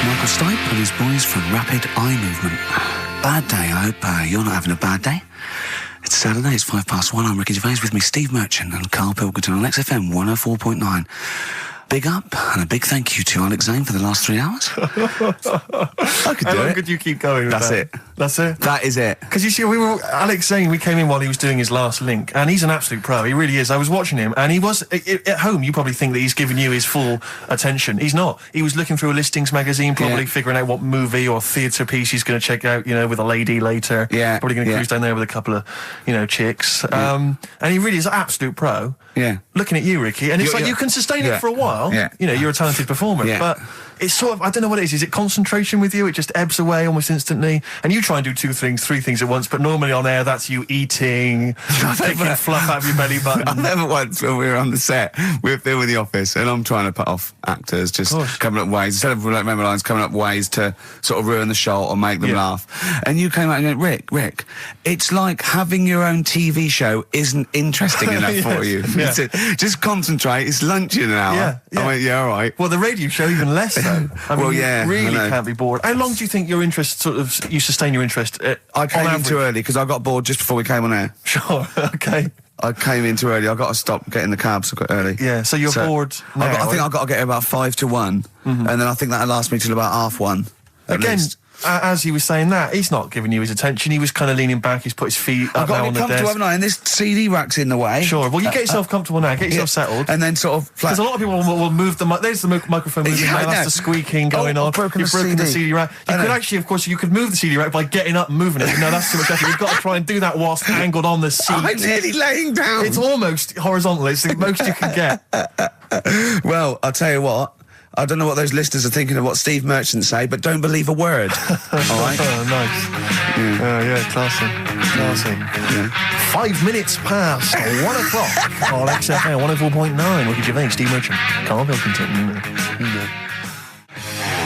Michael Stipe and his boys from Rapid Eye Movement. Bad day, I hope you're not having a bad day. It's Saturday, it's 1:05. I'm Ricky Gervais, with me Steve Merchant and Karl Pilkington on XFM 104.9. Big up and a big thank you to Alex Zane for the last 3 hours. I could do it. How long could you keep going with That's that? it. That's it? That is it. Because you see, Alex Zane, we came in while he was doing his last link, and he's an absolute pro, he really is. I was watching him, and he was, at home, you probably think that he's giving you his full attention. He's not. He was looking through a listings magazine, probably figuring out what movie or theatre piece he's going to check out, with a lady later. Yeah. Probably going to cruise down there with a couple of, chicks. And he really is an absolute pro. Yeah. Looking at you, Ricky, and it's you can sustain it for a while. Yeah. You're a talented performer, but it's sort of, I don't know what it is. Is it concentration with you? It just ebbs away almost instantly. And you try and do 2 things, 3 things at once, but normally on air, that's you eating, picking fluff out of your belly button. I remember once when we were on the set, we were filming The Office, and I'm trying to put off actors, just coming up ways, instead of remember lines, coming up ways to sort of ruin the shot or make them laugh. And you came out and went, Rick, it's like having your own TV show isn't interesting enough for you. Yeah. Just concentrate, it's lunch in an hour. I went, all right. Well, the radio show even less so. I mean, you really I know. can't be bored. How long do you think your interest you sustain your interest? I came in too early because I got bored just before we came on air. Sure, okay. I came in too early. I got to stop getting the cabs early. Yeah, so you're bored now. I think I've got to get about 5 to 1, and then I think that'll last me till about 1:30. Again, as he was saying that, he's not giving you his attention. He was kind of leaning back. He's put his feet up now on the desk. I've got to be comfortable, haven't I? And this CD rack's in the way. Sure. Well, you get yourself comfortable now. Get yourself settled. And then sort of... Because a lot of people will move the... There's the microphone moving now. That's the squeaking going on. You've broken the CD rack. You could actually, of course, you could move the CD rack by getting up and moving it. No, that's too much effort. You've got to try and do that whilst angled on the seat. I'm nearly laying down. It's almost horizontal. It's the most you can get. Well, I'll tell you what. I don't know what those listeners are thinking of what Steve Merchant say, but don't believe a word. All right? Oh, nice. Classy. Yeah. 5 minutes past 1 o'clock on XFM 104.9. Ricky Gervais, Steve Merchant, Karl Pilkington.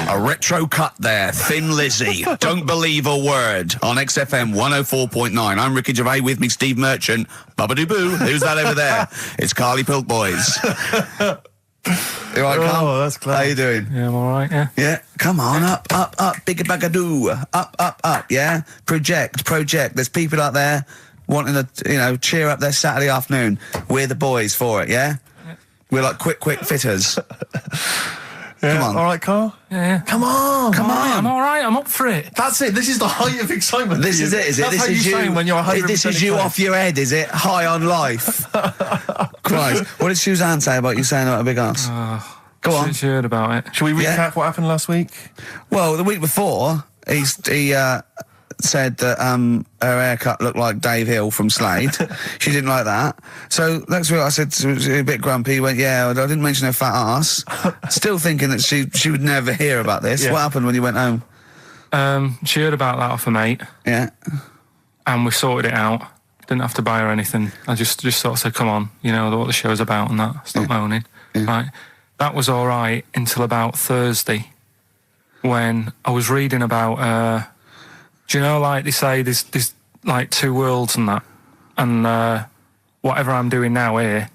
A retro cut there, Thin Lizzy. Don't believe a word on XFM 104.9. I'm Ricky Gervais, with me Steve Merchant. Bubba-doo-boo. Who's that over there? It's Carly Pilk Boys. You all right, Carl? Oh, that's clever. How you doing? Yeah, I'm all right, yeah. Yeah, come on, up, bigger bagadoo, up, yeah? Project. There's people out there wanting to, cheer up their Saturday afternoon. We're the boys for it, yeah? We're like quick fitters. Yeah. Come on. All right, Carl? Yeah. Come on. I'm all right, I'm up for it. That's it. This is the height of excitement. This is it, is it? That's This how is you sound when you're 100% This is you excited. off your head, is it? High on life. Christ. What did Suzanne say about you saying about a big ass? Go on. She heard about it. Shall we recap what happened last week? Well, the week before, he said that her haircut looked like Dave Hill from Slade. She didn't like that. So next week I said, she was a bit grumpy. He went, yeah, I didn't mention her fat ass. Still thinking that she would never hear about this. Yeah. What happened when you went home? She heard about that off her mate. Yeah. And we sorted it out. Didn't have to buy her anything. I just sort of said, come on, what the show's about and that. Stop moaning. Yeah. Right. That was all right until about Thursday, when I was reading about... do you know, like they say, there's like 2 worlds and that, and whatever I'm doing now here,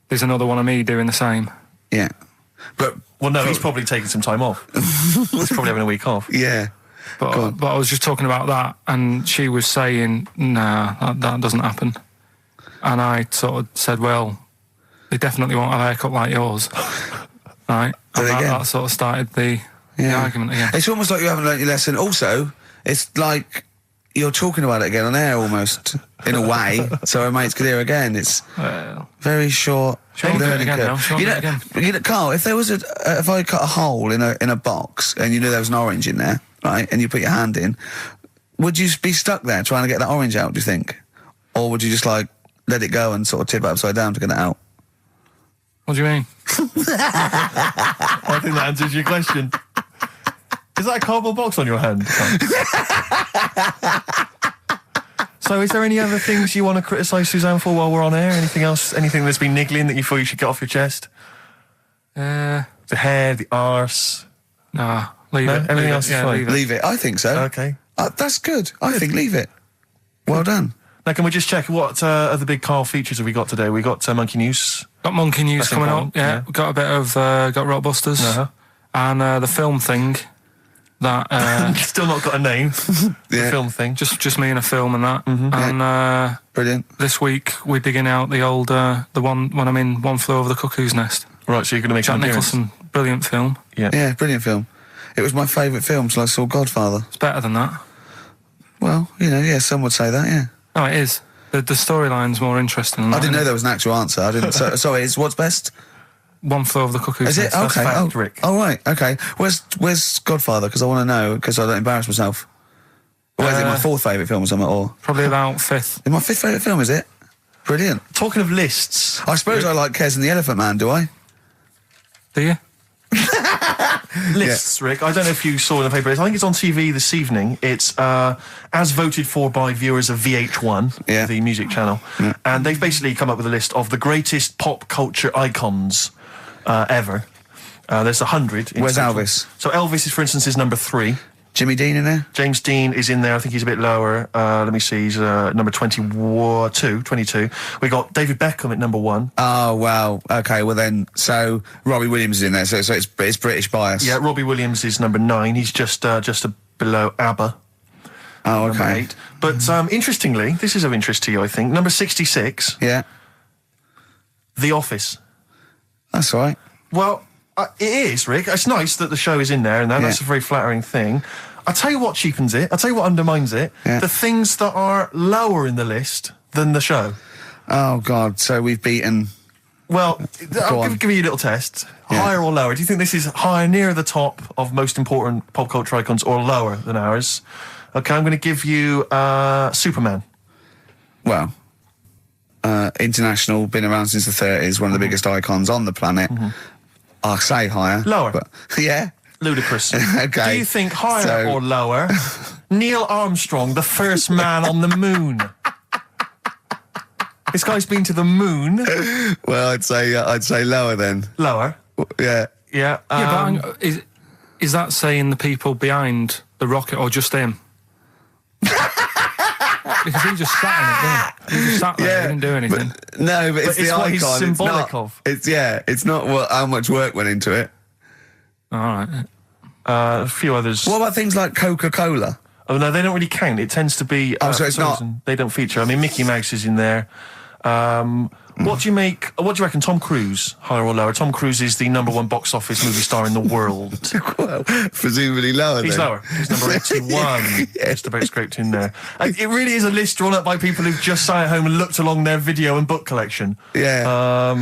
there's another one of me doing the same. Yeah. But he's probably taking some time off. He's probably having a week off. Yeah. But I was just talking about that, and she was saying, nah, that doesn't happen. And I sort of said, well, they definitely won't have a haircut like yours. Right? And that sort of started the argument again. It's almost like you haven't learnt your lesson. Also, it's like you're talking about it again on air almost, in a way, so our mates could hear again. It's very short. Learning curve. Carl, if there was if I cut a hole in a box and you knew there was an orange in there, right, and you put your hand in, would you be stuck there trying to get that orange out, do you think? Or would you just let it go and sort of tip it upside down to get it out? What do you mean? I think that answers your question. Is that a cardboard box on your hand? So is there any other things you want to criticise Suzanne for while we're on air? Anything else? Anything that's been niggling that you feel you should get off your chest? The hair, the arse. Nah, leave it. Everything else is fine. Leave it. I think so. Okay. That's good. I think leave it. Well done. Now, can we just check what other big Karl features have we got today? We got Monkey News. Got Monkey News coming up. Yeah. Got a bit of got Rockbusters. Uh-huh. And the film thing. that Still not got a name. The Yeah. film thing. just me in a film and that. And Brilliant. this week we're digging out the old the one when I'm in One Flew Over the Cuckoo's Nest. Right, so you're going to make Jack an appearance. Nicholson, brilliant film. Yeah, brilliant film. It was my favourite film till I saw Godfather. It's better than that. Well, yeah, some would say that, yeah. No, it is. The storyline's more interesting than I that, didn't know isn't there was an actual answer. I didn't. Sorry, it's what's best? it? One Flew Over the Cuckoo's Is it? Nest. That's Okay. fact, Rick. Oh, right. Okay. Where's Godfather? Because I want to know, because I don't embarrass myself. Or is it my fourth favourite film or something? Or Probably about fifth. is my fifth favourite film, is it? Brilliant. Talking of lists. I suppose I like Kez and the Elephant Man, do I? Do you? Lists, Rick. I don't know if you saw in the paper. I think it's on TV this evening. It's as voted for by viewers of VH1, Yeah. the music channel. Yeah. And they've basically come up with a list of the greatest pop culture icons ever. There's 100. Where's Elvis? So Elvis, for instance, is number 3. Jimmy Dean in there? James Dean is in there. I think he's a bit lower. Let me see. He's number 22. We got David Beckham at number 1. Oh, wow. Okay, well then, so Robbie Williams is in there, so it's British bias. Yeah, Robbie Williams is number 9. He's just below ABBA. Oh, Number okay. 8. But interestingly, this is of interest to you, I think. Number 66, Yeah, The Office. that's all right. Well, it is, Rick. It's nice that the show is in there, and that's a very flattering thing. I'll tell you what cheapens it. I'll tell you what undermines it. Yeah. The things that are lower in the list than the show. Oh, God, so we've beaten... Well, I'll on. give you a little test. Yeah. Higher or lower? Do you think this is higher, near the top of most important pop culture icons, or lower than ours? Okay, I'm going to give you Superman. Well, international, been around since the 30s, one of the biggest icons on the planet. I'll say higher. Lower. But, yeah. Ludicrous. Okay. Do you think higher So- or lower? Neil Armstrong, the first man on the moon. This guy's been to the moon. Well, I'd say lower then. Lower. Yeah. Yeah. Yeah, but is that saying the people behind the rocket or just him? Because he just sat in it, didn't he? He just sat there, he didn't do anything. But, no, but it's the it's what icon. he's symbolic it's not, of. It's not how much work went into it. All right. A few others. What about things like Coca-Cola? Oh, no, they don't really count. It tends to be... So it's not- They don't feature. I mean, Mickey Mouse is in there. What do you reckon, Tom Cruise, higher or lower? Tom Cruise is the number 1 box office movie star in the world. Well, presumably lower He's then. lower. He's number 81. Just about scraped in there. It really is a list drawn up by people who've just sat at home and looked along their video and book collection. Yeah.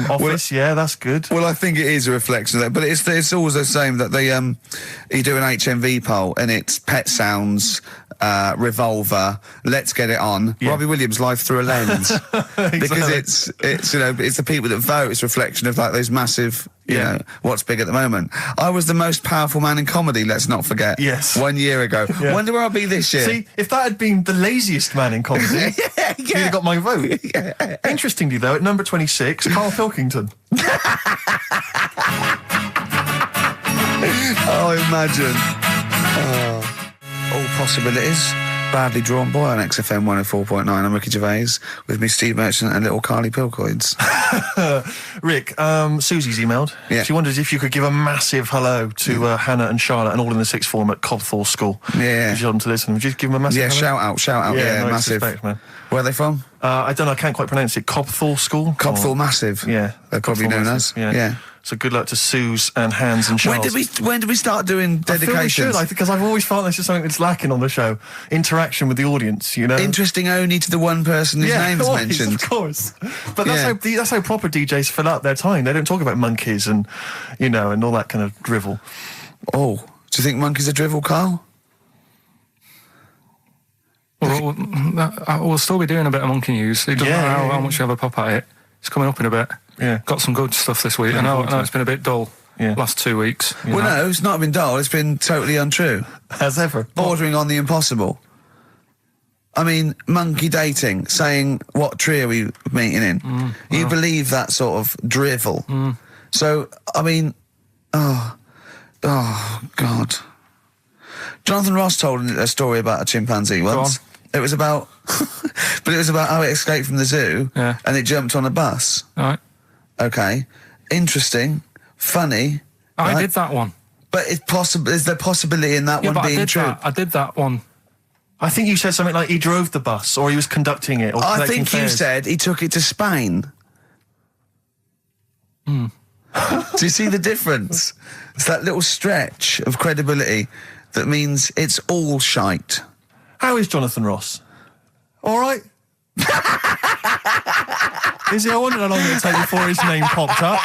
Office, yeah, that's good. Well, I think it is a reflection of that, but it's always the same that they you do an HMV poll and it's Pet Sounds, Revolver, Let's Get It On, Yeah. Robbie Williams, Life Through a Lens, because Exactly. it's the people that vote. It's a reflection of like those massive, you Yeah. know, what's big at the moment. I was the most powerful man in comedy. Let's not forget. Yes. 1 year ago. Yeah. Wonder where I'll be this year. See, if that had been the laziest man in comedy, you'd have got my vote. Interestingly, though, at number 26, Karl Pilkington. Oh, imagine. All possibilities. Badly Drawn Boy on XFM 104.9. I'm Ricky Gervais with me, Steve Merchant, and little Carly Pilkington. Rick, Susie's emailed. Yeah. She wondered if you could give a massive hello to Hannah and Charlotte and all in the sixth form at Cobthall School. Yeah. If you want them to listen, would you give them a massive Yeah, hello? shout out. Yeah, no massive. disrespect, man. Where are they from? I don't know, I can't quite pronounce it. Cobthall School? Cobthall Or- Massive. Yeah. They're probably Cobthall known Massive, as. Yeah. So good luck to Suze and Hans and Charles. When did we start doing dedications? I think because I've always felt there's just something that's lacking on the show. Interaction with the audience, you know? Interesting only to the one person whose name is always, mentioned. Of course. But that's, Yeah. that's how proper DJs fill up their time. They don't talk about monkeys and, you know, and all that kind of drivel. Oh, do you think monkeys are drivel, Carl? Well, we'll still be doing a bit of monkey news. It doesn't Yeah, matter yeah, how much you have a pop at it. It's coming up in a bit. Yeah. Got some good stuff this week. I know it's been a bit dull Yeah. last 2 weeks. Yeah. Well, no, it's not been dull. It's been totally untrue. As ever. Bordering on the impossible. I mean, monkey dating, saying what tree are we meeting in? You believe that sort of drivel. So, I mean, oh, God. Jonathan Ross told a story about a chimpanzee once. It was about, but it was about how it escaped from the zoo Yeah. and it jumped on a bus. All right. Okay. Interesting. Funny. I right? did that one. But it's possible. Is there possibility in that one but being true? I did that one. I think you said something like he drove the bus, or he was conducting it, or I collecting think you fares. said he took it to Spain. Do you see the difference? It's that little stretch of credibility that means it's all shite. How is Jonathan Ross? All right? Is he? I wondered how long it would take before his name popped up.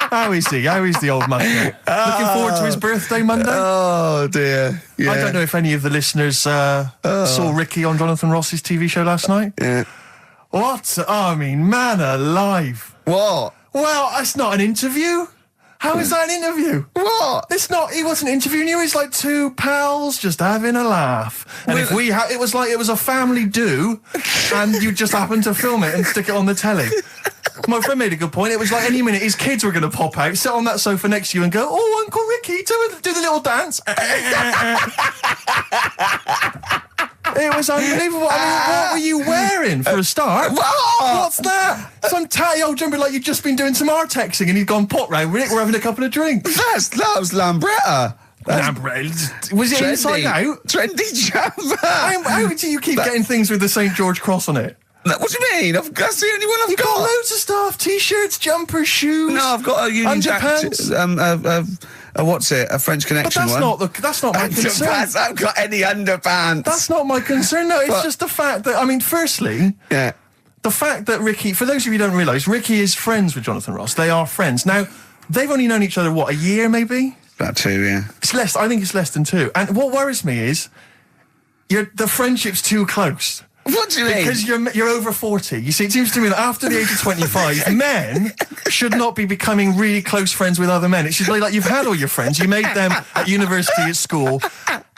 How is he? How is the old man? Looking forward to his birthday Monday? Oh, dear. Yeah. I don't know if any of the listeners saw Ricky on Jonathan Ross's TV show last night. Yeah. What? I mean, man alive. What? Well, that's not an interview. How is that an interview? What? It's not. He wasn't interviewing you. He's like two pals just having a laugh. And if we it was like it was a family do, and you just happened to film it and stick it on the telly. My friend made a good point. It was like any minute his kids were going to pop out, sit on that sofa next to you and go, "Oh, Uncle Ricky, do the little dance." It was unbelievable. I mean, what were you wearing for a start? What's that? Some tatty old jumper like you've just been doing some artexing and he'd gone pot round with it. We're having a couple of drinks. That was Lambretta. Was it inside out? Trendy jumper. How do you keep getting things with the St. George cross on it? What do you mean? That's the only one I've You've got loads of stuff. T-shirts, jumpers, shoes. No, I've got a Union Jack. What's it? A French Connection but one. that's not my concern. I haven't got any underpants. That's not my concern. No, it's just the fact that, I mean, firstly, the fact that Ricky, for those of you who don't realise, Ricky is friends with Jonathan Ross. They are friends. Now, they've only known each other, what, a year maybe? About 2, yeah. It's less. I think it's less than 2. And what worries me is the friendship's too close. What do you mean? Because you're over 40. You see, it seems to me that after the age of 25, men should not be becoming really close friends with other men. It should be like you've had all your friends, you made them at university, at school,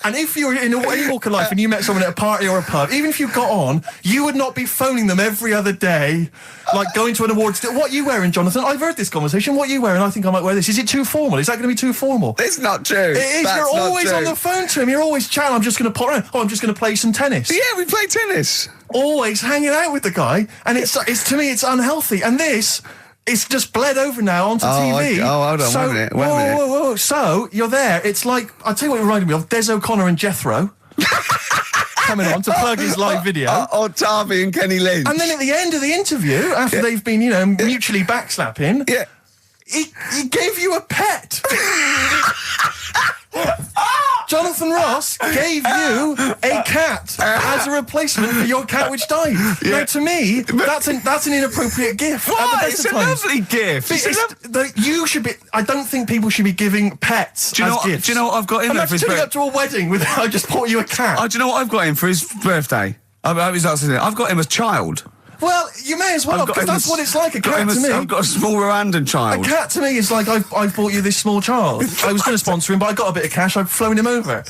and if you're in any walk of life and you met someone at a party or a pub, even if you got on, you would not be phoning them every other day, like going to an awards dinner. What are you wearing, Jonathan? I've heard this conversation. What are you wearing? I think I might wear this. Is it too formal? Is that going to be too formal? It's not true. It is. That's You're always not on true. the phone to him. You're always chatting. I'm just going to pop around. Oh, I'm just going to play some tennis. Yeah, we play tennis. Always hanging out with the guy, and it's to me it's unhealthy. And this, it's just bled over now onto TV. Hold on, so, wait a minute. Wait a minute. Whoa. So you're there. It's like, I'll tell you what it reminded me of: Des O'Connor and Jethro coming on to plug his live video. Or Tarvey and Kenny Lynch. And then at the end of the interview, after they've been, mutually backslapping, he gave you a pet. Jonathan Ross gave you a cat as a replacement for your cat which died. Now, to me, that's an inappropriate gift. What? It's a lovely gift. You should be. I don't think people should be giving pets gifts. Do you know what I've got in there for his turning birthday? up to a wedding with I just bought you a cat. Do you know what I've got him for his birthday? I've got him as child. Well, you may as well, because that's what it's like, a cat to me. I've got a small Rwandan child. A cat to me is like, I've bought you this small child. I was going to sponsor him, but I got a bit of cash, I've flown him over.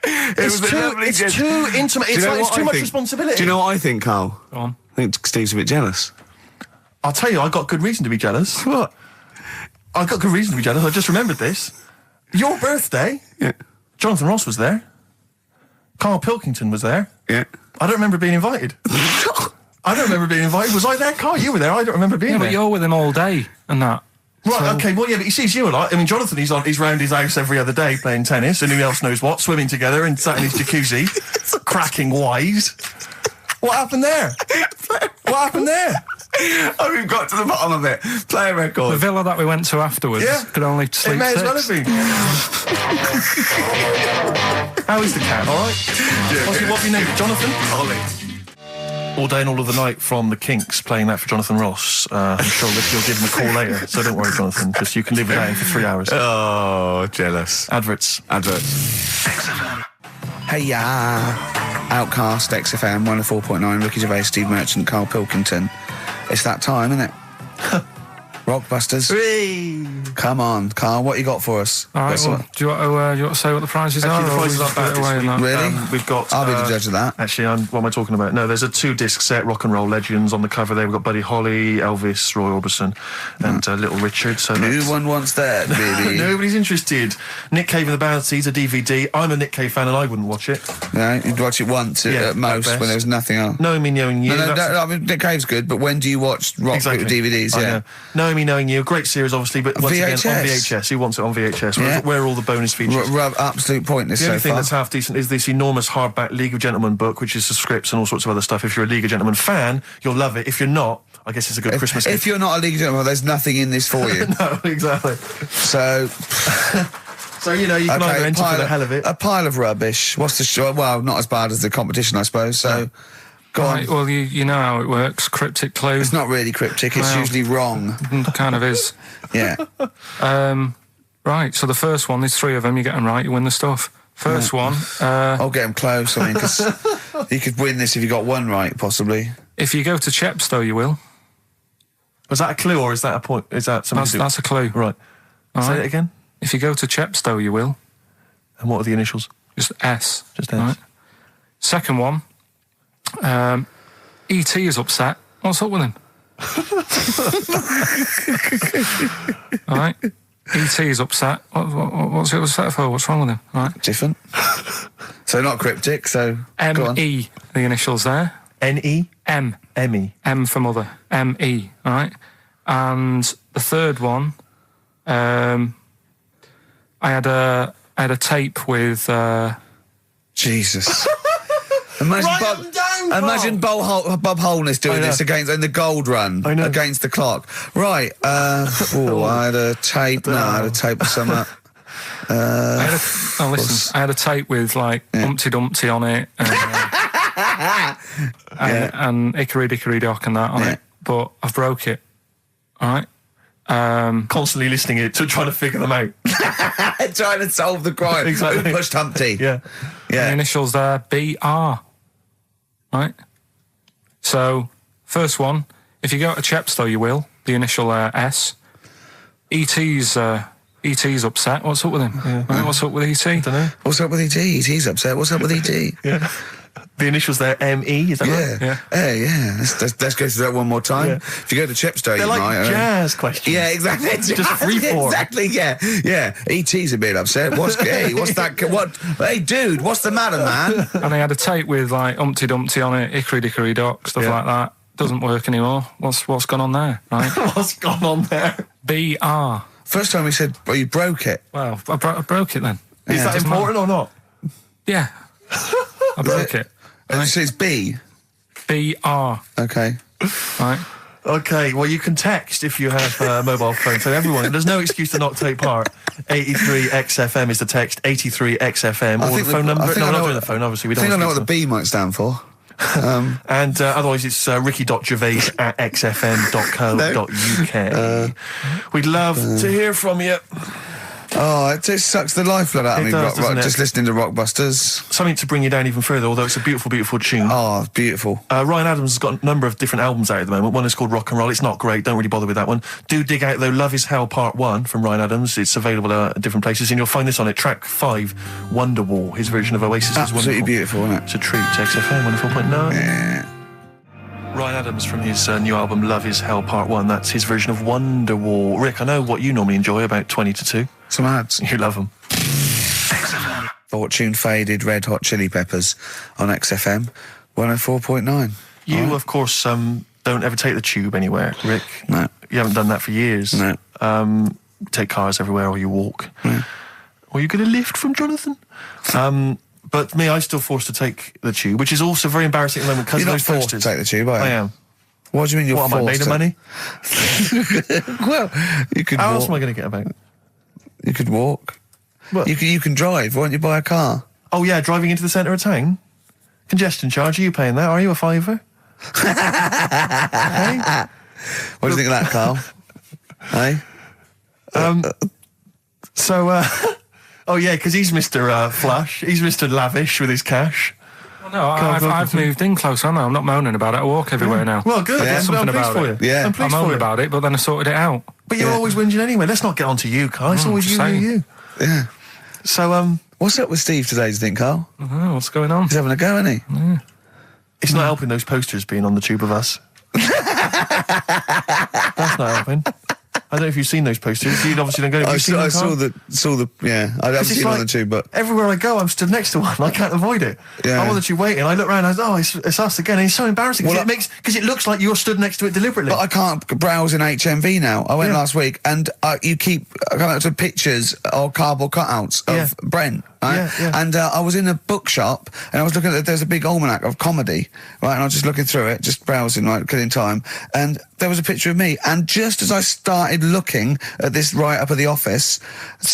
It's too intimate. It's too much responsibility. Do you know what I think, Carl? Go on. I think Steve's a bit jealous. I'll tell you, I got good reason to be jealous. What? I got good reason to be jealous. I just remembered this. Your birthday, Jonathan Ross was there. Karl Pilkington was there. Yeah. I don't remember being invited. I don't remember being invited. Was I there, Carl? You were there. I don't remember being there. But you're with him all day and that. Right, okay, well, yeah, but he sees you a lot. I mean, Jonathan, he's round his house every other day playing tennis, and who else knows what, swimming together and sat in his jacuzzi, cracking wise. What happened there? What happened there? Oh, we've got to the bottom of it. Play a record. The villa that we went to afterwards could only sleep It may as 6. well have been. How is the cat, all right? Yeah. What's your name? Jonathan? Ollie. All Day and All of the Night from the Kinks, playing that for Jonathan Ross. I'm sure Ricky will give him a call later, so don't worry, Jonathan. Just you can live without him for 3 hours. Oh, jealous. Adverts. XFM. Hey, Outcast, XFM, 104.9, Ricky Gervais, Steve Merchant, Karl Pilkington. It's that time, isn't it? Rockbusters. Come on, Carl, what you got for us? All right, well, do you want to say what the prizes are? The prizes or are bad this week. Really? We've got... I'll be the judge of that. Actually, what am I talking about? No, there's a 2-disc set, Rock and Roll Legends, on the cover there. We've got Buddy Holly, Elvis, Roy Orbison, and Little Richard. So No one wants that, baby. Nobody's interested. Nick Cave and the Bounties, a DVD. I'm a Nick Cave fan and I wouldn't watch it. No, you'd watch it once at most when there's nothing on. Knowing Me, Knowing You. No, I mean, Nick Cave's good, but when do you watch rock DVDs? I know. Knowing Me, Knowing You, great series, obviously, but once VHS. VHS. On VHS. Who wants it on VHS? Yeah. Where are all the bonus features? Absolute pointless The so only thing far. that's half decent is this enormous hardback League of Gentlemen book, which is the scripts and all sorts of other stuff. If you're a League of Gentlemen fan, you'll love it. If you're not, I guess it's a good Christmas gift. If you're not a League of Gentlemen, there's nothing in this for you. No, exactly. So, you can either enter for the hell of it. A pile of rubbish. What's the show? Well, not as bad as the competition, I suppose. So, go on. Right, well, you know how it works. Cryptic clue. It's not really cryptic. It's Well, usually wrong. Kind of is. Yeah. Right, so the first one, there's 3 of them, you get them right, you win the stuff. First one, I'll get him close. I mean, because you could win this if you got one right, possibly. if you go to Chepstow, you will. Was that a clue or is that a point? Is that something? That's a clue. Right. All Say right. it again. If you go to Chepstow, you will. And what are the initials? Just S. Just S. Right. Second one, E.T. is upset. What's up with him? All right. E.T. is upset. What's he upset for? What's wrong with him? All right. Different. So not cryptic. So go on. M.E. The initials there. N-E? M. M-E. M for mother. M.E. All right. And the third one, I had a tape with. Jesus. Imagine Bob Holness doing this in the gold run against the clock. Right. I had a tape. No, I had a tape with some. I had a tape with like Humpty Dumpty on it, and Hickory Dickory Dock and that on it. But I've broke it. All right. Constantly listening it to trying to figure them out. Trying to solve the crime. Exactly. Who pushed Humpty? Yeah. The initials there, B.R. Right? So, first one, if you go to Chepstow, you will. The initial S. E.T.'s upset. What's up with him? Yeah. Right, what's up with E.T.? I don't know. What's up with E.T.? E.T.'s upset. What's up with E.T.? Yeah. The initials there, M-E, is that right? Yeah. Yeah. Let's go through that one more time. Yeah. If you go to Chepstow, They're you like might. jazz questions. Yeah, exactly. Just free form. Exactly. Yeah. E.T.'s a bit upset. What's that? What? Hey, dude, what's the matter, man? And I had a tape with like Humpty Dumpty on it, Hickory Dickory Dock, stuff like that. Doesn't work anymore. What's gone on there, right? What's gone on there? B.R. First time we said, well, you broke it. Well, I broke it then. Is that important or not? Yeah. I broke it. And so it's B. B.R. Okay. Right? Okay, well, you can text if you have a mobile phone. So everyone, there's no excuse to not take part. 83XFM is the text, 83XFM, or the phone number. No, we're not doing the phone, obviously. We don't I think I know what want the B might stand for. And otherwise it's ricky.gervais@xfm.co.uk. We'd love to hear from you. Oh, it just sucks the lifeblood out of It me, does, doesn't it? just listening to Rockbusters. Something to bring you down even further, although it's a beautiful, beautiful tune. Oh, beautiful. Ryan Adams has got a number of different albums out at the moment. One is called Rock and Roll. It's not great. Don't really bother with that one. Do dig out, though, Love Is Hell Part 1 from Ryan Adams. It's available at different places, and you'll find this on it. Track 5, Wonderwall. His version of Oasis is wonderful. Absolutely beautiful, isn't it? It's a treat. XFM 104.9. Yeah. Ryan Adams from his new album Love Is Hell Part 1. That's his version of Wonderwall. Rick, I know what you normally enjoy, about 20 to 2. Some ads. You love them. Fortune Faded, Red Hot Chili Peppers on XFM 104.9. You, of course, don't ever take the tube anywhere, Rick. No. You haven't done that for years. No. Take cars everywhere, or you walk. No. Or you get a lift from Jonathan. But me, I'm still forced to take the tube, which is also very embarrassing at the moment because You're of not those forced to posters. take the tube, are you? I am. What do you mean you're What, am I forced made of money? Well, you could How walk. else am I going to get about? You could walk. What? You can drive. Why don't you buy a car? Oh, yeah, driving into the centre of town? Congestion charge, are you paying that? Are you a fiver? Hey? What do you think of that, Carl? Hey? Oh, yeah, because he's Mr. Flush. He's Mr. Lavish with his cash. Well, no, I've moved in close. I'm not moaning about it. I walk everywhere now. Well, good. Yeah. I'm Something pleased about for it. you. Yeah. I'm I pleased for moaned you. about it, but then I sorted it out. But you're always whinging anyway. Let's not get on to you, Carl. It's always just saying. you. Yeah. So, What's up with Steve today, do you think, Carl? Oh, what's going on? He's having a go, isn't he? it's not helping those posters being on the tube of us. That's not helping. I don't know if you've seen those posters. You'd obviously don't go. I saw the. Yeah, I haven't seen it on the tube, but everywhere I go, I'm stood next to one. I can't avoid it. Yeah. I'm on the tube waiting. I look around. I go, it's us again. And it's so embarrassing because it looks like you're stood next to it deliberately. But I can't browse in HMV now. I went last week, and you keep coming up to pictures or cardboard cutouts of Brent. Right? Yeah. And I was in a bookshop, and I was looking at, there's a big almanac of comedy, right? And I was just looking through it, just browsing, like, killing time. And there was a picture of me. And just as I started looking at this right up at the office,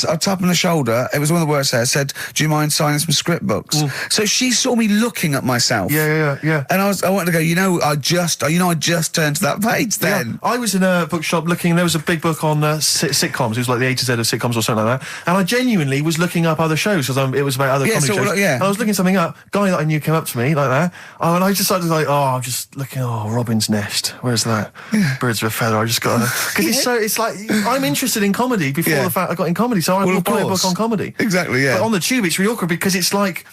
a tap on the shoulder, it was one of the words there, said, "Do you mind signing some script books?" So she saw me looking at myself. Yeah. And I wanted to go, I just turned to that page then. Yeah. I was in a bookshop looking, there was a big book on sitcoms. It was like the A to Z of sitcoms or something like that. And I genuinely was looking up other shows because it was about other comedy shows. And I was looking something up. Guy that I knew came up to me like that. And I just started like, I'm just looking, Robin's Nest. Where's that? Birds of a Feather. I just got to... Because it's like, I'm interested in comedy before the fact I got in comedy. So I will buy a book on comedy. Exactly, yeah. But on the tube, it's really awkward because it's like...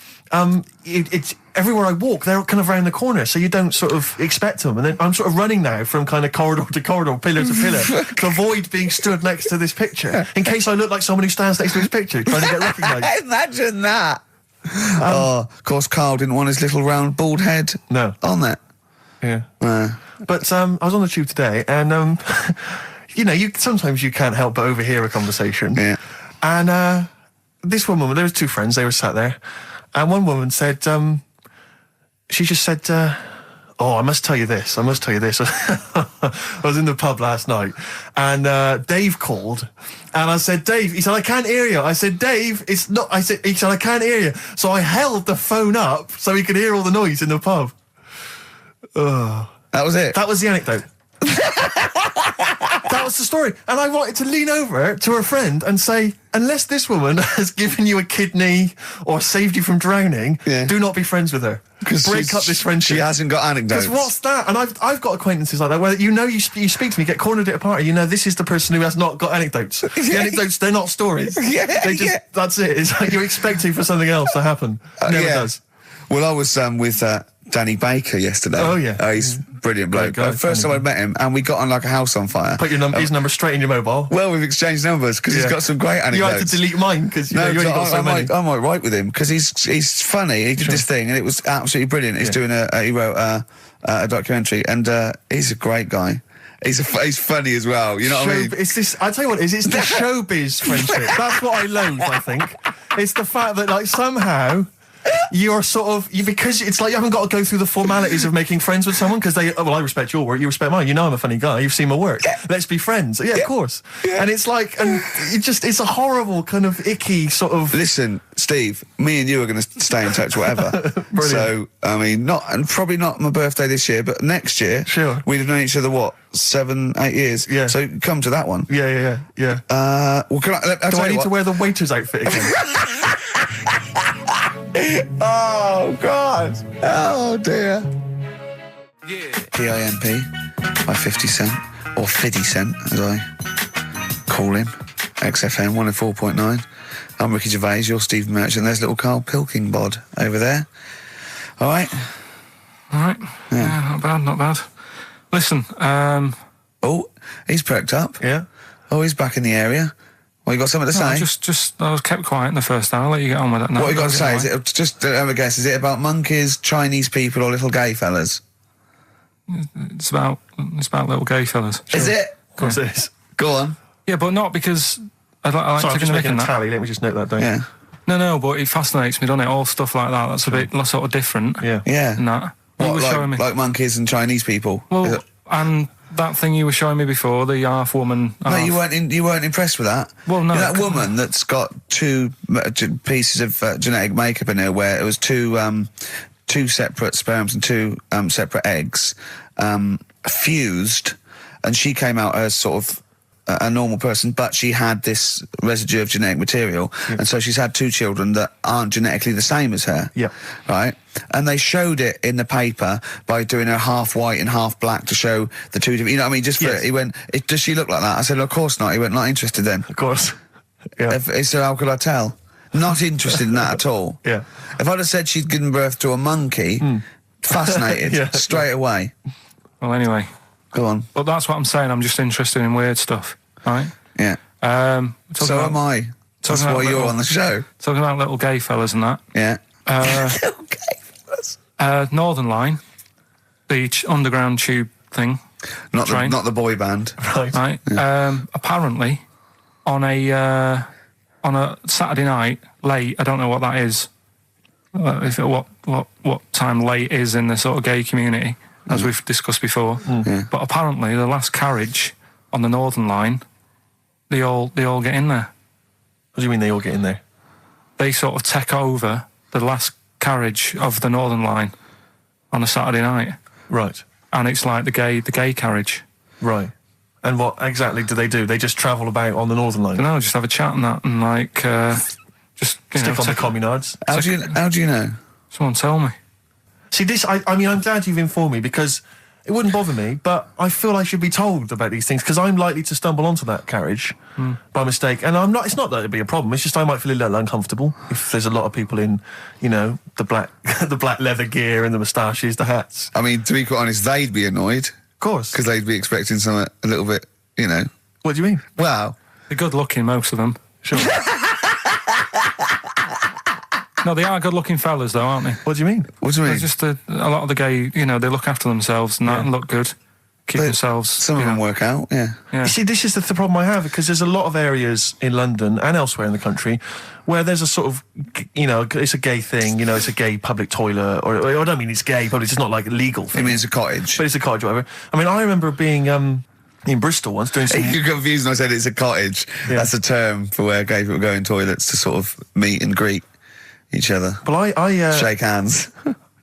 it's everywhere I walk, they're kind of around the corner, so you don't sort of expect them. And then I'm sort of running now from kind of corridor to corridor, pillar to pillar, to avoid being stood next to this picture, in case I look like someone who stands next to this picture, trying to get recognised. Imagine that. Of course, Carl didn't want his little round bald head on that. Yeah. But I was on the tube today, and sometimes you can't help but overhear a conversation. Yeah. And this one woman, there was two friends, they were sat there. And one woman said, she just said, I must tell you this. I was in the pub last night, and Dave called, and I said, Dave, he said, I can't hear you. I said, Dave, it's not, he said, I can't hear you. So I held the phone up so he could hear all the noise in the pub. That was it? That was the anecdote. That was the story. And I wanted to lean over to her friend and say, unless this woman has given you a kidney or saved you from drowning, do not be friends with her. Break up this friendship. She hasn't got anecdotes. Because what's that? And I've got acquaintances like that where you speak to me, get cornered at a party, this is the person who has not got anecdotes. The anecdotes, they're not stories. That's it. It's like you're expecting for something else to happen. Never does. Well, I was with Danny Baker yesterday. Oh, yeah. He's a brilliant bloke. Guy, first time I met him, and we got on like a house on fire. Put his number straight in your mobile. Well, we've exchanged numbers because he's got some great anecdotes. You had to delete mine because you only got so many. I might write with him because he's funny. He did this thing and it was absolutely brilliant. He's doing he wrote a documentary, and he's a great guy. He's funny as well. You know what I mean? It's this. I tell you what, it's the showbiz friendship. That's what I loathe. I think it's the fact that like somehow. You're sort of because it's like you haven't got to go through the formalities of making friends with someone because I respect your work, you respect mine. I'm a funny guy. You've seen my work. Let's be friends. Yeah, of course. Yeah. And it's like, it's a horrible kind of icky sort of. Listen, Steve, me and you are going to stay in touch, whatever. So I mean, probably not my birthday this year, but next year, sure. We've known each other 7, 8 years. Yeah. So come to that one. Yeah. Well, do I need to wear the waiter's outfit again? Oh, God. Oh, dear. Yeah. PIMP by 50 Cent, or 50 Cent, as I call him. XFM 104.9. I'm Ricky Gervais, you're Steve Merchant. There's little Karl Pilkington over there. All right? All right. Yeah, not bad. Listen, Oh, he's perked up. Yeah. Oh, he's back in the area. Well, you got something to say? I was kept quiet in the first hour. I'll let you get on with it now. What you got to say? Is it just have a guess? Is it about monkeys, Chinese people, or little gay fellas? It's about little gay fellas. Sure. Is it? Of course it is. Go on. Yeah, but not because I like Sorry, I'm just making a that. tally. Let me just note that down. Yeah. No, but it fascinates me, doesn't it? All stuff like that. That's a bit sort of different. Yeah. And that. What, showing me. like monkeys and Chinese people? Well, and that thing you were showing me before, the half woman. No, you weren't impressed with that. Well, no. That woman that's got 2 pieces of genetic makeup in her, where it was 2 separate sperms and 2 separate eggs fused, and she came out as sort of a normal person, but she had this residue of genetic material, and so she's had 2 children that aren't genetically the same as her. Yeah. Right? And they showed it in the paper by doing her half white and half black to show the 2 different, you know what I mean? Just for, he went, does she look like that? I said, of course not. He went, not interested then. Of course. Yeah. He said, how could I tell? Not interested in that at all. Yeah. If I'd have said she'd given birth to a monkey, fascinated straight away. Well, anyway. Go on. But that's what I'm saying. I'm just interested in weird stuff. right? Yeah. So am I. That's why you're on the show. Talking about little gay fellas and that. Yeah. Little gay fellas. Northern Line, the underground tube thing. Not the boy band. Right. Yeah. Apparently, on a Saturday night, late, I don't know what that is, what time late is in the sort of gay community, as we've discussed before. Yeah. But apparently, the last carriage on the Northern Line, they all get in there. What do you mean they all get in there? They sort of take over the last carriage of the Northern Line on a Saturday night. Right. And it's like the gay carriage. Right. And what exactly do? They just travel about on the Northern Line? No, just have a chat and that, and like just stick on the communards. How do you know? Someone tell me. See, this. I mean, I'm glad you've informed me, because it wouldn't bother me, but I feel I should be told about these things, because I'm likely to stumble onto that carriage by mistake, and I'm not. It's not that it'd be a problem. It's just I might feel a little uncomfortable if there's a lot of people in, the black, the black leather gear and the moustaches, the hats. I mean, to be quite honest, they'd be annoyed. Of course, because they'd be expecting something a little bit, What do you mean? Well, they're good looking, most of them. Sure. No, they are good-looking fellas, though, aren't they? What do you mean? What do you mean? They're just a lot of the gay, they look after themselves and that and look good, keep themselves. Some of them work out, yeah. You see, this is the problem I have, because there's a lot of areas in London and elsewhere in the country where there's a sort of, it's a gay thing, it's a gay public toilet, or I don't mean it's gay, but it's not like a legal thing. I mean, it's a cottage. But it's a cottage, whatever. I mean, I remember being in Bristol once doing some... You're confused when I said it's a cottage. Yeah. That's a term for where gay people go in toilets to sort of meet and greet each other. Well, I shake hands.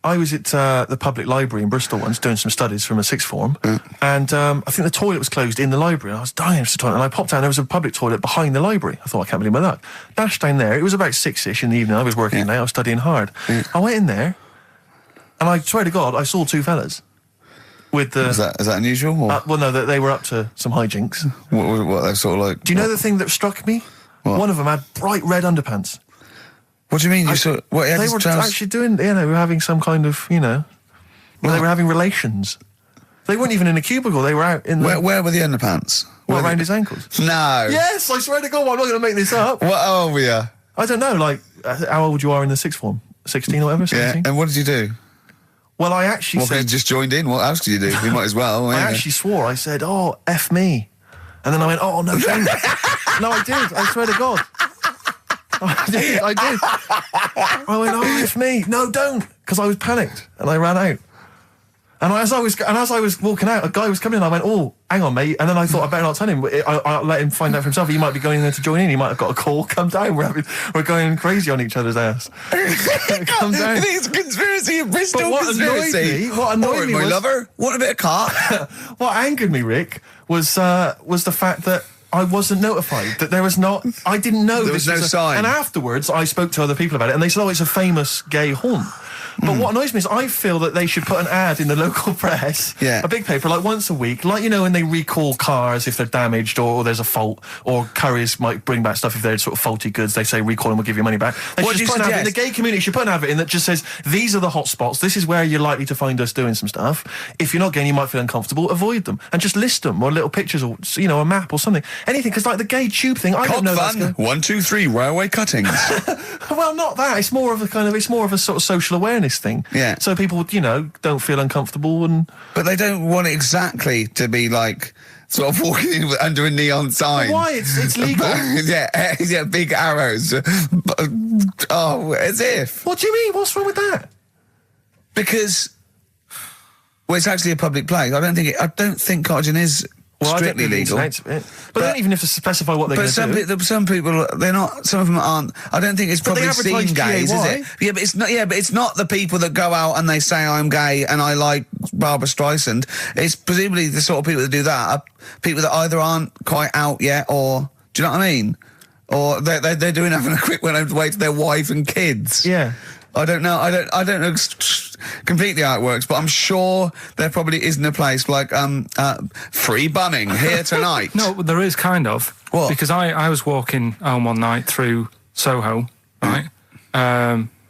I was at the public library in Bristol once doing some studies from a sixth form, and I think the toilet was closed in the library, and I was dying for the toilet, and I popped down, there was a public toilet behind the library. I thought, I can't believe my luck. Dashed down there, it was about 6-ish in the evening, I was working late, I was studying hard. I went in there, and I swear to God, I saw two fellas. With the... Is that unusual? Or? Well, no, they were up to some hijinks. What they're sort of like... Do you know the thing that struck me? What? One of them had bright red underpants. What do you mean? They were actually doing, they were having some kind of, they were having relations. They weren't even in a cubicle, they were out in the... Where were the underpants? Around his ankles. No. Yes, I swear to God, I'm not going to make this up. What old were you? I don't know, like, how old you are in the sixth form? 16 or whatever, 17? Yeah, and what did you do? Well, I actually said... you just joined in? What else did you do? You might as well. I actually swore, I said, oh, F me. And then I went, oh, no, don't. No, I did, I swear to God. I did. I went, oh, F me. No, don't. Because I was panicked and I ran out. And as I was walking out, a guy was coming in. I went, oh, hang on, mate. And then I thought, I better not tell him. I'll let him find out for himself. He might be going in there to join in. He might have got a call. Come down. We're going crazy on each other's ass. Come down. It's a conspiracy in Bristol. What annoyed me my was, lover. Want a bit of cart? What angered me, Rick, was the fact that I wasn't notified, that there was not... I didn't know there was no sign. And afterwards, I spoke to other people about it, and they said, oh, it's a famous gay haunt. But what annoys me is I feel that they should put an ad in the local press, a big paper, like once a week, like, when they recall cars if they're damaged or there's a fault, or couriers might bring back stuff if they're sort of faulty goods, they say recall and we'll give you money back. They should just put an ad in. The gay community should put an advert in that just says, these are the hot spots, this is where you're likely to find us doing some stuff. If you're not gay and you might feel uncomfortable, avoid them. And just list them, or little pictures, or, a map or something. Anything, because like the gay tube thing, I don't know. Fun. 1, 2, 3, railway cuttings. Well, not that. It's more of a sort of social awareness thing. Yeah. So people, don't feel uncomfortable and... But they don't want it exactly to be like sort of walking in under a neon sign. But why? It's legal. yeah, big arrows. As if. What do you mean? What's wrong with that? Because, it's actually a public place. I don't think cottaging is strictly legal. But they don't even have to specify what they're going to do. Some people, they're not. Some of them aren't. I don't think it's probably seen gays, is it? Yeah, but it's not. Yeah, but it's not the people that go out and they say I'm gay and I like Barbara Streisand. It's presumably the sort of people that do that are people that either aren't quite out yet, or do you know what I mean? Or they're doing having a quick went away to their wife and kids. Yeah. I don't know. I don't know completely how it works, but I'm sure there probably isn't a place like free bumming here tonight. No, there is kind of. What? Because I was walking home one night through Soho, right?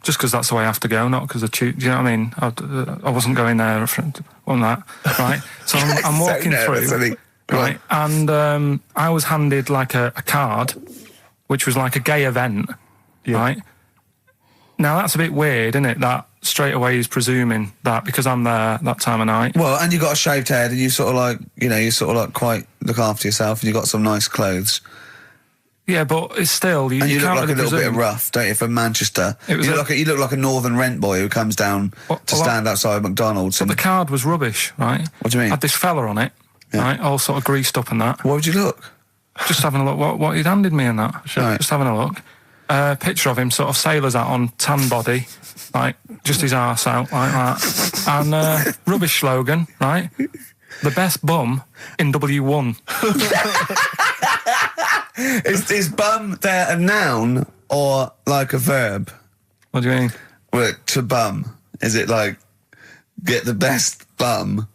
Just because that's the way I have to go, not because do you know what I mean? I wasn't going there on that, right? So I'm walking through. right? And I was handed like a card, which was like a gay event, right? Now that's a bit weird, isn't it? That straight away he's presuming that because I'm there that time of night. Well, and you got a shaved head, and you sort of like, you sort of like quite look after yourself, and you got some nice clothes. Yeah, but it's still And you look can't like really a little bit presume. rough, don't you, from Manchester? It was You look like a northern rent boy who comes down to stand outside McDonald's. But the card was rubbish, right? What do you mean? Had this fella on it, right, all sort of greased up and that. What would you look? Just having a look what he'd handed me and that. Right. Just having a look. Picture of him, sort of sailor's hat on, tan body, like just his arse out like that. And rubbish slogan, right? The best bum in W1. Is bum there a noun or like a verb? What do you mean? Well, to bum. Is it like get the best bum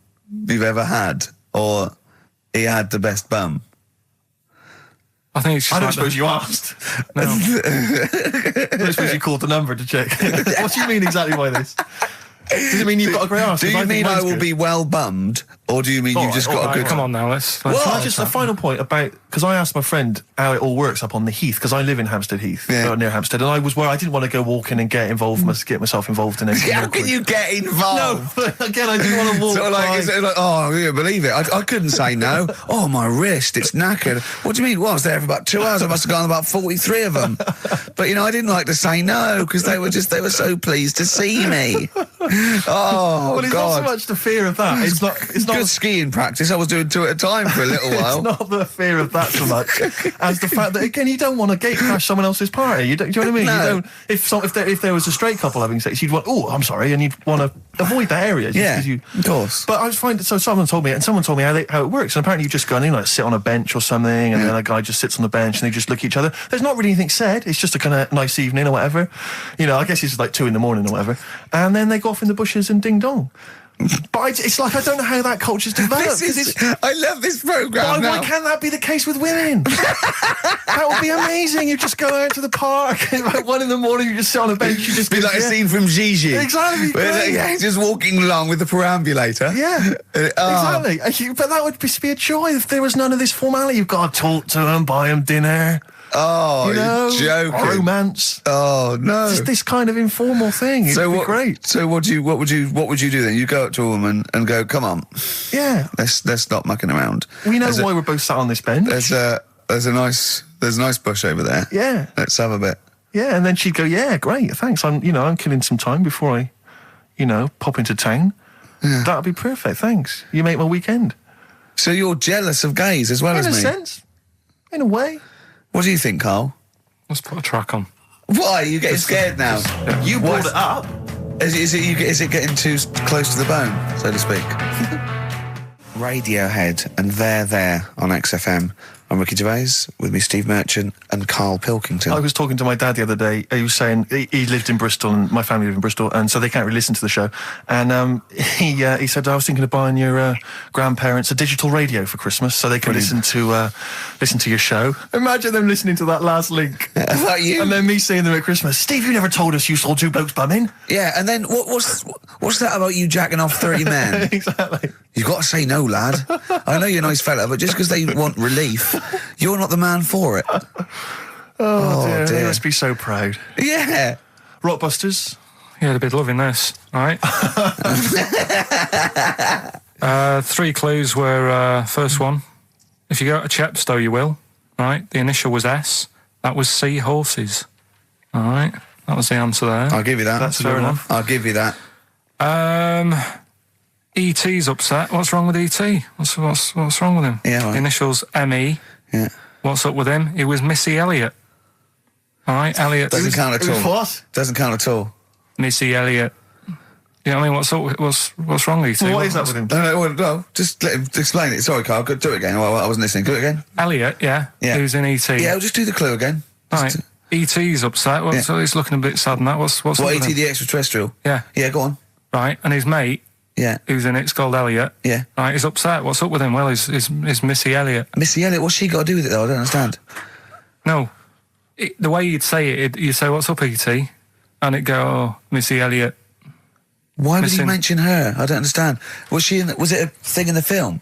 you've ever had, or he had the best bum? I think it's just I don't like suppose you asked. No. I don't suppose you called the number to check. What do you mean exactly by this? Does it mean you've got a great arse? Do 'Cause you think mean I mine's will good. be well bummed, or do you mean you've just got Right, a good... come on now, let's Can I let's just a chat. final point about, because I asked my friend how it all works up on the Heath, because I live in Hampstead Heath, near Hampstead, and I was where I didn't want to go walking and get myself involved in anything. How awkward. can you get involved? No, again, I didn't want to walk. Sort of like, by. it's like, oh, you believe it. I couldn't say no. Oh, my wrist, it's knackered. What do you mean? Well, I was there for about 2 hours. I must have gone about 43 of them. But, I didn't like to say no, because they were so pleased to see me. Oh, Well, it's God. not so much the fear of that. It's not. Good skiing practice. I was doing 2 at a time for a little while. It's not the fear of that so much as the fact that, again, you don't want to gate crash someone else's party. Do you know what I mean? No. You don't. If there was a straight couple having sex, you'd want. Oh, I'm sorry, and you'd want to avoid that area. Just Yeah, 'cause you, of course. But I was finding. So someone told me how it works, and apparently you just go in, like sit on a bench or something, and then a guy just sits on the bench, and they just look at each other. There's not really anything said. It's just a kind of nice evening or whatever. I guess it's like 2 a.m. or whatever, and then they go off in the bushes and ding dong. But it's like I don't know how that culture's developed. I love this programme now. Why can't that be the case with women? That would be amazing. You just go out to the park at like 1 a.m, you just sit on a bench, you just Be like a scene from Gigi. Exactly. Where Great. just walking along with the perambulator. Yeah, Oh. exactly. But that would be a joy if there was none of this formality. You've got to talk to them, buy them dinner. Oh, you're joking. Romance. Oh no. Just this kind of informal thing. It'd be great. So what would you do then? You go up to a woman and go, "Come on, Yeah. let's stop mucking around." We know why we're both sat on this bench. There's a nice bush over there. Yeah. Let's have a bit. Yeah, and then she'd go, "Yeah, great, thanks. I'm killing some time before I, pop into town. Yeah. That'd be perfect. Thanks. You make my weekend." So you're jealous of gays as well In as a me. sense, in a way. What do you think, Carl? Let's put a track on. Why are you getting scared now? You brought it up. Is it getting too close to the bone, so to speak? Radiohead and There on XFM. I'm Ricky Gervais, with me Steve Merchant and Karl Pilkington. I was talking to my dad the other day. He was saying he lived in Bristol, and my family lived in Bristol, and so they can't really listen to the show. And he said, I was thinking of buying your grandparents a digital radio for Christmas, so they can listen to your show. Imagine them listening to that last link, About you? and then me seeing them at Christmas. Steve, you never told us you saw 2 blokes bumming. Yeah, and then what's that about you jacking off 30 men? Exactly. You've got to say no, lad. I know you're a nice fella, but just because they want relief, you're not the man for it. Oh dear. They dear. must be so proud. Yeah. Rockbusters. Yeah, they'd be loving this, right? 3 clues were, first one, if you go to Chepstow, you will, right? The initial was S. That was sea horses. All right? That was the answer there. I'll give you that. That's fair enough. I'll give you that. E.T.'s upset. What's wrong with E.T.? What's wrong with him? Yeah, right. The initials M.E. Yeah. What's up with him? He was Missy Elliott. All right, Elliott. Doesn't count at all. What? Doesn't count at all. Missy Elliott. You know what I mean? What's wrong with E.T.? What is that with him? No, just let him explain it. Sorry, Carl, do it again. I wasn't listening. Do it again. Elliott, yeah. Yeah. Who's in E.T.? Yeah, we'll just do the clue again. All right. E.T.'s upset. So he's looking a bit sad and that. What's up What, with E.T. him? the extraterrestrial? Yeah. Yeah, go on. Right, and his mate, Yeah. who's in it's called Elliot. Yeah. Right, he's upset. What's up with him? Well, he's Missy Elliott. Missy Elliott, what's she got to do with it, though? I don't understand. No, the way you'd say it, you say, "What's up, E.T.?" and it'd go, "Oh, Missy Elliott." Why would he Missing- mention her? I don't understand. Was it a thing in the film?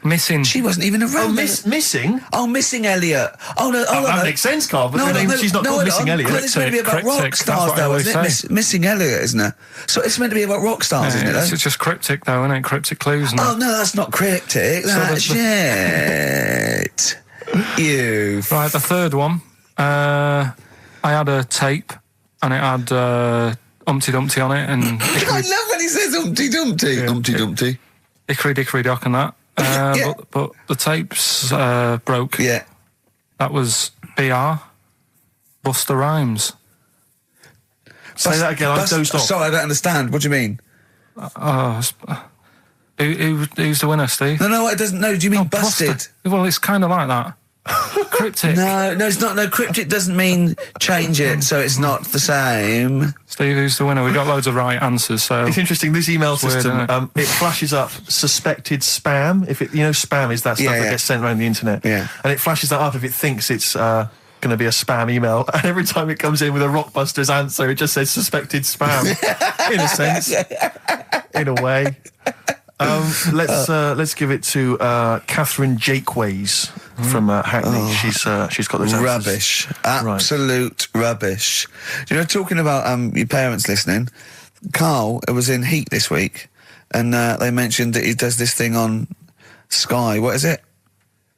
Missing. She wasn't even around. Missing? Oh, Missing Elliot. Oh, no. Oh, that makes sense, Carl, but her name, she's not called Missing Elliot. It's meant to be about rock stars, though, isn't it? Missing Elliot, isn't it? So it's meant to be about rock stars, isn't it? It's just cryptic, though, isn't it? Cryptic clues. And oh, no, that's not cryptic. That's shit. You. Right, the third one. I had a tape, and it had Humpty Dumpty on it, and... I love when he says Humpty Dumpty. Yeah. Humpty Dumpty. Hickory Dickory Dock and that. Yeah. But the tapes broke. Yeah. That was BR. Busta Rhymes. Say that again, I dozed off. Sorry, I don't understand. What do you mean? Who's the winner, Steve? No, it doesn't. No, do you mean busted? Well, it's kind of like that. Cryptic. No, it's not. No, cryptic doesn't mean change it, so it's not the same. Steve, who's the winner? We got loads of right answers, so... It's interesting, this email system, weird, it flashes up suspected spam. If it, spam is that stuff that gets sent around the internet. Yeah. And it flashes that up if it thinks it's going to be a spam email. And every time it comes in with a Rockbusters answer, it just says suspected spam. In a sense. In a way. Let's give it to Catherine Jakeways from Hackney. She's got those answers. Rubbish, absolute rubbish. Talking about your parents listening, Carl was in Heat this week, and they mentioned that he does this thing on Sky. What is it?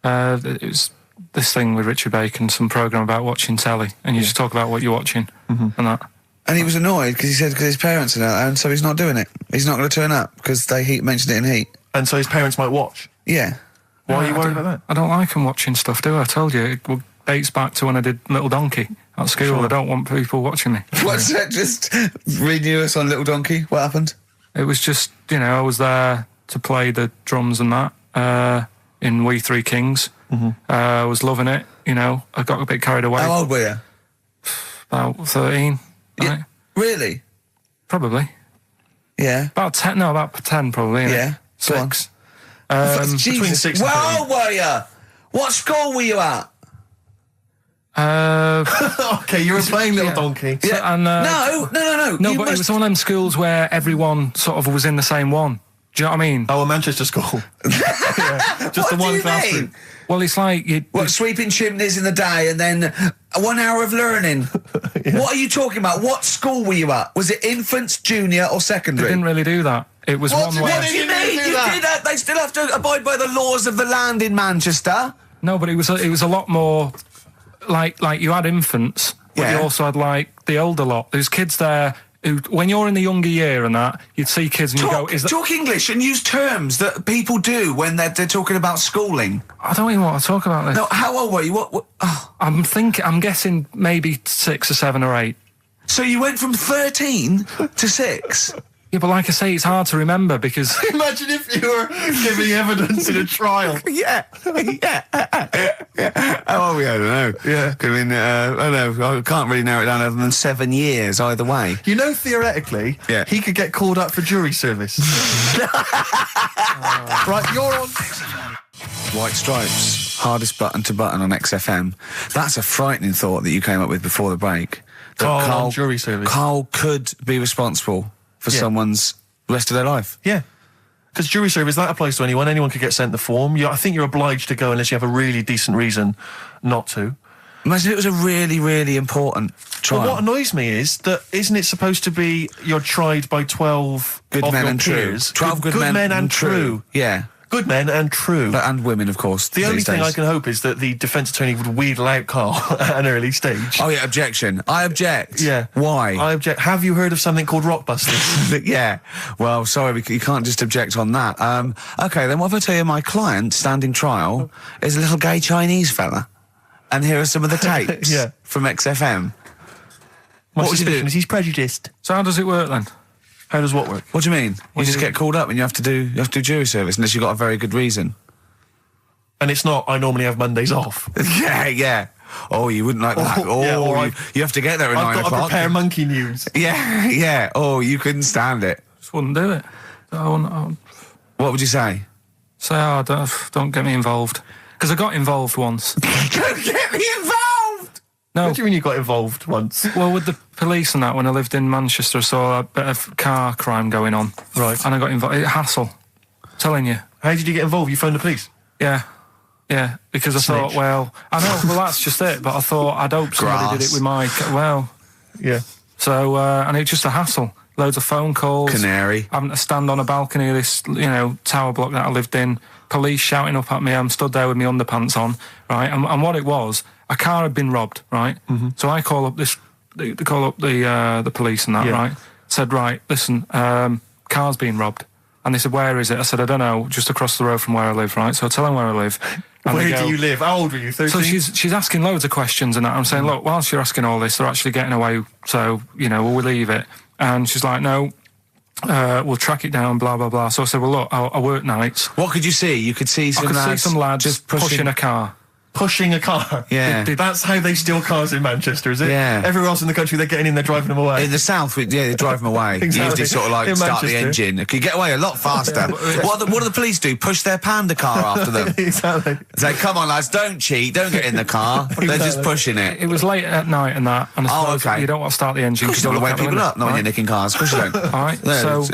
It was this thing with Richard Bacon, some programme about watching telly, and you just talk about what you're watching and that. And he was annoyed because he said because his parents are there, and so he's not doing it. He's not going to turn up because they mentioned it in Heat. And so his parents might watch? Yeah. Why are you worried about that? I don't like them watching stuff, do I? I told you, it dates back to when I did Little Donkey at school. Sure. I don't want people watching me. What's that? Just renew us on Little Donkey? What happened? It was just, I was there to play the drums and that in We Three Kings. I was loving it, I got a bit carried away. How old were you? About 13. Yeah, right? really? Probably. Yeah. About 10, about 10 probably. Yeah. 6. Between 6 and 13. How old were you? What school were you at? Okay, you were playing Little Donkey. So, and, No, but it was one of them schools where everyone sort of was in the same one. Do you know what I mean? Oh, a Manchester school. Just what the one do you classroom. mean? Well, it's like... sweeping chimneys in the day and then 1 hour of learning. Yeah. What are you talking about? What school were you at? Was it infants, junior or secondary? They didn't really do that. It was one way... What do you mean? They still have to abide by the laws of the land in Manchester. No, but it was a lot more... Like you had infants, but you also had, the older lot. There's kids there... When you're in the younger year and that, you'd see kids and you go... Talk English and use terms that people do when they're talking about schooling. I don't even want to talk about this. No, how old were you? What? Oh. I'm guessing maybe 6 or 7 or 8. So you went from 13 to 6? Yeah, but like I say, it's hard to remember because... Imagine if you were giving evidence in a trial. Yeah. Oh, yeah, I don't know. Yeah. I mean, I don't know. I can't really narrow it down other than 7 years either way. Theoretically, he could get called up for jury service. Right, you're on... White Stripes, hardest button to button on XFM. That's a frightening thought that you came up with before the break. Carl on jury service. Carl could be responsible for someone's rest of their life. Yeah. Because jury service, that applies to anyone. Anyone could get sent the form. I think you're obliged to go unless you have a really decent reason not to. Imagine it was a really, really important trial. But what annoys me is that isn't it supposed to be you're tried by 12 good men and true. 12 good men and true. Yeah. Good men and true. And women, of course. The only thing I can hope is that the defence attorney would wheedle out Carl at an early stage. Oh, yeah, objection. I object. Yeah. Why? I object. Have you heard of something called Rockbusters? Yeah. Well, sorry, you can't just object on that. OK, then what if I tell you my client, standing trial, is a little gay Chinese fella? And here are some of the tapes from XFM. What would you do? He's prejudiced. So how does it work then? How does what work? What do you mean? You just get called up and you have to do jury service unless you've got a very good reason. And it's not, I normally have Mondays off. Yeah. Oh, you wouldn't like that. You have to get there at 9 o'clock. I've got to prepare monkey news. Yeah. Oh, you couldn't stand it. Just wouldn't do it. What would you say? Say, don't get me involved. Because I got involved once. Don't get me involved! No. What do you mean you got involved once? Well, with the police and that, when I lived in Manchester, I saw a bit of car crime going on. Right. And I got involved. Hassle. I'm telling you. How did you get involved? You phoned the police? Yeah, because I thought, well, I know, well, that's just it, but I thought, I'd hope somebody did it with my, Yeah. So, and it's just a hassle. Loads of phone calls. Canary. Having to stand on a balcony of this, tower block that I lived in. Police shouting up at me. I'm stood there with my underpants on, right? And what it was, a car had been robbed, right? Mm-hmm. So I call up the police and that, right? Said, right, listen, car's been robbed. And they said, where is it? I said, I don't know, just across the road from where I live, right? So I tell them where I live. Where do you live? How old were you, 13? So she's asking loads of questions and that. I'm saying, look, whilst you're asking all this, they're actually getting away, so, will we leave it? And she's like, no, we'll track it down, blah, blah, blah. So I said, well, look, I work nights. What could you see? You could see some lads... see some lads just pushing a car. Pushing a car? Yeah. That's how they steal cars in Manchester, is it? Yeah. Everywhere else in the country, they're getting in, they're driving them away. In the south, they drive them away. Exactly. Usually sort of like In start the Manchester. engine. You get away a lot faster. What do the police do? Push their panda car after them. Exactly. Say, come on, lads, don't cheat, don't get in the car. They're just pushing it. It was late at night and that, and I suppose you don't want to start the engine. Because you don't want to wake people up, not when you're nicking cars. Of course you don't. All right, No. is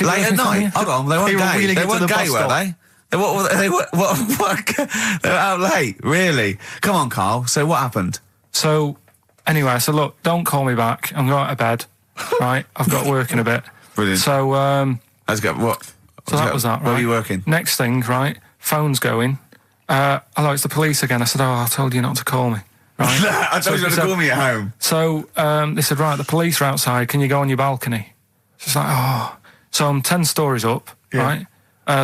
it Late at night? Hold on, they weren't gay. They weren't gay, were they? They were out late, really? Come on, Carl. So what happened? So, anyway, I said, look, don't call me back. I'm going to bed, right? I've got work in a bit. Brilliant. So, Let's go. What? So that was that, right? Where were you working? Next thing, right? Phone's going. Hello, it's the police again. I said, I told you not to call me. Right? I told you not to call me at home. So, they said, right, the police are outside. Can you go on your balcony? She's like, oh. So I'm 10 stories up, right?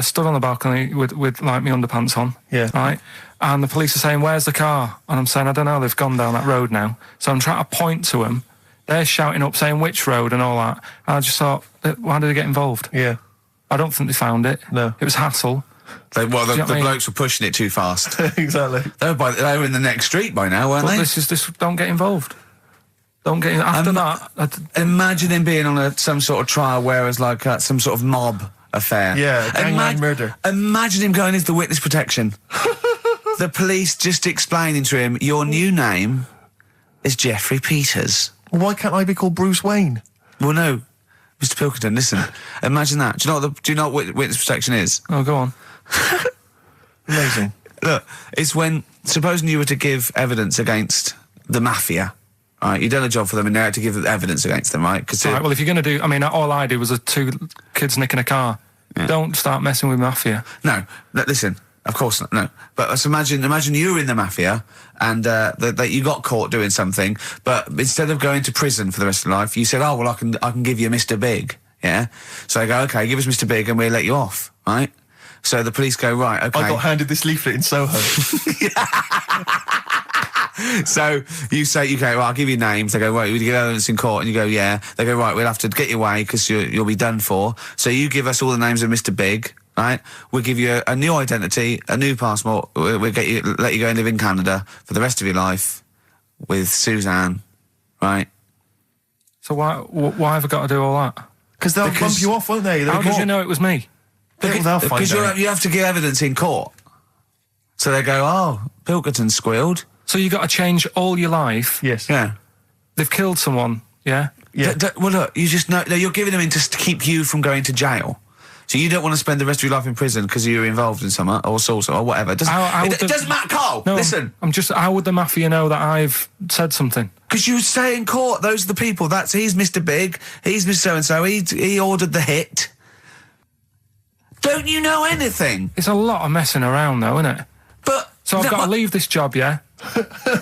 Stood on the balcony with like my underpants on, right? And the police are saying, where's the car? And I'm saying, I don't know, they've gone down that road now. So I'm trying to point to them. They're shouting up, saying which road and all that. And I just thought, why did they get involved? Yeah. I don't think they found it. No. It was hassle. The blokes were pushing it too fast. Exactly. They were in the next street by now, weren't they? This don't get involved. Don't get in. After that... Imagine him being on some sort of trial where it's like some sort of mob affair. Yeah, gangland murder. Imagine him going into the witness protection. The police just explaining to him, your new name is Jeffrey Peters. Why can't I be called Bruce Wayne? Well, no, Mr. Pilkington, listen. Imagine that. Do you know what witness protection is? Oh, go on. Amazing. Look, it's when, supposing you were to give evidence against the mafia, right, you've done a job for them and now you have to give evidence against them, right? Right, well, if you're going to do... I mean, all I did was 2 kids nicking a car. Yeah. Don't start messing with mafia. No, listen, of course not, no. But let's imagine you were in the mafia and that you got caught doing something, but instead of going to prison for the rest of your life, you said, oh, well, I can give you Mr. Big, yeah? So they go, okay, give us Mr. Big and we'll let you off, right? So the police go, right, okay. I got handed this leaflet in Soho. So you say, okay, well, I'll give you names. They go, right, we give evidence in court, and you go, yeah. They go, right, we'll have to get you away because you'll be done for. So you give us all the names of Mr. Big, right? We'll give you a new identity, a new passport. We'll let you go and live in Canada for the rest of your life with Suzanne, right? So why have I got to do all that? Because they'll bump you off, won't they? How did you know it was me? Because you have to give evidence in court. So they go, oh, Pilkington squealed. So you got to change all your life? Yes. Yeah. They've killed someone, yeah? Yeah. Well, look, you just know... You're giving them in to keep you from going to jail. So you don't want to spend the rest of your life in prison because you're involved in something, or assault, or whatever. It doesn't matter, Carl. No, listen. How would the mafia know that I've said something? Because you say in court, those are the people. He's Mr. Big, he's Mr. So-and-so, he ordered the hit. Don't you know anything? It's a lot of messing around, though, isn't it? So I've got to leave this job, yeah?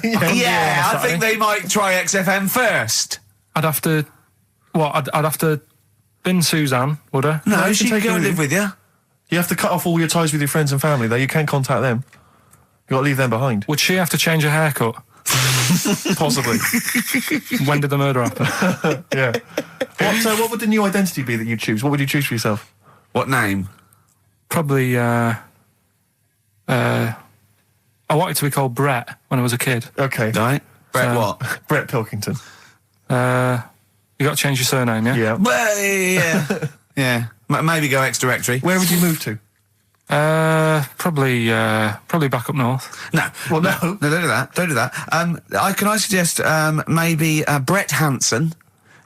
Yeah, I think they might try XFM first. I'd have to... What? I'd have to bin Suzanne, would I? No, she can go and live with you. You have to cut off all your ties with your friends and family, though. You can't contact them. You've got to leave them behind. Would she have to change her haircut? Possibly. When did the murder happen? Yeah. So what would the new identity be that you'd choose? What would you choose for yourself? What name? Probably, I wanted to be called Brett when I was a kid. Okay. Right. Brett what? Brett Pilkington. You got to change your surname, yeah? Yeah. Well, yeah. Yeah. Maybe go ex-directory. Where would you move to? Probably back up north. No. Well, no. No, don't do that. Don't do that. Can I suggest maybe Brett Hanson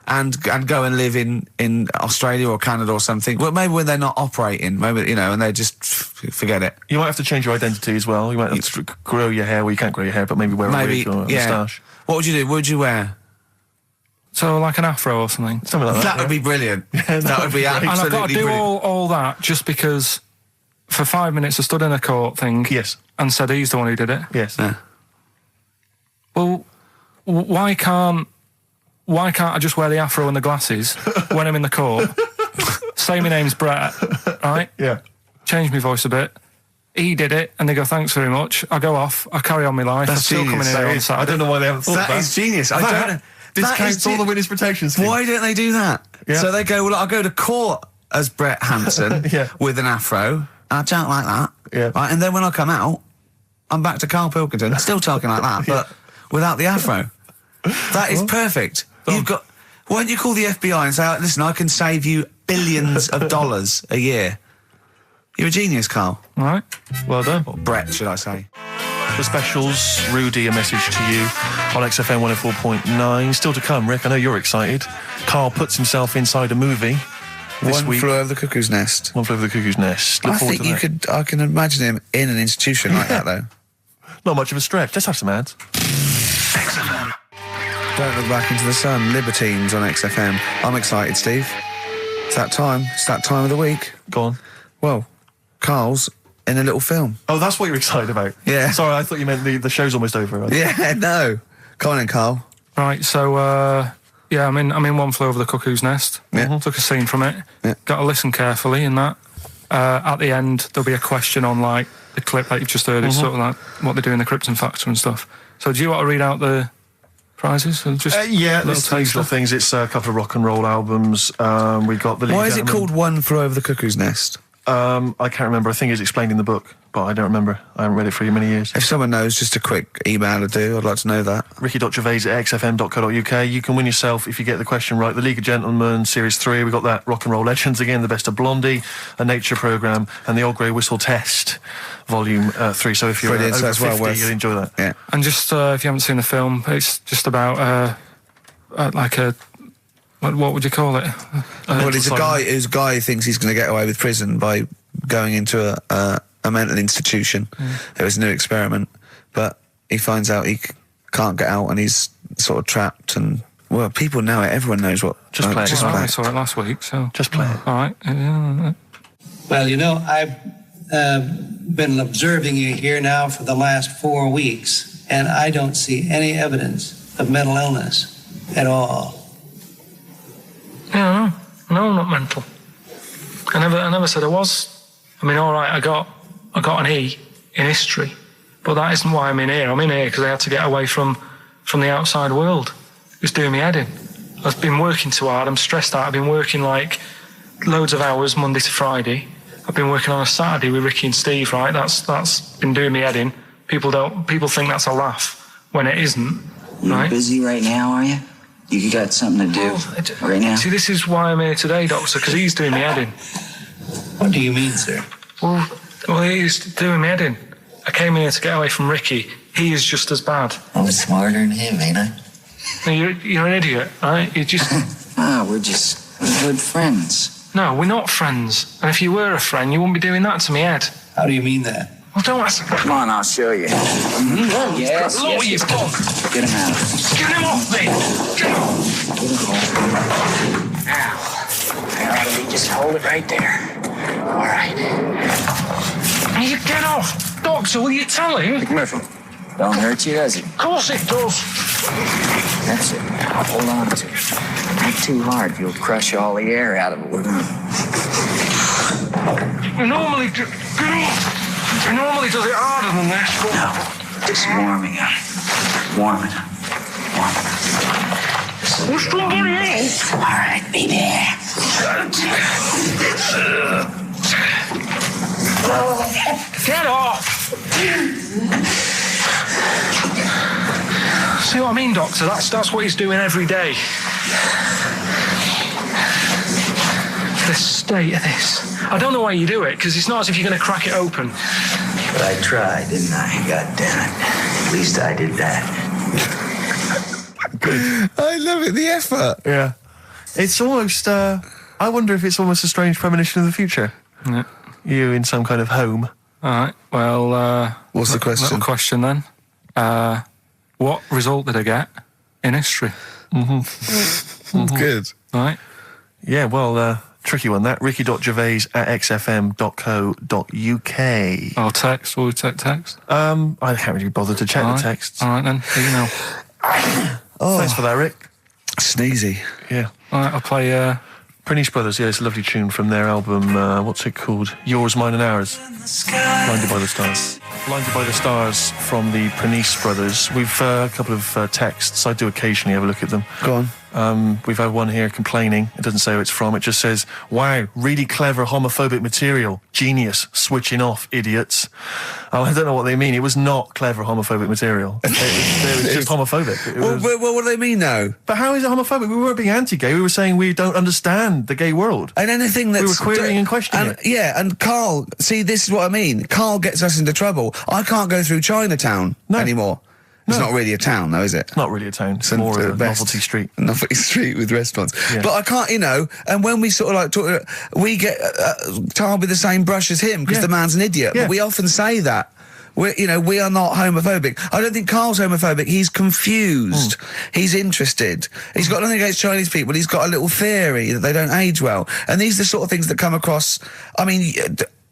and go and live in Australia or Canada or something? Well, maybe when they're not operating, maybe, and they're just forget it. You might have to change your identity as well. You might have to grow your hair. Well, you can't grow your hair, but maybe wear a wig or a moustache. What would you do? What would you wear? So like an afro or something. Something like that. That would be brilliant. That would be absolutely And I've got to do brilliant. all that just because for 5 minutes I stood in a court thing. Yes. And said he's the one who did it. Yes. Yeah. Well, why can't I just wear the afro and the glasses when I'm in the court? Say my name's Brett, right? Yeah. Change my voice a bit. He did it, and they go, thanks very much. I go off, I carry on my life. That's I'm still coming genius. in here on I Saturday. don't know why they haven't thought That that. is genius. I don't know. This That counts is all the witness protection scheme. Why don't they do that? Yeah. So they go, well, I'll go to court as Brett Hanson Yeah. with an afro, and I talk like that. Yeah. Right, and then when I come out, I'm back to Karl Pilkington, still talking like that, but without the afro. That is perfect. You've got... Why don't you call the FBI and say, listen, I can save you billions of dollars a year. You're a genius, Karl. All right. Well done. Or Brett, should I say. The specials, Rudy, a message to you on XFM 104.9. Still to come, Rick. I know you're excited. Karl puts himself inside a movie this One week. Flew Over the Cuckoo's Nest. One Flew Over the Cuckoo's Nest. Look I forward think to you that. could... I can imagine him in an institution like that, though. Not much of a stretch. Let's have some ads. XFM. Don't Look Back Into the Sun, Libertines on XFM. I'm excited, Steve. It's that time. It's that time of the week. Go on. Well, Karl's in a little film. Oh, that's what you're excited about? Yeah. Sorry, I thought you meant the show's almost over. Right? Yeah, no. Come on in, Karl. Right, so, yeah, I'm in One Flew Over the Cuckoo's Nest. Yeah. Took a scene from it. Yeah. Got to listen carefully in that. At the end, there'll be a question on, like, the clip that you've just heard. It's sort of like what they do in the Krypton Factor and stuff. So do you want to read out the prizes? Or just Yeah, little there's the usual taster? things. It's a couple of rock and roll albums. We got the. Why is it Gentleman. called One Flew Over the Cuckoo's Nest? I can't remember. I think it's explained in the book, but I don't remember. I haven't read it for many years. If someone knows, just a quick email to do. I'd like to know that. Ricky.gervais@xfm.co.uk. You can win yourself, if you get the question right, the League of Gentlemen Series 3. We got that Rock and Roll Legends again, the Best of Blondie, a nature programme, and the Old Grey Whistle Test, Volume 3. So if you're Brilliant, so over that's well 50, worth- you'll enjoy that. Yeah. And just, if you haven't seen the film, it's just about, like a... What would you call it? Well, it's a guy who thinks he's going to get away with prison by going into a mental institution. It was a new experiment, but he finds out he can't get out and he's sort of trapped. And well, people know it. Everyone knows what. Just play it. Just Well, play I it. saw it last week, so... Just play it. All right. Well, you know, I've been observing you here now for the last 4 weeks, and I don't see any evidence of mental illness at all. Yeah, no, I'm not mental. I never said I was. I mean, all right, I got an E in history, but that isn't why I'm in here. I'm in here because I had to get away from the outside world. It was doing me head in. I've been working too hard. I'm stressed out. I've been working like loads of hours Monday to Friday. I've been working on a Saturday with Ricky and Steve. Right, that's been doing me head in. People think that's a laugh when it isn't. You're Right? busy right now, are you? You got something to do right now? See, this is why I'm here today, Doctor, because he's doing me head in. What do you mean, sir? Well, he's doing me head in. I came in here to get away from Ricky. He is just as bad. I'm smarter than him, ain't I? No, you're an idiot, right? You just... We're just good friends. No, we're not friends. And if you were a friend, you wouldn't be doing that to me, Ed. How do you mean that? Well, don't ask... Come on, I'll show you. Yes, Look what you've done. Get him out. Get him off me! Get him off! Now, just hold it right there. All right. You get off! Doctor, will you tell him? Murphy, don't hurt you, does it? Of course it does. That's it. Now hold on to it. Not too hard. You'll crush all the air out of it with it. He normally... Get off! He normally does it harder than this, but... No, just warming up. Warm it up. Warm it up. What's somebody else? All right, be there. Get off! See what I mean, Doctor? That's what he's doing every day. The state of this. I don't know why you do it, because it's not as if you're going to crack it open. But I tried, didn't I? God damn it. At least I did that. I love it. The effort. Yeah. It's almost, I wonder if it's almost a strange premonition of the future. Yeah. You in some kind of home. All right. Well, What's the question? Little question then. What result did I get in history? Good. All right. Yeah, well, tricky one, that. ricky.gervais@xfm.co.uk. Or text. Will we take text? I can't really bother to check All the right. texts. All right then. Email. Thanks for that, Rick. Sneezy. Yeah. All right. I'll play. Prinish Brothers, yeah, it's a lovely tune from their album, what's it called? Yours, Mine and Ours. Blinded by the Stars. Blinded by the Stars from the Prinish Brothers. We've a couple of texts. I do occasionally have a look at them. Go on. We've had one here complaining. It doesn't say who it's from. It just says, wow, really clever homophobic material. Genius. Switching off, idiots. Oh, I don't know what they mean. It was not clever homophobic material. It was just homophobic. It was... Well, what do they mean, though? But how is it homophobic? We weren't being anti-gay. We were saying we don't understand the gay world. And anything that's... We were querying and questioning it. Yeah, and Karl, see, this is what I mean. Karl gets us into trouble. I can't go through Chinatown anymore. It's not really a town, though, is it? It's not really a town. It's more of a novelty street. Novelty street with restaurants. Yeah. But I can't, and when we sort of like talk, we get tarred with the same brush as him because the man's an idiot. Yeah. But we often say that. We are not homophobic. I don't think Karl's homophobic. He's confused. He's interested. He's got nothing against Chinese people. He's got a little theory that they don't age well. And these are the sort of things that come across, I mean...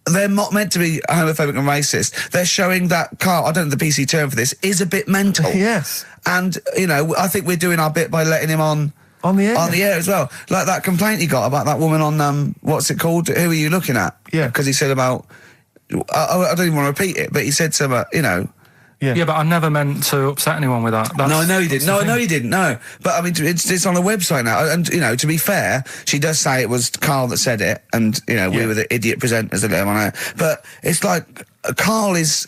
They're not meant to be homophobic and racist. They're showing that Karl, I don't know the PC term for this, is a bit mental. Yes. And, I think we're doing our bit by letting him on the air. On the air as well. Like that complaint he got about that woman on, what's it called? Who are you looking at? Yeah. Because he said about, I don't even want to repeat it, but he said something, Yeah, but I never meant to upset anyone with that. No, I know you didn't. No, I know you didn't. No, but I mean, it's on a website now, and to be fair, she does say it was Karl that said it, and we were the idiot presenters that let him on air. But it's like Karl is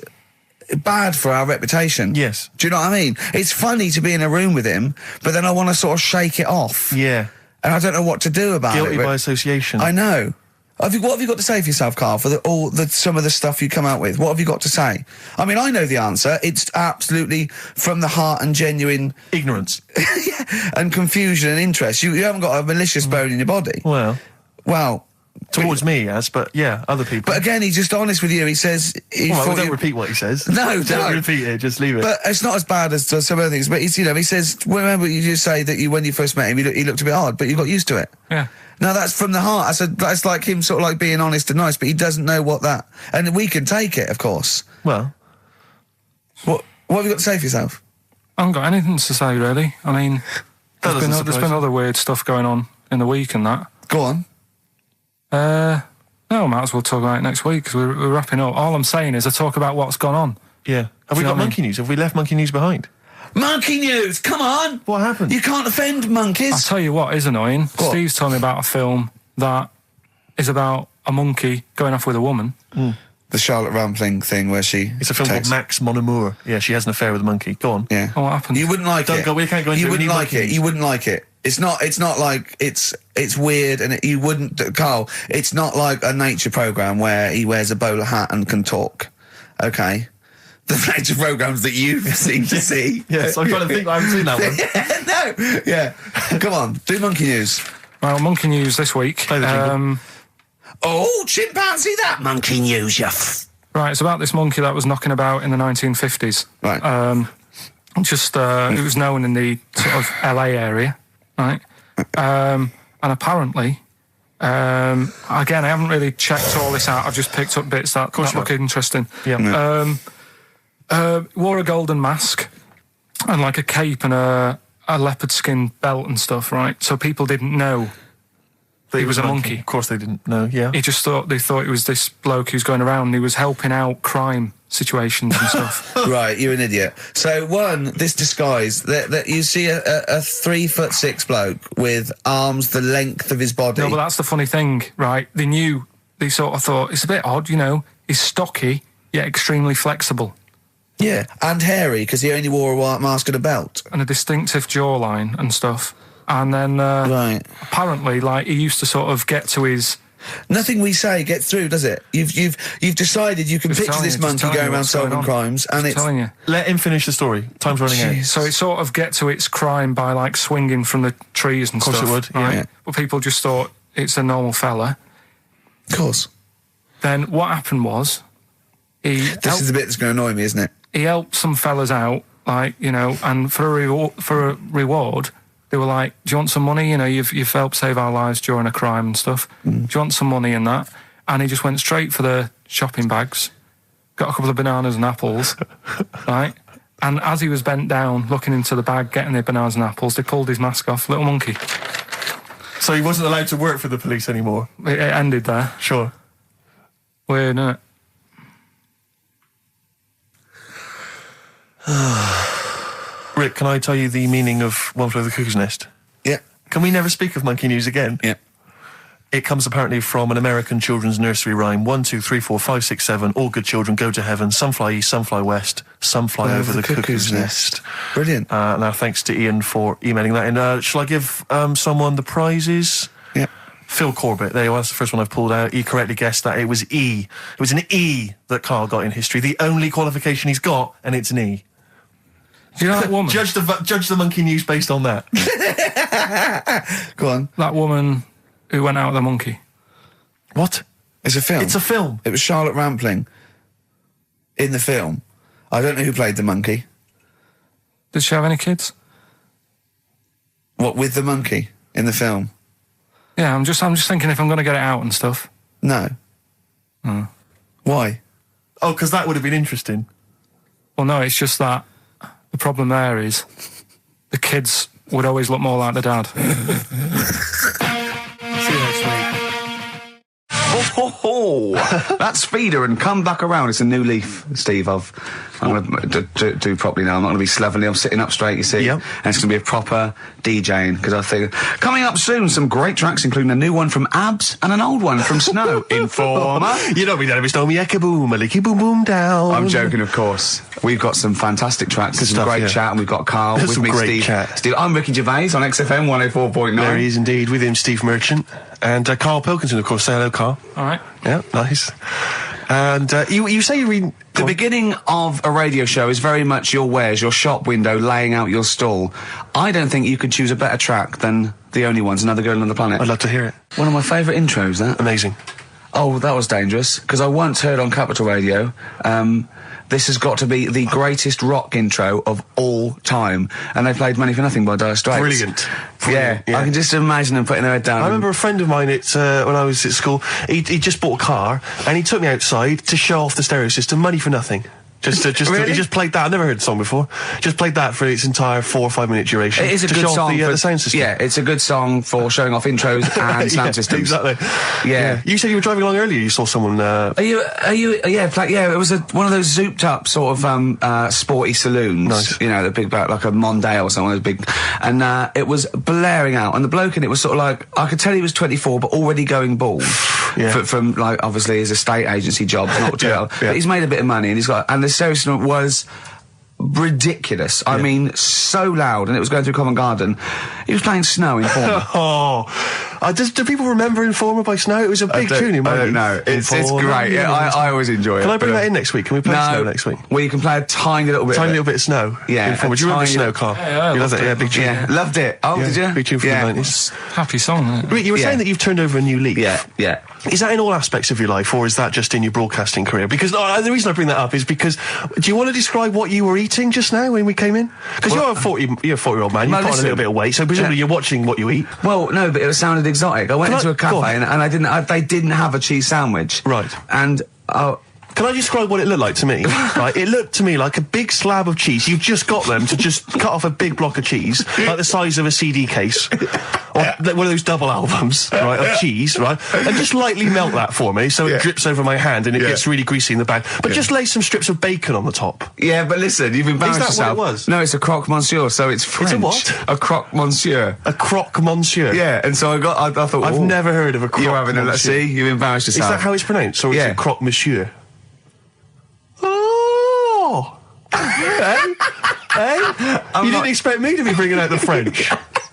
bad for our reputation. Yes. Do you know what I mean? It's funny to be in a room with him, but then I want to sort of shake it off. Yeah. And I don't know what to do about Guilty it. by association. I know. What have you got to say for yourself, Karl, for some of the stuff you come out with? What have you got to say? I mean, I know the answer. It's absolutely from the heart and genuine... ignorance. and confusion and interest. You haven't got a malicious bone in your body. Well... Towards me, yes, but yeah, other people. But again, he's just honest with you. He says... don't repeat what he says. No, don't repeat it, just leave it. But it's not as bad as some other things. But he says, remember you just say that when you first met him, he looked a bit hard, but you got used to it. Yeah. No, that's from the heart. That's like him sort of like being honest and nice, but he doesn't know what that... And we can take it, of course. Well... What have you got to say for yourself? I haven't got anything to say, really. I mean, there's been other weird stuff going on in the week and that. Go on. No, I might as well talk about it next week, because we're wrapping up. All I'm saying is I talk about what's gone on. Yeah. Have we got monkey news? Have we left monkey news behind? Monkey news, come on! What happened? You can't offend monkeys. I'll tell you what is annoying. What? Steve's told me about a film that is about a monkey going off with a woman. The Charlotte Rampling thing where she... It's a film called Max Mon Amour. Yeah, she has an affair with a monkey. Go on. Yeah. Oh, what happened? You wouldn't like it. We can't go into it. You wouldn't like it. You wouldn't like it. It's not like it's weird, and you wouldn't, Karl. It's not like a nature program where he wears a bowler hat and can talk. Okay, the nature programs that you've seemed to see. Yes, I'm trying to think. I haven't seen that one. No, yeah. Come on, do monkey news. Well, monkey news this week. Play the jingle. Oh, chimpanzee, that monkey news, you. Right, it's about this monkey that was knocking about in the 1950s. Right. It was known in the sort of LA area. Right, and apparently, again, I haven't really checked all this out. I've just picked up bits that look interesting. Yeah. Wore a golden mask and like a cape and a leopard skin belt and stuff. Right, so people didn't know that he was a monkey. Of course, they didn't know. Yeah. They thought it was this bloke who's going around and he was helping out crime situations and stuff. Right, you're an idiot. So this disguise that you see a 3'6" bloke with arms the length of his body. No, but that's the funny thing, right? They sort of thought it's a bit odd, he's stocky yet extremely flexible. Yeah, and hairy because he only wore a white mask and a belt and a distinctive jawline and stuff. And then right, apparently, like he used to sort of get to his. Nothing we say gets through, does it? You've decided you can picture this monkey going around solving crimes, and it's telling you. Let him finish the story. Time's running out. So it sort of get to its crime by like swinging from the trees and stuff. Of course it would. Right? Yeah. But people just thought it's a normal fella. Of course. then what happened was This is the bit that's going to annoy me, isn't it? he helped some fellas out, like, you know, and for a reward, they were like, do you want some money? You know, you've helped save our lives during a crime and stuff. Do you want some money in that? And he just went straight for the shopping bags, got a couple of bananas and apples, right? And as he was bent down, looking into the bag, getting the bananas and apples, they pulled his mask off, little monkey. So he wasn't allowed to work for the police anymore? It ended there. Sure. Weird, isn't it? Rick, can I tell you the meaning of One Flew Over the Cuckoo's Nest? Yeah. Can we never speak of monkey news again? Yeah. It comes apparently from an American children's nursery rhyme. 1, 2, 3, 4, 5, 6, 7. All good children go to heaven. Some fly east, some fly west. Some fly over the cuckoo's nest. Brilliant. Now, thanks to Ian for emailing that in. Shall I give someone the prizes? Yeah. Phil Corbett, there you are, that's the first one I've pulled out. He correctly guessed that it was E. It was an E that Karl got in history. The only qualification he's got, and it's an E. Do you know that woman? Judge the monkey news based on that. Go on. That woman who went out with the monkey. What? It's a film. It's a film. It was Charlotte Rampling in the film. I don't know who played the monkey. Did she have any kids? What, with the monkey in the film? Yeah, I'm just thinking if I'm going to get it out and stuff. No. Why? Oh, because that would have been interesting. Well, no, it's just that the problem there is the kids would always look more like the dad. See you next week. That's Feeder and Come Back Around. It's a new leaf, Steve. I'm going to do properly now. I'm not going to be slovenly. I'm sitting up straight, you see. Yep. And it's going to be a proper DJing, because I think... Coming up soon, some great tracks, including a new one from Abs and an old one from Snow. Informer. You don't mean that if it's me Eka-boom, a licky boom boom down. I'm joking, of course. We've got some fantastic tracks. There's some stuff, great yeah. chat, and we've got Karl There's with some me, great Steve. chat. Steve. I'm Ricky Gervais on XFM 104.9. There he is indeed, with him Steve Merchant. And Karl Pilkington, of course. Say hello, Karl. All right. Yeah, nice. And you say you read... The beginning of a radio show is very much your wares, your shop window, laying out your stall. I don't think you could choose a better track than The Only Ones, Another Girl on the Planet. I'd love to hear it. One of my favourite intros, that. Amazing. Oh, that was dangerous, because I once heard on Capital Radio, this has got to be the greatest rock intro of all time. And they played Money for Nothing by Dire Straits. Brilliant. Yeah, I can just imagine them putting their head down. I remember a friend of mine, when I was at school, he just bought a car, and he took me outside to show off the stereo system, Money for Nothing. Really? He just played that. I've never heard the song before. Just played that for its entire 4 or 5 minute duration. It is a to good show off song the sound system. Yeah, it's a good song for showing off intros and sound systems. Exactly. Yeah. You said you were driving along earlier. You saw someone. Yeah, it was one of those zooped up sort of sporty saloons. Nice. You know, the big back, like a Mondale or something, those big, and it was blaring out, and the bloke in it was sort of like, I could tell he was 24, but already going bald. Yeah. From like obviously his estate agency job, not jail. Yeah. But he's made a bit of money, and the stereo system was ridiculous. I mean, so loud, and it was going through Covent Garden. He was playing Snow in Informer. Do people remember Informer by Snow? It was a big tune in my I don't know. It's great. Yeah, I always enjoy it. Can I bring that in next week? Can we play Snow next week? Well, you can play a tiny little bit. Tiny little bit of Snow. Yeah. Informer. Do you remember Snow, Karl? Yeah, you loved it. Yeah, big tune. Yeah, loved it. Oh, Yeah, did you? big tune from the 90s. Happy song, isn't it? Rick, you were Yeah. saying that you've turned over a new leaf. Yeah. Is that in all aspects of your life, or is that just in your broadcasting career? Because the reason I bring that up is because, do you want to describe what you were eating just now when we came in? Because you're a 40-year-old man, you put on a little bit of weight, so presumably you're watching what you eat. Well, no, but it sounded exotic. I went into a cafe and they didn't have a cheese sandwich. Right. And Can I describe what it looked like to me? Right, it looked to me like a big slab of cheese. You've just got them to just cut off a big block of cheese, like the size of a CD case, or one of those double albums, right, of cheese, right, and just lightly melt that for me so it drips over my hand and it gets really greasy in the bag. But just lay some strips of bacon on the top. Yeah, but listen, you've embarrassed Is that yourself. what it was? No, it's a croque monsieur, so it's French. It's a what? A croque monsieur. A croque monsieur. Yeah, and so I thought, I've never heard of a croque You're having a monsieur. see, you've embarrassed Is yourself. that how it's pronounced, or is it croque monsieur? Oh! You didn't expect me to be bringing out the French.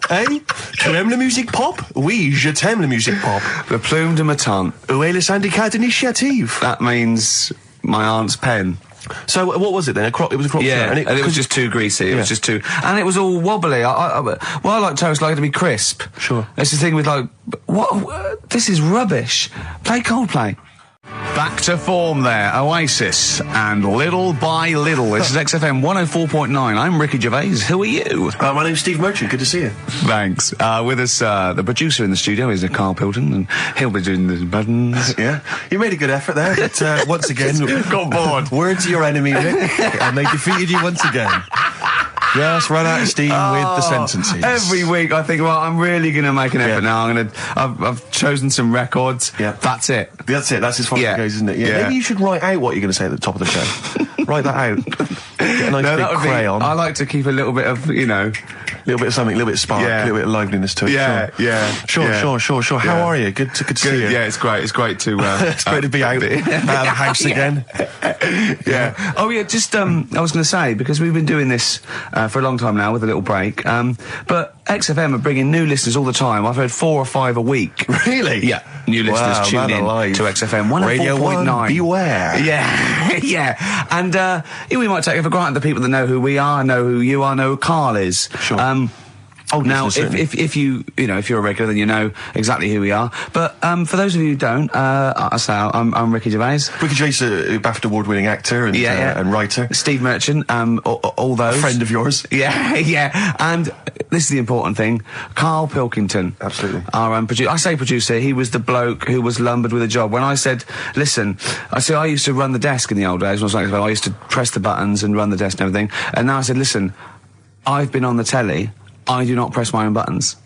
Tu aimes la musique pop? Oui, je t'aime la musique pop. Le plume de ma tante. Où est le syndicat d'initiative? That means my aunt's pen. So what was it then? It was a croque Yeah, monsieur, and it was just too greasy. It was just too, and it was all wobbly. I like toast, like it to be crisp. Sure. That's the thing with like, what? This is rubbish. Play Coldplay. Back to form there, Oasis and Little by Little. This is XFM 104.9. I'm Ricky Gervais. Who are you? My name's Steve Merchant. Good to see you. Thanks. With us, the producer in the studio is Karl Pilkington, and he'll be doing the buttons. Yeah, you made a good effort there, but once again, got bored. Words are your enemy, Rick, and they defeated you once again. Just run out of steam with the sentences. Every week I think, well, I'm really going to make an effort now. I've chosen some records. Yeah. That's it. That's it. That's as far as it goes, isn't it? Yeah. Maybe you should write out what you're going to say at the top of the show. Write that out. Get a nice big crayon. I like to keep a little bit of, a little bit of something, a little bit of spark, a little bit of liveliness to it. Yeah, sure. Sure. How are you? Good to see you. Yeah, it's great. It's great to it's great to be out of the house again. Yeah. Oh yeah. Just I was going to say, because we've been doing this for a long time now with a little break. But XFM are bringing new listeners all the time. I've heard 4 or 5 a week. Really? Yeah. New listeners tune in to XFM 104.9. Beware. Yeah. And we might take it for granted the people that know who we are, know who you are, know who Karl is. Sure. Now, if you're a regular, then you know exactly who we are. But for those of you who don't, I'm Ricky Gervais. Ricky Gervais, a BAFTA award-winning actor and writer. Steve Merchant, all those. A friend of yours. Yeah. And this is the important thing. Karl Pilkington. Absolutely. Our producer. I say producer, he was the bloke who was lumbered with a job. When I said, listen, I used to run the desk in the old days. I used to press the buttons and run the desk and everything. And now I said, listen, I've been on the telly. I do not press my own buttons.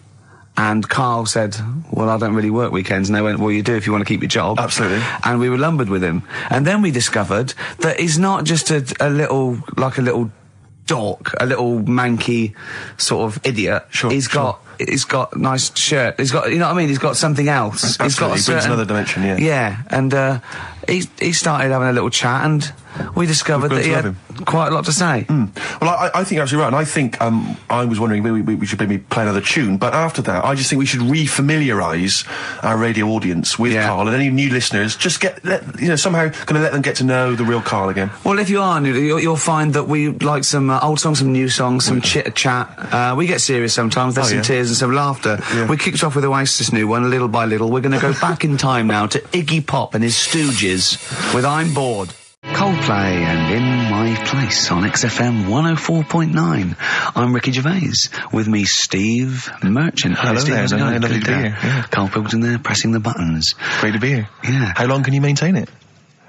And Karl said, well, I don't really work weekends. And they went, well, you do if you want to keep your job. Absolutely. And we were lumbered with him. And then we discovered that he's not just a little dork, a little manky sort of idiot. Sure. He's got nice shirt. He's got, you know what I mean? He's got something else. Absolutely. He brings another dimension, yeah. Yeah. And he started having a little chat, and we discovered that he had quite a lot to say. Well, I think you're absolutely right, and I think I was wondering maybe we should maybe play another tune, but after that, I just think we should re-familiarise our radio audience with Karl, and any new listeners, just somehow going to let them get to know the real Karl again. Well, if you are new, you'll find that we like some old songs, some new songs, some chit-chat. We get serious sometimes, there's some tears and some laughter. Yeah. We kicked off with Oasis' new one, Little by Little. We're going to go back in time now to Iggy Pop and his Stooges with I'm Bored. Coldplay and In My Place on XFM 104.9. I'm Ricky Gervais. With me, Steve Merchant. Hello Steve, there. Lovely to be here. Yeah. Karl Pilkington there, pressing the buttons. Great to be here. Yeah. How long can you maintain it?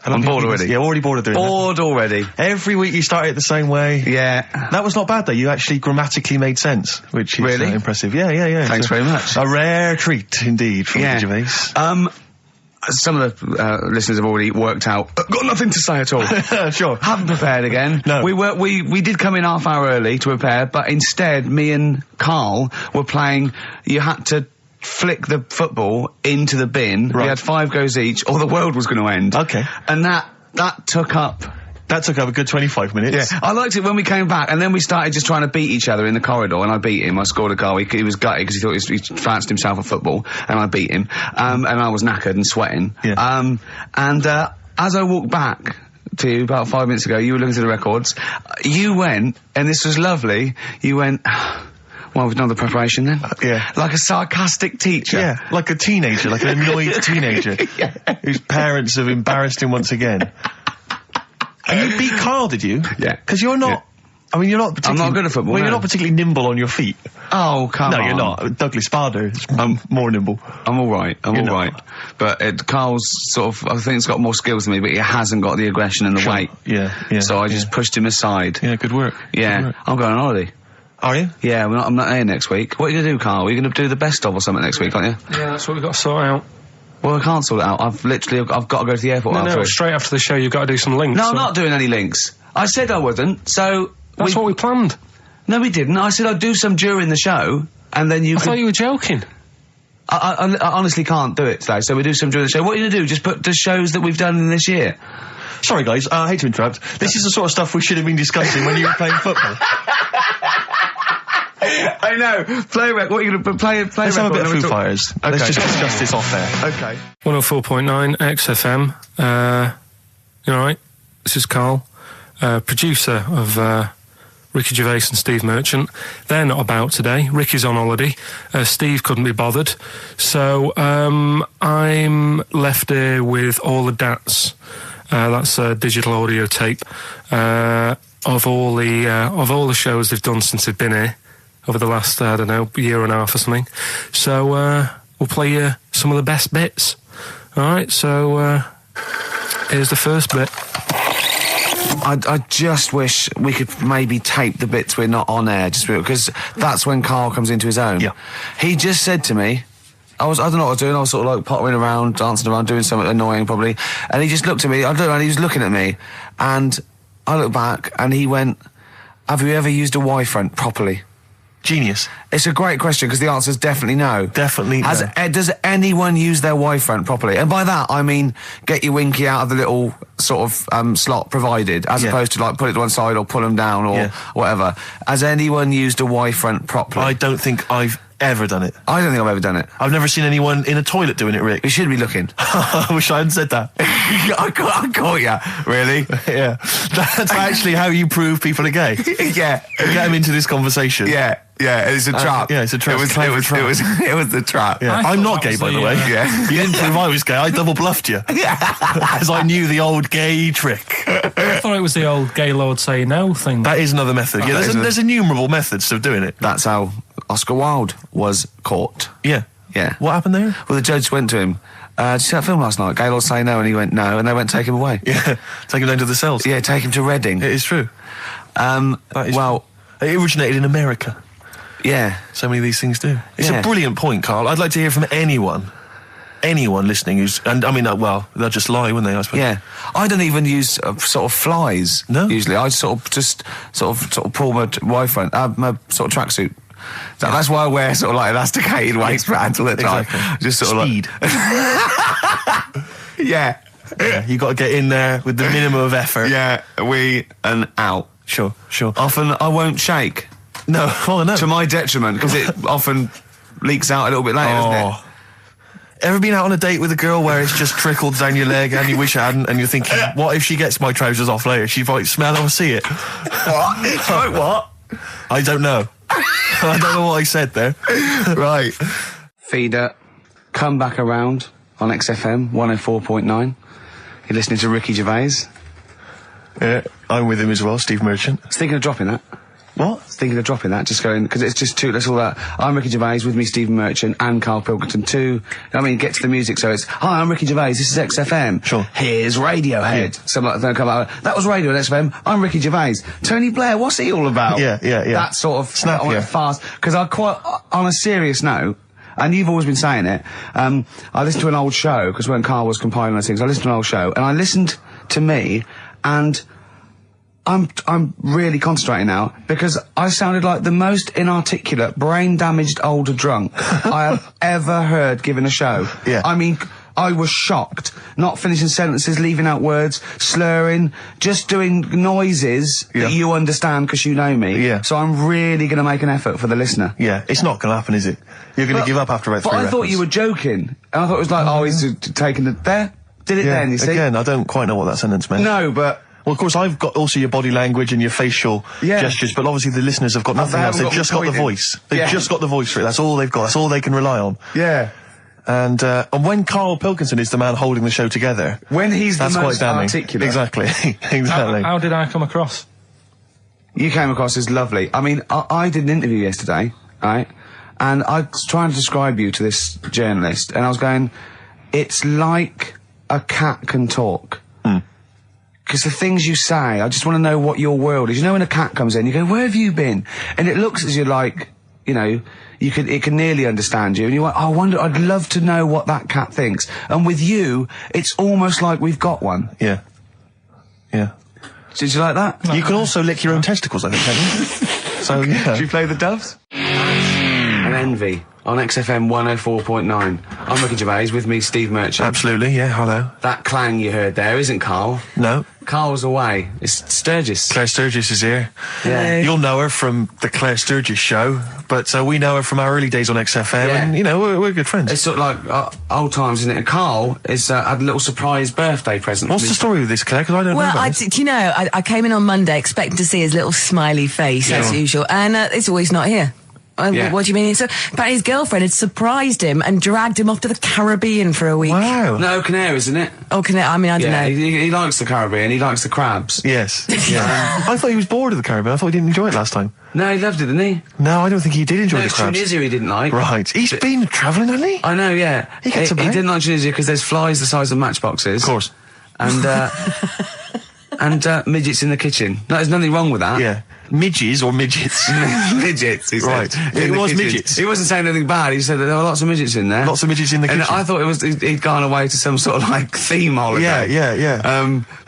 I'm bored already. Yeah, already bored of doing Bored already. Every week you start it the same way. Yeah. That was not bad, though. You actually grammatically made sense, which is really impressive. Yeah. Thanks very much. A rare treat, indeed, from Gervais. Some of the listeners have already worked out. Got nothing to say at all. Sure. Haven't prepared again. No. We did come in half hour early to prepare, but instead, me and Karl were playing. You had to flick the football into the bin. Right. We had 5 goes each, or the world was going to end. Okay. And that took up. That took up a good 25 minutes. Yeah, I liked it when we came back, and then we started just trying to beat each other in the corridor, and I beat him. I scored a goal. He was gutted because he thought he fancied himself at football, and I beat him. And I was knackered and sweating. Yeah. As I walked back to you about 5 minutes ago, you were looking through the records. You went, and this was lovely, you went, well, we've done the preparation then. Yeah. Like a sarcastic teacher. Yeah, like a teenager, like an annoyed teenager whose parents have embarrassed him once again. And you beat Karl, did you? Yeah. Because you're not... Yeah. I mean, you're not particularly... I'm not good at football, Well, no. you're not particularly nimble on your feet. Oh, come on. No, you're not. Douglas Bader is more nimble. I'm all right. But Karl's sort of, I think he's got more skills than me, but he hasn't got the aggression and the weight. Yeah. So I just pushed him aside. Yeah, good work. Yeah. Good work. I'm going on holiday. Are you? Yeah, I'm not here next week. What are you going to do, Karl? Are you going to do the best of or something next week, aren't you? Yeah, that's what we've got to sort out. Well, I can't sort it out. I've got to go to the airport after it. Straight after the show you've got to do some links. No, I'm not doing any links. I said I wouldn't, so... That's what we planned. No, we didn't. I said I'd do some during the show, and then you I thought you were joking. I honestly can't do it today, so we do some during the show. What are you going to do? Just put the shows that we've done in this year? Sorry, guys, I hate to interrupt. This is the sort of stuff we should have been discussing when you were playing football. I know. Play a record. What are you going to play? Let's have a bit of Foo Fighters. Okay. Let's just discuss this off there. Okay. 104.9 XFM. You alright? This is Karl, producer of Ricky Gervais and Steve Merchant. They're not about today. Ricky's on holiday. Steve couldn't be bothered. So I'm left here with all the DATs. That's a digital audio tape of all the shows they've done since they've been here over the last, I don't know, year and a half or something. So we'll play you some of the best bits. All right, so here's the first bit. I just wish we could maybe tape the bits we're not on air, just because that's when Karl comes into his own. Yeah. He just said to me, I don't know what I was doing, I was sort of like pottering around, dancing around, doing something annoying probably, and he just looked at me, I don't know, and he was looking at me, and I looked back, and he went, have you ever used a Y-front properly? Genius. It's a great question, because the answer is definitely no. Definitely no. Does anyone use their Y-front properly? And by that, I mean, get your winky out of the little sort of slot provided, as opposed to like put it to one side or pull them down or whatever. Has anyone used a Y-front properly? I don't think I've ever done it. I don't think I've ever done it. I've never seen anyone in a toilet doing it, Rick. You should be looking. I wish I hadn't said that. I caught you. Really? Yeah. That's actually how you prove people are gay. Yeah. Get them into this conversation. Yeah. Yeah, it's a trap. Yeah, it's a trap. It was the trap. Yeah. I'm not gay, by the way. Yeah. You didn't prove I was gay. I double bluffed you. Because I knew the old gay trick. I thought it was the old Gaylord say no thing. That is another method. Yeah, there's innumerable methods of doing it. That's how Oscar Wilde was caught. Yeah. Yeah. What happened there? Well, the judge went to him. Did you see that film last night? Gaylord say no, and he went no, and they went to take him away. Yeah. Take him down to the cells. Yeah, take him to Reading. It is true. Well, it originated in America. Yeah. So many of these things do. It's a brilliant point, Karl. I'd like to hear from anyone listening who's, and I mean, well, they'll just lie, wouldn't they, I suppose? Yeah. I don't even use sort of flies. No. Usually. I sort of pull my Y-front, my sort of tracksuit. That's why I wear sort of like elasticated waistbands all the time. Exactly. Just sort of speed. Yeah. Yeah, you got to get in there with the minimum of effort. Yeah, and out. Sure. Often I won't shake. No, oh no. To my detriment, because it often leaks out a little bit later, doesn't it? Ever been out on a date with a girl where it's just trickled down your leg and you wish it hadn't, and you're thinking, what if she gets my trousers off later? She might smell or see it. What? What? I don't know. I don't know what I said there. Right. Feeder, come back around on XFM 104.9. You're listening to Ricky Gervais. Yeah, I'm with him as well, Steve Merchant. I was thinking of dropping that. What? Thinking of dropping that, just going, because it's just that's all that. I'm Ricky Gervais, with me Stephen Merchant and Karl Pilkington too. I mean, get to the music, so it's, hi, I'm Ricky Gervais, this is XFM. Sure. Here's Radiohead. Yeah. Some like they'll come out, that was Radio at XFM, I'm Ricky Gervais. Tony Blair, what's he all about? Yeah. That sort of snap, fast, because I quite, on a serious note, and you've always been saying it, I listened to an old show, because when Karl was compiling those things, I listened to an old show, and I listened to me, and I'm really concentrating now, because I sounded like the most inarticulate, brain-damaged older drunk I have ever heard given a show. Yeah. I mean, I was shocked. Not finishing sentences, leaving out words, slurring, just doing noises that you understand because you know me. Yeah. So I'm really going to make an effort for the listener. Yeah, it's not going to happen, is it? You're going to give up after about 3 But I thought records. you were joking. And I thought it was like, oh, he's taking it there. Did it then, you see? Again, I don't quite know what that sentence meant. No, but... Well, of course, I've got also your body language and your facial gestures, but obviously the listeners have got nothing else. They've just got the voice. They've just got the voice for it. That's all they've got. That's all they can rely on. Yeah. And when Karl Pilkington is the man holding the show together, when he's the that's most quite damning. articulate. Exactly. Exactly. How did I come across? You came across as lovely. I mean, I did an interview yesterday, right? And I was trying to describe you to this journalist, and I was going, it's like a cat can talk. Because the things you say, I just want to know what your world is. You know when a cat comes in, you go, where have you been? And it looks as you're like, you know, it can nearly understand you. And you're like, I wonder, I'd love to know what that cat thinks. And with you, it's almost like we've got one. Yeah. Yeah. Did you like that? You can also lick your own testicles, I think, can't you? So, yeah. Should we play the Doves? And Envy. on XFM 104.9. I'm Ricky Gervais, with me Steve Merchant. Absolutely, yeah, hello. That clang you heard there isn't Karl. No. Karl's away. It's Sturgis. Claire Sturgis is here. Yeah. You'll know her from the Claire Sturgis Show, but we know her from our early days on XFM, Yeah. and, you know, we're good friends. It's sort of like old times, isn't it? And Karl has had a little surprise birthday present. What's the story with this, Claire? Because I don't know about this. Do you know, I came in on Monday expecting to see his little smiley face, as usual, and it's always not here. Yeah. What do you mean? So, apparently his girlfriend had surprised him and dragged him off to the Caribbean for a week. Wow. No, Canaries, isn't it? Oh, I mean, I don't know. He likes the Caribbean. He likes the crabs. Yes. Yeah. I thought he was bored of the Caribbean. I thought he didn't enjoy it last time. No, he loved it, didn't he? No, I don't think he did enjoy No, the it's crabs. Tunisia he didn't like. Right. He's been travelling, hasn't he? I know, yeah. He gets he about. didn't like Tunisia because there's flies the size of matchboxes. Of course. And, and midgets in the kitchen. No, there's nothing wrong with that. Yeah. Midges or midgets? Midgets, he said. Right. In It the was kitchen. midgets. He wasn't saying anything bad. He said that there were lots of midgets in there. Lots of midgets in the And kitchen. I thought it was he'd gone away to some sort of like theme holiday. Yeah.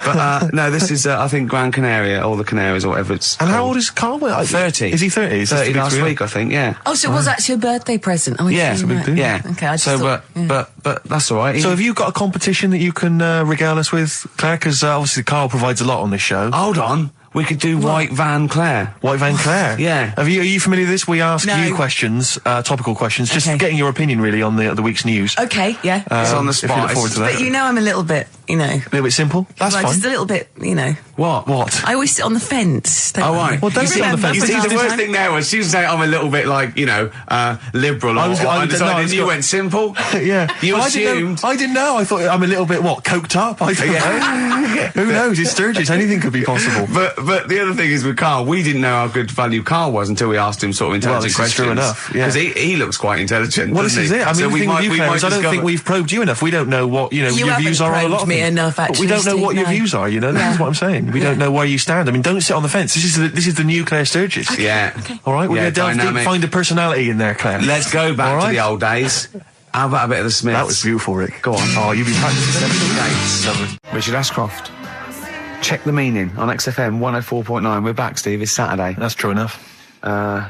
But no, this is I think Gran Canaria or the Canaries or whatever it's And called. how old is Karl? 30. Is he 30? Is this 30 the big last reveal? week, I think. Yeah. Oh, so it was actually a birthday present. Oh, Yeah. it's big deal. Yeah. Okay, I just so, thought, but that's all right. So have you got a competition that you can regale us with, Claire? Because obviously Karl provides a lot on this show. Hold on. We could do White Van Claire. White Van Claire? Yeah. Are you familiar with this? We ask No. you questions, topical questions, just Okay. getting your opinion really on the week's news. Okay, yeah. It's on the If you spot. look forward to that. But you know I'm a little bit, you know. A little bit simple? That's well, fine. just a little bit, you know. What? I always sit on the fence. Don't Oh, I? right. Well, don't You sit on the remember fence. You see, last the worst time? thing there was she was saying I'm a little bit like, you know, liberal I was- or I was- undecided, no, I was and you go- went simple. Yeah. You I didn't assumed. know, I didn't know. I thought I'm a little bit, coked up? I don't know. Who knows? It's Sturgis. Anything could be possible. But the other thing is with Karl, we didn't know how good value Karl was until we asked him sort of intelligent Well, this is questions. true enough, yeah. Because he looks quite intelligent. Well, this doesn't is he? it. I mean, So the thing with you, Claire, is I don't discover- think we've probed you enough. We don't know what, you You your haven't views are on a lot probed of me things. enough, But we actually, don't know what Steve, your no. views are, you know? That's what I'm saying. We don't know where you stand. I mean, don't sit on the fence. This is the new Claire Sturgis. Yeah. All right, we're Yeah, going to delve deep, dynamic. find a personality in there, Claire. Let's go back All to right. the old days. How about a bit of the Smiths? That was beautiful, Rick. Go on. Oh, you've been practicing Dates. Lovely. Richard Ashcroft. Check the meaning on XFM 104.9. We're back, Steve. It's Saturday. That's true enough.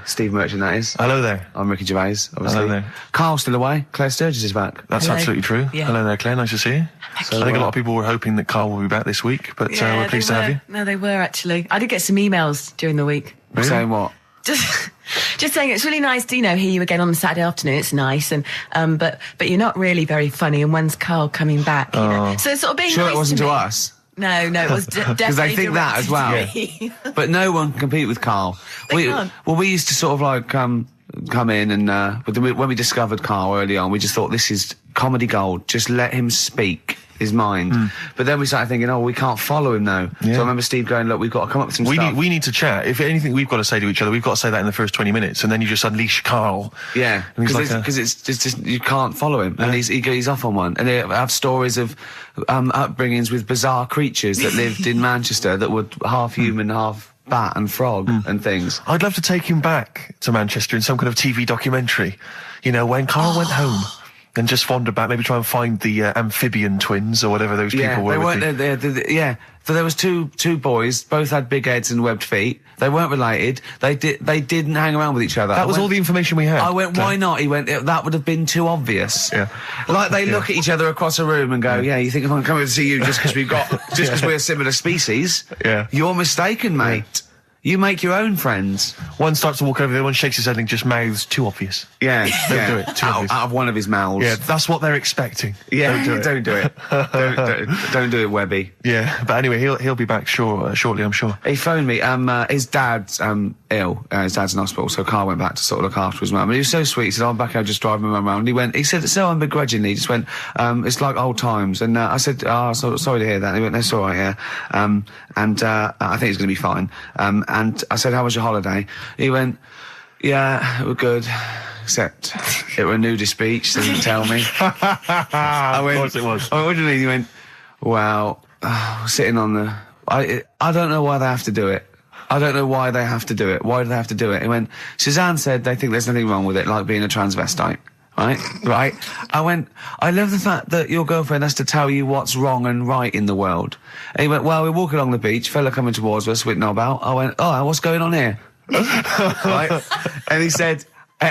Steve Merchant, that is. Hello there. I'm Ricky Gervais, obviously. Hello there. Karl's still away. Claire Sturgis is back. That's Hello. absolutely true. Yeah. Hello there, Claire. Nice to see you. I think a lot of people were hoping that Karl will be back this week, but we're pleased to have you. No, they were actually. I did get some emails during the week. Really? Saying what? Just saying it's really nice to, you know, hear you again on the Saturday afternoon. It's nice, and but you're not really very funny. And when's Karl coming back? You know? So it's sort of being Sure nice it wasn't to to me. us? No, it was definitely Because they think that as well. directed to me. But no one can compete with Karl. They can't. Well, we used to sort of like come in and when we discovered Karl early on, we just thought this is comedy gold. Just let him speak his mind. But then we started thinking, we can't follow him now. Yeah. So I remember Steve going, look, we've got to come up with some We stuff. need to chat. If anything we've got to say to each other, we've got to say that in the first 20 minutes, and then you just unleash Karl. Yeah, And he's because like it's just you can't follow him, and he's off on one. And they have stories of upbringings with bizarre creatures that lived in Manchester that were half human, half bat and frog and things. I'd love to take him back to Manchester in some kind of TV documentary. You know, when Karl went home. And just wander back, maybe try and find the amphibian twins or whatever those people were. They with weren't. the- So there was two boys, both had big heads and webbed feet. They weren't related. They didn't hang around with each other. That was all the information we had. I went, why not? He went, that would have been too obvious. Yeah. Like they look at each other across a room and go, you think if I'm coming to see you just because we're similar species? Yeah. You're mistaken, mate. You make your own friends. One starts to walk over, the other one shakes his head and just mouths too obvious. Yeah. Don't do it, too obvious. Out of one of his mouths. Yeah, that's what they're expecting. Yeah, Don't do it. don't do it, Webby. Yeah, but anyway, he'll be back shortly, I'm sure. He phoned me. His dad's ill. His dad's in hospital, so Karl went back to sort of look after his mum. And he was so sweet. He said, "I'm back. I'll just drive my mum around." And he said so unbegrudgingly. He just went, "It's like old times." And I said, sorry to hear that." And he went, "That's all right, yeah." I think it's going to be fine. And I said, "How was your holiday?" He went, "Yeah, it was good. Except it were a nudist beach, so he didn't tell me." I went, Of course it was. I went, "What do you mean?" He went, "Well, sitting on the... I don't know why they have to do it. I don't know why they have to do it. Why do they have to do it?" He went, "Suzanne said they think there's nothing wrong with it, like being a transvestite." Right? I went, "I love the fact that your girlfriend has to tell you what's wrong and right in the world." And he went, "Well, we're walking along the beach, fella coming towards us with knob out." I went, "Oh, what's going on here?" Right? And he said,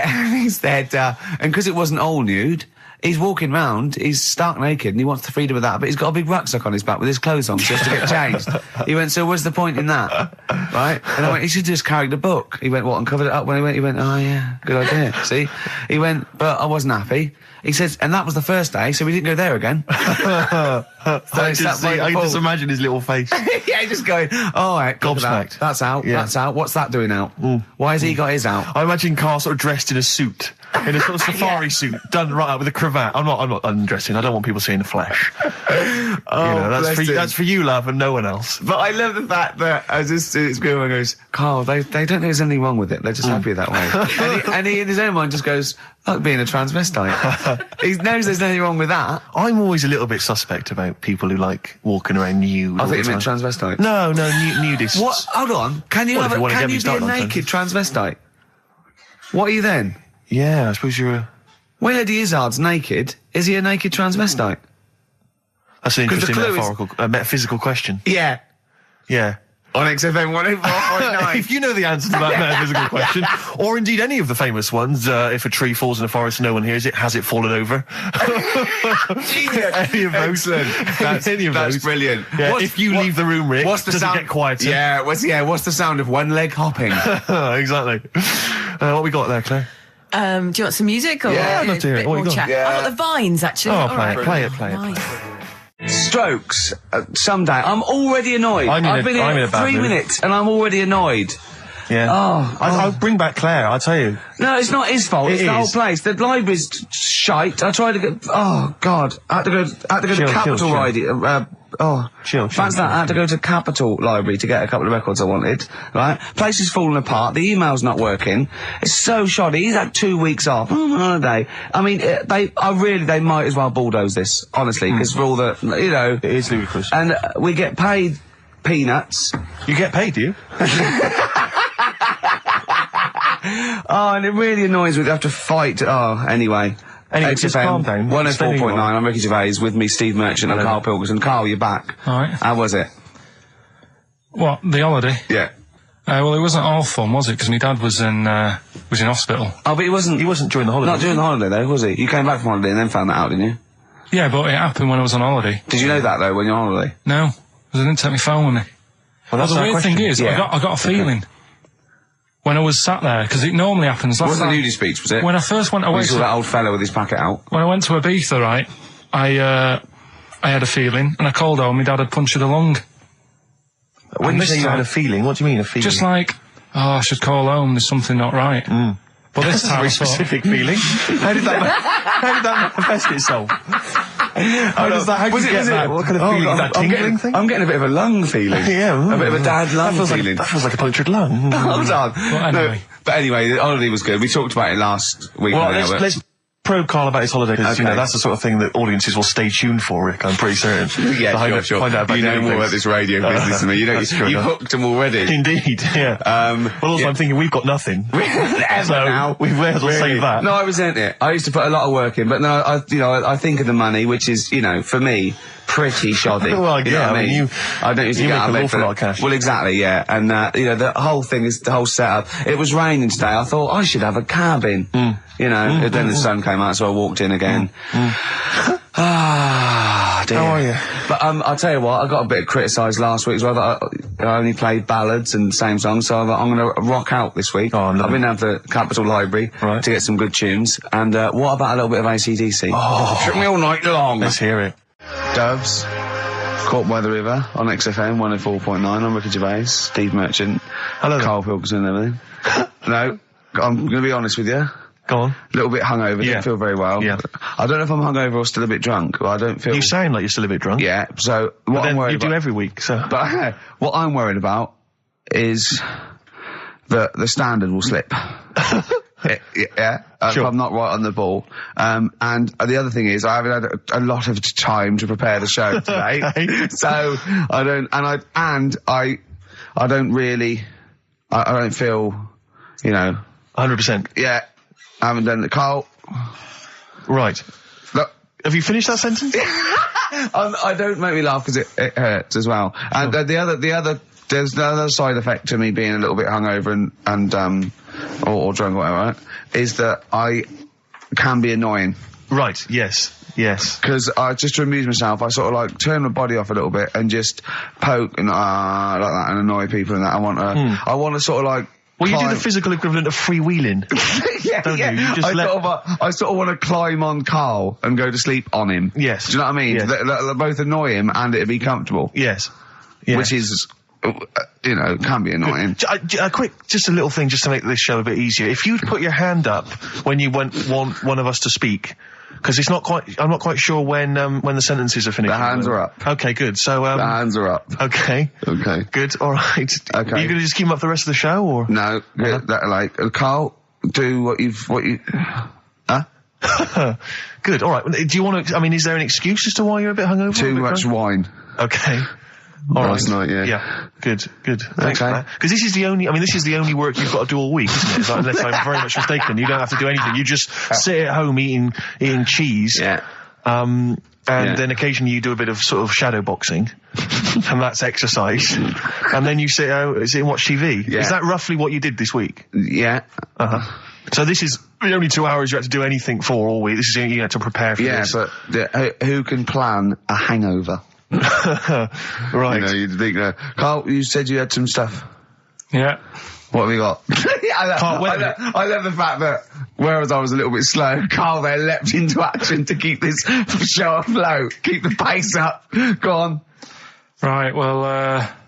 And he said, and because it wasn't all nude, he's walking round, he's stark naked, and he wants the freedom of that, but he's got a big rucksack on his back with his clothes on just to get changed. He went, so what's the point in that? Right? And I went, he should just carry the book. He went, what, and covered it up? When he went, oh yeah, good idea. See? He went, but I wasn't happy. He says, and that was the first day, so we didn't go there again. I can just imagine his little face. Yeah, just going, all right, gobsmacked. That's out, that's out. What's that doing out? Why has he got his out? I imagine Karl sort of dressed in a suit, in a sort of safari suit, done right up with a cravat. I'm not undressing. I don't want people seeing the flesh. That's for you, love, and no one else. But I love the fact that it's going and goes, Karl, they don't think there's anything wrong with it. They're just happy that way. and he in his own mind just goes, like being a transvestite. He knows there's nothing wrong with that. I'm always a little bit suspect about people who like walking around nude. I think you meant transvestite. No, nudists. What? Hold on. Can you be a naked transvestite? What are you then? Yeah, I suppose you're a... When Eddie Izzard's naked, is he a naked transvestite? That's an interesting metaphysical question. Yeah. Yeah. On XFM 104.9. If you know the answer to that metaphysical question, or indeed any of the famous ones, if a tree falls in a forest and no one hears it, has it fallen over? Any of those. Excellent. That's brilliant. Yeah, if you leave the room, Rick, does it get quieter? Yeah, what's the sound of one leg hopping? Exactly. What we got there, Claire? Do you want some music? Or I'd love to hear it. What you got? Yeah. I've got the Vines, actually. Oh, play it. Nice. Strokes. Someday. I'm already annoyed. I've been here 3 minutes and I'm already annoyed. Yeah. I'll bring back Claire, I'll tell you. No, it's not his fault. It's the whole place. The library's shite. I tried to get... Oh, God. I had to go to Capitol Library. Fancy that. I had to go to Capitol Library to get a couple of records I wanted. Right? Place is falling apart. The email's not working. It's so shoddy. He's had 2 weeks off. On holiday. I mean, they might as well bulldoze this, honestly, because for all the, you know... It is ludicrous. And we get paid peanuts. You get paid, do you? Oh, and it really annoys me to have to fight. Oh, anyway. Anyway, just calm down. 104.9, I'm Ricky Gervais, with me, Steve Merchant and Karl Pilkington. Karl, you're back. All right. How was it? What, the holiday? Yeah. Well, it wasn't all fun, was it? Because my dad was in hospital. Oh, but he wasn't during the holiday. Not during the holiday, though, was he? You came back from holiday and then found that out, didn't you? Yeah, but it happened when I was on holiday. Did you know that, though, when you're on holiday? No, because I didn't take my phone with me. Well, the weird thing is, I got a feeling when I was sat there, because it normally happens. It wasn't a nudie speech, was it? When I first went away, you saw that old fellow with his packet out. When I went to Ibiza, right, I had a feeling, and I called home. My dad had punctured a lung. When you say you had a feeling, what do you mean a feeling? Just like, I should call home. There's something not right. But this time, a very specific feeling. How did that manifest itself? How did you get that? What kind of feeling? Is that tingling thing? I'm getting a bit of a lung feeling. Yeah. A bit of a dad lung feeling. That feels like a punctured lung. Hold on. Well, anyway, the holiday was good. We talked about it last week. Well, let's probe Karl about his holiday, because you know that's the sort of thing that audiences will stay tuned for, Rick, I'm pretty certain. Yeah, sure. Find out about you know more about this radio business than me. You hooked them already. Indeed, yeah. Well, also I'm thinking we've got nothing. Now. We may as well save that. No, I resent it. I used to put a lot of work in, but no, I think of the money, which is, for me, pretty shoddy. Well, you know what I mean? I don't usually get out of bed for a lot of cash. Well, exactly, yeah. And, the whole thing is the whole setup. It was raining today. I thought I should have a cabin. And then the sun came out, so I walked in again. Ah, dear. How are you? But I'll tell you what, I got a bit criticised last week as well that I only played ballads and same songs, so I'm going to rock out this week. I've been down to the Capitol Library to get some good tunes. And what about a little bit of AC/DC? Took me all night long. Let's hear it. Doves, Caught by the River on XFM 104.9. I'm Ricky Gervais, Steve Merchant, hello, Karl Pilkington and everything. No, I'm going to be honest with you. Go on. A little bit hungover, didn't feel very well. Yeah. I don't know if I'm hungover or still a bit drunk. I don't feel... You sound like you're still a bit drunk. Yeah, so what I'm worried about... You do every week, so... But what I'm worried about is that the standard will slip. If I'm not right on the ball. And the other thing is I haven't had a lot of time to prepare the show today. So I don't feel, 100%. Yeah. I haven't done it. Karl. Right. Look. Have you finished that sentence? I don't make me laugh because it hurts as well. And there's another side effect to me being a little bit hungover and or drunk or whatever, right, is that I can be annoying. Right, yes. Because just to amuse myself, I sort of like turn my body off a little bit and just poke and like that and annoy people and that. I want to sort of like. Well, you do the physical equivalent of freewheeling. Don't you? You just I sort of want to climb on Karl and go to sleep on him. Yes. Do you know what I mean? Yes. They both annoy him and it'd be comfortable. Yes. Which is, can be annoying. Just a little thing just to make this show a bit easier. If you'd put your hand up when you want one of us to speak, because I'm not quite sure when the sentences are finished. The hands are up. Okay, good. So, the hands are up. Okay. Good, alright. Okay. Are you gonna just keep them up for the rest of the show, or? No, Karl, do what you, huh? Good, alright. Do you want to, is there an excuse as to why you're a bit hungover? Too much wine. Okay. Last night, yeah. Yeah, good. Thanks for Okay. that. Because this is the only work you've got to do all week, isn't it? It's like, unless I'm very much mistaken, you don't have to do anything. You just sit at home eating cheese. Yeah. And then occasionally you do a bit of sort of shadow boxing, and that's exercise. And then you sit and watch TV. Yeah. Is that roughly what you did this week? Yeah. So this is the only 2 hours you had to do anything for all week. This is you had to prepare for this. Yeah, but who can plan a hangover? Right. You'd think, Karl, you said you had some stuff. Yeah. What have we got? I love the fact that, whereas I was a little bit slow, Karl there leapt into action to keep this show afloat, keep the pace up. Go on. Right, well,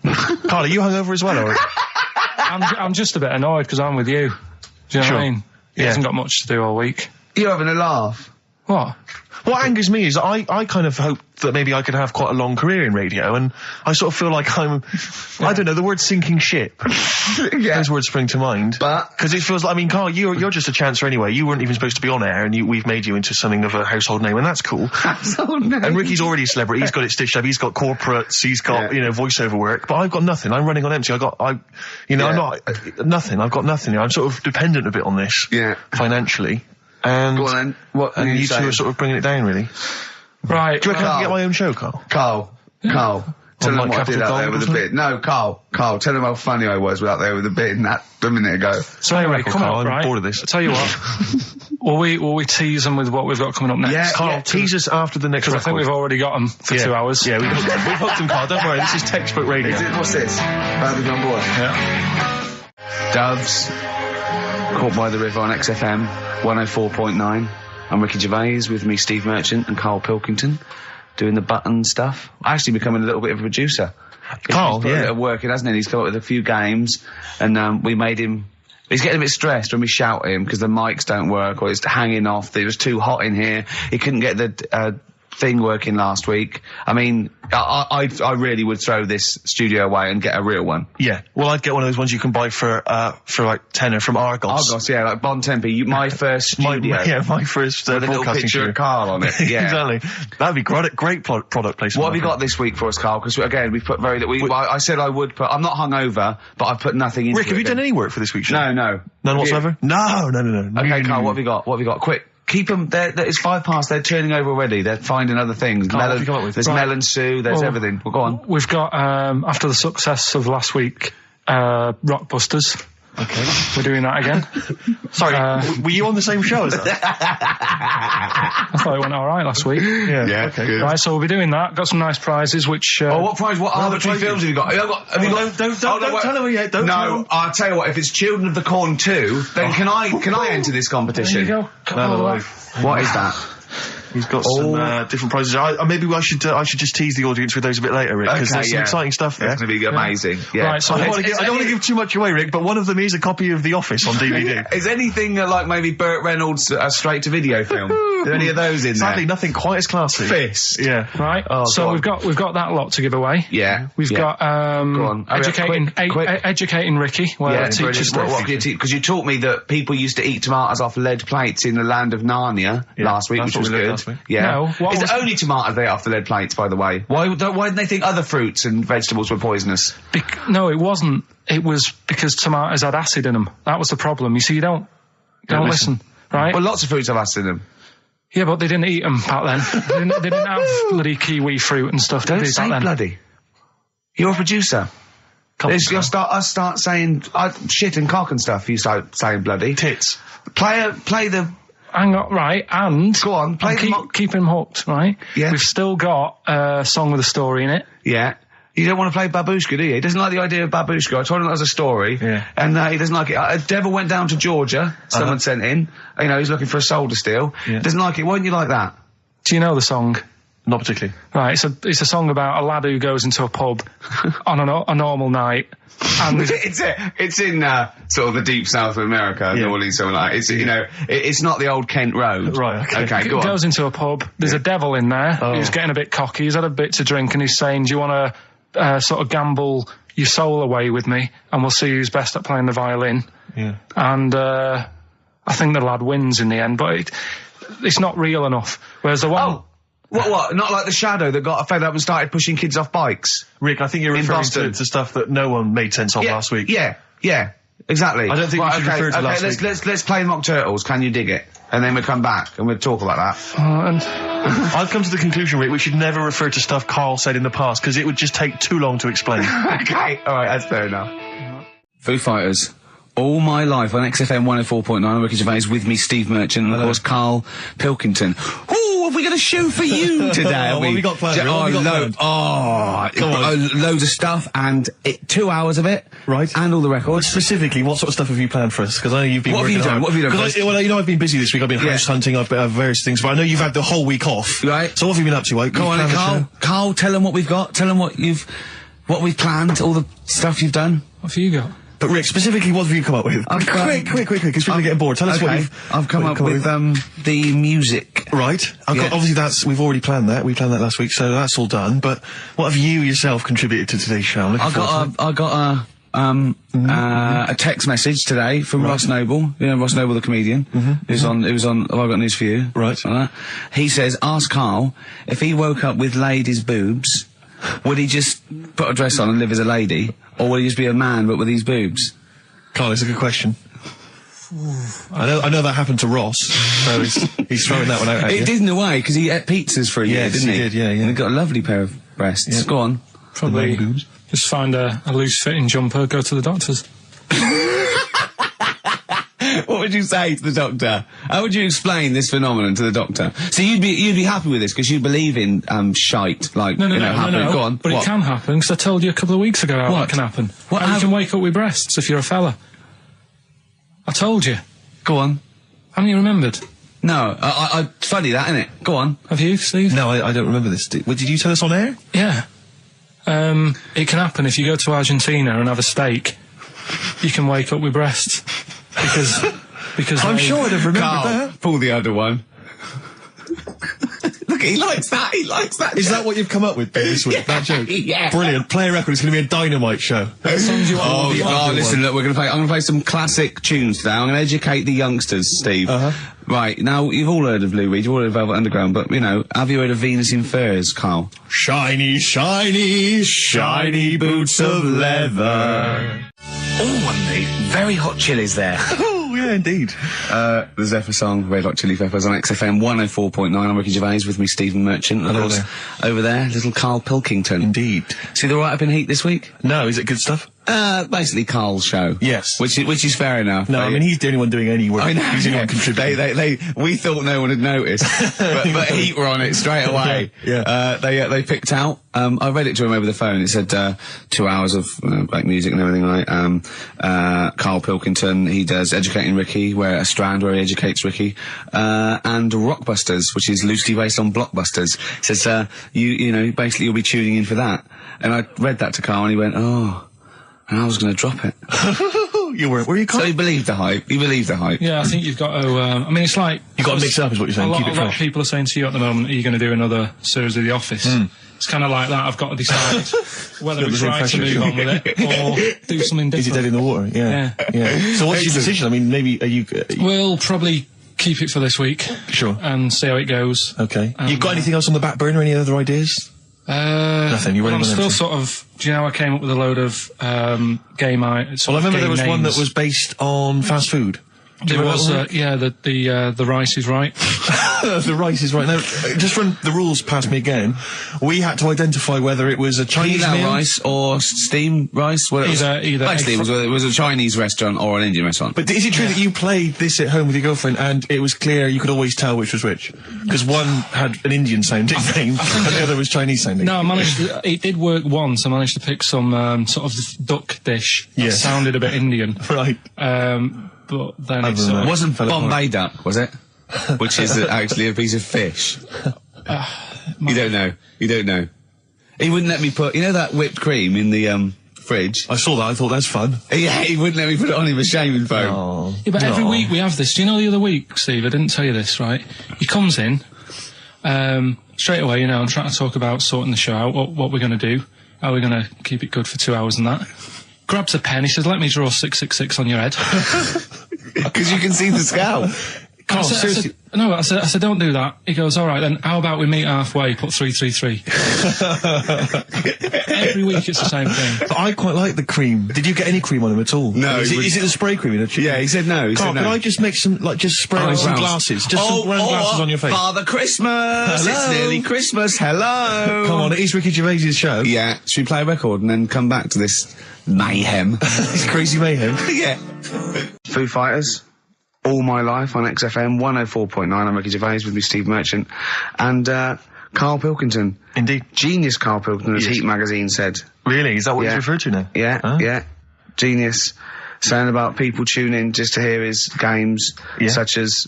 Karl, are you hungover as well, or? I'm just a bit annoyed because I'm with you. Do you know what I mean? He hasn't got much to do all week. You're having a laugh. What? What angers me is I kind of hope that maybe I could have quite a long career in radio, and I sort of feel like I don't know, the word sinking ship. Those words spring to mind. But because it feels like, Karl, you're just a chancer anyway. You weren't even supposed to be on air, and we've made you into something of a household name, and that's cool. Household name. And Ricky's already a celebrity. He's got it stitched up. He's got corporates. He's got voiceover work. But I've got nothing. I'm running on empty. I'm not nothing. I've got nothing. I'm sort of dependent a bit on this. Yeah. Financially. And, go on then. What and you two are sort of bringing it down, really. Right. Do you reckon I can get my own show, Karl? Karl. Tell them what I did out there with a bit. No, Karl, tell them how funny I was out there with a bit in that a minute ago. So anyway, come on, I'm right? bored of this. I'll tell you what. will we tease them with what we've got coming up next? Yeah, Karl, tease us after the next record. I think we've already got them for 2 hours. Yeah, we've hooked them, Karl. Don't worry, this is textbook radio. What's this? Bandage on board. Yeah. Doves. Caught by the River on XFM 104.9. I'm Ricky Gervais, with me Steve Merchant and Karl Pilkington, doing the button stuff. Actually becoming a little bit of a producer. Karl, he's put a bit of work in, hasn't he? He's come up with a few games, and we made him. He's getting a bit stressed when we shout at him because the mics don't work or it's hanging off. It was too hot in here. He couldn't get the thing working last week. I really would throw this studio away and get a real one. Yeah. Well, I'd get one of those ones you can buy for like tenner from Argos. Argos, yeah, like Bon Tempe. My first studio. my first with a little picture of Karl on it. Yeah. Exactly. That'd be great product placement. What have you got this week for us, Karl? Because again, we've put very little. I said I would put. I'm not hungover, but I've put nothing into Rick, have you done any work for this week's show? No. None whatsoever? No. Okay, Karl, what have you got? Quick. Keep them. It's 5 past. They're turning over already. They're finding other things. Karl, what have you come up with? There's melon stew. There's everything. Well, go on. We've got after the success of last week, Rockbusters. Okay. We're doing that again. Sorry, were you on the same show as us? I thought it went all right last week. Yeah. Okay. Good. Right, so we'll be doing that. Got some nice prizes, which. What prize? What arbitrary films have you got? Don't tell them yet. Don't tell them. I'll tell you what. If it's Children of the Corn 2, then can I enter this competition? There you go. No. What is that? He's got some different prizes. Maybe I should just tease the audience with those a bit later, Rick, because there's some exciting stuff there. It's going to be amazing. Yeah. Right, so I don't want to give too much away, Rick, but one of them is a copy of The Office on DVD. Is anything like maybe Burt Reynolds' straight-to-video film? Are there any of those in there? Sadly, nothing quite as classy. Fist. Yeah. Right. So we've got that lot to give away. Yeah. We've got Go on. educating Ricky. Because you taught me that people used to eat tomatoes off lead plates in the land of Narnia last week, which was good. Yeah. No, it's only tomatoes they ate off the lead plates, by the way. Why didn't they think other fruits and vegetables were poisonous? No, it wasn't. It was because tomatoes had acid in them. That was the problem. You see, you don't listen, right? Well, lots of fruits have acid in them. Yeah, but they didn't eat them back then. they didn't have bloody kiwi fruit and stuff. Don't did say back then. bloody. You're a producer. I start saying shit and cock and stuff. You start saying bloody Tits. Play the. Hang on, right, and... Go on, play keep him hooked, right? Yeah. We've still got a song with a story in it. Yeah. You don't want to play Babushka, do you? He doesn't like the idea of Babushka. I told him that was a story. Yeah. And he doesn't like it. Devil went down to Georgia. Someone sent in. You know, he's looking for a soul to steal. Yeah. Doesn't like it. Why don't you like that? Do you know the song? Not particularly. Right, it's a song about a lad who goes into a pub on a normal night. And it's in sort of the deep south of America, New Orleans, something like that. It's, you know, it's not the old Kent Road. Right, okay. Go on. Goes into a pub, there's a devil in there who's getting a bit cocky, he's had a bit to drink, and he's saying, do you want to sort of gamble your soul away with me, and we'll see who's best at playing the violin. Yeah. And I think the lad wins in the end, but it's not real enough. Whereas the one... Oh. What? Not like the Shadow that got fed up and started pushing kids off bikes? Rick, I think you're referring Boston. to stuff that no one made sense of last week. Yeah, exactly. I don't think we should refer to last week. Let's play Mock Turtles, Can You Dig It? And then we'll come back and we'll talk about that. And I've come to the conclusion, Rick, we should never refer to stuff Karl said in the past, because it would just take too long to explain. Okay, alright, that's fair enough. Foo Fighters. All my life on XFM 104.9, I'm Ricky Gervais, with me Steve Merchant, and of course Karl Pilkington. Ooh, have we got a show for you today? What have we got planned? Loads of stuff, and 2 hours of it. Right. And all the records. Specifically, what sort of stuff have you planned for us? Because I know you've been working hard. What have you done? Well, you know, I've been busy this week. I've been house hunting, I've various things, but I know you've had the whole week off. Right. So what have you been up to? Go on, Karl, tell them what we've got. Tell them what we've planned, all the stuff you've done. what have you got? But Rick, specifically, what have you come up with? Quick, because people are getting bored. Tell us what I've come up with the music. Right. Obviously we've already planned that. We planned that last week, so that's all done. But what have you yourself contributed to today's show? I got a text message today from Ross Noble. You know Ross Noble, the comedian. It was on. Have I got news for you? Right. He says, ask Karl if he woke up with ladies' boobs, would he just put a dress on and live as a lady, or would he just be a man but with these boobs? Karl, it's a good question. I know that happened to Ross, so he's throwing that one out at you. It did in a way, because he ate pizzas for a year, didn't he? Yes, he did, yeah. And he got a lovely pair of breasts. Yeah. Go on. Probably just find a loose-fitting jumper, go to the doctor's. What would you say to the doctor? How would you explain this phenomenon to the doctor? So you'd be happy with this because you believe in shite, like No. happening. Go on. But it can happen, because I told you a couple of weeks ago how that can happen. How you can wake up with breasts if you're a fella. I told you. Go on. Haven't you remembered? No, it's funny that, isn't it? Go on. Have you, Steve? No, I don't remember this. Did you tell us on air? Yeah. It can happen if you go to Argentina and have a steak. You can wake up with breasts. Because I'm sure I'd have remembered that. Pull the other one. Look, he likes that. Is that what you've come up with this week? That joke? Yeah. Brilliant. Play a record. It's going to be a dynamite show. Songs you want. Listen, look, I'm going to play some classic tunes today. I'm going to educate the youngsters, Steve. Right, now, you've all heard of Lou Reed, you've all heard of Velvet Underground, but, you know, have you heard of Venus in Furs, Karl? Shiny, shiny, shiny boots of leather. Oh, and the very hot chilies there. Oh, yeah, indeed. The Zephyr song, Red Hot Chili Peppers on XFM 104.9. I'm Ricky Gervais, with me Stephen Merchant. And of course, over there, little Karl Pilkington. Indeed. See the write-up in Heat this week? No, is it good stuff? Basically Karl's show. Yes. Which is fair enough. No, I mean, he's the only one doing any work. I know. He's the only one contributing. We thought no one had noticed, but Heat were on it straight away. Yeah. They picked out, I read it to him over the phone. It said, 2 hours of, black music and everything, right? Karl Pilkington, he does Educating Ricky, a strand where he educates Ricky, and Rockbusters, which is loosely based on Blockbusters. Says, you know, basically you'll be tuning in for that. And I read that to Karl and he went, oh, and I was going to drop it. You weren't, were you, Karl? So he believed the hype. Yeah, I think you've got to, I mean, it's like... You've got to mix it up, is what you're saying. Keep it fresh. A lot of people are saying to you at the moment, are you going to do another series of The Office? It's kind of like that. I've got to decide whether it's right to move on with it or do something different. Is it dead in the water? Yeah. So what's your decision? I mean, maybe, are you... We'll probably keep it for this week. Sure. And see how it goes. Okay. You've got anything else on the back burner? Any other ideas? Nothing. I'm still sort of... Do you know I came up with a load of game... Well, I remember there was one that was based on fast food. There was, the rice is right. The rice is right. Now, just run the rules past me again. We had to identify whether it was a Chinese Pilau meal. rice or steam rice. Well, Either basically, it was a Chinese restaurant or an Indian restaurant. But is it true that you played this at home with your girlfriend and it was clear you could always tell which was which? Because one had an Indian sounding name and the other was Chinese sounding. No, I managed it did work once. I managed to pick some sort of duck dish that sounded a bit Indian. Right. But then Other it than that. sort Wasn't Fell apart. Bombay duck, was it? Which is actually a piece of fish. You don't know. You don't know. He wouldn't let me put, you know, that whipped cream in the fridge. I saw that. I thought that's fun. Yeah, he wouldn't let me put it on him with shaving foam. Oh. Yeah, but every week we have this. Do you know the other week, Steve? I didn't tell you this, right? He comes in, straight away, you know, I'm trying to talk about sorting the show out, what we're going to do, how we're going to keep it good for 2 hours and that. Grabs a pen, he says, let me draw 666 on your head. Because you can see the scalp. I said, I said, don't do that. He goes, all right, then how about we meet halfway, put 333. Every week it's the same thing. But I quite like the cream. Did you get any cream on him at all? No. Is it the spray cream? Yeah, he said no. Carl, can I just make some, just spray on some glasses? Just some round glasses on your face. Father Christmas! Hello? It's nearly Christmas, hello! Come on, it is Ricky Gervais' show. Yeah, should we play a record and then come back to this mayhem? It's crazy mayhem. Yeah. Foo Fighters, All My Life on XFM 104.9. I'm Ricky Gervais with me, Steve Merchant, and Karl Pilkington. Indeed. Genius Karl Pilkington, as Yes. Heat magazine said. Really? Is that what Yeah. he's referred to now? Yeah, Huh? yeah. Genius. Saying about people tune in just to hear his games, Yeah. such as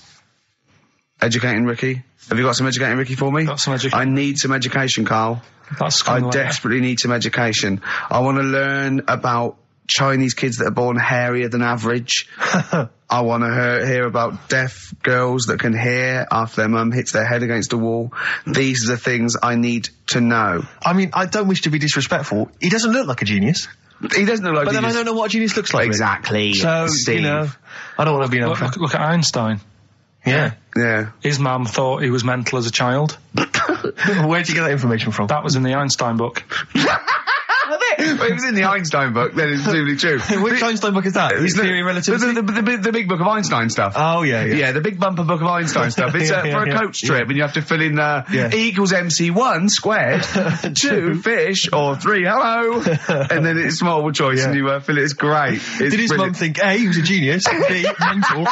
Educating Ricky. Have you got some Educating Ricky for me? Got some education. I need some education, Carl. That's I kind of like desperately need some education. I want to learn about Chinese kids that are born hairier than average. I want to hear about deaf girls that can hear after their mum hits their head against a wall. These are the things I need to know. I mean, I don't wish to be disrespectful. He doesn't look like a genius. He doesn't look like But then I genius. don't know what a genius looks like. Exactly. So, Steve. you know, I don't want to be an look at Einstein. Yeah. Yeah. His mum thought he was mental as a child. Where'd you get that information from? That was in the Einstein book. Well, it was in the Einstein book, then it's presumably true. Which Einstein book is that? His Theory of Relativity? The big book of Einstein stuff. Oh, yeah. Yeah, the big bumper book of Einstein stuff. It's Yeah, for a yeah, coach trip, and you have to fill in E equals MC1 squared, 2 fish, or 3 hello, and then it's multiple choice, and you fill it. It's great. It's Did his mum brilliant. think A, he was a genius, B, mental?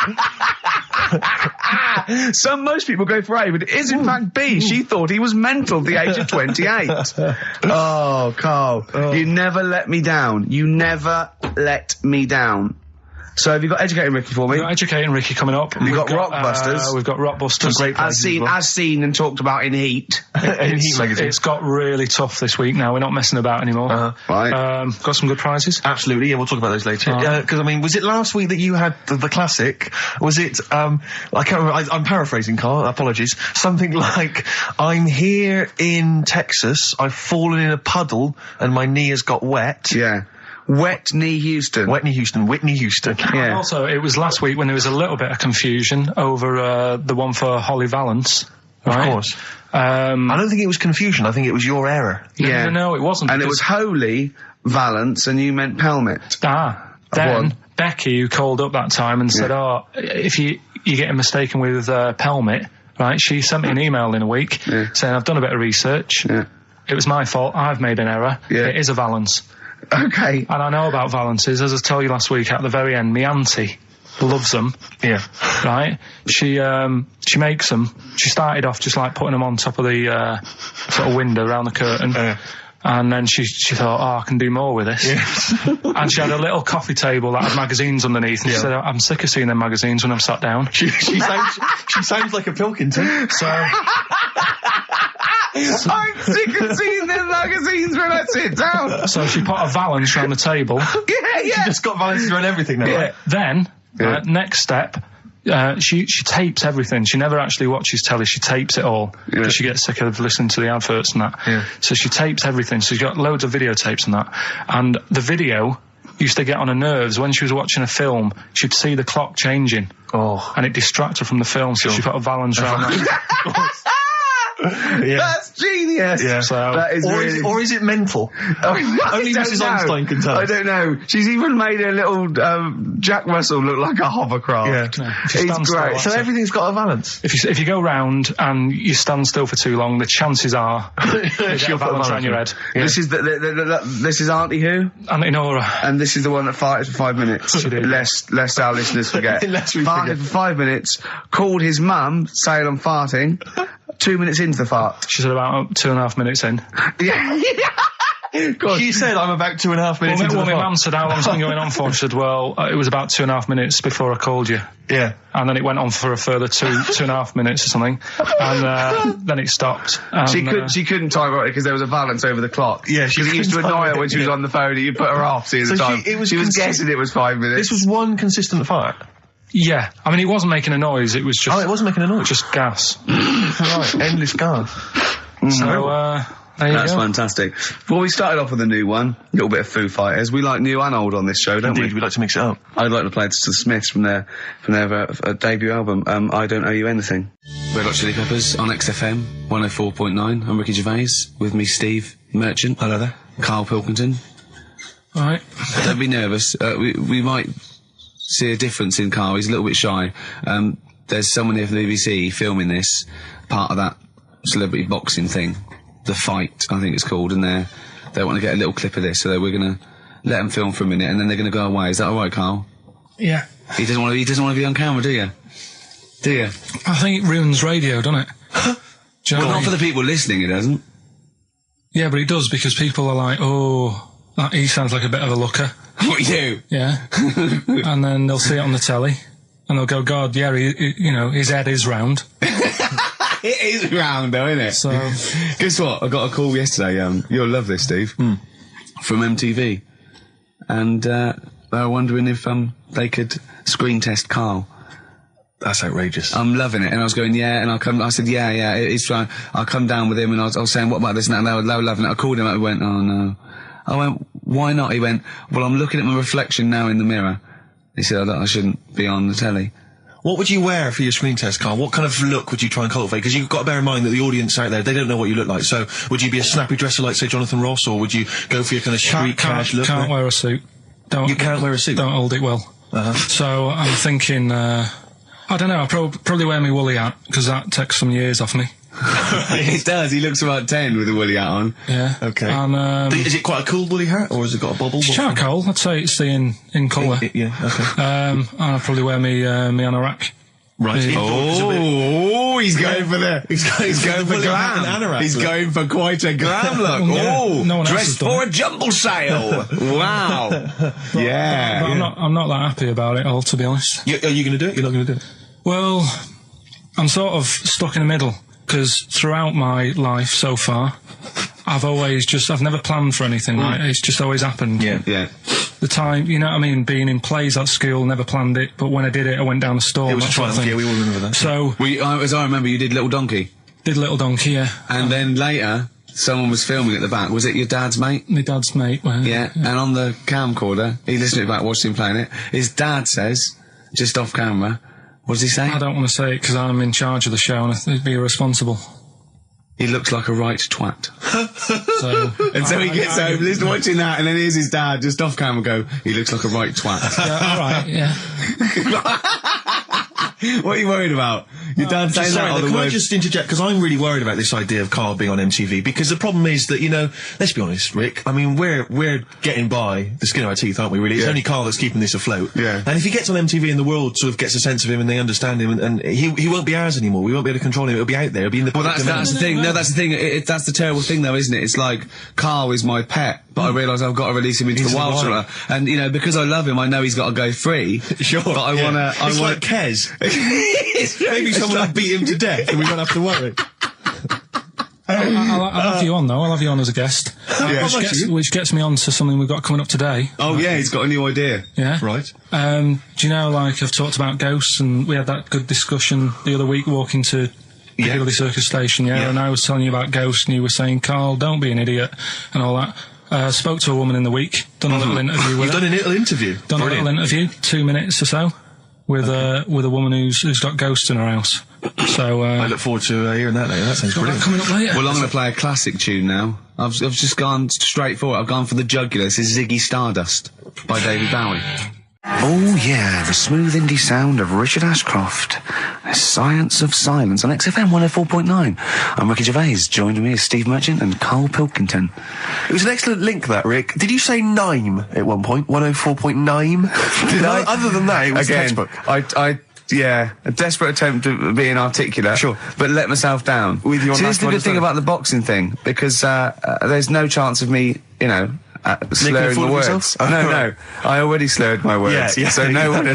Most people go for A, but it is in fact B. She thought he was mental at the age of 28. Oh, Carl, you never let me down. You never let me down. So have you got Educating Ricky for me? We've got Educating Ricky coming up. We've got Rockbusters. We've got Rockbusters. Great As seen and talked about in Heat. In Heat magazine. It's got really tough this week now. We're not messing about anymore. Right. Got some good prizes. Absolutely, yeah, we'll talk about those later. Because, I mean, was it last week that you had the classic? Was it, I can't remember, I'm paraphrasing, Carl, apologies. Something like, I'm here in Texas, I've fallen in a puddle, and my knee has got wet. Yeah. Wet Knee Houston. Whitney Houston. And Yeah. also, it was last week when there was a little bit of confusion over the one for Holly Valance. Right? Of course. I don't think it was confusion, I think it was your error. Yeah. No, it wasn't. And it because- was Holy Valance, and you meant Pelmet. Then Becky, who called up that time and said, if you're getting mistaken with Pelmet, right, she sent me an email in a week saying, I've done a bit of research. Yeah. It was my fault. I've made an error. Yeah. It is a Valance. Okay. And I know about Valances. As I told you last week, at the very end, my auntie loves them. Yeah. Right? She makes them. She started off just like putting them on top of the sort of window around the curtain. And then she thought, I can do more with this. Yeah. And she had a little coffee table that had magazines underneath. And she said, I'm sick of seeing them magazines when I'm sat down. She sounds like a Pilkington. So... I'm sick of seeing them magazines when I sit down. So she put a Valance around the table. She just got Valance around everything now. Yeah. Then, next step, she tapes everything. She never actually watches telly. She tapes it all because she gets sick of listening to the adverts and that. Yeah. So she tapes everything. So she's got loads of videotapes and that. And the video used to get on her nerves. When she was watching a film, she'd see the clock changing. Oh. And it distracted her from the film. So she put a Valance around that. That's genius. Yes. Yeah. So, That is or is it mental? Only Mrs. Einstein can tell. I don't know. She's even made a little Jack Russell look like a hovercraft. Yeah. It's great. So everything's got a balance. if you go round and you stand still for too long, the chances are you get a balance around your head. Yeah. This is this is Auntie who? Auntie Nora. And this is the one that farted for 5 minutes. Lest our listeners forget. Lest we farted forget. for 5 minutes, called his mum, saying I'm farting. 2 minutes into the fart. She said about 2.5 minutes in. Yeah. God. She said I'm about 2.5 minutes into the my fart. mum said, how long's it been going on for? She said, well, it was about 2.5 minutes before I called you. Yeah. And then it went on for a further 2.5 minutes or something. And then it stopped. And, She couldn't time it because there was a balance over the clock. Yeah, she Because it used to couldn't annoy time her when it, she was yeah. on the phone and you put her off seeing the So time. She was guessing it was 5 minutes. This was one consistent fart. yeah. I mean, it wasn't making a noise. It was just... Oh, it wasn't making a noise. Just gas. Right, endless gas. So, there you That's go. fantastic. Well, we started off with a new one, a little bit of Foo Fighters. We like new and old on this show, don't Indeed, we like to mix it up. I'd like to play the Smiths from their debut album, I Don't Owe You Anything. Red Hot Chili Peppers on XFM 104.9. I'm Ricky Gervais, with me Steve Merchant. Hello there. Karl Pilkington. All right. Don't be nervous. We might see a difference in Karl. He's a little bit shy. There's someone here from the BBC filming this, part of that celebrity boxing thing. The Fight, I think it's called, and they want to get a little clip of this, so we're going to let them film for a minute, and then they're going to go away. Is that all right, Karl? Yeah. He doesn't want to be on camera, do you? Do you? I think it ruins radio, doesn't it? Do you know Well, what I not for mean? the people listening, it doesn't. Yeah, but it does, because people are like, oh, he sounds like a bit of a looker. What, you? Yeah. And then they'll see it on the telly, and they'll go, God, yeah, his head is round. It is round, though, isn't it? So... Guess what? I got a call yesterday, you'll love this, Steve, from MTV. And they were wondering if they could screen test Karl. That's outrageous. I'm loving it. And I was going, yeah, and I said, yeah, it's fine. I'll come down with him, and I was saying, what about this and that, and they were loving it. I called him up and went, oh no. I went, why not? He went, well, I'm looking at my reflection now in the mirror. He said, I shouldn't be on the telly. What would you wear for your screen test, Karl? What kind of look would you try and cultivate? Because you've got to bear in mind that the audience out there, they don't know what you look like. So, would you be a snappy dresser like, say, Jonathan Ross, or would you go for your kind of street cash look? Can't wear a suit. You can't wear a suit? Don't hold it well. So I'm thinking, I don't know, I'll probably wear my woolly hat, because that takes some years off me. It does. He looks about 10 with a woolly hat on. Yeah. Okay. And, is it quite a cool woolly hat, or has it got a bobble? it's charcoal. I'd say it's the in colour. Yeah, okay. And I'll probably wear me anorak. Right. Oh, he's going for he's going for glam. He's going for quite a glam look. Well, no one else has dressed done for it. a jumble sale. Wow. Yeah. But I'm not that happy about it all, to be honest. Are you going to do it? You're not going to do it? Well, I'm sort of stuck in the middle, because throughout my life so far, I've never planned for anything, right? It's just always happened. Yeah. The time, you know what I mean, being in plays at school, never planned it, but when I did it, I went down the store. It was that a sort of triumph, thing. yeah, we all remember that. So, As I remember, you did Little Donkey. did Little Donkey, yeah. And then later, someone was filming at the back. Was it your dad's mate? My dad's mate. Well, Yeah. And on the camcorder, he listened to it back, watched him playing it. His dad says, just off camera, what does he say? I don't want to say it because I'm in charge of the show and I'd be irresponsible. He looks like a right twat. So, And so he gets home, listening, watching that, and then here's his dad just off camera go, he looks like a right twat. yeah, all right, yeah. What are you worried about? Your dad saying that or the Can I word? just interject? Because I'm really worried about this idea of Karl being on MTV. Because the problem is that, you know, let's be honest, Rick. I mean, we're getting by the skin of our teeth, aren't we? Really, it's Yeah. only Karl that's keeping this afloat. Yeah. And if he gets on MTV and the world sort of gets a sense of him and they understand him, and he won't be ours anymore. We won't be able to control him. It'll be out there. It'll be in the. Well, public that's the thing. No, that's the thing. That's the terrible thing, though, isn't it? It's like Karl is my pet, but I realise I've got to release him into He's the wild. alive. And you know, because I love him, I know he's got to go free. Sure. But I yeah. wanna. It's like Kez. Maybe someone will beat him to death, and we won't have to worry. I'll have you on, though. I'll have you on as a guest. Which gets me on to something we've got coming up today. Oh yeah, he's got a new idea. Yeah. Right. Do you know, like, I've talked about ghosts, and we had that good discussion the other week walking to Piccadilly Circus Station, yeah, and I was telling you about ghosts, and you were saying, Karl, don't be an idiot, and all that. Spoke to a woman in the week, done a little interview with You've her. done a little interview. Done Brilliant. a little interview, 2 minutes or so. with a woman who's got ghosts in her house. So I look forward to hearing that later. That sounds brilliant. Coming up later. Well, I'm going to play a classic tune now. I've just gone straight for it. I've gone for the jugular. This is Ziggy Stardust by David Bowie. Oh yeah, the smooth indie sound of Richard Ashcroft. The Science of Silence on XFM 104.9. I'm Ricky Gervais. Joined me is Steve Merchant and Karl Pilkington. It was an excellent link, that, Rick. Did you say Nime at one point? 104.9? Did I? Other than that, it was Again, textbook. Yeah, a desperate attempt at being articulate. Sure. But let myself down. With your See, this is the last good thing one, about the boxing thing, because there's no chance of me, slurring fool the of words. yourself? No, I already slurred my words. Yeah, so no one,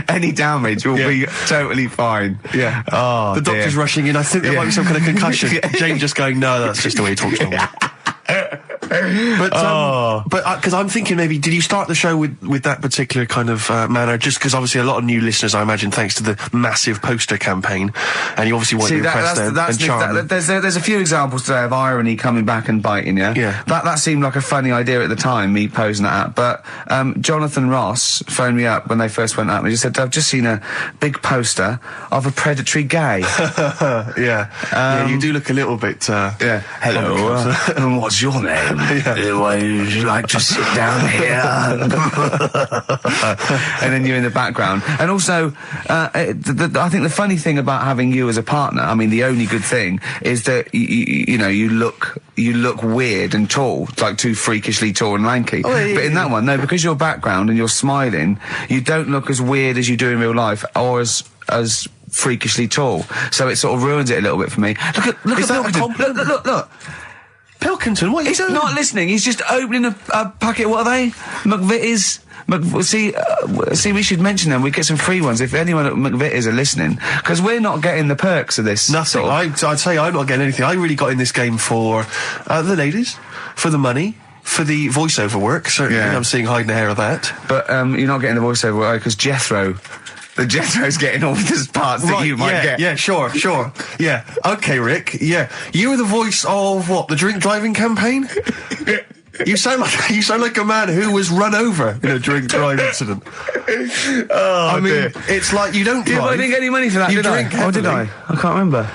any damage will be totally fine. Yeah. Oh, the doctor's rushing in. I think there might be some kind of concussion. Jane just going, no, that's just the way he talks normally. But because I'm thinking maybe, did you start the show with that particular kind of manner? Just because obviously a lot of new listeners, I imagine, thanks to the massive poster campaign, and you obviously want to impress them and charm them. There's a few examples today of irony coming back and biting you. Yeah. That seemed like a funny idea at the time, me posing that up. But Jonathan Ross phoned me up when they first went up and he just said, I've just seen a big poster of a predatory gay. Yeah, you do look a little bit. Hello, what's your name? Would you like to sit down here? And then you're in the background. And also, I think the funny thing about having you as a partner, I mean, the only good thing is that you look weird and tall, like too freakishly tall and lanky. Oh, yeah, but in that one, no, because your background and you're smiling, you don't look as weird as you do in real life, or as freakishly tall. So it sort of ruins it a little bit for me. Look at Pilkington. Look. Pilkington, what are you He's doing? not listening. He's just opening a packet. What are they? McVitie's. See, we should mention them. We get some free ones if anyone at McVitie's are listening, because we're not getting the perks of this. Nothing. I'd say I'm not getting anything. I really got in this game for the ladies, for the money, for the voiceover work. Certainly, Yeah. I'm seeing hide and hair of that. But you're not getting the voiceover work because Jethro's getting all the parts that you might get. Yeah, sure. Yeah. Okay, Rick. Yeah. You were the voice of what? The drink driving campaign? You sound like a man who was run over in a drink drive incident. Oh, I mean, dear. it's like you don't drive. I didn't get any money for that, You did I? drink Oh, did I? heavily. I can't remember.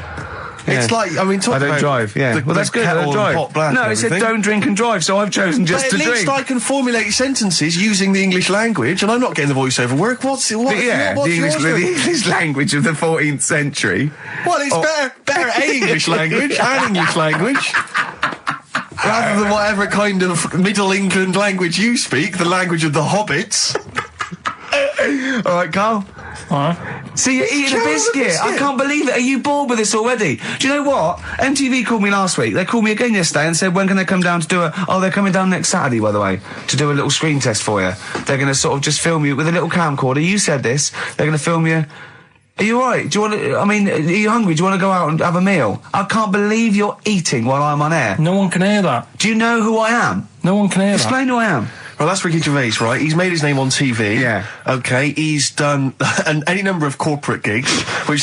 It's like, I mean, talk I don't about drive, yeah. Well, that's good, I don't drive. No, it said don't drink and drive, so I've chosen just but to at drink. least I can formulate sentences using the English language, and I'm not getting the voiceover work. What's the English language of the 14th century. Well, it's better English language and English language. Rather than whatever kind of Middle England language you speak, the language of the hobbits. All right, Carl. All right. See, you're eating a biscuit. I can't believe it. Are you bored with this already? Do you know what? MTV called me last week. They called me again yesterday and said, when can they come down to do they're coming down next Saturday, by the way, to do a little screen test for you. They're going to sort of just film you with a little camcorder. You said this. They're going to film you. Are you all right? Do you want to, are you hungry? Do you want to go out and have a meal? I can't believe you're eating while I'm on air. No one can hear that. Do you know who I am? No one can hear Explain who I am. Well, that's Ricky Gervais, right? He's made his name on TV. Yeah. Okay, he's done any number of corporate gigs,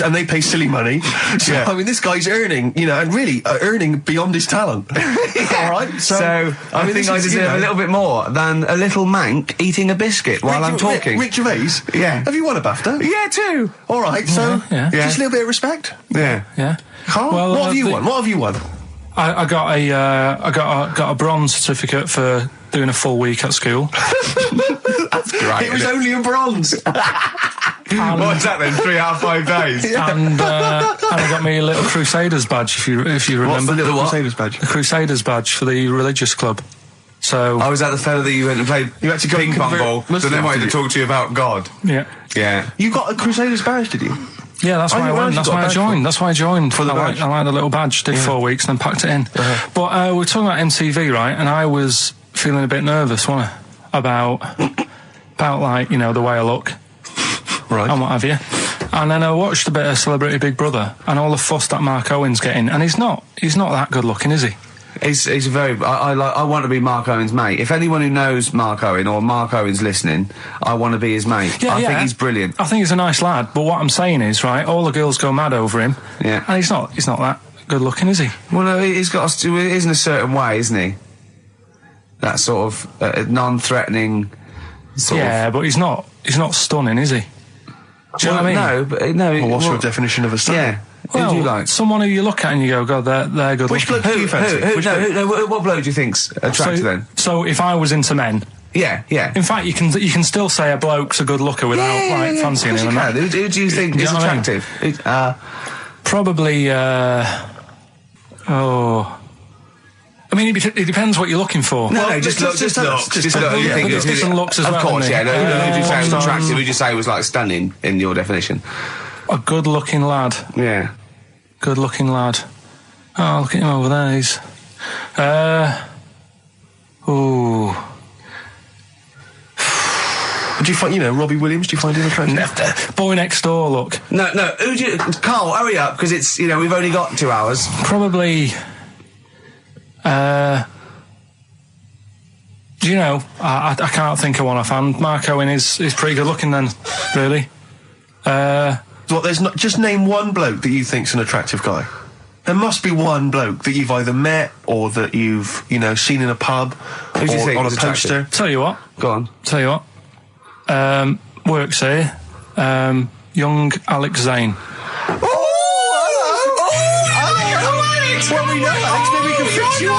and they pay silly money. So, I mean, this guy's earning, and really earning beyond his talent. All right? So I think I deserve a little bit more than a little mank eating a biscuit while I'm talking. Rick Gervais? Yeah. Have you won a BAFTA? Yeah, too. All right, so just a little bit of respect. Yeah. Yeah. Carl, Well, what have you won? What have you won? I got a bronze certificate for doing a full week at school. That's great. It was only a bronze. What's that then? 3 out of 5 days. And I got me a little Crusaders badge, if you remember. What's the little what? Crusaders badge? The Crusaders badge for the religious club. So I was at the fella that you went and played You had to go ping and pong convert ball, so Muslims, they wanted did to you? talk to you about God. yeah, Yeah. You got a Crusaders badge, did you? yeah, that's why I went. That's why I joined. That's why I joined. For the badge? I liked the little badge. Did 4 weeks, and then packed it in. But we're talking about MTV, right? And I was feeling a bit nervous, wasn't I, about like the way I look, Right. and what have you. And then I watched a bit of Celebrity Big Brother and all the fuss that Mark Owen's getting, and he's not that good looking, is he? He's very. I want to be Mark Owen's mate. If anyone who knows Mark Owen or Mark Owen's listening, I want to be his mate. I think he's brilliant. I think he's a nice lad. But what I'm saying is, right, all the girls go mad over him. Yeah. And he's not that good looking, is he? Well, no, he's got. He is in a certain way, isn't he? That sort of non-threatening. Sort of. But he's not stunning, is he? Do you know what I mean? No, but no. Well, what's your definition of a stunning? Yeah. Well, who do you like? someone who you look at and you go, God, they're good. Which looking. bloke do you fancy? What bloke do you think's attractive then? So if I was into men, Yeah. in fact, you can still say a bloke's a good looker without fancying him. And Who do you think is know what I mean? attractive? Probably. I mean, it depends what you're looking for. No, just look. You think there's different looks as well. Of course, isn't yeah. there? Who do you say was attractive? Who do you say was like stunning in your definition? A good-looking lad. Yeah. Good-looking lad. Oh, look at him over there. He's. Do you find, Robbie Williams, do you find him attractive? Boy next door, look. No. Who do you... Carl, hurry up, because it's, we've only got 2 hours. Probably. Do you know? I can't think of one offhand. Mark Owen is pretty good looking then, really. There's not. Just name one bloke that you think's an attractive guy. There must be one bloke that you've either met or that you've, seen in a pub Who do you or think on a is poster. attractive? Tell you what. Go on. Tell you what. Works here. Young Alex Zane. Alex! Well, we know Alex, maybe we can fix you up. I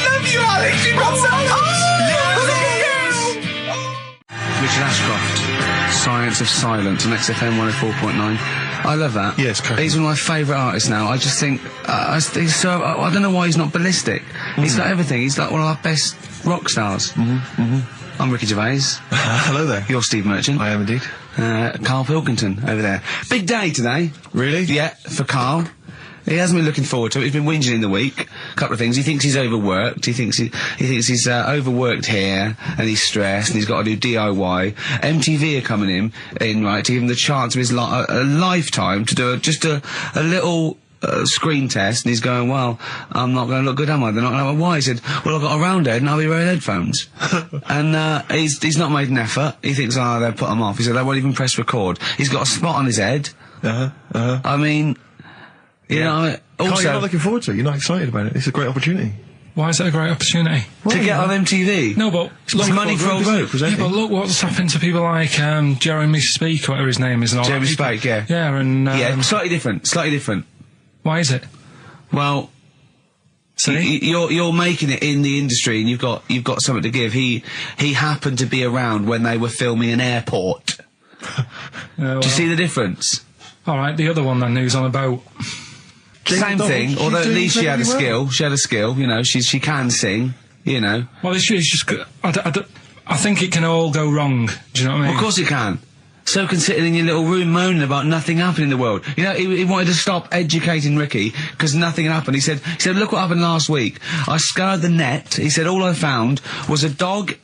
love you, Alex. You've got so Richard Ashcroft, Science of Silence on XFM 104.9. I love that. Yes, correct. He's one of my favourite artists now. I just think, I don't know why he's not ballistic. He's got everything. He's like one of our best rock stars. I'm Ricky Gervais. Hello there. You're Steve Merchant. I am indeed. Karl Pilkington over there. Big day today. Really? Yeah, for Karl. He hasn't been looking forward to it. He's been whinging in the week. A couple of things. He thinks he's overworked. He thinks he's overworked here, and he's stressed, and he's got to do DIY. MTV are coming in right, to give him the chance of his a lifetime to do just a little screen test, and he's going, well, I'm not going to look good, am I? They're not going to know why. He said, well, I've got a round head and I'll be wearing headphones. And he's not made an effort. He thinks, they'll put him off. He said, they won't even press record. He's got a spot on his head. I mean... Carl, also... you're not looking forward to it. You're not excited about it. It's a great opportunity. Why is it a great opportunity? To get on MTV? No, but It's money for old folk. Yeah, but look what's happened to people like Jeremy Speak, whatever his name is. And all Jeremy that. Spake, yeah. Yeah, and... slightly different. Why is it? Well... See? You're making it in the industry, and you've got something to give. He happened to be around when they were filming an airport. Do you see the difference? Alright, the other one then, who's on a boat. Same thing, although at least she had a skill. She had a skill, she can sing, Well, it's just... I think it can all go wrong. Do you know what I mean? Of course it can. So can sitting in your little room moaning about nothing happening in the world. He wanted to stop educating Ricky because nothing happened. He said, look what happened last week. I scoured the net. He said, all I found was a dog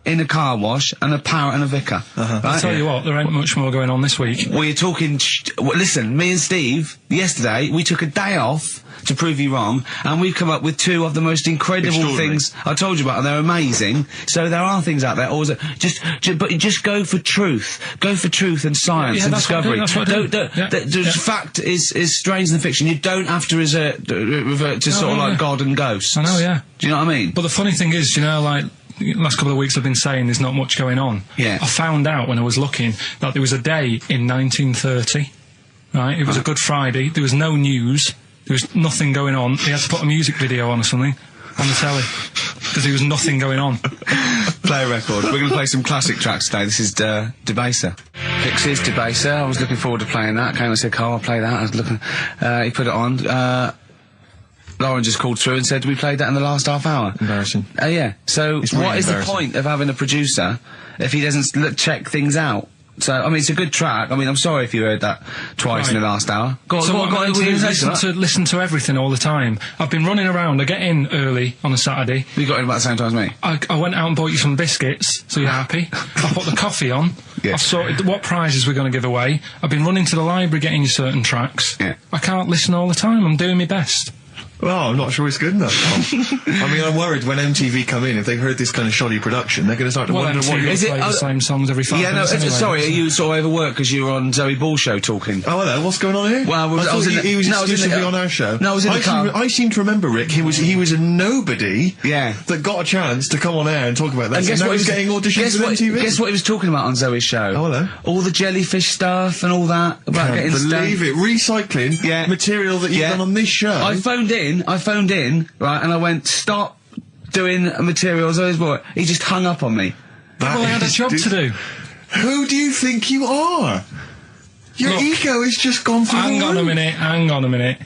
in a car wash and a parrot and a vicar. Right? I'll tell you what, there ain't much more going on this week. Well, you're talking... listen, me and Steve, yesterday, we took a day off to prove you wrong, and we've come up with 2 of the most incredible things I told you about, and they're amazing. So there are things out there. Always, just go for truth. Go for truth and science and discovery. Fact is stranger than fiction. You don't have to revert to sort of like God and ghosts. I know, yeah. Do you know what I mean? But the funny thing is, like... The last couple of weeks I've been saying there's not much going on. Yeah. I found out when I was looking that there was a day in 1930, right? It was a Good Friday. There was no news. There was nothing going on. They had to put a music video on or something on the telly because there was nothing going on. Play a record. We're going to play some classic tracks today. This is Debaser. Pixies, Debaser. I was looking forward to playing that. Came and said, Carl, I'll play that. I was looking... he put it on. Lauren just called through and said we played that in the last half hour. Embarrassing. Yeah. So It's really what is the embarrassing. point of having a producer if he doesn't check things out? So, I mean, it's a good track. I mean, I'm sorry if you heard that twice in the last hour. Go on, So go on, what I'm go on, going to go on, listen to everything all the time. I've been running around. I get in early on a Saturday. You got in about the same time as me. I went out and bought you some biscuits, so you're happy. I put the coffee on. Yeah. I've sorted what prizes we're going to give away. I've been running to the library getting you certain tracks. Yeah. I can't listen all the time. I'm doing my best. Well, I'm not sure it's good enough. I mean, I'm worried when MTV come in, if they heard this kind of shoddy production, they're going to start to wonder what is it. Play the same songs every 5 minutes anyway, sorry, are you sort of overworked because you were on Zoe Ball's show talking? Oh, hello, what's going on here? Well, he was exclusively on our show. No, I was in the car. I seem to remember, Rick, he was a nobody that got a chance to come on air and talk about that. And guess what? He was getting auditions for MTV. Guess what he was talking about on Zoe's show? Oh, hello. All the jellyfish stuff and all that. About getting believe it. Recycling material that you've done on this show. I phoned in, right, and I went, stop doing material Zoe's boy. He just hung up on me. Well, I had a job to do. Who do you think you are? Your ego has just gone through the roof. Hang on a minute.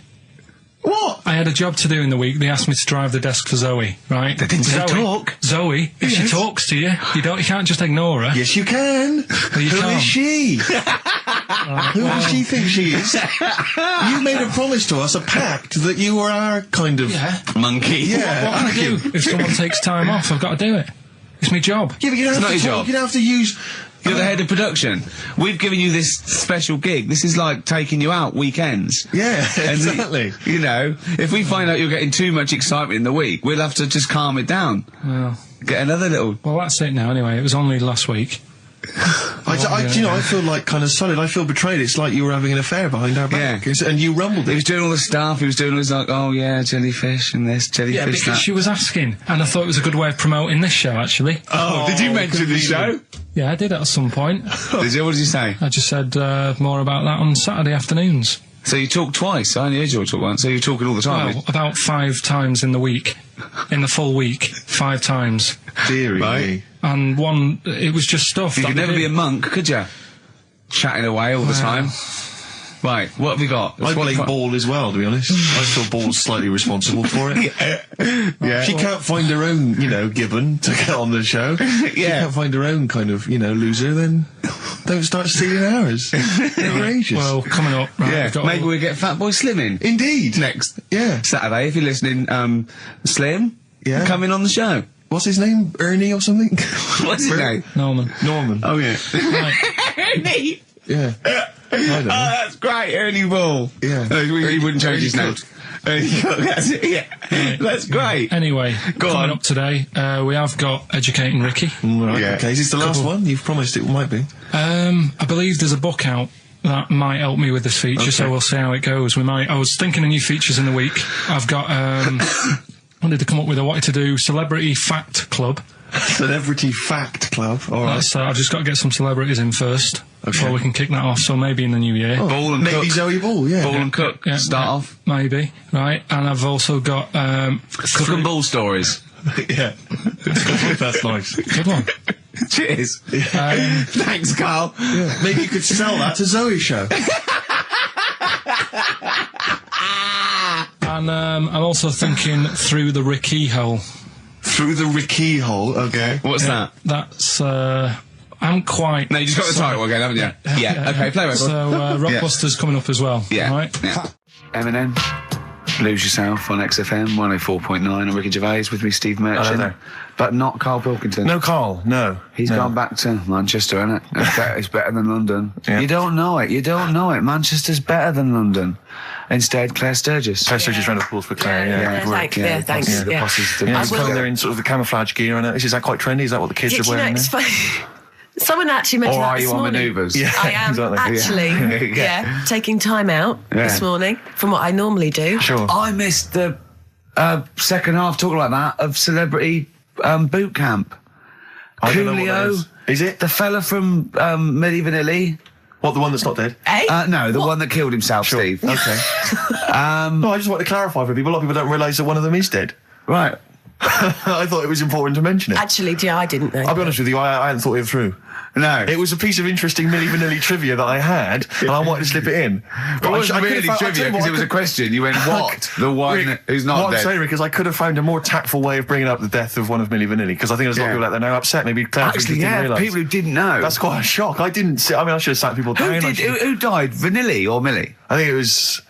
What? I had a job to do in the week. They asked me to drive the desk for Zoe, right? They didn't say talk. Zoe, if she talks to you, you can't just ignore her. Yes, you can. Well, you Who can't. is she? Who does she think she is? You made a promise to us, a pact, that you were our kind of monkey. Yeah. What can I do? If someone takes time off, I've got to do it. It's my job. Yeah, but you don't have to talk. You don't have to use... You're the head of production. We've given you this special gig. This is like taking you out weekends. Yeah, exactly. You know, if we find out you're getting too much excitement in the week, we'll have to just calm it down. Well, get another little... Well, that's it now anyway. It was only last week. I feel like kind of solid. I feel betrayed. It's like you were having an affair behind our back. Yeah. And you rumbled it. He was doing all the stuff. He was doing all this like, oh yeah, jellyfish and this, jellyfish yeah, because that. she was asking, and I thought it was a good way of promoting this show, actually. Oh, did you mention the show? Yeah, I did at some point. Did you? What did you say? I just said more about that on Saturday afternoons. So you talked twice. I only heard you talk once. So you're talking all the time. Well, about 5 times in the week. In the full week, 5 times. Deary me. And one, it was just stuff. You could never be a monk, could you? Chatting away all the time. Right, what have we got? I blame Ball as well, to be honest. I feel Ball's slightly responsible for it. Yeah. She can't find her own, Gibbon to get on the show. She can't find her own kind of, loser, then don't start stealing ours. Outrageous. Well, coming up, right, maybe we'll get Fatboy Slim in. Indeed. Next. Yeah. Saturday, if you're listening, Slim, come in on the show. What's his name? Ernie or something? What's his name? Norman. Oh, yeah. Ernie! Yeah. I don't know. That's great, Ernie Ball. Yeah. He wouldn't change his name. That's it, yeah. That's great. Anyway, coming up today, we have got Educating Ricky. Right, okay. Is this the last one? You've promised it might be. I believe there's a book out that might help me with this feature, so we'll see how it goes. I was thinking of new features in the week. I've got, wanted to come up with, I wanted to do Celebrity Fact Club. Celebrity Fact Club, alright. So I've just got to get some celebrities in first, before we can kick that off, so maybe in the new year. Oh, Ball and maybe Cook. Zoe Ball, yeah. Ball and Cook, start off. Maybe, right. And I've also got, Cook and Ball stories. Yeah. That's nice. Good one. Cheers. Thanks, Carl. Yeah. Maybe you could sell that to Zoe's show. And I'm also thinking Through the Ricky Hole. Through the Ricky Hole, okay. What's that? That's, I'm quite... No, you just got the title again, haven't you? Yeah, okay, play record. So, Rockbusters coming up as well, right? Yeah. Eminem, Lose Yourself on XFM 104.9 and Ricky Gervais with me, Steve Merchant. But not Karl Pilkington. No, Carl, no. He's gone back to Manchester, innit? It's better than London. Yeah. You don't know it. Manchester's better than London. Instead, Claire Sturgis. Claire Sturgis round of applause for Claire, Thanks. The posse's the he's coming there in sort of the camouflage gear and is that quite trendy? Is that what the kids are wearing? It's funny. Someone actually mentioned that this morning. Or are you on manoeuvres? Yeah, I am actually, taking time out this morning from what I normally do. Sure. I missed the second half, talking about that, of Celebrity Boot Camp. Coolio. Is it? The fella from Milli Vanilli. What, the one that's not dead? No, the one that killed himself, Steve. Okay. No, I just want to clarify for people. A lot of people don't realise that one of them is dead. Right. I thought it was important to mention it. Actually, I didn't know. I'll be honest with you, I hadn't thought it through. No. It was a piece of interesting Milli Vanilli trivia that I had, and I wanted to slip it in. But it wasn't really trivia, because it was a question. You went, what? The one Rick, who's not dead. What I'm saying, Rick, is I could have found a more tactful way of bringing up the death of one of Milli Vanilli, because I think there's a lot of people out there now upset. Maybe Claire Actually, didn't realise. people who didn't know. That's quite a shock. I didn't see. I mean, I should have sat people down. Who died? Vanilli or Milli? I think it was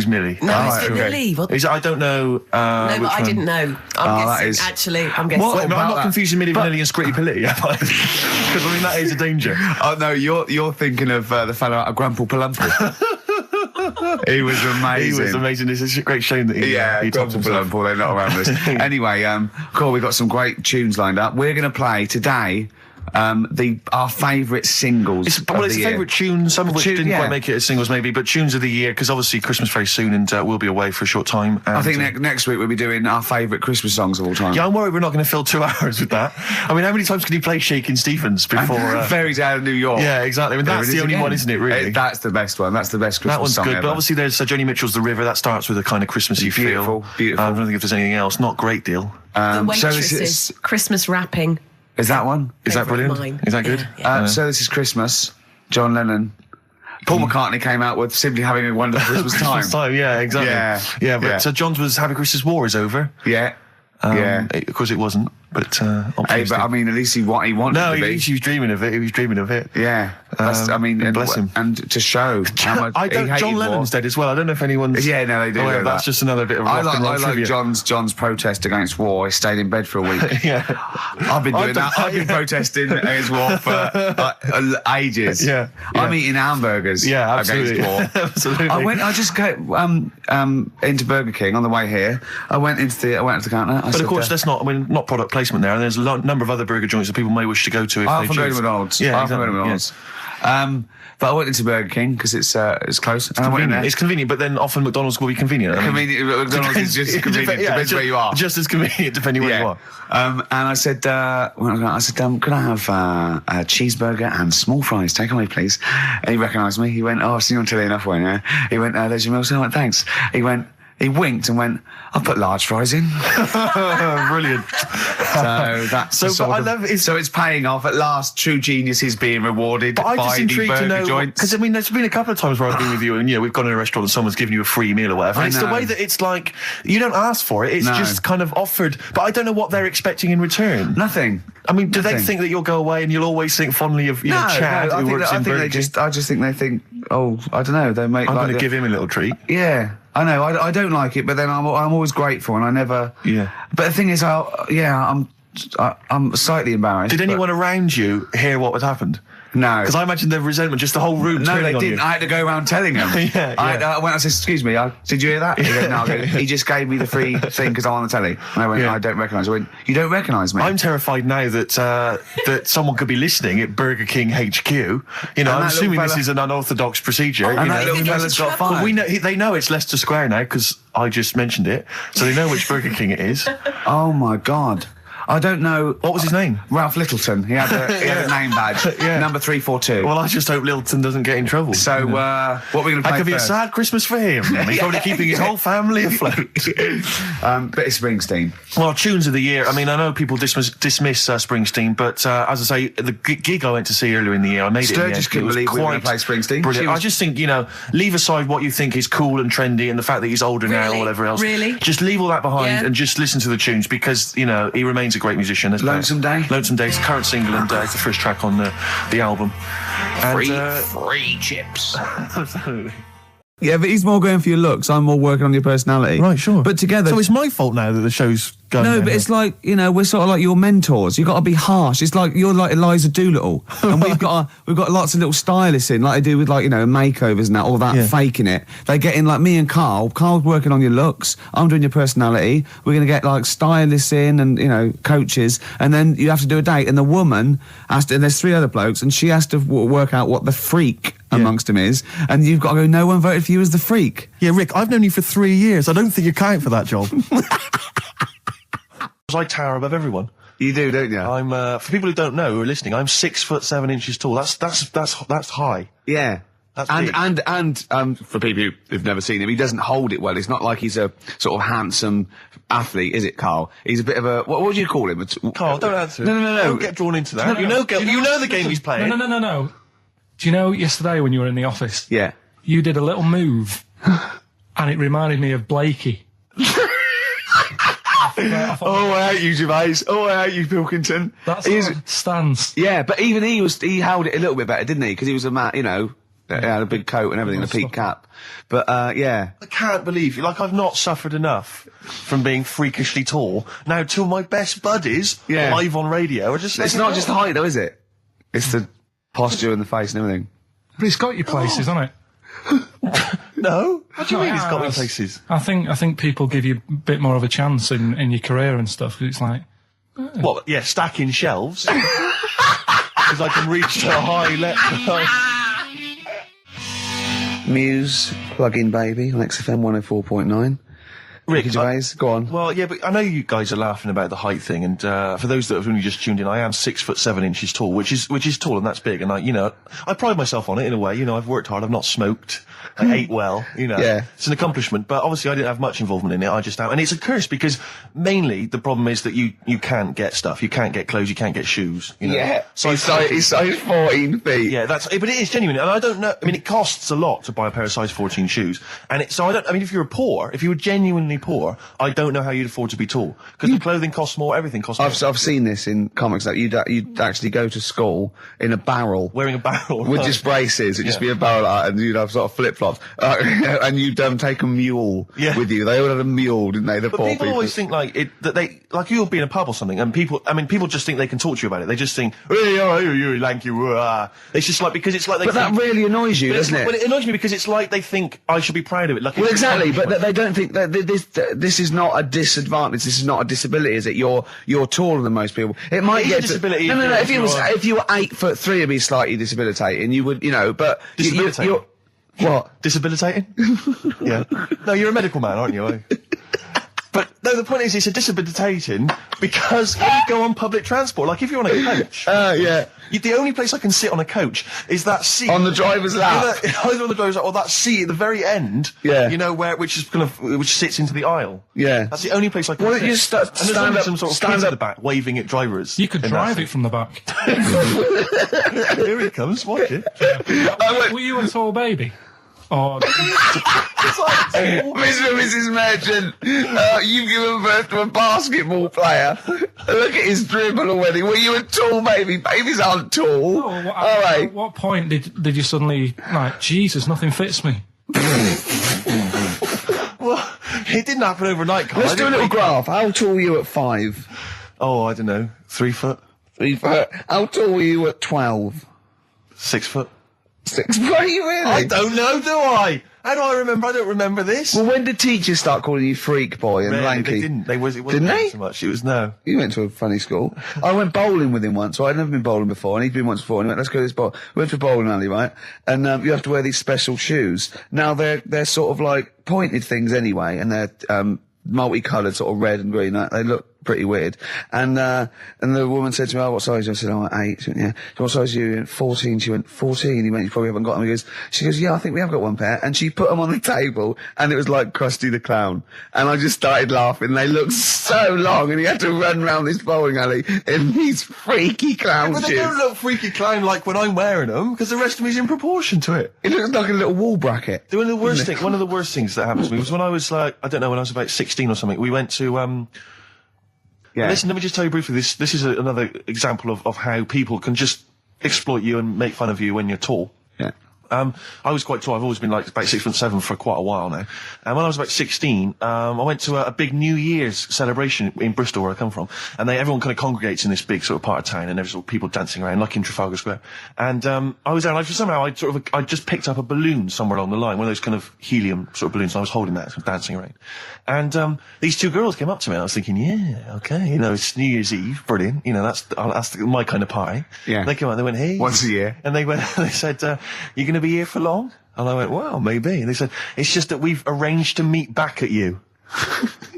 Milli. No, it's Milli. I don't know. No, but I didn't know. I'm guessing. Actually, I'm guessing. I'm not confusing Milli Vanilli and Scritti Politti, because that is a danger. Oh no, you're thinking of the fellow out of Grumple Palumple. He was amazing. He was amazing. It's a great shame that he topped himself. Paul, they're not around us. Anyway, cool, we've got some great tunes lined up. We're going to play today our favourite singles. It's favourite tunes, some of which didn't quite make it as singles maybe, but tunes of the year, because obviously Christmas very soon and we'll be away for a short time. And, I think next week we'll be doing our favourite Christmas songs of all time. Yeah, I'm worried we're not going to fill 2 hours with that. I mean, how many times can you play Shakin' Stevens before... Fairies Out of New York. Yeah, exactly. I mean, that's the only one, isn't it, really? That's the best one. That's the best Christmas song That one's good, ever. but obviously there's Joni Mitchell's The River. That starts with a kind of Christmassy feel. Beautiful. I don't think if there's anything else. Not a great deal. The Waitresses, Christmas Wrapping. Is that one? Is that brilliant? Mine. Is that good? Yeah. So This Is Christmas, John Lennon. Paul McCartney came out with Simply Having a Wonderful Christmas Time. Christmas time, yeah, exactly. Yeah, but so John's was Happy Christmas War is over. Yeah. Of course it wasn't, but Hey, but I mean, at least he wanted no, to be. he was dreaming of it. He was dreaming of it. Yeah. I mean, bless him. And to show how much John Lennon's dead as well. I don't know if anyone's... Yeah, no, they do. Oh, that's just another bit of rock and roll I like trivia. John's protest against war. He stayed in bed for a week. Yeah. I've been doing that. I've been protesting against war for ages. Yeah. I'm eating hamburgers absolutely. against war. Absolutely. I just go into Burger King on the way here. I went into the counter. But of course, that's not product placement there. And there's a number of other burger joints that people may wish to go to if I they often go to choose. McDonald's. Yeah, I often go to exactly. McDonald's. But I went into Burger King because it's close. And I went in there. It's convenient, but then often McDonald's will be convenient. Convenient. McDonald's is just convenient. Depends where you are. Just as convenient depending where you are. And I said, could I have a cheeseburger and small fries? Take away, please. And he recognised me. He went, "Oh, I've seen you on telly enough, won't you?" He went, "There's your meal." So I went, "Thanks." He winked and went, "I'll put large fries in." Brilliant. So that's so it's paying off at last. True genius is being rewarded but by I'm just intrigued to know, joints. because I mean, there's been a couple of times where I've been with you and we've gone to a restaurant and someone's given you a free meal or whatever. And it's the way that it's like you don't ask for it; it's just kind of offered. But I don't know what they're expecting in return. Nothing. I mean, do they think that you'll go away and you'll always think fondly of Chad who works in Burger King? I just think they think, oh, I don't know. They make. I'm going to give him a little treat. Yeah. I know, I don't like it, but then I'm always grateful, and I never... Yeah. But the thing is, I'm slightly embarrassed. Did anyone around you hear what had happened? No. Because I imagine the resentment, just the whole room No, turning they on didn't. you. I had to go around telling them. I said, "Excuse me, did you hear that?" He goes, "No." He just gave me the free thing because I'm on the telly. And I went, "I don't recognise." I went, "You don't recognise me?" I'm terrified now that that someone could be listening at Burger King HQ. I'm assuming this is an unorthodox procedure. And that little fella's got fired. But they know it's Leicester Square now because I just mentioned it, so they know which Burger King it is. Oh my God. I don't know. What was his name? Ralph Littleton. He had a name badge. Number 342. Well, I just hope Littleton doesn't get in trouble. So, what are we going to play That could be first? a sad Christmas for him. He's probably keeping his whole family afloat. Bit of Springsteen. Well, tunes of the year. I mean, I know people dismiss Springsteen, but as I say, the gig I went to see earlier in the year, I made it in the end. Sturgis couldn't believe we were going to play Springsteen. Brilliant. I just think, leave aside what you think is cool and trendy and the fact that he's older now or whatever else. Really? Just leave all that behind and just listen to the tunes because, he remains a great musician. Lonesome Day? Lonesome Day is the current single and it's the first track on the album. Free chips. Absolutely. Yeah, but he's more going for your looks. I'm more working on your personality. Right, sure. But together... So it's my fault now that the show's going No, down but here. it's like, we're sort of like your mentors. You've got to be harsh. It's like you're like Eliza Doolittle. And we've got lots of little stylists in, like they do with makeovers and that, all that faking it. They get in like me and Carl. Carl's working on your looks. I'm doing your personality. We're going to get like stylists in and, coaches. And then you have to do a date. And the woman has to, and there's 3 other blokes, and she has to work out what the freak amongst them is. And you've got to go, no one voted for you as the freak. Yeah, Rick, I've known you for 3 years. I don't think you count for that job. I tower above everyone. You do, don't you? I'm for people who don't know who are listening, I'm 6'7" tall. That's high. Yeah. That's and for people who've never seen him, he doesn't hold it well. It's not like he's a sort of handsome athlete, is it, Carl? He's a bit of a what would you call him? Carl, don't answer. No. Don't get drawn into that. You know the game he's playing. No. Do you know yesterday when you were in the office? Yeah. You did a little move, and it reminded me of Blakey. Oh, I hate you, Gervais. Oh, I hate you, Pilkington. That's our stance. Yeah, but even he held it a little bit better, didn't he? Because he was a man, he had a big coat and everything, and a peak cap. But, yeah. I can't believe you. I've not suffered enough from being freakishly tall. Now, 2 of my best buddies live on radio are just... It's not just the height, though, is it? It's the posture and the face and everything. But it's got your places, hasn't it? No. What do you mean he's got me places? I think people give you a bit more of a chance in your career and stuff. 'Cause it's like, What? Yeah, stacking shelves. Because I can reach to a high level. Muse, Plug-in Baby on XFM 104.9. Ricky Gervais, go on. Well, yeah, but I know you guys are laughing about the height thing, and for those that have only just tuned in, I am 6'7" tall, which is tall, and that's big. And I pride myself on it in a way. I've worked hard, I've not smoked, I ate well. Yeah. It's an accomplishment. But obviously, I didn't have much involvement in it. I just am, and it's a curse because mainly the problem is that you can't get stuff, you can't get clothes, you can't get shoes. Yeah. He's size 14 feet. Yeah, but it is genuine, and I don't know. I mean, it costs a lot to buy a pair of size 14 shoes, and if you were genuinely poor, I don't know how you'd afford to be tall, because the clothing costs more, everything costs more. I've seen this in comics that you'd actually go to school in a barrel, wearing a barrel with just braces. It'd just be a barrel, and you'd have sort of flip flops, and you'd take a mule with you. They all had a mule, didn't they? The but poor people always think you'll be in a pub or something, and people just think they can talk to you about it. They just think, hey, oh, you lanky, it's just like, because it's like they. But that really annoys you, doesn't it? Well, it annoys me because it's like they think I should be proud of it. Like, well, exactly, but they don't think that this is not a disadvantage. This is not a disability, is it? You're taller than most people. It might get disability. No. If you were 8'3", it'd be slightly debilitating. You would, but disabilitating. What? Disabilitating? Yeah. No, you're a medical man, aren't you? But no, the point is, it's a disabilitating because when you go on public transport, like if you're on a coach. Yeah. The only place I can sit on a coach is that seat on the driver's lap. Either on the driver's lap or that seat at the very end. Yeah. Which sits into the aisle. Yeah. That's the only place I can sit. Well, you stand up, some sort of kids at the back waving at drivers. You could drive it from the back. Here he comes, watch it. Were you a tall baby? Oh, Mr. and Mrs. Merchant, you've given birth to a basketball player. Look at his dribble already. Were you a tall baby? Babies aren't tall. At what point did you suddenly, Jesus, nothing fits me? Well, it didn't happen overnight, Carl. Let's do a little graph. How tall were you at 5? Oh, I don't know. 3 foot? 3 foot. How tall were you at 12? 6 foot. 6 foot? Are you really? I don't know, do I? How do I remember? I don't remember this. Well, when did teachers start calling you freak boy and lanky? They didn't. It wasn't Didn't they? so much. It was no. You went to a funny school. I went bowling with him once. So I'd never been bowling before, and he'd been once before. And he went, let's go to this bowl. We went to a bowling alley, right? And you have to wear these special shoes. Now they're sort of like pointed things anyway, and they're multicoloured, sort of red and green. They look pretty weird. And the woman said to me, "Oh, what size?" I said, "Oh, 8." She went, "Yeah." "So what size are you?" He went, 14. She went, 14. He went, "You probably haven't got them." She goes, "Yeah, I think we have got one pair." And she put them on the table, and it was like Krusty the Clown. And I just started laughing. They looked so long, and he had to run round this bowling alley in these freaky clown shoes. But they don't look freaky clown like when I'm wearing them, because the rest of me's in proportion to it. It looks like a little wall bracket. One of the worst things that happened to me was when I was when I was about 16 or something. We went to Yeah. Listen, let me just tell you briefly, this is another example of how people can just exploit you and make fun of you when you're tall. Yeah. I was quite tall. I've always been like about 6'7" for quite a while now. And when I was about 16, I went to a big New Year's celebration in Bristol, where I come from. And everyone kind of congregates in this big sort of part of town, and there's sort of people dancing around, like in Trafalgar Square. And I was there, and somehow I just picked up a balloon somewhere along the line, one of those kind of helium sort of balloons, and I was holding that, sort of dancing around. And these two girls came up to me, and I was thinking, yeah, okay, it's New Year's Eve, brilliant, that's my kind of party. Yeah. They came out, and they went, hey. Once a year. And they said, you're going to be here for long? And I went, well, maybe. And they said, it's just that we've arranged to meet back at you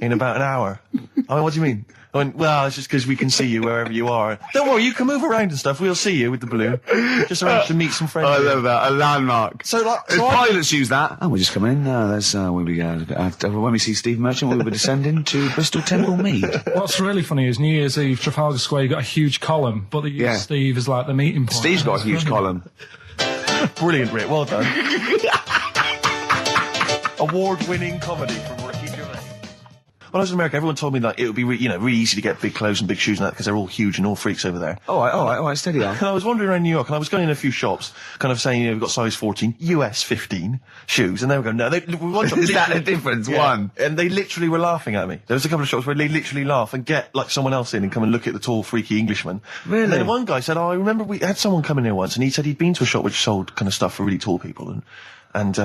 in about an hour. I went, what do you mean? I went, well, it's just because we can see you wherever you are. Don't worry, you can move around and stuff. We'll see you with the balloon. Just arranged to meet some friends. I love that. A landmark. So pilots use that. Oh, we're just coming in. There's when we see Steve Merchant, we'll be descending to Bristol Temple Mead. What's really funny is New Year's Eve, Trafalgar Square, you got a huge column, but they use Steve as like the meeting point. Steve's got a huge column. Brilliant, Rick. Well done. Award-winning comedy from Ricky Gervais. When I was in America, everyone told me that it would be really easy to get big clothes and big shoes and that, because they're all huge and all freaks over there. All right, steady on. And I was wandering around New York, and I was going in a few shops, kind of saying, we've got size 14, US 15 shoes, and they were going, no, is that the difference? Yeah. One. And they literally were laughing at me. There was a couple of shops where they literally laugh and get like someone else in and come and look at the tall, freaky Englishman. Really? And then one guy said, I remember we had someone come in here once, and he said he'd been to a shop which sold kind of stuff for really tall people, and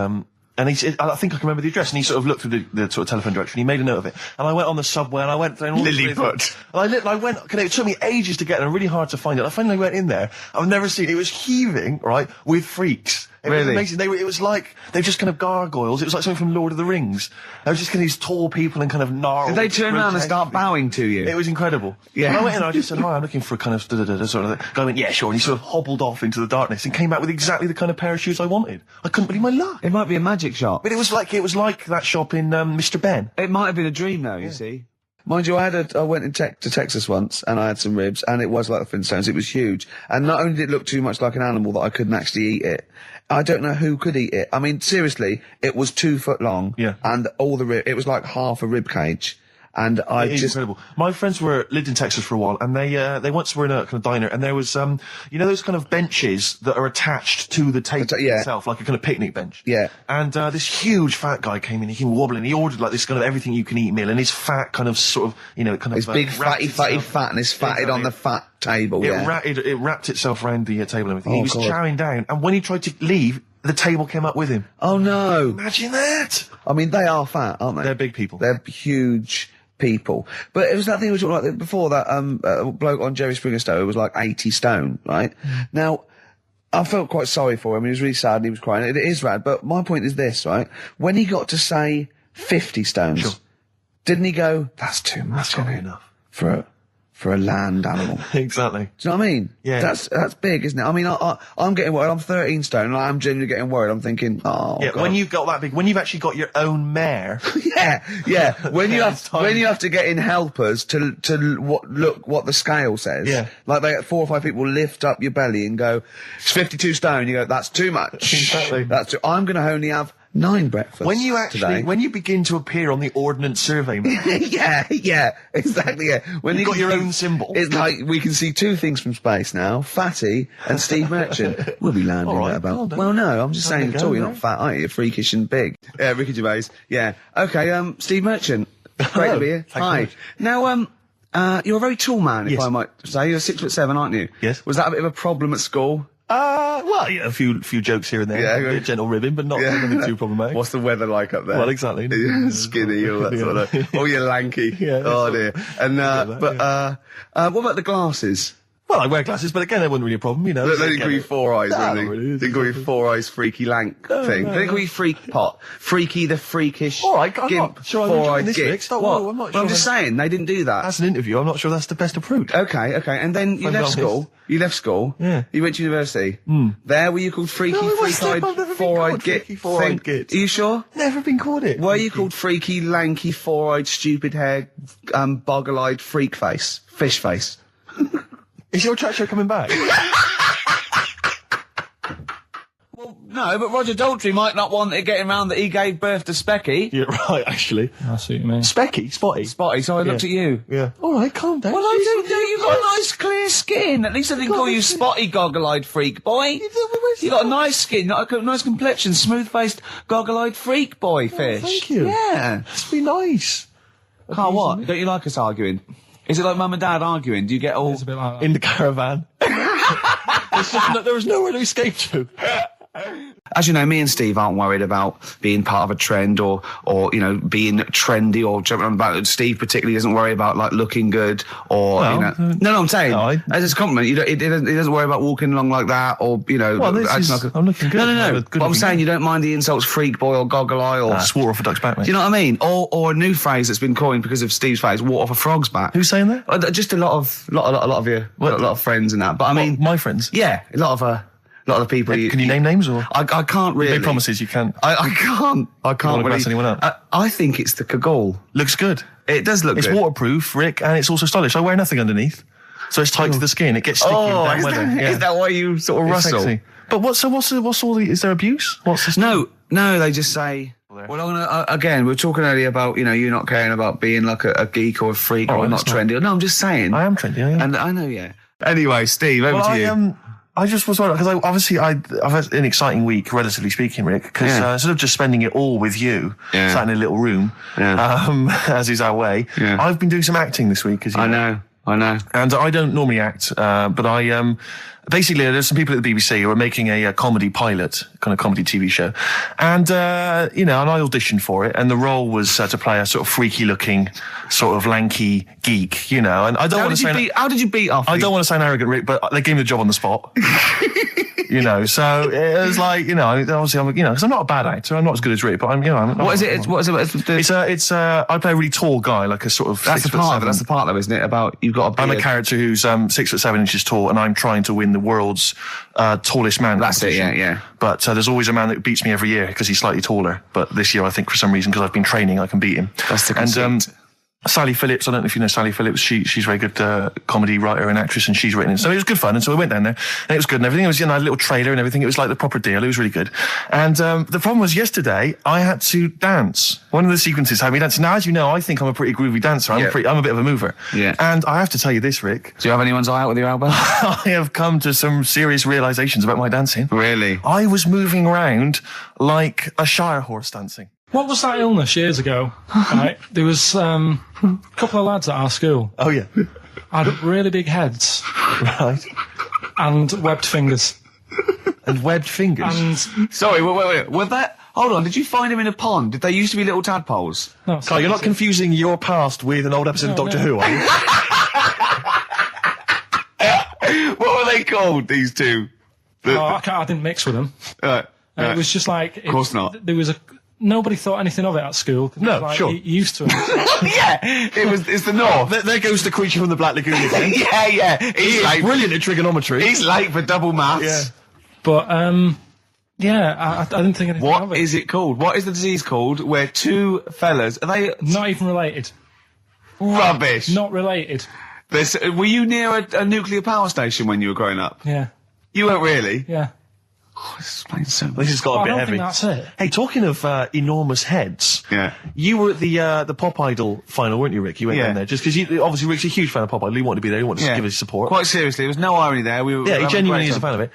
And he said, I think I can remember the address, and he sort of looked through the sort of telephone directory, and he made a note of it. And I went on the subway, and I went down all Lilliput. And I went, it took me ages to get there, and really hard to find it. I finally went in there. I've never seen it. It was heaving, right, with freaks. It was amazing. It was like, they were just kind of gargoyles. It was like something from Lord of the Rings. They were just kind of these tall people and kind of gnarled. Did they turn around and start bowing to you? It was incredible. Yeah. And I went in and I just said, hi, I'm looking for a kind of sort of thing. Guy went, yeah, sure. And he sort of hobbled off into the darkness and came back with exactly the kind of pair of shoes I wanted. I couldn't believe my luck. It might be a magic shop. But it was like that shop in Mr. Ben. It might have been a dream, though, you see. Mind you, I went to Texas once, and I had some ribs, and it was like the Flintstones. It was huge. And not only did it look too much like an animal that I couldn't actually eat it, I don't know who could eat it. I mean, seriously, it was 2 foot long. Yeah. And it was like half a rib cage. And It is incredible. My friends lived in Texas for a while, and they once were in a kind of diner, and there was, those kind of benches that are attached to the table itself, like a kind of picnic bench. Yeah. And this huge fat guy came in, he came wobbling, he ordered like this kind of everything you can eat meal, and his fat kind of sort of, kind of... His big fatty fat, and his fatted on the fat table, It wrapped itself around the table and everything. He was chowing down, and when he tried to leave, the table came up with him. Oh no. Imagine that! I mean, they are fat, aren't they? They're big people. They're huge people. But it was that thing we were talking about before, that bloke on Jerry Springer Show who was like 80 stone, right? Now, I felt quite sorry for him. He was really sad and he was crying. It is rad, but my point is this, right? When he got to say 50 stones, didn't he go, that's too much, That's not enough. For a land animal. Exactly. Do you know what I mean? Yeah. That's big, isn't it? I mean, I'm getting worried. I'm 13 stone, and I'm genuinely getting worried. I'm thinking, God. When you've got that big, when you've actually got your own mare. yeah. When you have to get in helpers to look what the scale says. Yeah. Like 4 or 5 people lift up your belly and go, it's 52 stone. You go, that's too much. Exactly. I'm going to only have 9 breakfasts When you today. when you begin to appear on the Ordnance Survey map, yeah, exactly, yeah. When you've got your own symbol. It's like, we can see 2 things from space now, Fatty and Steve Merchant. We'll be landing All right, at about... well no, I'm just saying at all, you're not fat, are you? You're freakish and big. Yeah, Ricky Gervais, yeah. Okay, Steve Merchant, great to be here. Hi. Now, you're a very tall man, if I might say. You're 6'7", aren't you? Yes. Was that a bit of a problem at school? Well, yeah, a few jokes here and there. Yeah, A gentle ribbing, but not nothing too problematic. What's the weather like up there? Well, exactly. Skinny, all that sort of... Oh, you're lanky. Yeah, oh, dear. And, what about the glasses? Well, I wear glasses, but again, that wasn't really a problem, They didn't call you 4 eyes, really. They didn't call you 4 eyes freaky lank thing. They didn't call you freak pot. Freaky the freakish. All right, I'm gimp, not sure I'm 4 enjoying eyed this, git. Rick. Stop, What? I'm not Well, sure I'm just saying, they didn't do that. That's an interview. I'm not sure that's the best approach. Okay. And then you left school. You left school. Yeah. You went to university. There, were you called freaky, freak-eyed, I've never been 4-eyed called git? freaky, 4-eyed git. Are you sure? Never been called it. Were you called freaky, lanky, 4-eyed, stupid hair, boggle-eyed freak face? Fish face? Is your chat show coming back? Well, no, but Roger Daltrey might not want it getting round that he gave birth to Specky. Yeah, right, actually. I see what you mean. Spotty. Spotty, so I looked at you. Yeah. All right, calm down. Well, I don't know. You've got a nice clear skin. At least I didn't call you spotty, goggle-eyed freak boy. You got a nice skin, not a nice complexion, smooth-faced, goggle-eyed freak boy fish. Thank you. Yeah. Must be nice. Carl, what? Don't you like us arguing? Is it like mum and dad arguing? Do you get all... It's a bit like that. In the caravan. There was nowhere to escape to. As you know, me and Steve aren't worried about being part of a trend or being trendy or jumping on about. Steve particularly doesn't worry about like looking good or No, I'm saying as a compliment. He doesn't worry about walking along like that or Well, I'm looking good. No. But I'm saying you don't mind the insults freak boy or goggle eye or swore off a duck's back, mate. Do you know what I mean? Or a new phrase that's been coined because of Steve's face, walk off a frog's back. Who's saying that? Just a lot of your a lot of friends and that. But I mean, my friends. Yeah, a lot of the people. Can you name names or? I can't really. Big promises you can't. I can't. I can't really. Anyone up? I think it's the Kaggle. Looks good. It does look good. It's waterproof, Rick, and it's also stylish. I wear nothing underneath, so it's tight to the skin. It gets sticky in bad weather. Is that why you sort of rustle? Sexy. But what's all the? Is there abuse? What's this? No. They just say. Well, I'm gonna, again, we were talking earlier about, you not caring about being like a geek or a freak or not trendy. No, I'm just saying. I am trendy, And I know, yeah. Anyway, Steve, over to you. I just was wondering, because I've had an exciting week, relatively speaking, Rick, because instead of just spending it all with you, sat in a little room, as is our way, I've been doing some acting this week, as you know. I know. And I don't normally act, but I basically there's some people at the BBC who are making a comedy pilot, kind of comedy TV show, and and I auditioned for it, and the role was to play a sort of freaky-looking, sort of lanky geek, and I don't want to say. How did you beat off? I don't want to sound arrogant, Rick, but they gave me the job on the spot. So it was like, obviously I'm, because I'm not a bad actor, I'm not as good as Rick, but I'm, What is it? It's I play a really tall guy, like a sort of. That's the part. That's the part, though, isn't it? About you've got a beard. I'm a character who's 6'7" tall, and I'm trying to win the world's tallest man. That's it. Yeah. But there's always a man that beats me every year because he's slightly taller. But this year, I think for some reason, because I've been training, I can beat him. That's the conceit. And Sally Phillips, I don't know if you know Sally Phillips, she's a very good comedy writer and actress, and she's written it. So it was good fun, and so we went down there, and it was good and everything. It was, a little trailer and everything. It was like the proper deal. It was really good. And the problem was yesterday, I had to dance. One of the sequences had me dance. Now, as you know, I think I'm a pretty groovy dancer. I'm a bit of a mover. Yeah. And I have to tell you this, Rick. Do you have anyone's eye out with your elbow? I have come to some serious realizations about my dancing. Really? I was moving around like a Shire horse dancing. What was that illness years ago? Right, there was a couple of lads at our school. Oh, yeah. Had really big heads. Right. And webbed fingers. And webbed fingers? And Sorry, wait. Was that... Hold on, did you find him in a pond? Did they used to be little tadpoles? no, Carl, you're not confusing your past with an old episode of Doctor Who, are you? What were they called, these two? I didn't mix with them. It was just like... Of course not. There was nobody thought anything of it at school. No, like, sure. Used to it. Yeah, it's the North. There goes the creature from the Black Lagoon again. yeah. He's late. Brilliant at trigonometry. He's late for double maths. Yeah. But, I didn't think anything of What it. is it called? What is the disease called where two fellas... Are they... Not even related. Rubbish. Not related. Were you near a nuclear power station when you were growing up? Yeah. You weren't really? Yeah. Oh, this explains so much. This has got a I bit don't heavy. think that's it. Hey, talking of enormous heads, Yeah. you were at the Pop Idol final, weren't you, Rick? You went Yeah. down there just because obviously Rick's a huge fan of Pop Idol. He wanted to be there. He wanted to give his support. Quite seriously, there was no irony there. We were Yeah, he having genuinely great is a time. fan of it.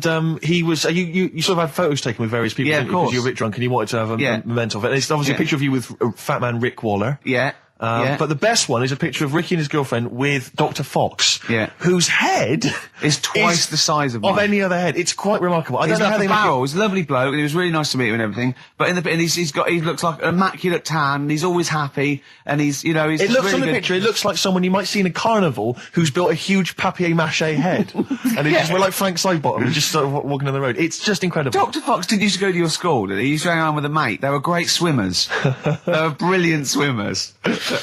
And he was. You sort of had photos taken with various people. Yeah, didn't of you? 'Cause course. you were a bit drunk and you wanted to have a memento of it. And it's obviously a picture of you with Fat Man Rick Waller. Yeah. But the best one is a picture of Ricky and his girlfriend with Dr. Fox, whose head is twice the size of mine. any other head. It's quite remarkable. I don't know how they make He was a lovely bloke, and he was really nice to meet him and everything. But he looks like an immaculate tan, and he's always happy, and he's It looks really on the good. picture. It looks like someone you might see in a carnival who's built a huge papier-mâché head, and he just went like Frank Sidebottom and just started walking on the road. It's just incredible. Dr. Fox didn't used to go to your school, did he? He used to hang around with a mate. They were great swimmers. They were brilliant swimmers.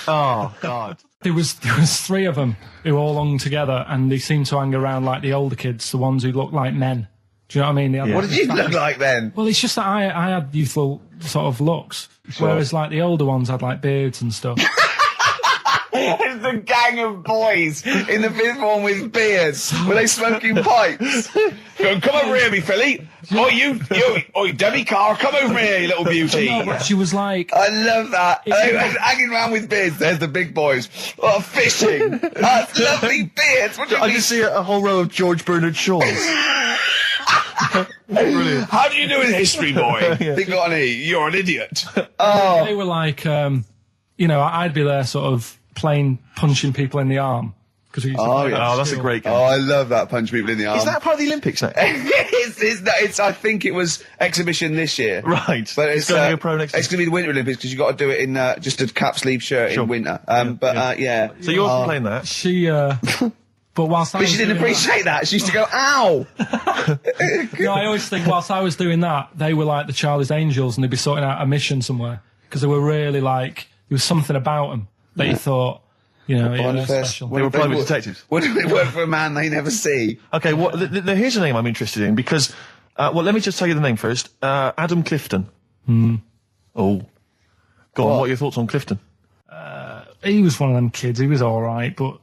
Oh, God. There was three of them who all hung together, and they seemed to hang around like the older kids, the ones who looked like men. Do you know what I mean? They had What did you look like then? Well, it's just that I had youthful sort of looks, whereas like the older ones had like beards and stuff. It's the gang of boys in the fifth form with beards. Were they smoking pipes? Come over here, me filly. Oi, Debbie Carr, come over here, you little beauty. No, but she was like, I love that. They were hanging around with beards. There's the big boys. Oh, fishing. That's lovely beards. What do you I mean? just see a whole row of George Bernard Shaws. Brilliant. How do you do in history, boy? Think on E. You're an idiot. they were like, I'd be there sort of punching people in the arm. Because we used to play that at Oh, that's a school. great game. Oh, I love that. Punch people in the arm. Is that part of the Olympics now? it's I think it was exhibition this year. Right. But it's going to be a pro next year. It's going to be the Winter Olympics because you've got to do it in just a cap sleeve shirt in winter. Yeah. So you're playing that? She, but whilst I But was she didn't doing appreciate that. She used to go, ow! No, I always think whilst I was doing that, they were like the Charlie's Angels, and they'd be sorting out a mission somewhere because they were really like there was something about them that you thought, they're special. They were private detectives. What do they work for a man they never see? Okay, here's a name I'm interested in because, let me just tell you the name first. Adam Clifton. Oh. Go on, what are your thoughts on Clifton? He was one of them kids. He was all right, but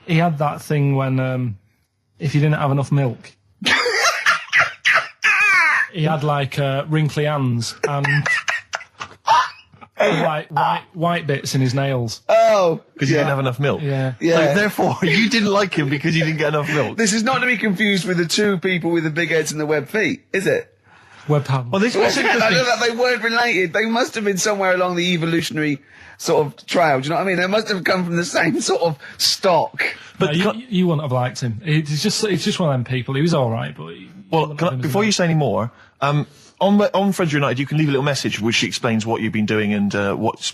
he had that thing when if you didn't have enough milk, he had like wrinkly hands and like white bits in his nails. Oh, Because you didn't have enough milk. Yeah. yeah. So therefore, you didn't like him because you didn't get enough milk. This is not to be confused with the two people with the big heads and the webbed feet, is it? Webham. Well, this was I know that they weren't related. They must have been somewhere along the evolutionary sort of trail. Do you know what I mean? They must have come from the same sort of stock. But you wouldn't have liked him. It's just one of them people. He was all right, but before you say any more, on Friends United, you can leave a little message which explains what you've been doing and what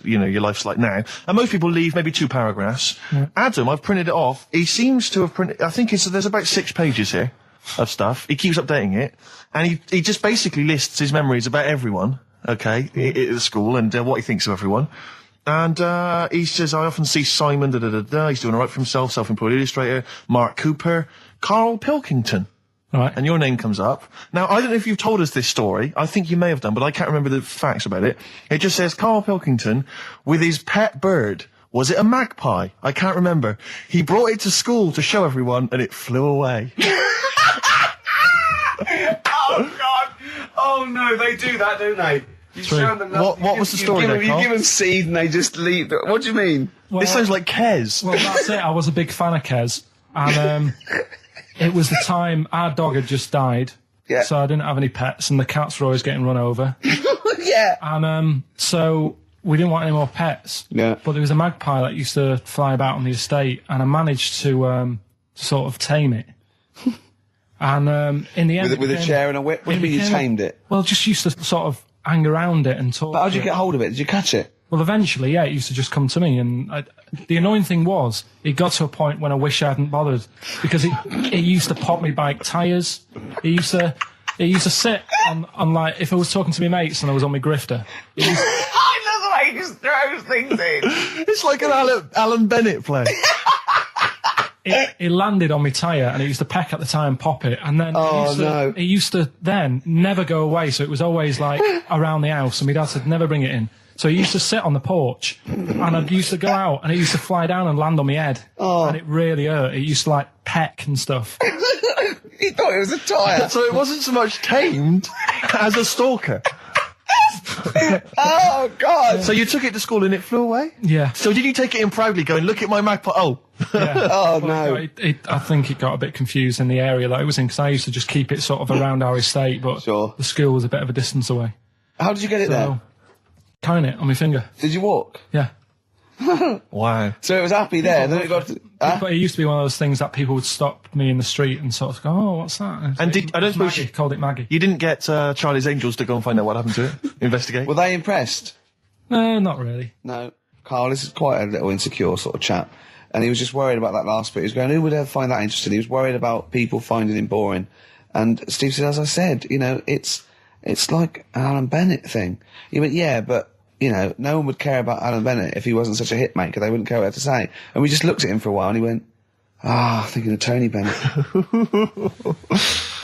your life's like now. And most people leave maybe 2 paragraphs. Yeah. Adam, I've printed it off. He seems to have printed. I think there's about 6 pages here of stuff. He keeps updating it, and he just basically lists his memories about everyone. Okay, at the school and what he thinks of everyone. And he says, I often see Simon, he's doing all right for himself, self-employed illustrator, Mark Cooper, Karl Pilkington. Right. And your name comes up. Now, I don't know if you've told us this story. I think you may have done, but I can't remember the facts about it. It just says Karl Pilkington with his pet bird. Was it a magpie? I can't remember. He brought it to school to show everyone and it flew away. Oh, God. Oh, no, they do that, don't they? You show them What was the story there, Carl? You give them seed and they just leave. What do you mean? Well, this sounds like Kez. Well, that's it. I was a big fan of Kez. And it was the time our dog had just died. Yeah. So I didn't have any pets and the cats were always getting run over. Yeah. And so we didn't want any more pets. Yeah. But there was a magpie that used to fly about on the estate and I managed to sort of tame it. And in the end... With a chair and a whip? What do you mean you tamed it? Well, just used to sort of hang around it and talk. But how did you get hold of it? Did you catch it? Well, eventually, yeah, it used to just come to me. And the annoying thing was, it got to a point when I wish I hadn't bothered. Because it used to pop me bike tyres. It used to sit on like, if I was talking to my mates and I was on my grifter. I love the way he just throws things in. It's like an Alan Bennett play. It landed on my tyre and it used to peck at the tyre and pop it. And then it used to then never go away. So it was always like around the house and my dad said, never bring it in. So it used to sit on the porch and I used to go out and it used to fly down and land on my head. Oh. And it really hurt. It used to like peck and stuff. He thought it was a tyre. So it wasn't so much tamed as a stalker. Oh, God. So you took it to school and it flew away? Yeah. So did you take it in proudly going, look at my magpie? Oh. Yeah. Oh, well, no. I think it got a bit confused in the area that it was in because I used to just keep it sort of around our estate, but the school was a bit of a distance away. How did you get it there? Tying it on my finger. Did you walk? Yeah. Wow. So it was happy there, then it got... But it used to be one of those things that people would stop me in the street and sort of go, oh, what's that? And I don't suppose Maggie, called it Maggie. You didn't get Charlie's Angels to go and find out what happened to it? Investigate? Were they impressed? No, not really. No. Carl, this is quite a little insecure sort of chap. And he was just worried about that last bit. He was going, who would ever find that interesting? He was worried about people finding him boring. And Steve said, as I said, it's like an Alan Bennett thing. He went, yeah, but, no one would care about Alan Bennett if he wasn't such a hit maker. They wouldn't care what to say. And we just looked at him for a while and he went, thinking of Tony Bennett.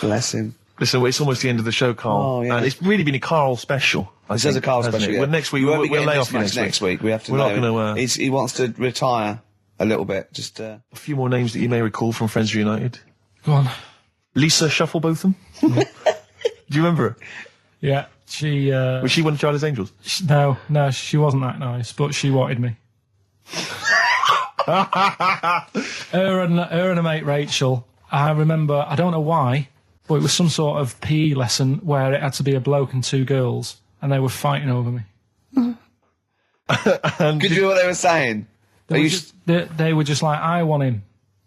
Bless him. Listen, it's almost the end of the show, Carl. Oh, yeah. And it's really been a Carl special. This is a Carl special, yeah. Well, next week, we'll lay off next week. We have to We're know. not going to... He wants to retire a little bit. Just a few more names that you may recall from Friends United. Go on. Lisa Shufflebotham? Do you remember her? Yeah. She, was she one of Charlie's Angels? No, she wasn't that nice, but she wanted me. her and a mate Rachel, I remember, I don't know why, but it was some sort of PE lesson where it had to be a bloke and 2 girls, and they were fighting over me. Could you hear what they were saying? They were just like, I want him,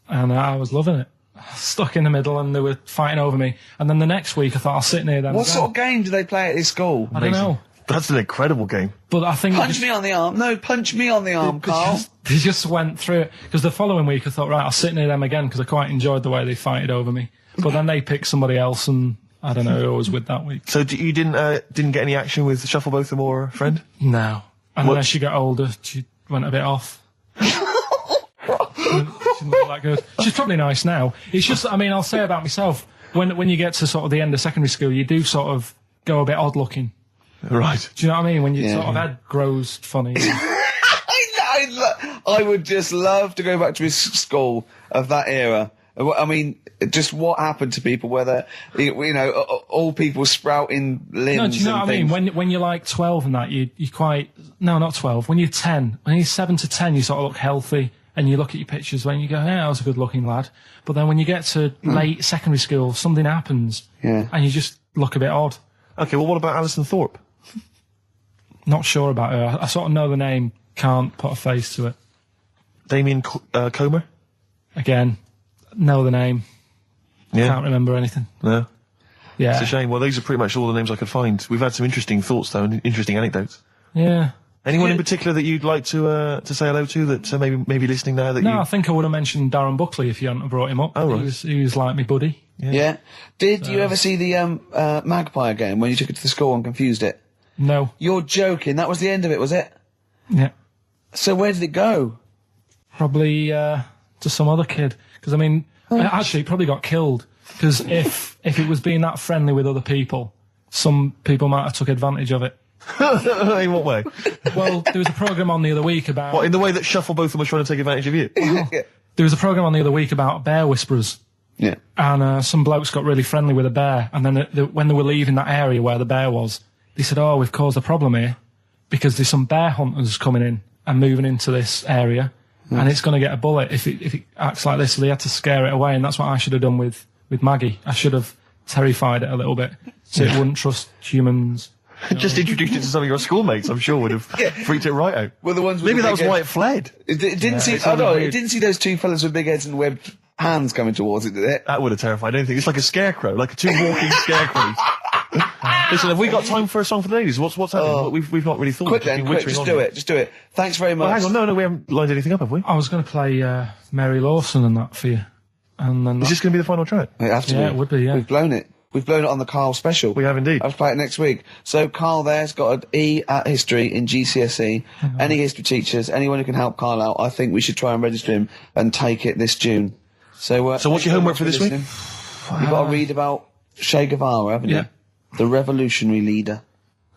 and I was loving it. Stuck in the middle and they were fighting over me. And then the next week I thought I'll sit near them. What sort of game do they play at this school? I don't know. That's an incredible game. But I think... Punch me on the arm. No, punch me on the arm, Carl. They just went through it. Because the following week I thought, right, I'll sit near them again because I quite enjoyed the way they fighted over me. But then they picked somebody else and I don't know who I was with that week. So you didn't get any action with Shufflebotham or a friend? No. And then as she got older, she went a bit off. She's not that good. She's probably nice now. It's just, I'll say about myself, when you get to sort of the end of secondary school, you do sort of go a bit odd looking. Right. Do you know what I mean? When your sort of head grows funny. I would just love to go back to his school of that era. I mean, just what happened to people, whether, all people sprouting limbs. No, do you know what I mean? When you're like 12 and that, you quite, no, not 12, when you're 10, when you're 7 to 10, you sort of look healthy. And you look at your pictures when you go, yeah, I was a good-looking lad. But then when you get to late secondary school, something happens. Yeah. And you just look a bit odd. Okay, well, what about Alison Thorpe? Not sure about her. I sort of know the name, can't put a face to it. Damien Comer? Again, know the name. Yeah. Can't remember anything. No. Yeah. It's a shame. Well, these are pretty much all the names I could find. We've had some interesting thoughts, though, and interesting anecdotes. Yeah. Anyone in particular that you'd like to say hello to that maybe listening now that No, I think I would have mentioned Darren Buckley if you hadn't have brought him up. Oh, right. He was like my buddy. Yeah. Did you ever see the Magpie game when you took it to the school and confused it? No. You're joking. That was the end of it, was it? Yeah. So where did it go? Probably to some other kid. Because, I mean, actually, it probably got killed. Because if it was being that friendly with other people, some people might have took advantage of it. In what way? Well, there was a programme on the other week about... What, in the way that Shuffle both of them were trying to take advantage of you? There was a programme on the other week about bear whisperers. Yeah. And some blokes got really friendly with a bear. And then when they were leaving that area where the bear was, they said, oh, we've caused a problem here because there's some bear hunters coming in and moving into this area. And it's going to get a bullet if it acts like this. So they had to scare it away. And that's what I should have done with Maggie. I should have terrified it a little bit so it wouldn't trust humans. Just introduced it to some of your schoolmates, I'm sure would have freaked it right out. Well, the ones with maybe the that was big why head. it fled. It didn't see. Oh no! It didn't see those two fellas with big heads and webbed hands coming towards it, did it? That would have terrified anything. It's like a scarecrow, like two walking scarecrows. Listen, have we got time for a song for the ladies? What's happening? We've not really thought. Quick then, quick, just do it. Just do it. Thanks very much. Well, hang on, no, we haven't lined anything up, have we? I was going to play Mary Lawson and that for you. And then Is this going to be the final track? It have to be. it would be, yeah. We've blown it. We've blown it on the Karl special. We have indeed. I'll play it next week. So Karl there's got an E at history in GCSE. Any history teachers, anyone who can help Karl out, I think we should try and register him and take it this June. So what's your homework for this week? You've got to read about Che Guevara, haven't Yeah. you? The revolutionary leader.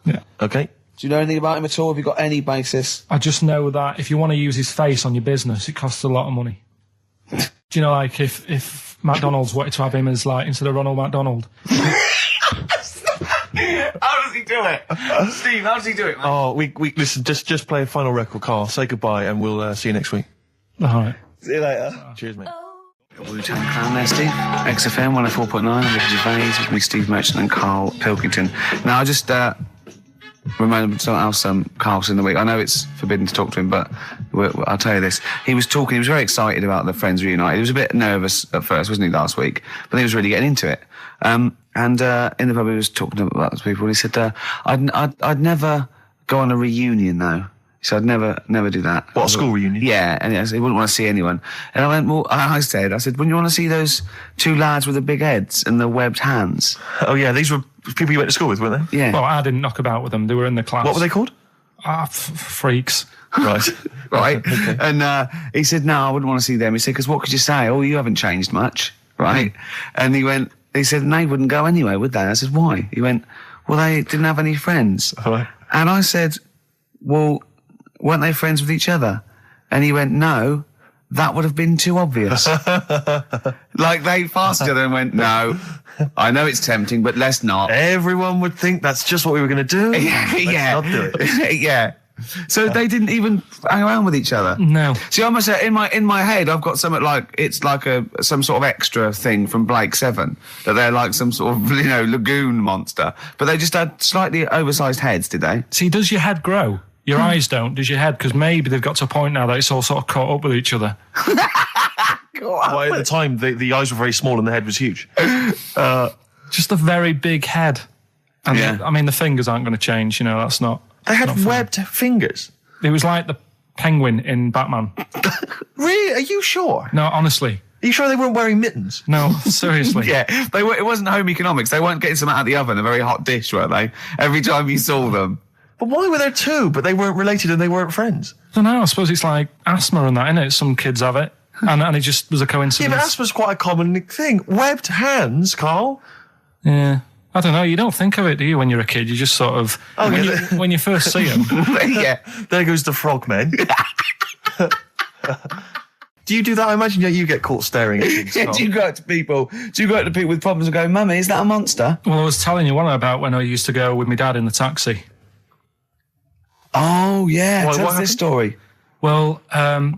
Yeah. Okay. Do you know anything about him at all? Have you got any basis? I just know that if you want to use his face on your business, it costs a lot of money. Do you know, like, if McDonald's wanted to have him as, like, instead of Ronald McDonald? How does he do it? Steve, how does he do it, man? Oh, we listen, just play a final record, Karl. Say goodbye and we'll see you next week. All right. See you later. Cheers, mate. Wu-Tang Clan there, Steve. XFM 104.9, Ricky Gervais, with me, Steve Merchant and Karl Pilkington. Now, I just remembered something else Karl's in the week. I know it's forbidden to talk to him, but I'll tell you this. He was very excited about the Friends Reunited. He was a bit nervous at first, wasn't he, last week? But he was really getting into it. And in the pub, he was talking about those people, and he said, I'd never go on a reunion, though. So I'd never do that. What, a school reunion? Yeah, and he wouldn't want to see anyone. And I went, well, I said, wouldn't you want to see those two lads with the big heads and the webbed hands? Oh, yeah, these were people you went to school with, weren't they? Yeah. Well, I didn't knock about with them. They were in the class. What were they called? Freaks. Right. Right. Okay. And he said, no, I wouldn't want to see them. He said, because what could you say? Oh, you haven't changed much. Right. And he said, they wouldn't go anyway, would they? I said, why? He went, well, they didn't have any friends. Right. And I said, well, weren't they friends with each other? And he went, no, that would have been too obvious. Like they passed each other and went, no, I know it's tempting, but let's not. Everyone would think that's just what we were going to do. Let's not do it. Yeah. So they didn't even hang around with each other. No. See, I must say, in my head, I've got something like it's like some sort of extra thing from Blake 7 that they're like some sort of lagoon monster, but they just had slightly oversized heads, did they? See, does your head grow? Your eyes don't, does your head? Because maybe they've got to a point now that it's all sort of caught up with each other. Well, at the time, the eyes were very small and the head was huge. Just a very big head. And I mean, the fingers aren't going to change, that's not... They had webbed fingers. It was like the penguin in Batman. Really? Are you sure? No, honestly. Are you sure they weren't wearing mittens? No, seriously. Yeah, it wasn't home economics. They weren't getting something out of the oven, a very hot dish, were they? Every time you saw them. But why were there two, but they weren't related and they weren't friends? I don't know, I suppose it's like asthma and that, innit? Some kids have it. And it just was a coincidence. Yeah, but asthma's quite a common thing. Webbed hands, Karl. Yeah. I don't know, you don't think of it, do you, when you're a kid? You just sort of... when you first see them... Yeah. There goes the frogmen. Do you do that? I imagine you get caught staring at things. Yeah, do you go up to people with problems and go, Mummy, is that a monster? Well, I was telling you about when I used to go with my dad in the taxi. Oh, yeah. What Tell us this story. Well,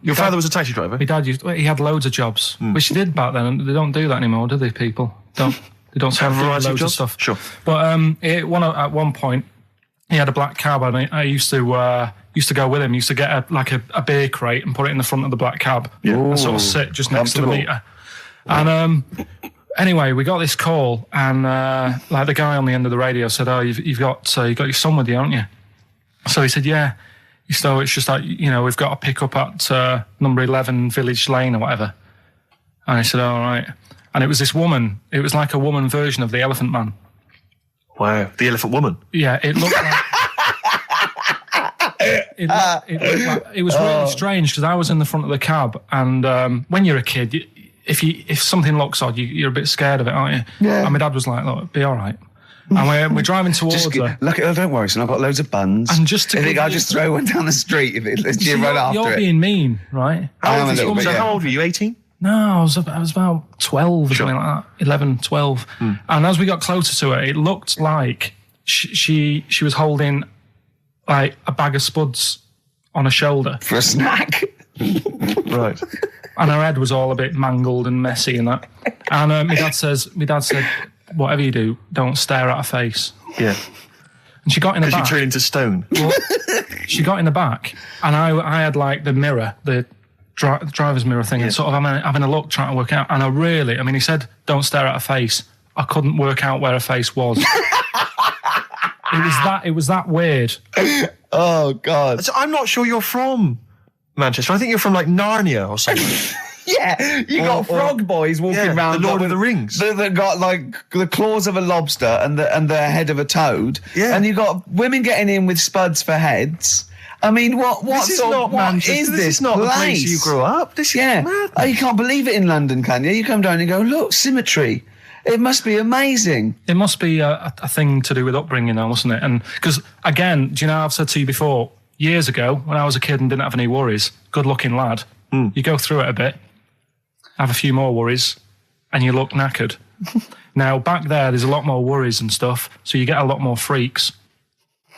your father was a taxi driver? My dad he had loads of jobs, which he did back then, and they don't do that anymore, do they, people? They They don't Have a do variety of loads jobs? stuff. Sure. But at one point, he had a black cab, and I used to go with him. Used to get a beer crate and put it in the front of the black cab, and sort of sit just next to the meter. And anyway, we got this call, and the guy on the end of the radio said, "Oh, you've got your son with you, haven't you?" So he said, "Yeah." So it's just like, we've got to pick up at number 11 Village Lane or whatever. And I said, "All right." And it was this woman. It was like a woman version of the Elephant Man. Wow, the Elephant Woman. Yeah, it looked like. It was really strange because I was in the front of the cab, and when you're a kid, if something looks odd, you're a bit scared of it, aren't you? Yeah. And my dad was like, "Look, be all right." And we're driving towards her. Look, don't worry, son. I've got loads of buns. And just to I'll just throw one down the street if you run after it. You're being mean, right? How old were you? 18? No, I was about 12 or something like that. 11, 12. And as we got closer to her, it looked like she was holding like a bag of spuds on her shoulder. For a snack. Right. And her head was all a bit mangled and messy and that. And my dad said, "Whatever you do, don't stare at her face." Yeah. And she got in the back. Because you turned into stone. Well, she got in the back, and I had like the mirror, the driver's mirror thing, and sort of having a look, trying to work out. And he said, "Don't stare at her face." I couldn't work out where her face was. It was that weird. Oh, God. So I'm not sure you're from Manchester. I think you're from like Narnia or something. Yeah, you got frog boys walking around. The Lord of the Rings. That got like the claws of a lobster and the head of a toad. Yeah. And you got women getting in with spuds for heads. I mean, what is not Manchester. This is not the place you grew up. This is mad. Oh, you can't believe it in London, can you? You come down and go, look, symmetry. It must be amazing. It must be a thing to do with upbringing now, mustn't it? And because, again, do you know, I've said to you before, years ago, when I was a kid and didn't have any worries, good-looking lad, you go through it a bit, have a few more worries, and you look knackered. Now, back there's a lot more worries and stuff, so you get a lot more freaks.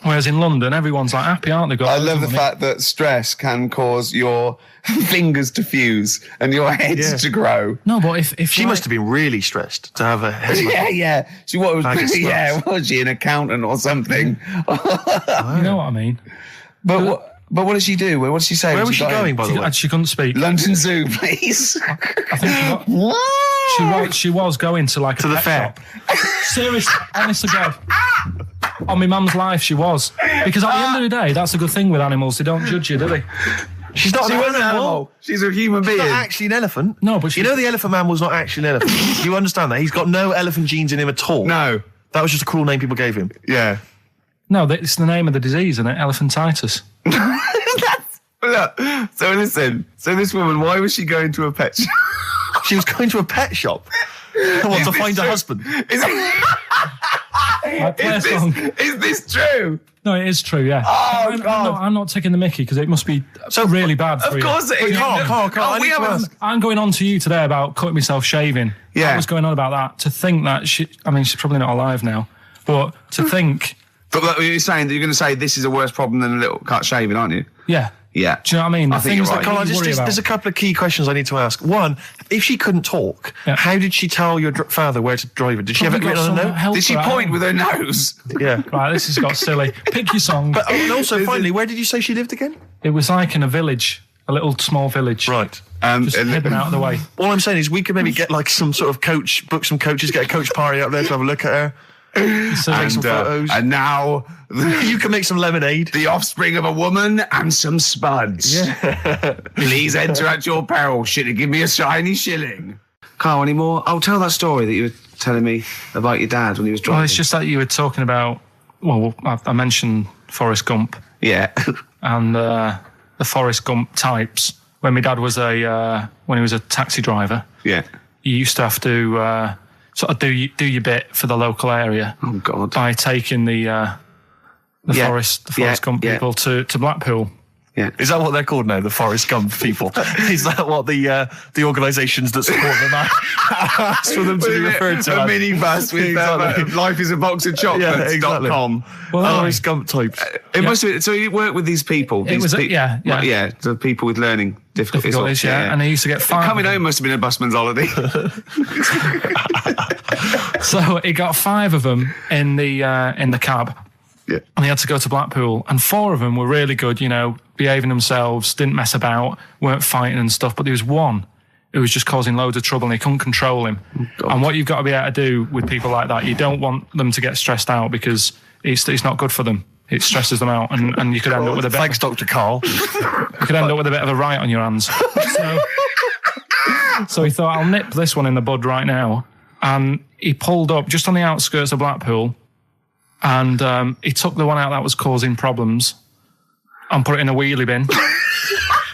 Whereas in London, everyone's like happy, aren't they? I love the fact that stress can cause your fingers to fuse and your head to grow. No, but if she must have been really stressed to have a head. Yeah. She was she an accountant or something? You know what I mean? But what did she do? What did she say? Where was she going, by the way? She couldn't speak. London Zoo, please. I think she was going to like a the pet fair. shop. Seriously, honest to God. On my mum's life, she was. Because at the end of the day, that's a good thing with animals. They don't judge you, do they? She's not an animal. She's a human being. She's not actually an elephant. No, but you know the Elephant Man was not actually an elephant. You understand that? He's got no elephant genes in him at all. No. That was just a cruel name people gave him. Yeah. No, it's the name of the disease, isn't it? Elephantitis. Look, so listen. So this woman, why was she going to a pet shop? She was going to a pet shop. To find a husband. Is this true? No, it is true, yeah. Oh, God. I'm not taking the mickey because it must be so really bad for you. Of course it is. Carl, I'm going on to you today about cutting myself shaving. Yeah. I was going on about that. To think that she's probably not alive now, but to think... But you're saying that you're going to say this is a worse problem than a little cut shaving, aren't you? Yeah. Yeah. Do you know what I mean? I think you're right. Carl, there's a couple of key questions I need to ask. One, if she couldn't talk, how did she tell your father where to drive it? Did she have it written on a note? Did she point with her nose? Yeah. Right, this has got silly. Pick your song. But also, finally, where did you say she lived again? It was like in a village, a little small village. Right. Just hidden out of the way. All I'm saying is we could maybe get like some sort of coach, book some coaches, get a coach party up there to have a look at her. Take some photos. And now you can make some lemonade. The offspring of a woman and some spuds. Yeah. Please enter at your peril. Should it give me a shiny shilling? Carl, any more? I'll tell that story that you were telling me about your dad when he was driving. Well, it's just that you were talking about. Well, I mentioned Forrest Gump. Yeah. And the Forrest Gump types. When my dad was when he was a taxi driver. Yeah. You used to have to. Sort of do your bit for the local area. Oh God! By taking the Forrest Gump people to Blackpool. Yeah, is that what they're called now? The Forrest Gump people? Is that what the organisations that support them ask for them to be referred to? A minibus with "Life is a box of chocolates.com." Forrest Gump types. It must have been. So you work with these people. The people with learning difficulties. Yeah. And they used to get fired. Coming home must have been a busman's holiday. So he got 5 of them in the cab. Yeah. And he had to go to Blackpool. And 4 of them were really good, you know, behaving themselves, didn't mess about, weren't fighting and stuff. But there was one who was just causing loads of trouble and he couldn't control him. And what you've got to be able to do with people like that, you don't want them to get stressed out because it's not good for them. It stresses them out, and you could end up with a bit. Thanks, Dr. Karl. You could end up with a bit of a riot on your hands. So he thought, I'll nip this one in the bud right now. And he pulled up just on the outskirts of Blackpool, and he took the one out that was causing problems and put it in a wheelie bin.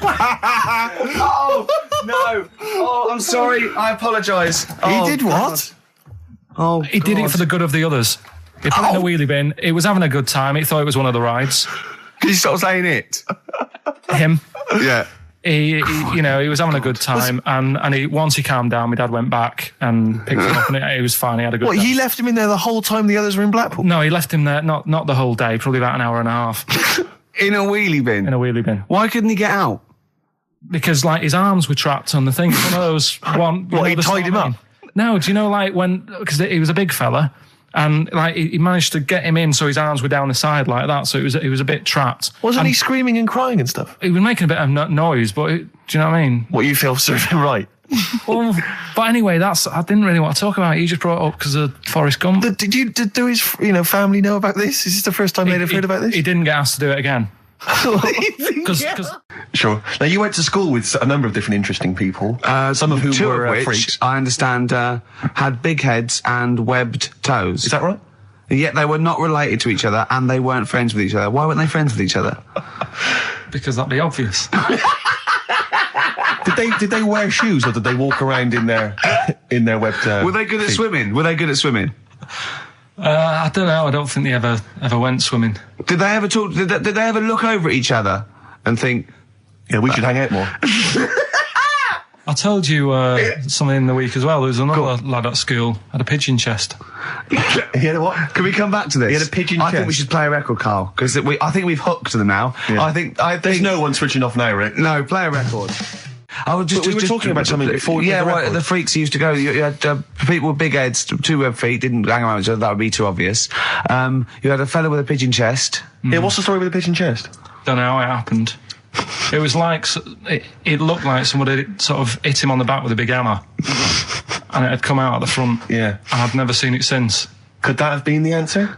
Oh, no. Oh, I'm sorry. I apologise. He did what? Oh, He did it for the good of the others. He put it in a wheelie bin. He was having a good time. He thought it was one of the rides. Can you stop saying it? Him. Yeah. He was having a good time, and once he calmed down, my dad went back and picked him up, and he was fine. He had a good. What? time. He left him in there the whole time the others were in Blackpool? No, he left him there. Not the whole day. Probably about an hour and a half In a wheelie bin? in a wheelie bin. Why couldn't he get out? Because like his arms were trapped on the thing. It's one of those. What, he tied him up? No, do you know like because he was a big fella. And like he managed to get him in, so his arms were down the side like that. So he was a bit trapped. Wasn't he screaming and crying and stuff? He was making a bit of noise, but do you know what I mean? What, you feel served him right? Well, but anyway, I didn't really want to talk about it. He just brought it up because of Forrest Gump. Did his family know about this? Is this the first time they'd have heard about this? He didn't get asked to do it again. Sure. Now, you went to school with a number of different interesting people, some of whom Two were of which, freaks. I understand, had big heads and webbed toes. Is that right? And yet they were not related to each other and they weren't friends with each other. Why weren't they friends with each other? Because that'd be obvious. Did they wear shoes or did they walk around in their webbed? Were they good at swimming? I don't know. I don't think they ever went swimming. Did they ever talk? Did they ever look over at each other and think, Yeah, we should hang out more. I told you something in the week as well. There was another lad at school had a pigeon chest. He had a what? Can we come back to this? He had a pigeon I think chest. we should play a record, Carl, because I think we've hooked them now. Yeah. I think There's no one switching off now, Rick. No, play a record. I was We were talking about something before we Yeah, played the well, record. the freaks used to go. You had people with big heads, 2 web feet, didn't hang around with each other. That would be too obvious. You had a fella with a pigeon chest. Yeah, what's the story with the pigeon chest? Don't know how it happened. It was like it looked like somebody had sort of hit him on the back with a big hammer, and it had come out at the front. Yeah. And I've never seen it since. Could that have been the answer?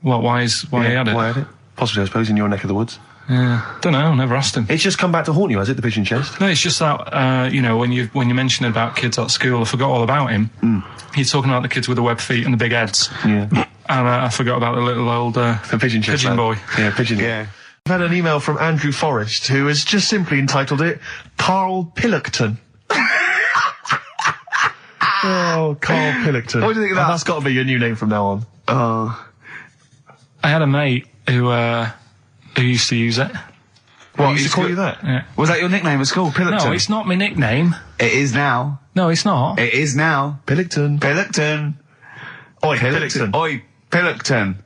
Well, why he had it? Why had it? Possibly, I suppose, in your neck of the woods. Yeah, don't know. Never asked him. It's just come back to haunt you, has it? The pigeon chest? No, it's just that when you mentioned about kids at school, I forgot all about him. He's talking about the kids with the web feet and the big heads. Yeah. And I forgot about the little old The pigeon chest. pigeon man. boy. Yeah, pigeon. Yeah. I've had an email from Andrew Forrest, who has just simply entitled it Karl Pilkington. Oh, Karl Pilkington. What do you think of that? That's got to be your new name from now on. Oh. I had a mate who used to use it. What, used used to to call go- you that? Yeah. Was that your nickname at school, Pilkington? No, it's not my nickname. It is now. No, it's not. It is now. Pilkington. Pilkington. Oi, Pilkington. Oi, Pilkington.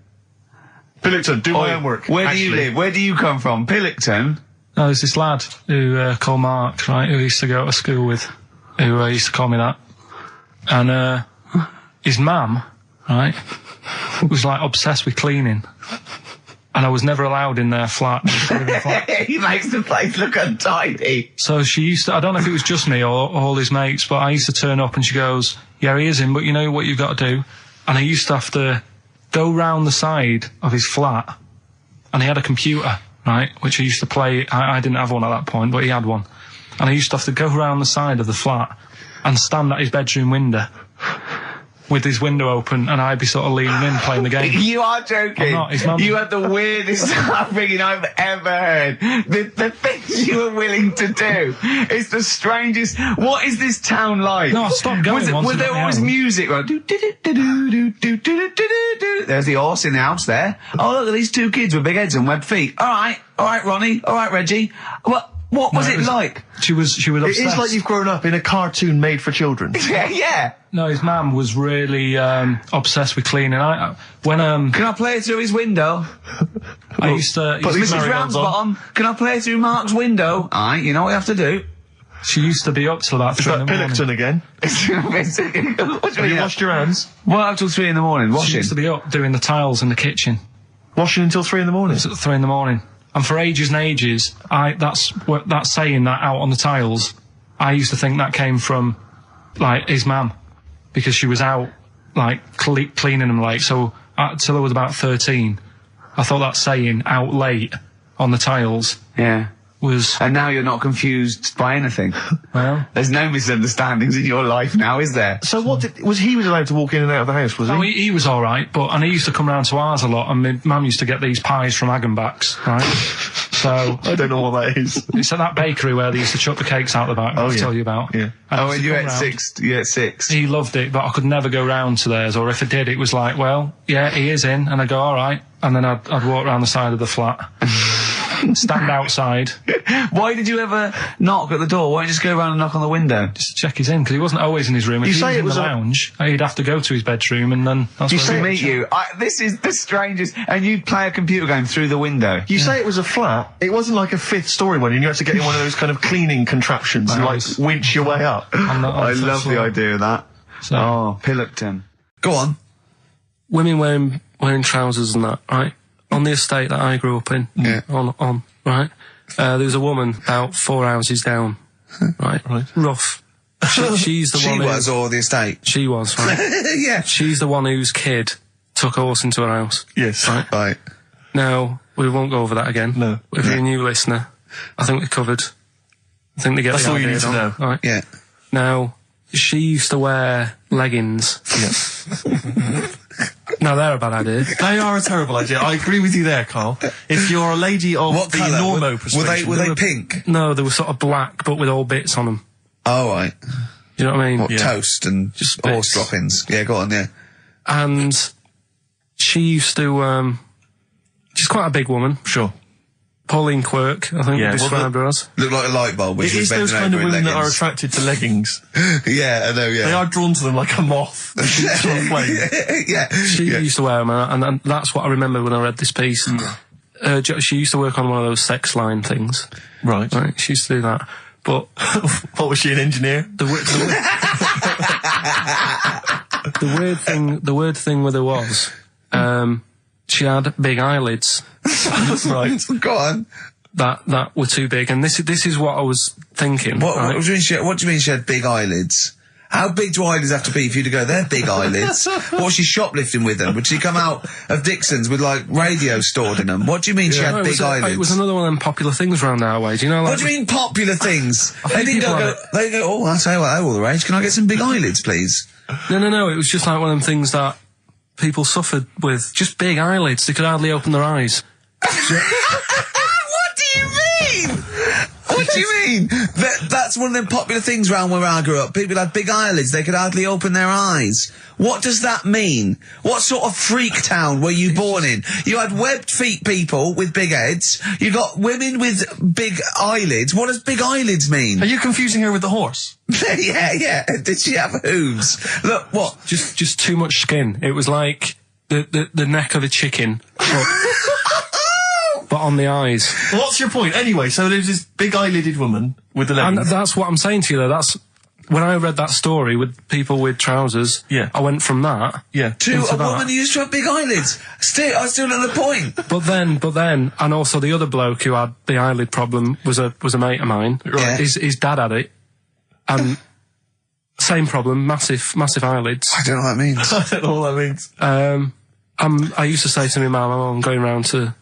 Pilkington, do my Oi, homework. Where do Actually. you live? Where do you come from? Pilkington? No, there's this lad who called Mark, right, who I used to go to school with, who used to call me that. And his mum, right, was like obsessed with cleaning. And I was never allowed in their flat. He makes the place look untidy. So she used to, I don't know if it was just me or all his mates, but I used to turn up and she goes, yeah, he is in, but you know what you've got to do? And I used to have to go round the side of his flat, and he had a computer, right, which I used to play. I didn't have one at that point, but he had one. And I used to have to go round the side of the flat and stand at his bedroom window with his window open, and I'd be sort of leaning in playing the game. You are joking. I'm not, his mum- You had the weirdest upbringing I've ever heard. The things you were willing to do. It's the strangest. What is this town like? No, I stopped going once Was I there got my always own. music? Right? There's the horse in the house there. Oh, look at these 2 kids with big heads and webbed feet. All right, Ronnie. All right, Reggie. What was it like? She was It obsessed. is like you've grown up in a cartoon made for children. Yeah. No, his mum was really obsessed with cleaning. When Can I play it through his window? I used to... Put these Mrs. Marigolds on. Ramsbottom, can I play through Mark's window? Aye, you know what you have to do. She used to be up till about 3 in the morning. Pilkington again? What do Have you washed your hands? What, up till 3 in the morning? She Washing? used to be up doing the tiles in the kitchen. Washing until 3 in the morning? It's at 3 in the morning. And for ages and ages, that saying that out on the tiles, I used to think that came from, like, his mum. Because she was out, like, cleaning them late. So, till I was about 13, I thought that saying, out late on the tiles, Yeah. was... And now you're not confused by anything. Well... There's no misunderstandings in your life now, is there? So was he allowed to walk in and out of the house, was he? Oh, he was all right, and he used to come round to ours a lot, and my mum used to get these pies from Hagenbach's, right? So... I don't know what that is. It's at that bakery where they used to chuck the cakes out the back, I'll tell you about. Yeah. And You ate 6. He loved it, but I could never go round to theirs, or if I did, it was like, well, yeah, he is in, and I'd go, all right, and then I'd walk round the side of the flat. Stand outside. Why did you ever knock at the door? Why don't you just go around and knock on the window? Just to check he's in, because he wasn't always in his room. If he was in the lounge, he'd have to go to his bedroom, and then that's Just where to meet you. This is the strangest. And you'd play a computer game through the window. You say it was a flat. It wasn't like a 5th story one, and you had to get in one of those kind of cleaning contraptions and, like, winch your way up. I love the idea of that. So, Oh, Pilkington. Go on. women wearing trousers and that, right? On the estate that I grew up in, on right? There was a woman about 4 houses down, right? Rough. She's the one. She was, or the estate? She was, right? Yeah. She's the one whose kid took a horse into her house. Yes. Right. Now, we won't go over that again. No. If you're a new listener, I think we covered. I think they get That's the all you idea need to done, know. right? Yeah. Now, she used to wear leggings. Now, they're a bad idea. They are a terrible idea. I agree with you there, Carl. If you're a lady of What the colour? normo persuasion... Were they pink? No, they were sort of black, but with all bits on them. Oh, right. You know what I mean? What, toast and Just horse bits. droppings? Yeah, go on, yeah. And she used to, she's quite a big woman. Sure. Pauline Quirk, I think Yeah, we described her as. Look like a light bulb, which It is those kind of women that are attracted to leggings. Yeah, I know, yeah. They are drawn to them like a moth to a flame. Yeah. She used to wear them, and that's what I remember when I read this piece. She used to work on one of those sex line things. Right. Right, she used to do that. But What, was she, an engineer? the weird thing with her was, she had big eyelids. Right. Go on. That were too big, and this is what I was thinking. What right? do you mean she had big eyelids? How big do eyelids have to be for you to go, they're big eyelids? What was she shoplifting with them? Would she come out of Dixon's with, like, radio stored in them? What do you mean she had No, big eyelids? it was another one of them popular things around our way. Do you know, like... What do you mean popular things? They didn't people go, have they go, oh, I say, well, they're all the rage. Can I get some big eyelids, please? No. It was just like one of them things that people suffered with. Just big eyelids. They could hardly open their eyes. What do you mean? What do you mean? That's one of them popular things around where I grew up. People had big eyelids. They could hardly open their eyes. What does that mean? What sort of freak town were you born in? You had webbed feet people with big heads. You got women with big eyelids. What does big eyelids mean? Are you confusing her with the horse? Yeah. Did she have hooves? Look, what? Just too much skin. It was like the neck of a chicken, but on the eyes. What's your point? Anyway, so there's this big eyelided woman with the And leggings. that's what I'm saying to you there. That's when I read that story with people with trousers. Yeah. I went from that. Yeah. To into a that. woman who used to have big eyelids. I still at the point. But then, and also the other bloke who had the eyelid problem was a mate of mine. Right. His dad had it, and same problem, massive eyelids. I don't know what that means. I don't know what that means. I used to say to my mum, I'm going round to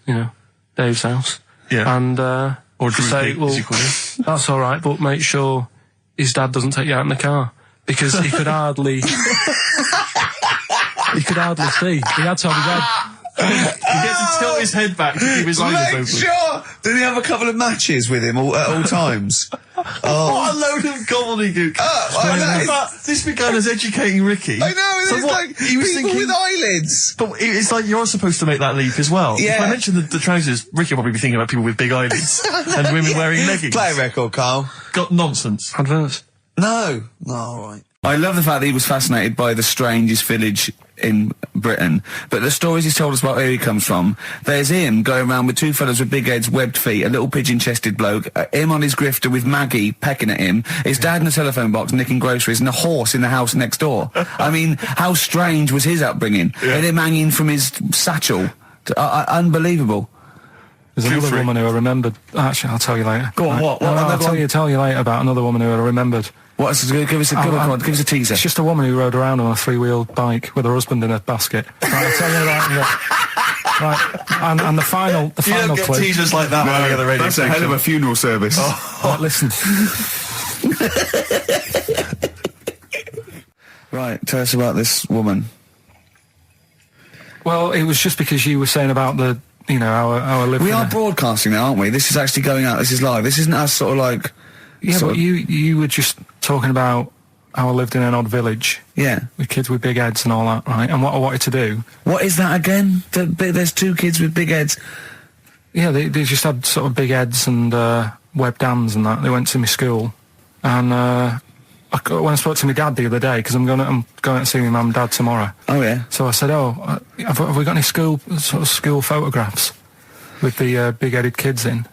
Dave's house. Yeah. And Or to Drew say, Pig, well, as you call him. that's all right, but make sure his dad doesn't take you out in the car because he could hardly. He could hardly see. He had to have his head. He gets to tilt his head back to keep his eyes Make open. sure! Did he have a couple of matches with him at all times? Oh. What a load of gobbledygook. I know. But this began as educating Ricky. I know, So it's what, like he was people thinking, with eyelids. but it's like you're supposed to make that leap as well. Yeah. If I mentioned the trousers, Ricky will probably be thinking about people with big eyelids and women wearing leggings. Play a record, Carl. Got nonsense. Adverts. No. No, all right. I love the fact that he was fascinated by the strangest village in Britain, but the stories he's told us about where he comes from, there's him going around with two fellas with big heads, webbed feet, a little pigeon-chested bloke, him on his grifter with Maggie pecking at him, his dad in a telephone box nicking groceries, and a horse in the house next door. I mean, how strange was his upbringing? And him hanging from his satchel. Unbelievable. There's another woman who I remembered. Actually, I'll tell you later. Go on, what? I'll tell you later about another woman who I remembered. What's give us a teaser. It's just a woman who rode around on a 3-wheeled bike with her husband in a basket. Right, I'll tell you that. Right, and the final you don't get clip. teasers like that on the radio. That's a hell of a funeral service. Right, listen. Right, tell us about this woman. Well, it was just because you were saying about the, our living. We are broadcasting now, aren't we? This is actually going out. This is live. This isn't us sort of like. Yeah, but you were just talking about how I lived in an odd village. Yeah. With kids with big heads and all that, right? And what I wanted to do. What is that again? There's two kids with big heads. Yeah, they just had sort of big heads and webbed hands and that. They went to my school. And when I spoke to my dad the other day, because I'm going to see my mum and dad tomorrow. Oh, yeah. So I said, have we got any school photographs with the big-headed kids in?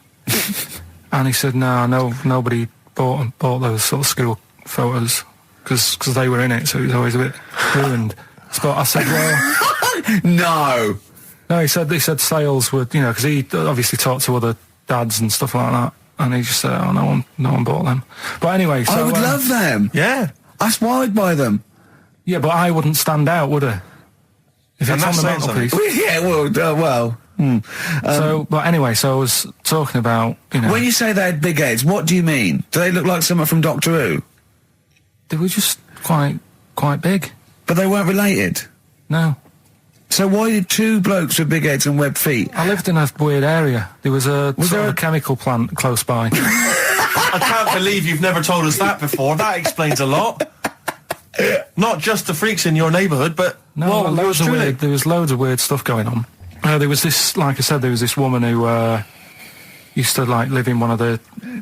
And he said, no, nobody bought those sort of school photos because they were in it, so it was always a bit ruined. So I said, well, no. He said sales were, because he obviously talked to other dads and stuff like that, and he just said, no one bought them. But anyway, so I would love them. Yeah, I'd buy them. Yeah, but I wouldn't stand out, would I? If it's on the mantelpiece. Yeah, well. But anyway, so I was talking about, When you say they had big heads, what do you mean? Do they look like someone from Doctor Who? They were just quite big. But they weren't related? No. So why did two blokes with big heads and webbed feet? I lived in a weird area. There was a chemical plant close by. I can't believe you've never told us that before. That explains a lot. Not just the freaks in your neighbourhood, but there was loads of weird stuff going on. There was this, like I said, there was this woman who used to live in one of the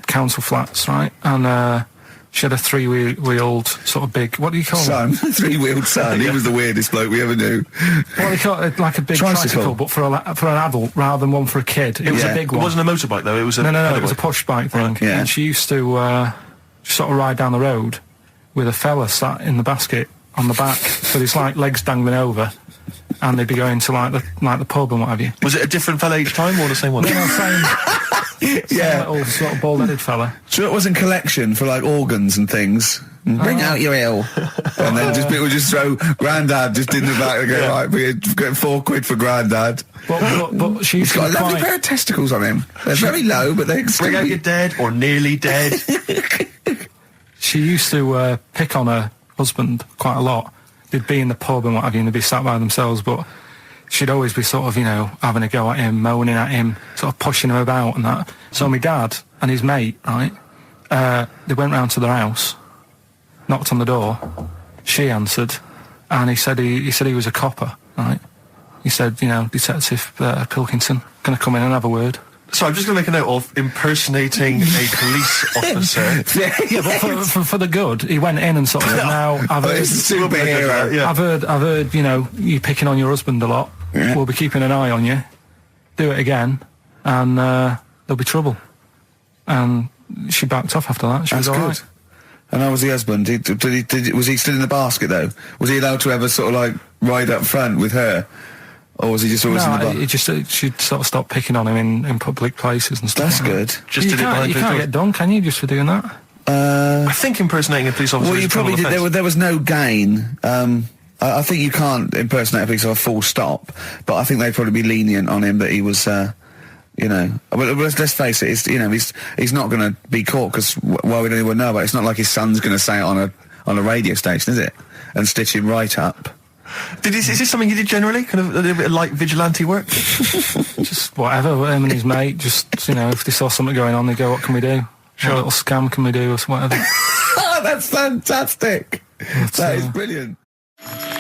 council flats, right? And she had a 3-wheeled sort of big, what do you call it? 3-wheeled son. He was the weirdest bloke we ever knew. Well, they call it like a big tricycle, but for an adult rather than one for a kid. It was a big one. It wasn't a motorbike though. It was no. It was a push bike thing. Yeah. And she used to sort of ride down the road with a fella sat in the basket on the back with his legs dangling over. And they'd be going to the pub and what have you. Was it a different fella each time or the same one? No, same little sort of bald-headed fella. So it wasn't collection for organs and things. Bring out your ill. And then people would just throw Grandad just in the back and go, right, we're getting £4 for Grandad. But she's got a lovely pair of testicles on him. They're very low, but they can still bring out your dead or nearly dead. She used to pick on her husband quite a lot. They'd be in the pub and what have you, and they'd be sat by themselves, but she'd always be sort of, having a go at him, moaning at him, sort of pushing him about and that. So my dad and his mate, right, they went round to their house, knocked on the door, she answered, and he said he was a copper, right? He said, Detective Pilkington, gonna come in and have a word. So I'm just going to make a note of impersonating a police officer. Yeah, but for the good, he went in and sort of said, now, I've heard, superhero. I've heard, you picking on your husband a lot. Yeah. We'll be keeping an eye on you. Do it again, and there'll be trouble. And she backed off after that. She was all right. And how was the husband? Was he still in the basket, though? Was he allowed to ever sort of, ride up front with her? Or was he just always in the bar? She'd sort of stop picking on him in public places and stuff. That's good. Just you can't get done, can you, just for doing that? I think impersonating a police officer. Well, you probably did. There was no gain. I think you can't impersonate a police officer full stop. But I think they'd probably be lenient on him that he was. But let's face it. He's not going to be caught because why would anyone know about it? It's not like his son's going to say it on a radio station, is it? And stitch him right up. Is this something you did generally? Kind of a little bit of light vigilante work? Just whatever, him and his mate, just, if they saw something going on, they go, what can we do? Sure. What little scam can we do, or whatever. That's fantastic. That is brilliant.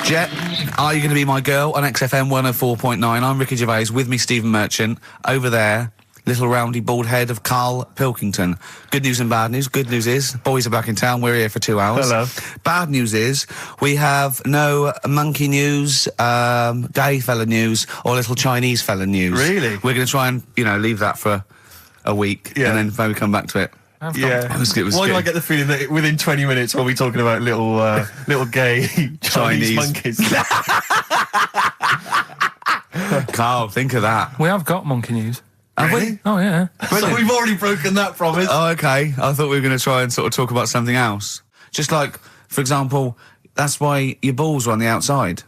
Jet, are you going to be my girl on XFM 104.9? I'm Ricky Gervais, with me Stephen Merchant. Over there little roundy bald head of Karl Pilkington. Good news and bad news. Good news is, boys are back in town. We're here for 2 hours. Hello. Bad news is, we have no monkey news, gay fella news, or little Chinese fella news. Really? We're going to try and, leave that for a week, Yeah. and then maybe come back to it. Yeah. It was Why do good. I get the feeling that within 20 minutes we'll be talking about little gay Chinese monkeys? Carl, think of that. We have got monkey news. Have we? Oh, yeah. So we've already broken that promise. Oh, okay. I thought we were going to try and sort of talk about something else. Just like, for example, that's why your balls are on the outside.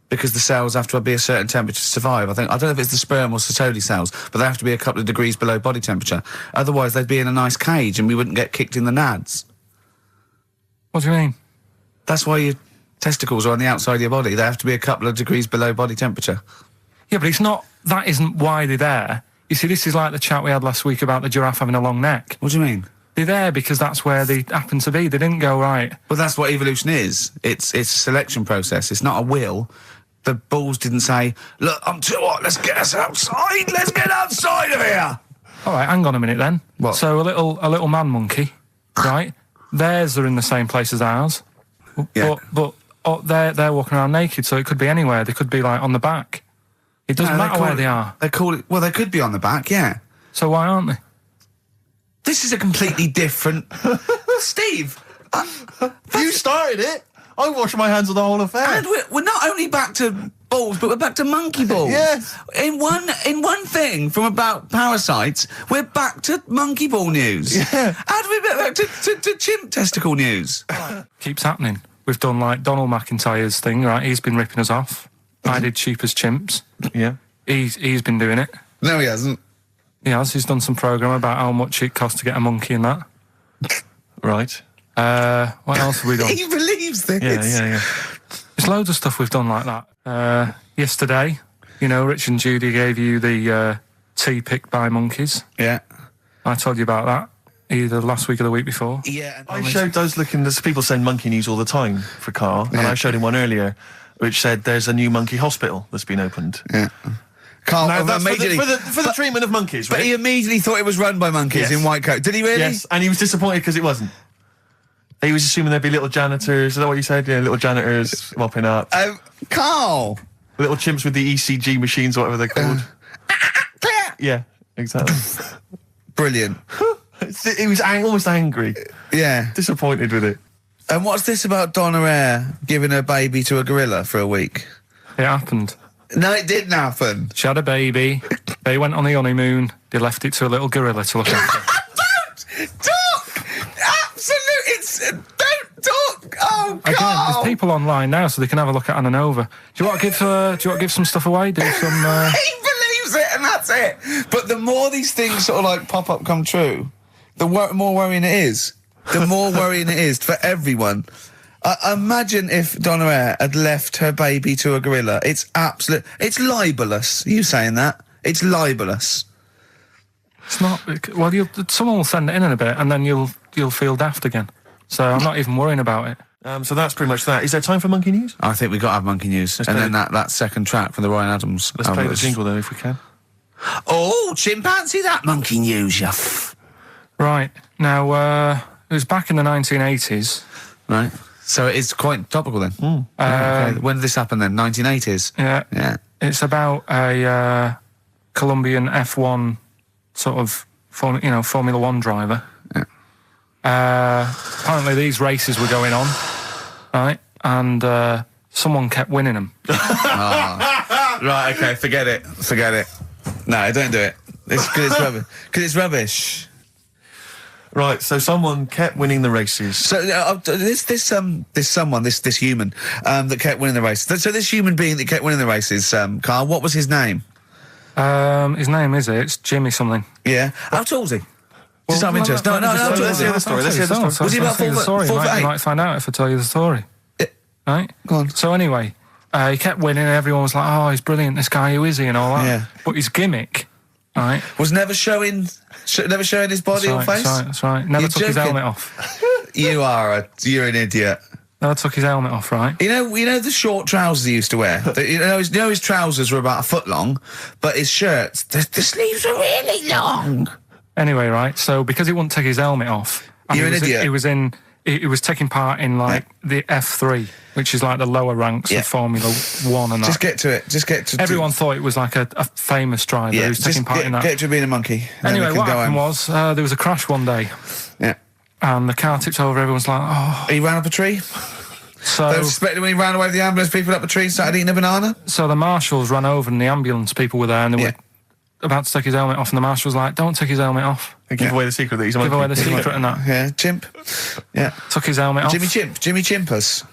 Because the cells have to be a certain temperature to survive. I don't know if it's the sperm or Sertoli cells, but they have to be a couple of degrees below body temperature. Otherwise, they'd be in a nice cage and we wouldn't get kicked in the nads. What do you mean? That's why your testicles are on the outside of your body. They have to be a couple of degrees below body temperature. Yeah, but it's not... That isn't why they're there. You see, this is like the chat we had last week about the giraffe having a long neck. What do you mean? They're there because that's where they happen to be. They didn't go, right... Well, that's what evolution is. It's a selection process. It's not a will. The balls didn't say, look, I'm too hot, let's get us outside, let's get outside of here. All right, hang on a minute then. What? So a little man monkey, right? Theirs are in the same place as ours. Yeah. But they're walking around naked, so it could be anywhere. They could be, like, on the back. It doesn't matter where they are. They call it... Well, they could be on the back, yeah. So why aren't they? This is a completely different... Steve! You started it. I wash my hands of the whole affair. And we're not only back to balls, but we're back to monkey balls. Yes. In one thing from about parasites, we're back to monkey ball news. Yeah. And we're back to chimp testicle news. Keeps happening. We've done, like, Donald McIntyre's thing, right? He's been ripping us off. I did Cheap as Chimps. Yeah. He's been doing it. No, he hasn't. He has. He's done some programme about how much it costs to get a monkey and that. Right. What else have we done? He believes this. Yeah. There's loads of stuff we've done like that. Yesterday, Rich and Judy gave you the tea picked by monkeys. Yeah. I told you about that either last week or the week before. Yeah. I showed those there's people send monkey news all the time for Carl, and I showed him one earlier which said there's a new monkey hospital that's been opened. Yeah. Carl, Now, that's immediately... for the treatment of monkeys, But right? he immediately thought it was run by monkeys Yes. in white coat. Did he really? Yes, and he was disappointed because it wasn't. He was assuming there'd be little janitors. Is that what you said? Yeah, little janitors mopping up. Carl! Little chimps with the ECG machines, whatever they're called. Yeah, exactly. Brilliant. He was almost angry, Yeah. disappointed with it. And what's this about Donna Eyre giving her baby to a gorilla for a week? It happened. No, it didn't happen. She had a baby. They went on the honeymoon. They left it to a little gorilla to look after. Don't talk! Absolutely, don't talk! Oh, Again, Carl! there's people online now, so they can have a look at Anna Nova. Do you want to give some stuff away? Do some. He believes it, and that's it. But the more these things sort of like pop up, come true, the more worrying it is. The more worrying it is for everyone. Imagine if Donna Eyre had left her baby to a gorilla. It's libelous. You saying that? It's libelous. It's not. Well, someone will send it in a bit, and then you'll feel daft again. So I'm not even worrying about it. So that's pretty much that. Is there time for monkey news? I think we got to have monkey news, and then that second track from the Ryan Adams. Let's play the jingle though, if we can. Oh, chimpanzee, that monkey news, you Right now, it was back in the 1980s. Right. So it is quite topical then. Okay. When did this happen then? 1980s. Yeah. Yeah. It's about a Colombian F1 sort of Formula One driver. Yeah. Apparently these races were going on, right? And someone kept winning them. Right. Okay. Forget it. No, don't do it. It's because it's rubbish. Because it's rubbish. Right. So someone kept winning the races. So this human that kept winning the races. So this human being that kept winning the races, Carl, what was his name? His name it's Jimmy something. Yeah. How tall is he? Just out of interest. No. Let's hear the story. Let's hear the story. Was he about 4 foot? You might find out if I tell you the story. Right? Go on. So anyway, he kept winning. Everyone was like, "Oh, he's brilliant. This guy, who is he?" and all that. Yeah. But his gimmick, right? Was never showing his body or face. That's right. Never You're took his joking. helmet off. You're an idiot. I took his helmet off, right? You know the short trousers he used to wear? His trousers were about a foot long, but his shirts, the sleeves were really long. Anyway, right, so because he wouldn't take his helmet off... You're an idiot. He was taking part in, like, the F3, which is, like, the lower ranks of Formula 1 and that. Just get to it. Everyone thought it was, like, a famous driver who was taking part in that. Get to being a monkey. Anyway, what happened was, there was a crash one day. Yeah. And the car tipped over, everyone's like, oh... He ran up a tree? So... They were suspecting when he ran away with the ambulance people up a tree and started eating a banana? So the marshals ran over and the ambulance people were there and they were about to take his helmet off and the marshal was like, don't take his helmet off. And give away the secret that he's a monkey. Give away the secret and that. Yeah, chimp. Yeah. Took his helmet off. Jimmy Chimpus.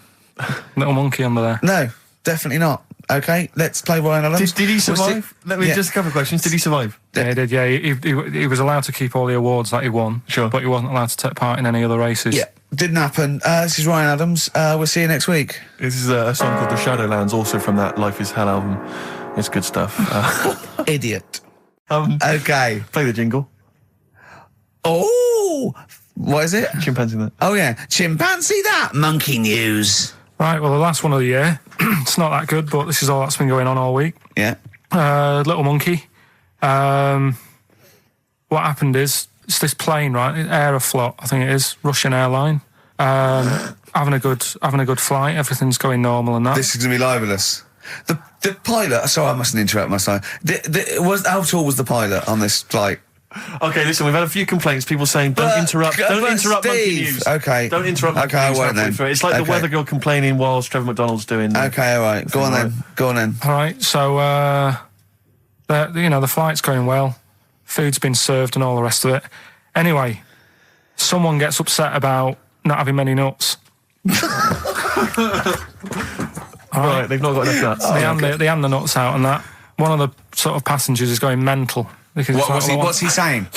Little monkey under there. No, definitely not. Okay, let's play Ryan Adams. Did he survive? Let me just a couple of questions. Did he survive? Yeah, he did, yeah. He was allowed to keep all the awards that he won. Sure. But he wasn't allowed to take part in any other races. Yeah, didn't happen. This is Ryan Adams. We'll see you next week. This is a song called The Shadowlands, also from that Life is Hell album. It's good stuff. Idiot. Okay. Play the jingle. Oh, what is it? Chimpanzee that. Oh, yeah. Chimpanzee that. Monkey news. Right, well, the last one of the year. It's not that good, but this is all that's been going on all week. Yeah. Little monkey. What happened is, it's this plane, right? Aeroflot, I think it is, Russian airline. Having a good flight. Everything's going normal and that. This is going to be libelous. The pilot... Sorry, I mustn't interrupt myself. How tall was the pilot on this flight? Okay, listen, we've had a few complaints. People saying, don't interrupt monkey news. Okay. Don't interrupt monkey news. I won't then. It's like the weather girl complaining whilst Trevor McDonald's doing... Okay, all right. Go on then. All right, so, the flight's going well. Food's been served and all the rest of it. Anyway, someone gets upset about not having many nuts. Right, they've not got enough nuts. They hand the nuts out and that. One of the sort of passengers is going mental. What's he saying?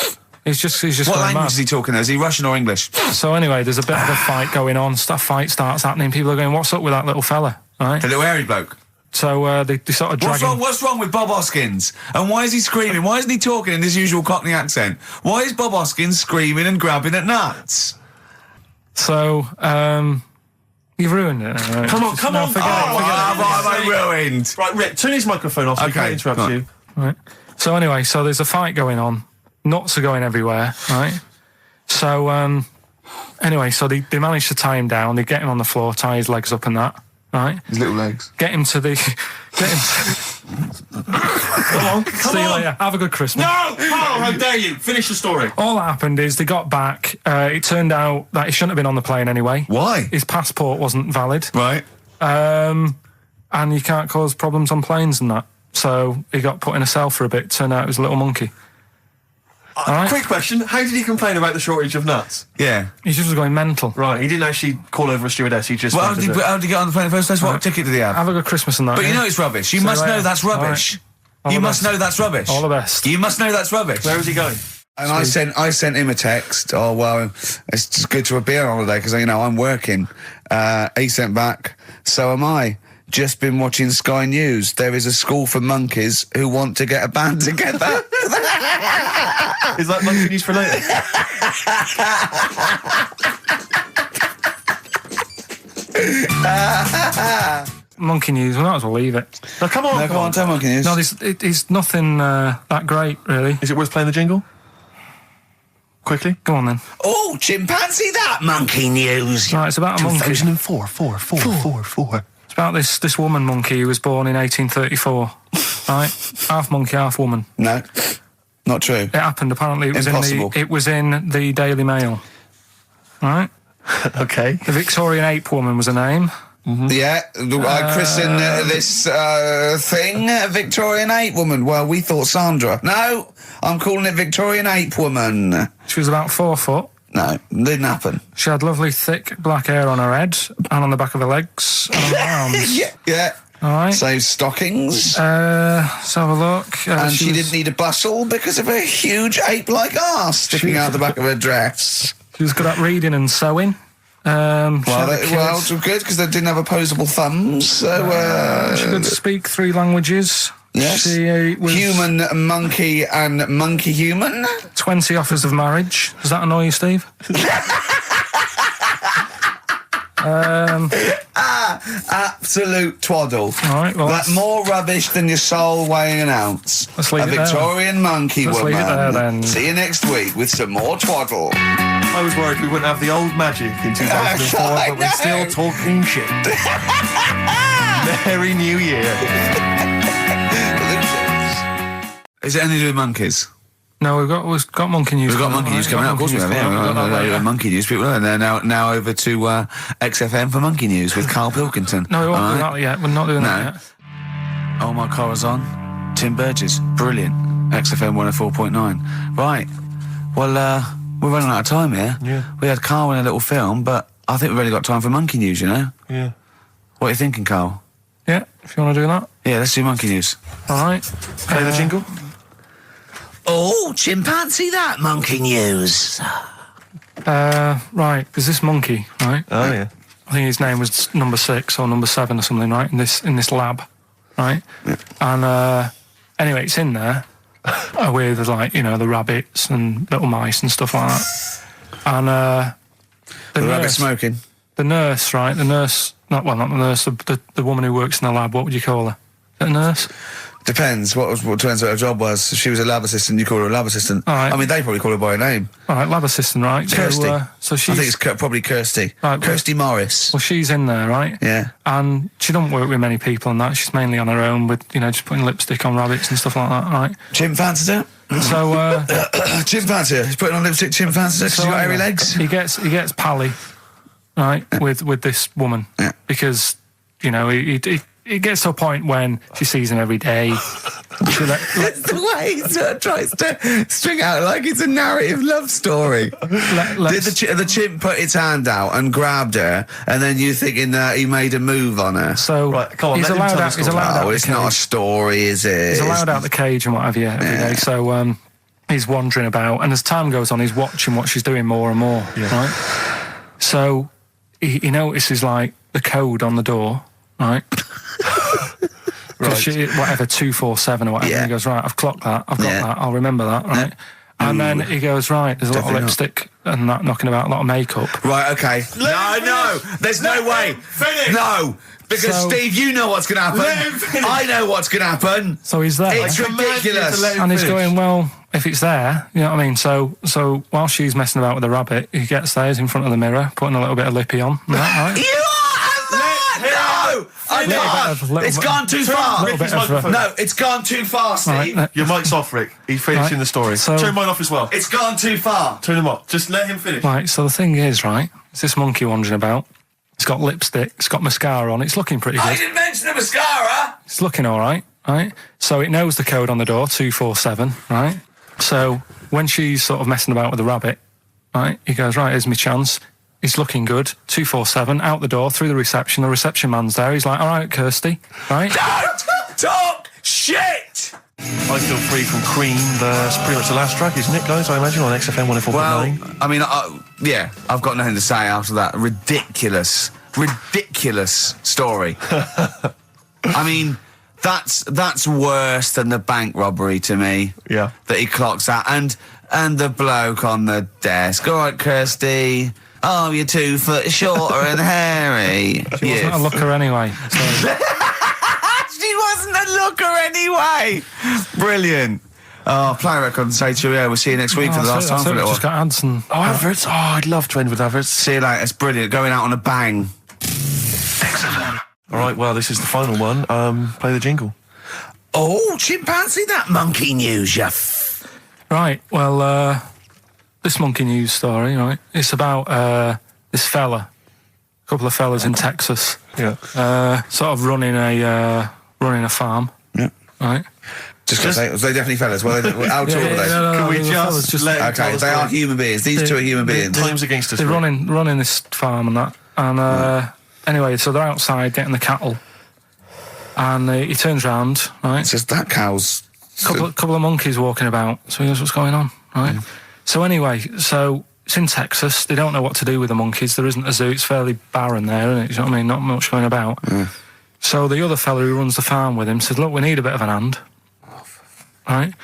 He's just what language mad. is he talking? Is he Russian or English? So anyway, there's a bit of a fight going on. Fight starts happening. People are going, "What's up with that little fella?" Right? The little hairy bloke. So they sort of drag him. What's wrong with Bob Hoskins? And why is he screaming? Why isn't he talking in his usual Cockney accent? Why is Bob Hoskins screaming and grabbing at nuts? So you've ruined it. Right? Come on. Forget it. I ruined? Right, Rick, turn his microphone off so we can't interrupt you. Right. So anyway, there's a fight going on. Nuts are going everywhere, right? So, anyway, they manage to tie him down. They get him on the floor, tie his legs up and that, right? His little legs. Get him to... Come on. See you later. Have a good Christmas. No! Carl, how dare you? Finish the story. All that happened is they got back. It turned out that he shouldn't have been on the plane anyway. Why? His passport wasn't valid. Right. And you can't cause problems on planes and that. So he got put in a cell for a bit. Turned out it was a little monkey. Right. Quick question, how did he complain about the shortage of nuts? Yeah. He just was going mental. Right, he didn't actually call over a stewardess, he just... Well, how did he get on the plane in the first place? What ticket did he have? Have a good Christmas and that. But you know it's rubbish. You must know that's rubbish. You must know that's rubbish. All the best. You must know that's rubbish. Where was he going? And I sent him a text. Oh, well, it's just good to be on holiday because, I'm working. He sent back, so am I. Just been watching Sky News. There is a school for monkeys who want to get a band together. Is that monkey news for later? Monkey news, we might as well leave it. No, come on, tell monkey news. No, it's nothing that great, really. Is it worth playing the jingle? Quickly? Go on then. Oh, chimpanzee that monkey news. Right, it's about a monkey. 2004, four. It's about this woman monkey who was born in 1834. Right? Half monkey, half woman. No, not true. It happened, apparently. It was in the Daily Mail. Right? Okay. The Victorian ape woman was her name. Mm-hmm. Yeah, I christened this thing Victorian ape woman. Well, we thought Sandra. No, I'm calling it Victorian ape woman. She was about 4 foot. No, didn't happen. She had lovely thick black hair on her head and on the back of her legs and on her arms. Yeah. All right. So stockings. Let's have a look. And she didn't need a bustle because of her huge ape-like arse sticking out the back of her dress. She was good at reading and sewing. It's good because they didn't have opposable thumbs. So she could speak 3 languages. Yes. She was human, monkey, and monkey human. 20 offers of marriage. Does that annoy you, Steve? Absolute twaddle. All right, well, That's more rubbish than your soul weighing an ounce. Let's leave a it there. Victorian monkey Let's woman. leave it there, then. See you next week with some more twaddle. I was worried we wouldn't have the old magic in 2004, I but we're still know. talking shit. Merry New Year. Is it anything to do with monkeys? No, we've got monkey news. We've got monkey news coming out, of course we have. Yeah, we've got monkey news. People are there now over to XFM for monkey news with Karl Pilkington. No, we won't do that yet. We're not doing that yet. Oh My Corazon, Tim Burgess, brilliant. XFM 104.9. Right. Well, we're running out of time here. Yeah. We had Karl in a little film, but I think we've only got time for monkey news, you know? Yeah. What are you thinking, Karl? Yeah, if you want to do that. Yeah, let's do monkey news. All right. Play the jingle. Oh, chimpanzee that monkey news. Right, there's this monkey, right? Oh, yeah. I think his name was number 6 or number 7 or something, right? In this lab, right? Yeah. And anyway, it's in there with like the rabbits and little mice and stuff like that. And The rabbit smoking. the nurse, right? The nurse, not the nurse, the woman who works in the lab. What would you call her? Is it a nurse? Depends. What turns out her job was. If she was a lab assistant, you call her a lab assistant. All right. I mean, they probably call her by her name. All right, lab assistant, right? Kirsty. So she's. I think it's probably Kirsty. Right, Kirsty Morris. Well, she's in there, right? Yeah. And she don't work with many people and that. She's mainly on her own with, just putting lipstick on rabbits and stuff like that, right? Chimpanzee. So, Chimpanzee. He's putting on lipstick. Chimpanzee. She's got hairy legs. He gets pally, right, with this woman. Yeah. Because, it gets to a point when she sees him every day. That's the way he sort of tries to string out like it's a narrative love story. Did the chimp put its hand out and grabbed her, and then you thinking that he made a move on her? So Right, come on, he's let him allowed tell the out. He's story. allowed out. Oh, the it's not a cage. story, is it? He's allowed out the cage and what have you every day. So he's wandering about, and as time goes on, he's watching what she's doing more and more. Yeah. Right. So he notices like the code on the door. Right. Because whatever 247 or whatever, Yeah. and he goes, right, I've clocked that, I've got that, I'll remember that, right? And then he goes, right, there's a lot of Definitely lipstick and that knocking about, a lot of makeup. Right, okay. No, there's no way. Finish. No, because So- Steve, you know what's going to happen. Let him finish. I know what's going to happen. So he's there, It's ridiculous. and he's going, well, if it's there, you know what I mean? So while she's messing about with the rabbit, he gets there, he's in front of the mirror, putting a little bit of lippy on. Right? You are no! I can't. It's gone too far. little bit of, No, it's gone too far, Steve. Right, Your mic's off, Rick. He's finishing Right. the story. So- Turn mine off as well. It's gone too far. Turn him off. Just let him finish. Right, so the thing is, right, it's this monkey wandering about. It's got lipstick, it's got mascara on, it's looking pretty I good. didn't mention the mascara. It's looking all right, right? So it knows the code on the door, 247, right? So when she's sort of messing about with the rabbit, right, he goes, right, here's my chance. He's looking good, 247, out the door, through the reception man's there. He's like, all right, Kirsty, right? Don't talk shit. I Feel Free from Cream. That's pretty much the last track, isn't it, guys? I imagine on XFM 104.9. Well, I mean, yeah, I've got nothing to say after that ridiculous story. I mean, that's worse than the bank robbery to me. Yeah. That he clocks that, and the bloke on the desk. All right, Kirsty. Oh, you're 2 foot shorter and hairy. She wasn't a looker anyway. So. She wasn't a looker anyway. Brilliant. Oh, play a record and say cheerio. We'll see you next week for the last time for a little Just while. got ads and... Oh, adverts. Oh, I'd love to end with adverts. See you later. It's brilliant. Going out on a bang. All right, well, this is the final one. Play the jingle. Oh, chimpanzee, that monkey news, you Right, well, this monkey news story, right, it's about this fella, a couple of fellas in Texas, Yeah. sort of running a farm, Yeah. right? Just gonna say, was they definitely fellas? Well, how tall are they? Can we the fellas just let him tell Okay, the they are story? human beings. These two are human beings. Time's against us. They're Rick. running this farm and that, and anyway, so they're outside getting the cattle, and he turns round, right? It's just that cow's... Couple of monkeys walking about. So he goes, what's going on, right? So anyway, so it's in Texas. They don't know what to do with the monkeys. There isn't a zoo. It's fairly barren there, isn't it? You know what I mean? Not much going about. So the other fella who runs the farm with him says, look, we need a bit of an hand. Right?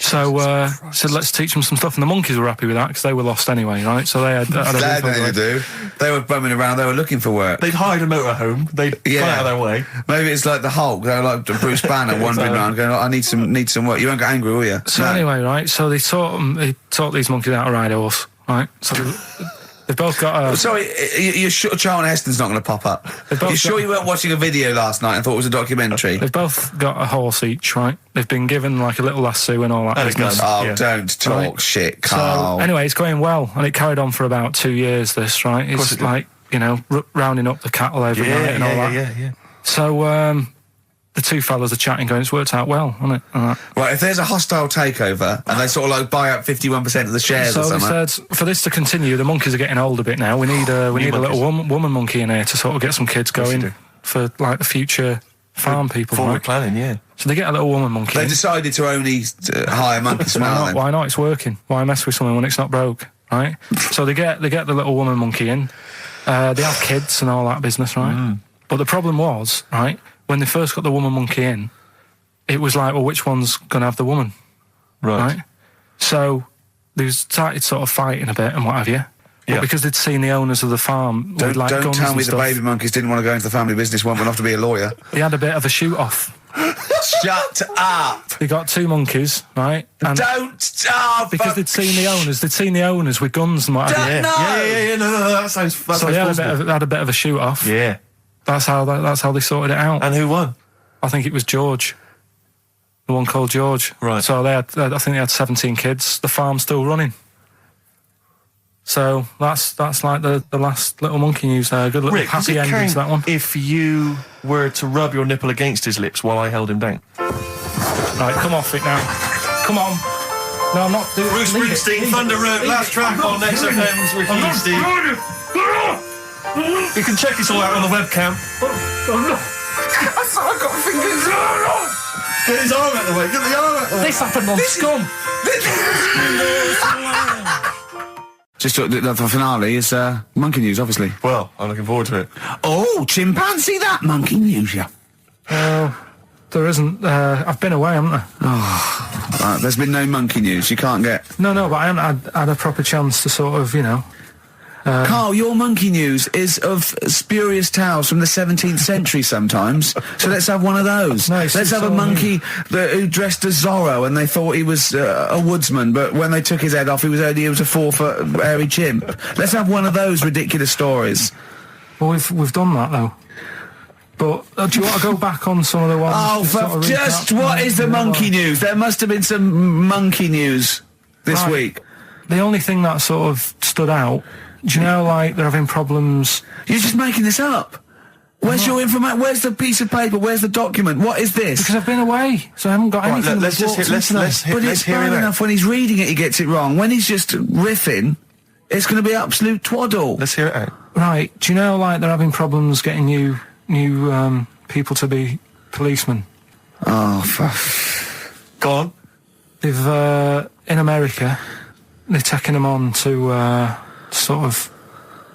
So said, let's teach them some stuff, and the monkeys were happy with that because they were lost anyway, right? So they had a They had nothing to do. They were bumming around. They were looking for work. They'd hired a motorhome. They'd gone out of their way. Maybe it's like the Hulk. They're like Bruce Banner wandering around going, I need some work. You won't get angry, will you? So anyway, right, so they taught these monkeys how to ride a horse, right? So they've both got a... Sorry, you're sure Charlton Heston's not going to pop up? You're sure you weren't watching a video last night and thought it was a documentary? They've both got a horse each, right? They've been given like a little lasso and all that business. Don't talk shit, Carl. So anyway, it's going well, and it carried on for about 2 years, this, right? It's like, you know, rounding up the cattle every night and all that. Yeah. So, the two fellas are chatting, going, it's worked out well, hasn't it? Right, if there's a hostile takeover and they sort of like buy up 51% of the shares or something. So they said, for this to continue, the monkeys are getting old a bit now. We need a little woman monkey in here to sort of get some kids going for like the future farm people. Forward planning, yeah. So they get a little woman monkey. They decided to only hire monkeys from now. Why not? It's working. Why mess with something when it's not broke, right? So they get the little woman monkey in. They have kids and all that business, right? But the problem was, right, when they first got the woman monkey in, it was like, well, which one's going to have the woman? Right? So they started sort of fighting a bit and what have you. But because they'd seen the owners of the farm with like guns and stuff. Don't tell me the baby monkeys didn't want to go into the family business, one went off to be a lawyer. They had a bit of a shoot-off. Shut up! They got two monkeys, right? And because they'd seen the owners with guns and what have you. No, that sounds so they had a bit of a shoot-off. Yeah. That's how they sorted it out. And who won? I think it was George. The one called George. Right. So I think they had 17 kids. The farm's still running. So that's like the last little monkey news there. Good little Rick, happy ending to that one. If you were to rub your nipple against his lips while I held him down. Right, come off it now. Come on. No, I'm not doing it. Bruce Springsteen, Thunder Road, last track on XFM's Ricky and Steve. You can check this all out on the webcam. I saw I got fingers. Get his arm out of the way. Get the arm out of the way. This happened on Scum. Just the finale is monkey news, obviously. Well, I'm looking forward to it. Oh, chimpanzee, that monkey news, yeah. There isn't. I've been away, haven't I? Oh, right, there's been no monkey news. You can't get. No, but I haven't had a proper chance to sort of, you know. Carl, your monkey news is of spurious tales from the 17th century sometimes, so let's have one of those. No, let's have a monkey who dressed as Zorro and they thought he was a woodsman, but when they took his head off he was a 4-foot hairy chimp. Let's have one of those ridiculous stories. Well, we've done that though. But do you want to go back on some of the ones? Oh, what is the monkey news? There must have been some monkey news this week. The only thing that sort of stood out, do you know, like, they're having problems... You're just making this up. Where's your information? Where's the piece of paper? Where's the document? What is this? Because I've been away, so I haven't got anything. Let's hear But it's bad enough when he's reading it, he gets it wrong. When he's just riffing, it's going to be absolute twaddle. Let's hear it out. Right, do you know, like, they're having problems getting new people to be policemen? Oh, Go on. They've, in America, they're taking them on to, sort of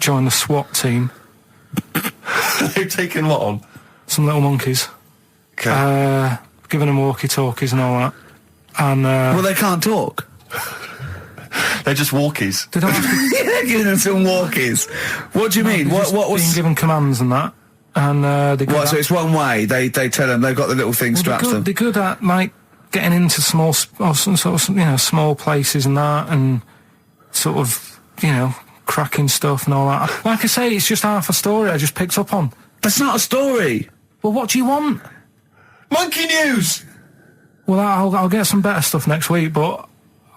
join the SWAT team. They've taken what on? Some little monkeys. Okay. Giving them walkie-talkies and all that. And, well, they can't talk. They're just walkies. They don't have to... They're giving them some walkies. What do you mean? What was... being given commands and that. And, so it's one way. They tell them they've got the little thing strapped to them. They're good at, like, getting into small places and that, and sort of, you know, cracking stuff and all that. Like I say, it's just half a story I just picked up on. That's not a story. Well, what do you want? Monkey news! Well, I'll get some better stuff next week, but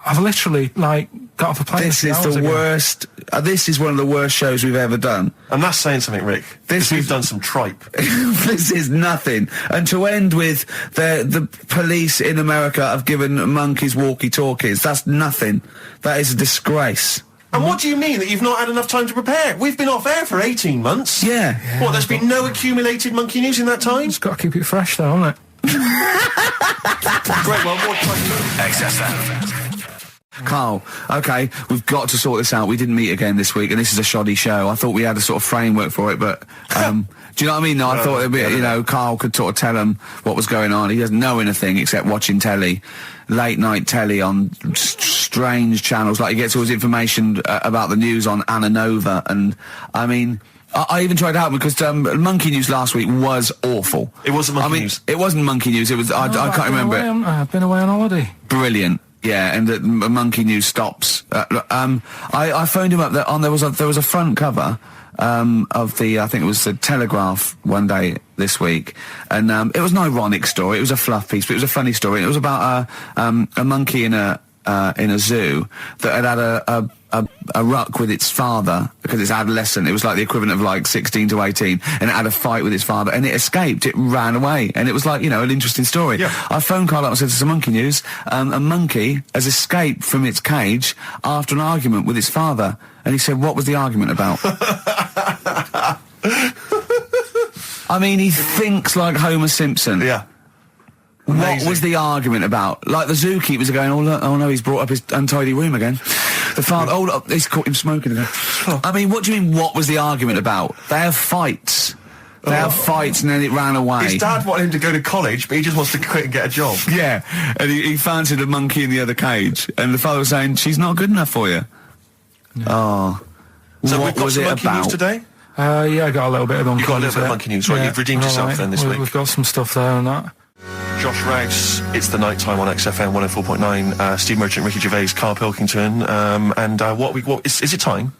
I've literally, like, got off a plane. This is the worst. This is one of the worst shows we've ever done. And that's saying something, Rick. We've done some tripe. This is nothing. And to end with the police in America have given monkeys walkie-talkies. That's nothing. That is a disgrace. And what do you mean that you've not had enough time to prepare? We've been off air for 18 months. Yeah. What, there's been no accumulated monkey news in that time? It's got to keep it fresh, though, hasn't it? Great, well, more XFM. Carl, okay, we've got to sort this out. We didn't meet again this week, and this is a shoddy show. I thought we had a sort of framework for it, but do you know what I mean? No, I thought it'd be, Carl could sort of tell him what was going on. He doesn't know anything except watching telly. late night telly on strange channels. Like he gets all his information about the news on Anna Nova, and I mean. I even tried to help him because Monkey News last week was awful. It wasn't Monkey News. It wasn't Monkey News. It was. I can't remember. I've been away on holiday. Brilliant. Yeah, and the Monkey News stops. I phoned him up. There was a front cover of the, I think it was the Telegraph one day this week, and it was an ironic story. It was a fluff piece, but it was a funny story. And it was about a monkey in a zoo that had a ruck with its father because it's adolescent. It was like the equivalent of like 16 to 18, and it had a fight with its father, and it escaped. It ran away, and it was like, you know, an interesting story. Yeah. I phoned Karl up and said, "This is Monkey News. A monkey has escaped from its cage after an argument with its father." And he said, "What was the argument about?" I mean, he thinks like Homer Simpson. Yeah. What was the argument about? Like the zookeepers are going, "Oh look, oh no, he's brought up his untidy room again." The father, "Oh look, he's caught him smoking again." I mean, what do you mean? What was the argument about? They have fights. They have fights, and then it ran away. His dad wanted him to go to college, but he just wants to quit and get a job. Yeah, and he fancied a monkey in the other cage, and the father was saying, "She's not good enough for you." No. Oh, So what we've got was some it Monkey about? News today. Yeah, I got a little bit of Monkey News. You got a little bit of Monkey News, right? Yeah, You've redeemed yourself then this week. We've got some stuff there and that. Josh Rouse, it's the night time on XFM 104.9. Steve Merchant, Ricky Gervais, Karl Pilkington, and what is it time?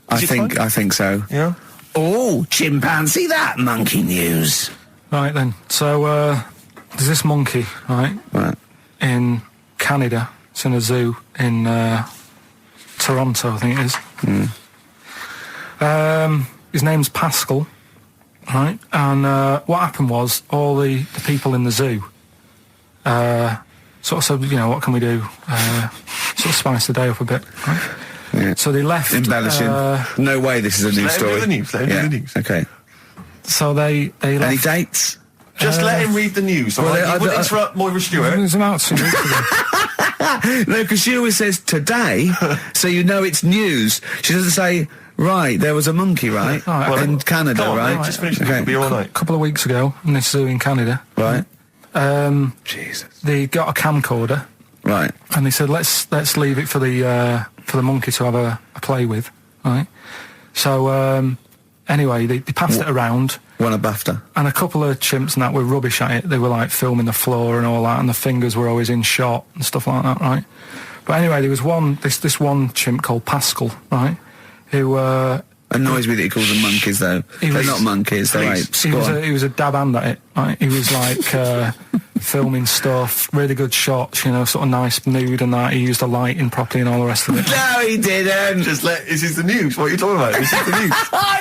I think so. Yeah. Oh, chimpanzee, that Monkey News. Right then, so there's this monkey, right, in Canada. It's in a zoo in Toronto, I think it is. His name's Pascal, right? And what happened was all the people in the zoo sort of said, you know, what can we do? Sort of spice the day up a bit, right? Yeah. So they left. Embellishing. No way this is a news story. Let him do the news. Okay. So they left. Any dates? Just let him read the news. Well, Right? You wouldn't interrupt Moira Stewart. It was about 2 weeks ago. No, because she always says today, so you know it's news. She doesn't say, right, there was a monkey, right? Right, in Canada, Come on, right? mate, just finish it. It'll be all night. A couple of weeks ago in this zoo in Canada. Right. Jesus. They got a camcorder. Right. And they said, let's leave it for the monkey to have a play with, right? So anyway, they passed it around. Won a BAFTA. And a couple of chimps and that were rubbish at it. They were like filming the floor and all that, and the fingers were always in shot and stuff like that, right? But anyway, there was this one chimp called Pascal, right? Who annoys me that he calls them monkeys, though. They're not monkeys, they're apes. He was a dab hand at it, right? He was like filming stuff, really good shots, you know, sort of nice nude and that. He used the lighting properly and all the rest of it. No, he didn't. This is the news. What are you talking about? This is the news. Oh,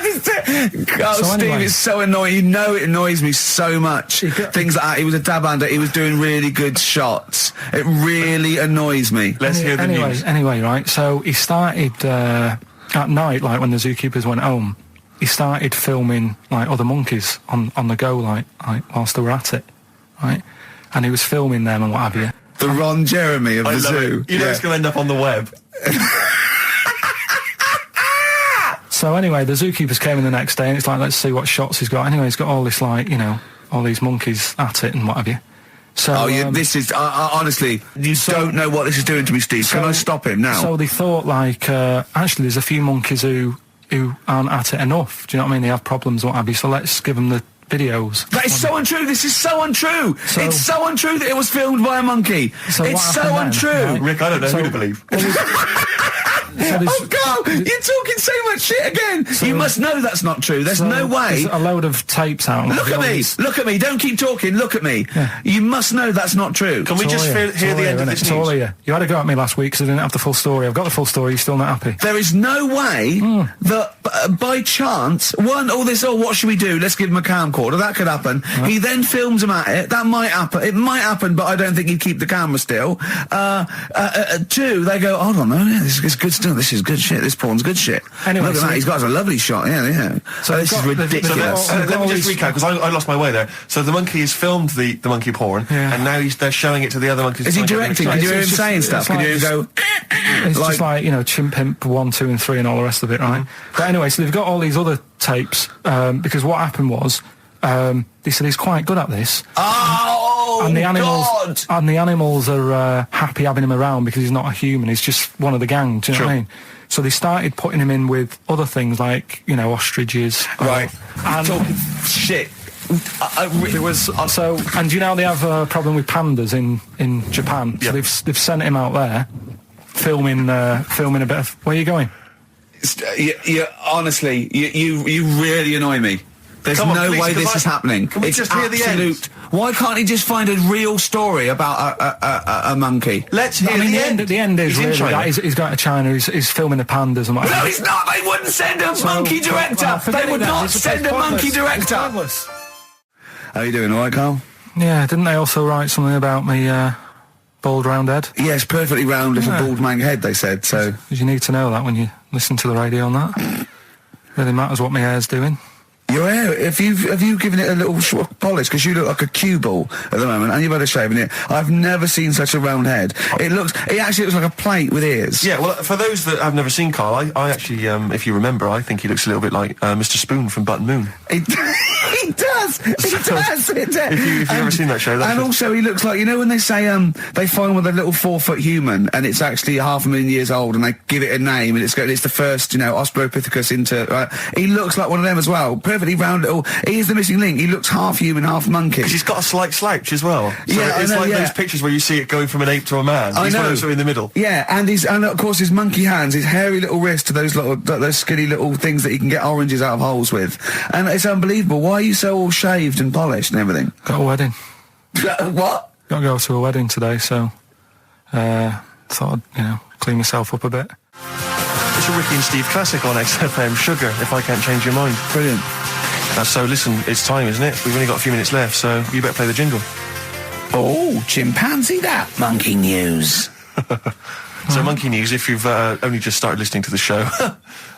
So Steve, anyway. it's so annoying. You know it annoys me so much. Things like that. He was a dab hander. He was doing really good shots. It really annoys me. Let's hear the news. Anyway, right, so he started, at night, like when the zookeepers went home, he started filming, like, other monkeys on the go, like whilst they were at it, right? And he was filming them and what have you. The Ron Jeremy of I the love zoo. it. You know it's going to end up on the web. So anyway, the zookeepers came in the next day and it's like, let's see what shots he's got. Anyway, he's got all this, like, you know, all these monkeys at it and what have you. So, this is, honestly, you don't know what this is doing to me, Steve. Can I stop him now? So they thought, like, actually there's a few monkeys who aren't at it enough. Do you know what I mean? They have problems and what have you. So let's give them the videos. That is so untrue. This is so untrue. It's so untrue that it was filmed by a monkey. So it's what so happened untrue. then, right? Rick, I don't know who to believe. Oh, God, you're talking so much shit again. You must know that's not true. There's no way. There's a load of tapes out. Look at me. Look at me. Don't keep talking. Look at me. Yeah. You must know that's not true. Can we just hear the end of this It's all news? here. You had a go at me last week because I didn't have the full story. I've got the full story. You're still not happy. There is no way that by chance, what should we do? Let's give him a camcorder. That could happen. Right. He then films him at it. That might happen. It might happen, but I don't think he'd keep the camera still. Two, they go, hold on, this is good stuff. This is good shit. This porn's good shit. Anyway, look at that. He's got a lovely shot. Yeah. So this is ridiculous. Let me just recap, because I lost my way there. So the monkey has filmed the monkey porn, and now they're showing it to the other monkeys. Is he directing? Can you hear him saying stuff? Can you hear him go... It's just like, you know, Chimp Pimp 1, 2 and 3 and all the rest of it, right? But anyway, so they've got all these other tapes, because what happened was, they said he's quite good at this. Oh! and the animals are happy having him around because he's not a human. He's just one of the gang. Do you know what I mean? So they started putting him in with other things like, you know, ostriches. Right. And talking shit. There was and you know they have a problem with pandas in Japan. So they've sent him out there filming a bit of. Where are you going? Honestly, you really annoy me. There's no way this is happening. Can we just hear the end? Why can't he just find a real story about a monkey? Let's hear the end. The end is really that he's going to China. He's filming the pandas and what. No, he's not. They wouldn't send a monkey director. They would not send a monkey director. How are you doing? All right, Carl? Yeah. Didn't they also write something about me? Bald round head? Yes, perfectly round little bald man head, they said, so... You need to know that when you listen to the radio on that. Really matters what my hair's doing. Your hair, have you given it a little polish? Because you look like a cue ball at the moment, and you've had a shave in it. I've never seen such a round head. It actually looks like a plate with ears. Yeah, well, for those that have never seen Carl, I actually, if you remember, I think he looks a little bit like Mr. Spoon from Button Moon. He does. If you've ever seen that show, that's and also he looks like, you know when they say they find with a little 4-foot human and it's actually 500,000 years old and they give it a name and it's the first, you know, Australopithecus into. He looks like one of them as well. Perfectly round little. He is the missing link. He looks half human, half monkey. Because he's got a slight slouch as well. So yeah, it's like those pictures where you see it going from an ape to a man. He's one of those in the middle. Yeah, and of course his monkey hands, his hairy little wrist to those skinny little things that he can get oranges out of holes with, and it's unbelievable. Why are you so all shaved and polished and everything? Got a wedding. What? Got to go to a wedding today, so thought I'd, clean myself up a bit. It's a Ricky and Steve classic on XFM, Sugar, If I Can't Change Your Mind. Brilliant. So listen, it's time, isn't it? We've only got a few minutes left, so you better play the jingle. Oh, chimpanzee that. Monkey news. So monkey news, if you've only just started listening to the show.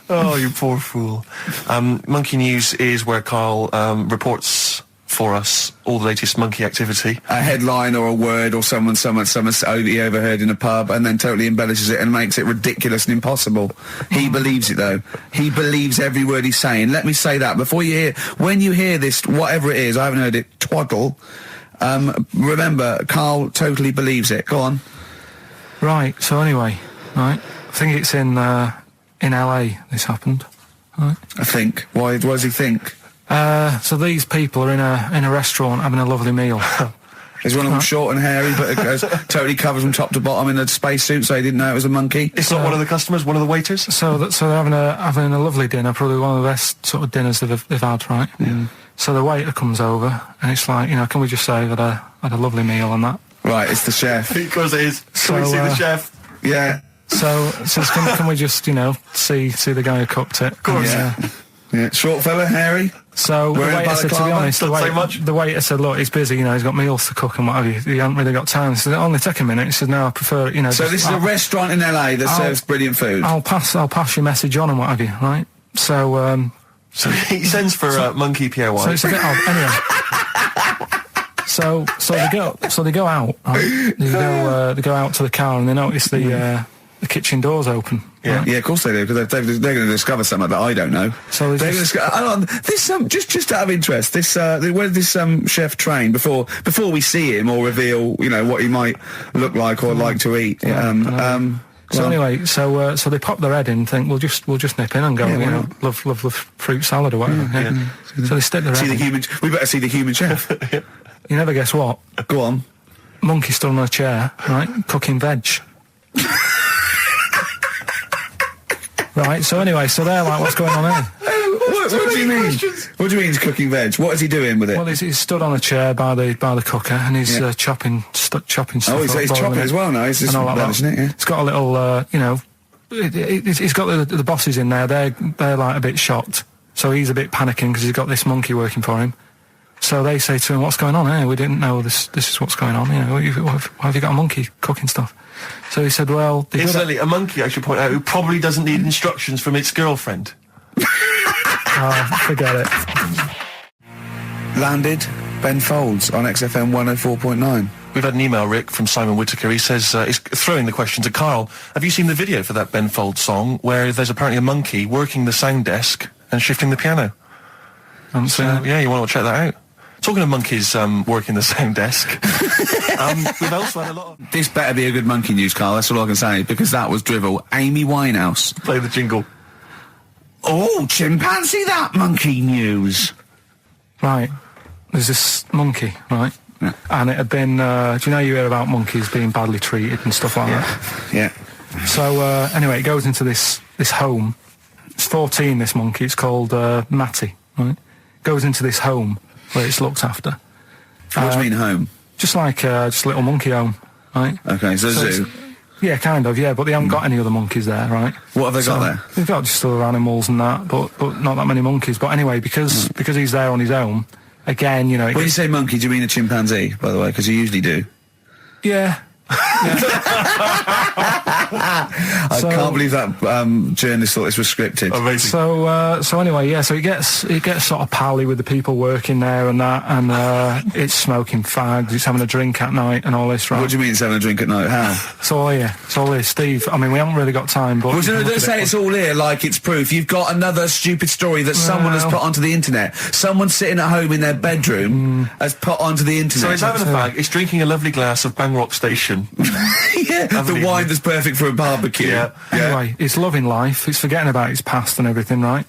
Oh, you poor fool. Monkey news is where Carl reports for us all the latest monkey activity. A headline or a word or someone he overheard in a pub and then totally embellishes it and makes it ridiculous and impossible. He believes it, though. He believes every word he's saying. Let me say that. When you hear this, whatever it is, I haven't heard it, twaddle, remember, Carl totally believes it. Go on. Right, so anyway, I think it's in LA this happened. Right. I think. Why does he think? So these people are in a restaurant having a lovely meal. Is one of them short and hairy, but totally covered from top to bottom in a spacesuit, so he didn't know it was a monkey? It's not one of the customers, one of the waiters? So they're having a lovely dinner, probably one of the best sort of dinners they've had, right? Yeah. So the waiter comes over, and it's like, can we just say that I had a lovely meal and that? Right, it's the chef. Because it is. Can we see the chef? Yeah. So can we just, see the guy who cooked it? Of course. Yeah. Short fella, hairy. So the waiter said, to be honest, the waiter said, look, he's busy, he's got meals to cook and what have you. He hasn't really got time. He said, only take a minute. He said, no, I prefer, So this is a restaurant in LA that serves brilliant food. I'll pass your message on and what have you, right? So he sends for Monkey Pierre White. So it's a bit odd. Anyway. So they go out. Right? They go out to the car and they notice the kitchen door's open. Yeah, right? yeah, of course they do, because they're going to discover something that I don't know. So they're going to this just out of interest, where did this chef train before we see him or reveal what he might look like or like to eat? So anyway, so they pop their head in and think we'll just nip in and go, love fruit salad or whatever. Yeah. So they stick their head in. We better see the human chef. You never guess what? Go on. Monkey stood on a chair, right, cooking veg. Right, so anyway, they're like, what's going on here? What do you mean? What do you mean he's cooking veg? What is he doing with it? Well, he's stood on a chair by the cooker and he's chopping stuff. Oh, he's chopping as well now. He's just relishing it, yeah. It's got a little, he's got the bosses in there. They're like a bit shocked. So he's a bit panicking because he's got this monkey working for him. So they say to him, what's going on here? We didn't know this is what's going on. Why have you got a monkey cooking stuff? So he said, well... Incidentally, a monkey, I should point out, who probably doesn't need instructions from its girlfriend. Forget it. Landed Ben Folds on XFM 104.9. We've had an email, Rick, from Simon Whittaker. He says, he's throwing the question to Carl. Have you seen the video for that Ben Folds song where there's apparently a monkey working the sound desk and shifting the piano? So you want to check that out? Talking of monkeys working the same desk, we've also had a lot of... This better be a good monkey news, Carl, that's all I can say, because that was drivel. Amy Winehouse. Play the jingle. Oh, chimpanzee that monkey news. Right. There's this monkey, right? Yeah. And it had been, do you know you hear about monkeys being badly treated and stuff like that? Yeah. So, anyway, it goes into this home. It's 14, this monkey. It's called Matty, right? Goes into this home where it's looked after. What do you mean home? Just like, just a little monkey home, right? Okay, so zoo. Yeah, kind of, yeah, but they haven't got any other monkeys there, right? What have they got there? They've got just other animals and that, but not that many monkeys. But anyway, because he's there on his own, again, you know... When you say monkey, do you mean a chimpanzee, by the way? Because you usually do. Yeah. I can't believe that journalist thought this was scripted. Amazing. So anyway, yeah. So he gets sort of pally with the people working there and that, and it's smoking fags. It's having a drink at night and all this, right? What do you mean it's having a drink at night? How? It's all here. It's all here, Steve. I mean, we haven't really got time, but Well, don't say it's all here like it's proof. You've got another stupid story that someone has put onto the internet. Someone sitting at home in their bedroom has put onto the internet. So he's having a fag. He's drinking a lovely glass of Bang Rock Station. Yeah, the wine that's perfect for a barbecue. Yeah. Anyway, it's loving life. It's forgetting about its past and everything, right?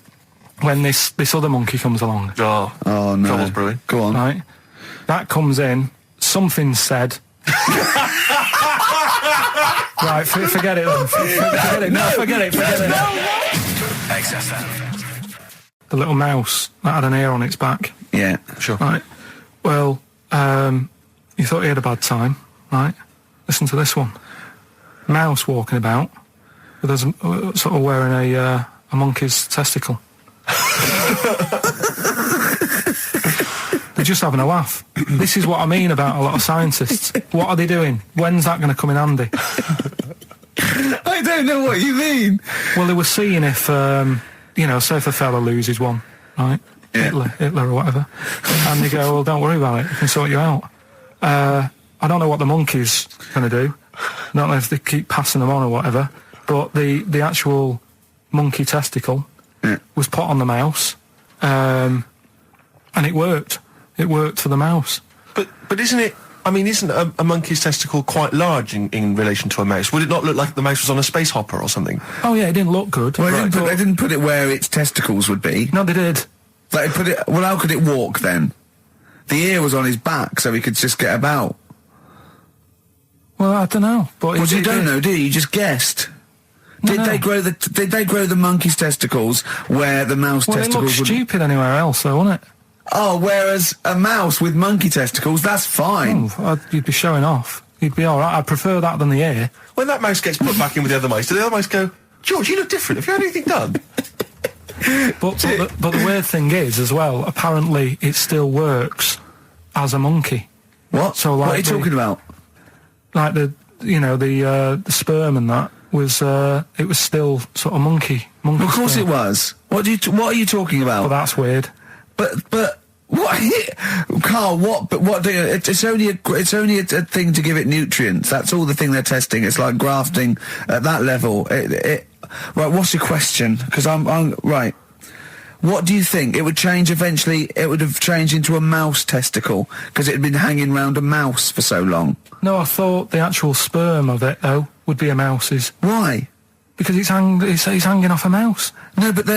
When this other monkey comes along, Oh no. Trouble's brewing. Go on. right? That comes in. Something said. Right, forget it then. Forget it. No, forget it. XFM. The little mouse that had an ear on its back. Yeah. Sure. Right. Well, you thought he had a bad time, right? Listen to this one. Mouse walking about with us sort of wearing a monkey's testicle. They're just having a laugh. This is what I mean about a lot of scientists. What are they doing? When's that going to come in handy? I don't know what you mean. Well, they were seeing if, you know, say if a fella loses one, right? Yeah. Hitler or whatever. And they go, well, don't worry about it. We can sort you out. I don't know what the monkey's going to do. I don't know if they keep passing them on or whatever. But the actual monkey testicle was put on the mouse. And it worked. It worked for the mouse. But isn't it... I mean, isn't a monkey's testicle quite large in relation to a mouse? Would it not look like the mouse was on a space hopper or something? Oh, yeah, it didn't look good. Well, they didn't put it where its testicles would be. No, they did. They put it... Well, how could it walk then? The ear was on his back, so he could just get about. Well, I don't know. But Well, you don't know, do you? You just guessed. Did they grow the monkey's testicles where the mouse Well, it testicles looked would... stupid anywhere else, though, wouldn't it? Oh, whereas a mouse with monkey testicles, that's fine. Oh, you'd be showing off. You'd be all right. I'd prefer that than the ear. When that mouse gets put back in with the other mice, do the other mice go, George, you look different. Have you had anything done? But the weird thing is, as well, apparently it still works as a monkey. What? So, like, what are you talking about? Like the sperm and that was it was still sort of monkey. Of course sperm. it was. What are you talking about? But that's weird. But what, Carl? What? But what? It's only a thing to give it nutrients. That's all the thing they're testing. It's like grafting at that level. Right. What's your question? Because I'm right. What do you think? It would change eventually. It would have changed into a mouse testicle because it had been hanging round a mouse for so long. No, I thought the actual sperm of it though would be a mouse's. Why? Because it's hanging off a mouse. No, but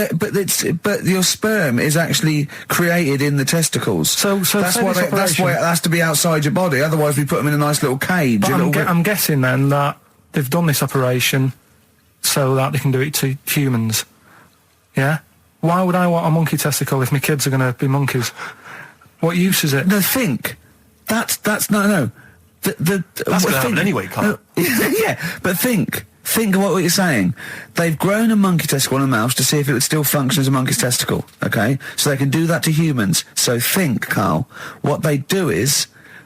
your sperm is actually created in the testicles. So that's why it has to be outside your body. Otherwise, we put them in a nice little cage. But I'm guessing then that they've done this operation so that they can do it to humans. Yeah. Why would I want a monkey testicle if my kids are going to be monkeys? What use is it? No, think. That's no. That's going to happen anyway, Carl. Yeah, but think. Think of what you're saying. They've grown a monkey testicle on a mouse to see if it would still function as a monkey's testicle, okay? So they can do that to humans. So think, Carl. What they'd do is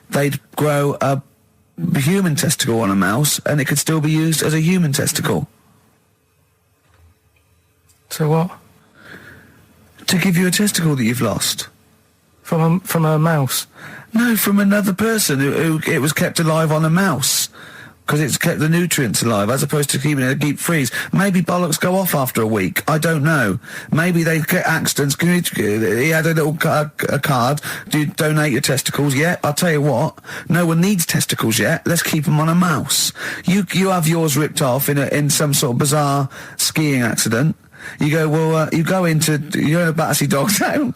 they'd grow a human testicle on a mouse and it could still be used as a human testicle. So what? To give you a testicle that you've lost. From a mouse? No, from another person who it was kept alive on a mouse. because it's kept the nutrients alive, as opposed to keeping it a deep freeze. Maybe bollocks go off after a week. I don't know. Maybe they get accidents. He had a little a card. Do you donate your testicles? Yeah, I'll tell you what. No one needs testicles yet. Let's keep them on a mouse. You have yours ripped off in some sort of bizarre skiing accident. You go, well, you're in a Battersea Dog Town.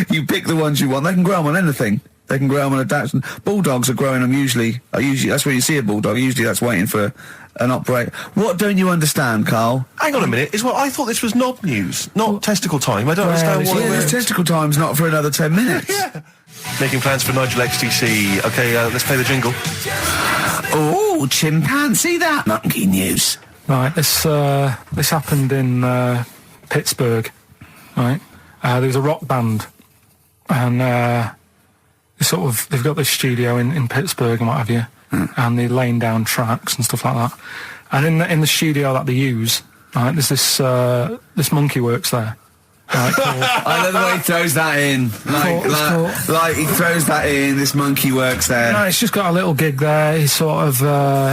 You pick the ones you want. They can grow them on anything. They can grow them on a Dachshund. Bulldogs are growing them usually, that's where you see a bulldog. Usually that's waiting for an operator. What don't you understand, Carl? Hang on a minute. I thought this was knob news, not testicle time. I don't understand why. This testicle time's not for another 10 minutes. Yeah. Making plans for Nigel XTC. Okay, let's play the jingle. Oh, chimpanzee that. Monkey news. Right, this happened in Pittsburgh, right? There was a rock band, and they've got this studio in Pittsburgh and what have you, and they're laying down tracks and stuff like that. And in the studio that they use, right, there's this monkey works there. Right, I love the way he throws that in. Like he throws that in. This monkey works there. No, he's just got a little gig there. He sort of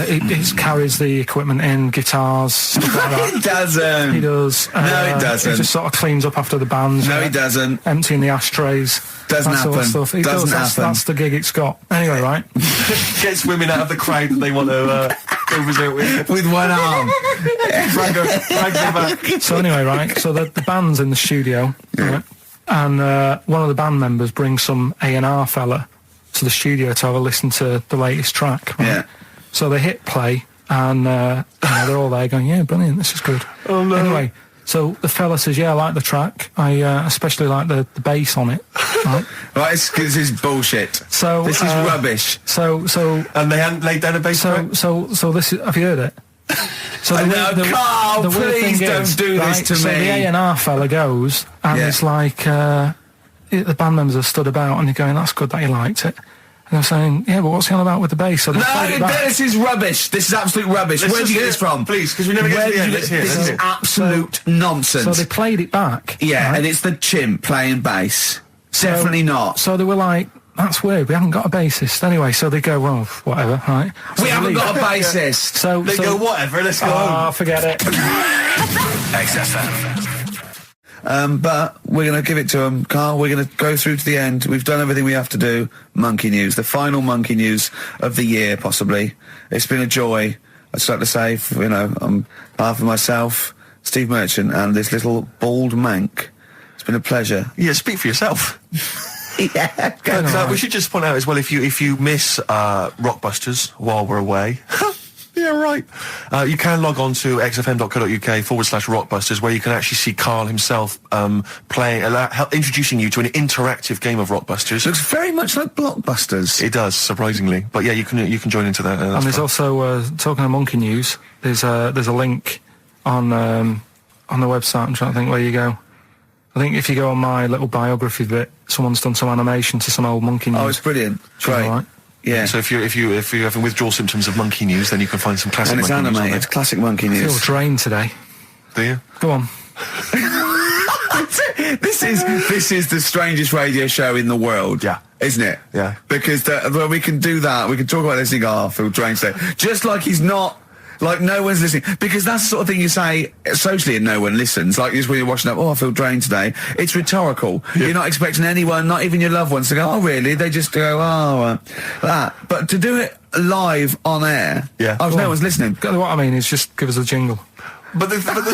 he carries the equipment in, guitars, stuff like that. He doesn't. He does. No, he doesn't. He just sort of cleans up after the bands. No, he doesn't. Emptying the ashtrays. Doesn't Sort of happen. stuff. He Doesn't happen. That's the gig it's got. Anyway, right. Gets women out of the crowd that they want to go visit with one arm. Drags them back. So anyway, right. So the band's in the studio, right? And one of the band members brings some A&R fella to the studio to have a listen to the latest track. Right? Yeah. So they hit play, and they're all there going, "Yeah, brilliant, this is good." Oh no. Anyway, so the fella says, "Yeah, I like the track. I especially like the bass on it." Right. Right, this is bullshit. So this is rubbish. So and they hadn't laid down a bass track. So this is. Have you heard it? So Carl, please don't do this to so me. The A&R fella goes, and it's like the band members are stood about, and they're going, "That's good that you liked it." And they're saying, "Yeah, but what's he on about with the bass?" So this is rubbish. This is absolute rubbish. Where did you get this from? Please, because we never get to the end. This is absolute nonsense. So they played it back. Yeah, right? and it's the chimp playing bass. Definitely not. So they were like, "That's weird. We haven't got a bassist." Anyway, so they go, "Well, whatever, right?" So we haven't got a bassist. So they go, "Whatever. Let's go home." Forget it. XFM. But we're going to give it to them, Carl. We're going to go through to the end. We've done everything we have to do. Monkey news, the final monkey news of the year, possibly. It's been a joy. I'd just like to say, on behalf of myself, Steve Merchant, and this little bald mank, it's been a pleasure. Yeah, speak for yourself. Yeah. We should just point out as well, if you miss Rockbusters while we're away. Yeah, right. You can log on to xfm.co.uk/Rockbusters, where you can actually see Karl himself introducing you to an interactive game of Rockbusters. Looks very much like Blockbusters. It does, surprisingly. But yeah, you can join into that. And there's also talking of monkey news. There's a link on the website. I'm trying to think where you go. I think if you go on my little biography bit, someone's done some animation to some old monkey news. Oh, it's brilliant. Great. Right. Yeah. So if you're having withdrawal symptoms of monkey news, then you can find some classic. And it's monkey animated. news It's classic monkey news. I feel drained today. Do you? Go on. This is the strangest radio show in the world. Yeah. Isn't it? Yeah. Because we can do that. We can talk about this and go, "Oh, I feel drained today." Just like he's not. Like, no one's listening. Because that's the sort of thing you say socially and no one listens. Like, just when you're watching up, "Oh, I feel drained today." It's rhetorical. Yeah. You're not expecting anyone, not even your loved ones, to go, "Oh, really?" They just go, "Oh, that." But to do it live on air, no one's listening. What I mean is just give us a jingle. But exactly.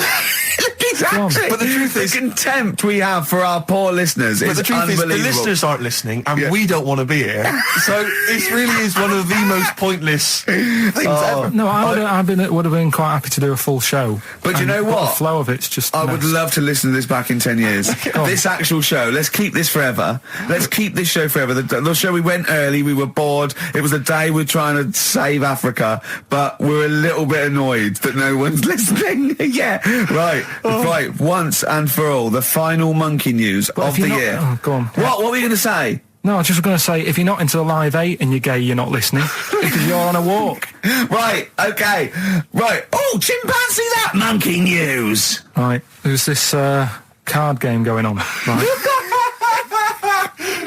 But the truth is, the contempt we have for our poor listeners is unbelievable. The listeners aren't listening, and we don't want to be here. So this really is one of the most pointless things ever. No, I would have been quite happy to do a full show. But you know what? The flow of it's just. I would love to listen to this back in 10 years. This actual show. Let's keep this forever. Let's keep this show forever. The show, we went early. We were bored. It was a day we're trying to save Africa, but we're a little bit annoyed that no one's listening. Yeah, right. Right, once and for all, the final monkey news of the year. Oh, go on. What were you going to say? No, I was just going to say, if you're not into the Live 8 and you're gay, you're not listening, because you're on a walk. Right, okay. Right. Oh, chimpanzee that monkey news. Right, there's this card game going on, right?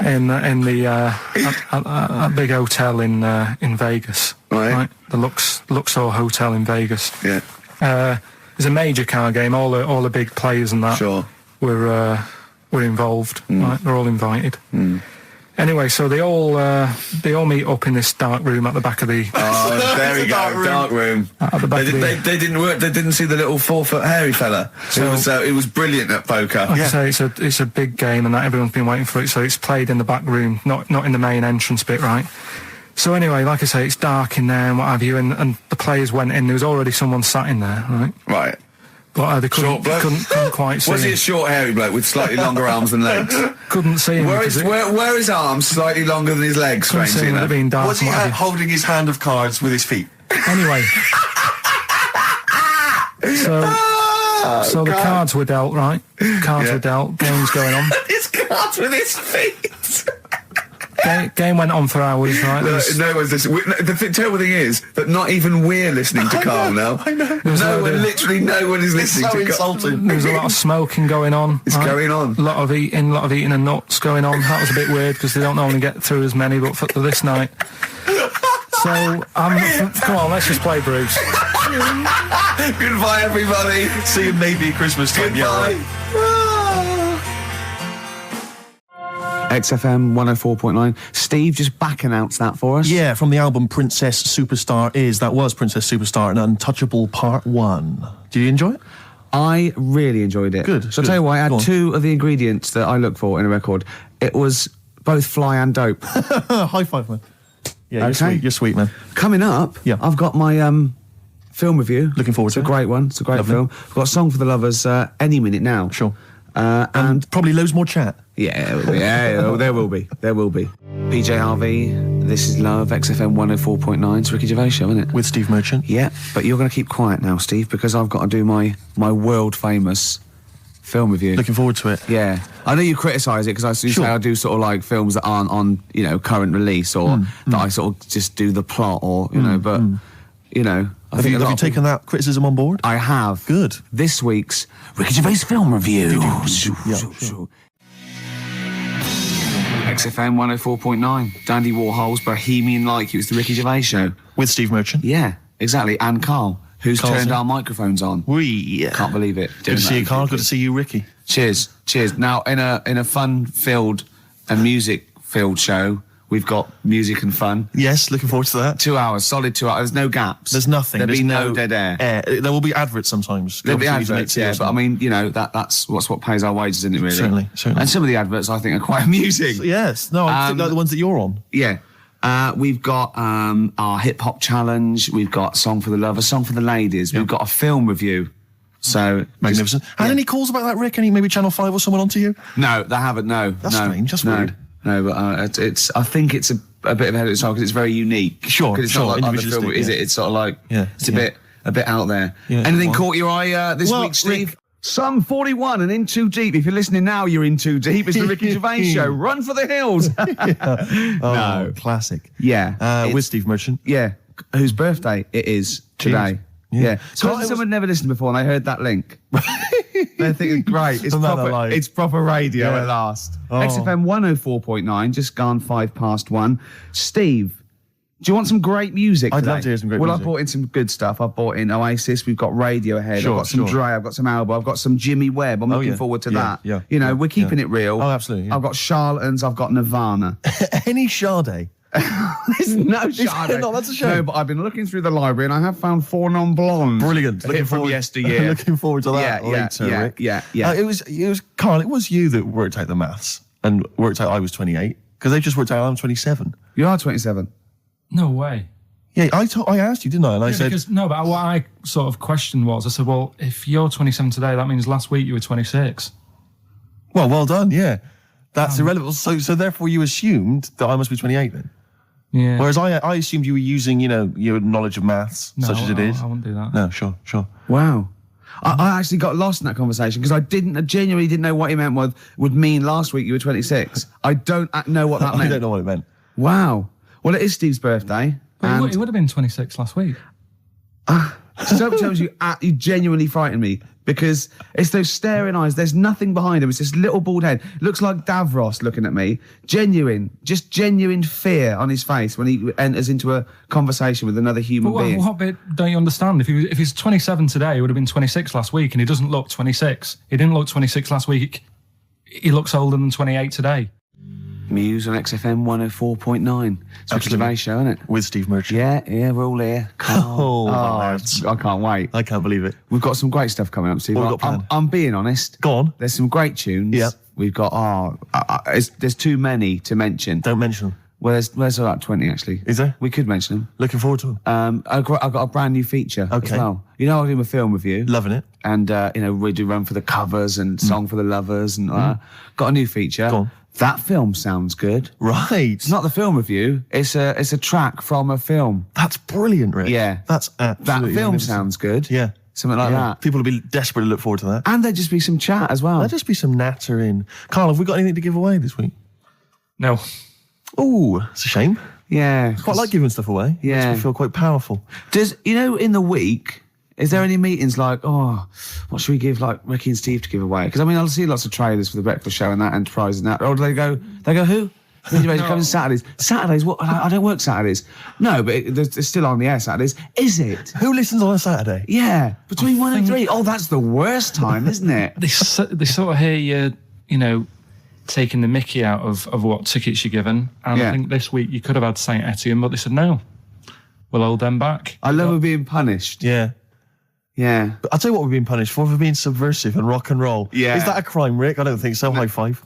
in the big hotel in Vegas. Right. Right. The Luxor Hotel in Vegas. Yeah. It's a major car game. All the big players and that Sure. were involved. Right? They're all invited. Anyway, so they all meet up in this dark room at the back of the. Oh, there we go, dark room. At the back They didn't work. They didn't see the little 4-foot hairy fella. It was brilliant at poker. Like I say, it's a big game, and that everyone's been waiting for it. So it's played in the back room, not in the main entrance bit, right? So anyway, like I say, it's dark in there and what have you, and the players went in. There was already someone sat in there, right? Right. But they couldn't quite see Was him. he a short, hairy bloke with slightly longer arms than legs? Couldn't see him. Where his arms slightly longer than his legs, strangely enough? Was he holding his hand of cards with his feet? Anyway. So the cards were dealt, right? Cards were dealt, game's going on. His cards with his feet! Game went on for hours, right? No one's listening. The terrible thing is that not even we're listening to Karl now. I know. Literally no one is listening to Karl. There was a lot of smoking going on. It's going on. A lot of eating and nuts going on. That was a bit weird because they don't normally get through as many, but for this night. So, come on, let's just play Bruce. Goodbye, everybody. See you maybe at Christmas time. Goodbye. XFM 104.9. Steve, just back announced that for us. Yeah, from the album Princess Superstar Is. That was Princess Superstar and Untouchable Part 1. Did you enjoy it? I really enjoyed it. Good. So I'll tell you what, I had two of the ingredients that I look for in a record. It was both fly and dope. High five, man. Yeah, Okay. You're sweet, man. Coming up, I've got my film review. Looking forward to it. It's a great one. It's a great Lovely. film. I've got a song for the lovers any minute now. Sure. And probably loads more chat. Yeah, there will be. There will be. PJ Harvey, This Is Love, XFM 104.9. It's Ricky Gervais Show, isn't it? With Steve Merchant. Yeah, but you're going to keep quiet now, Steve, because I've got to do my world-famous film review. Looking forward to it. Yeah. I know you criticise it because I say I do sort of like films that aren't on, current release or that I sort of just do the plot or, but, Have you taken that criticism on board? I have. Good. This week's Ricky Gervais Film Review. Sure. XFM 104.9. Dandy Warhol's Bohemian-like. It was the Ricky Gervais Show. With Steve Merchant. Yeah, exactly. And Karl, who's Karl's turned in. our microphones on. Can't believe it. Good to see you, Karl. Good to see you, Ricky. Cheers. Now, in a fun-filled and music-filled show, we've got music and fun. Yes, looking forward to that. 2 hours, solid 2 hours. There's no gaps. There's nothing. There'll There's be no dead air. There will be adverts sometimes. There'll be Obviously, adverts, yeah, but I mean, that's what pays our wages, isn't it, really? Certainly. And some of the adverts I think are quite amusing. Yes. No, I think like the ones that you're on. Yeah. We've got our hip-hop challenge. We've got Song for the Lover, Song for the Ladies. We've got a film review. So magnificent. Had any calls about that, Rick? Any maybe Channel 5 or someone onto you? No, they haven't, no. That's strange, that's weird. No, but I think it's a bit ahead of its time because it's very unique. Sure, 'Cause it's not like other individualistic, film, is it? It's sort of like, it's a bit out there. Yeah. Anything caught your eye this week, Steve? Rick, Sum 41 and In Too Deep. If you're listening now, you're in too deep. It's the Ricky Gervais Show. Run for the hills. no. Classic. Yeah. With Steve Merchant. Yeah. Whose birthday it is today. Yeah. So someone never listened before and they heard that link. They're thinking, great, it's proper radio at last. XFM 104.9, just gone 1:05. Steve, do you want some great music today? I'd love to hear some great music. Well, I brought in some good stuff. I've brought in Oasis, we've got Radiohead, I've got some Dre, I've got some Alba, I've got some Jimmy Webb. I'm looking forward to that. Yeah. We're keeping it real. Oh, absolutely. I've got Charlatans, I've got Nirvana. Any Sade? There's no Sade. No, that's a shame. No, but I've been looking through the library and I have found 4 Non-Blondes. Brilliant. Looking from yesteryear. Looking forward to that later, Rick. Yeah. It was Karl, it was you that worked out the maths and worked out I was 28 because they just worked out I'm 27. You are 27. No way. Yeah, I asked you, didn't I? And I said... But what I sort of questioned was, I said, well, if you're 27 today, that means last week you were 26. Well done, yeah. That's irrelevant. So therefore you assumed that I must be 28 then? Yeah. Whereas I assumed you were using, your knowledge of maths, such as it is. I wouldn't do that. No, sure. Wow. I actually got lost in that conversation because I genuinely didn't know what he meant would mean last week you were 26. I don't know what that meant. I don't know what it meant. Wow. Well, it is Steve's birthday. But he would have been 26 last week. Sometimes you genuinely frighten me. because it's those staring eyes. There's nothing behind him. It's this little bald head. Looks like Davros looking at me. Genuine fear on his face when he enters into a conversation with another human being. What bit don't you understand? If he's 27 today, he would have been 26 last week, and he doesn't look 26. He didn't look 26 last week. He looks older than 28 today. Muse on XFM 104.9. It's Ricky Gervais Show, isn't it? With Steve Merchant. Yeah, we're all here. Lads. I can't wait. I can't believe it. We've got some great stuff coming up, Steve. What have we got planned? I'm being honest. Go on. There's some great tunes. Yeah. We've got, there's too many to mention. Don't mention them. Well, there's about 20, actually. Is there? We could mention them. Looking forward to them. I've got a brand new feature as well. You know, I'm doing a film with you. Loving it. And, we do Run for the Covers and Song for the Lovers and got a new feature. Go on. That film sounds good. Right. It's not the film review. It's a track from a film. That's brilliant, Rick. Yeah. That's absolutely That film magnificent. sounds good. Yeah. Something like that. People will be desperate to look forward to that. And there'd just be some chat as well. There'll just be some natter in. Carl, have we got anything to give away this week? No. Oh, it's a shame. Yeah. Quite like giving stuff away. Yeah. Makes me feel quite powerful. Does, in the week, is there any meetings like, what should we give, like, Ricky and Steve to give away? Because, I'll see lots of trailers for The Breakfast Show and that, Enterprise and that. Or do they go, who? They're coming Saturdays. Saturdays? What? I don't work Saturdays. No, but it's still on the air Saturdays. Is it? Who listens on a Saturday? Yeah. Between 1 and 3. Oh, that's the worst time, isn't it? They sort of hear you, taking the mickey out of what tickets you're given. And I think this week you could have had St. Etienne, but they said, no, we'll hold them back. I love being punished. Yeah. Yeah. But I'll tell you what we're being punished for being subversive and rock and roll. Yeah. Is that a crime, Rick? I don't think so. High five.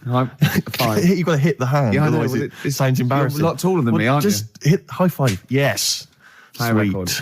Five. You've got to hit the hand, Yeah, I know, otherwise but it sounds embarrassing. You're a lot taller than me, aren't you? Just hit high five. Yes. High Sweet. record.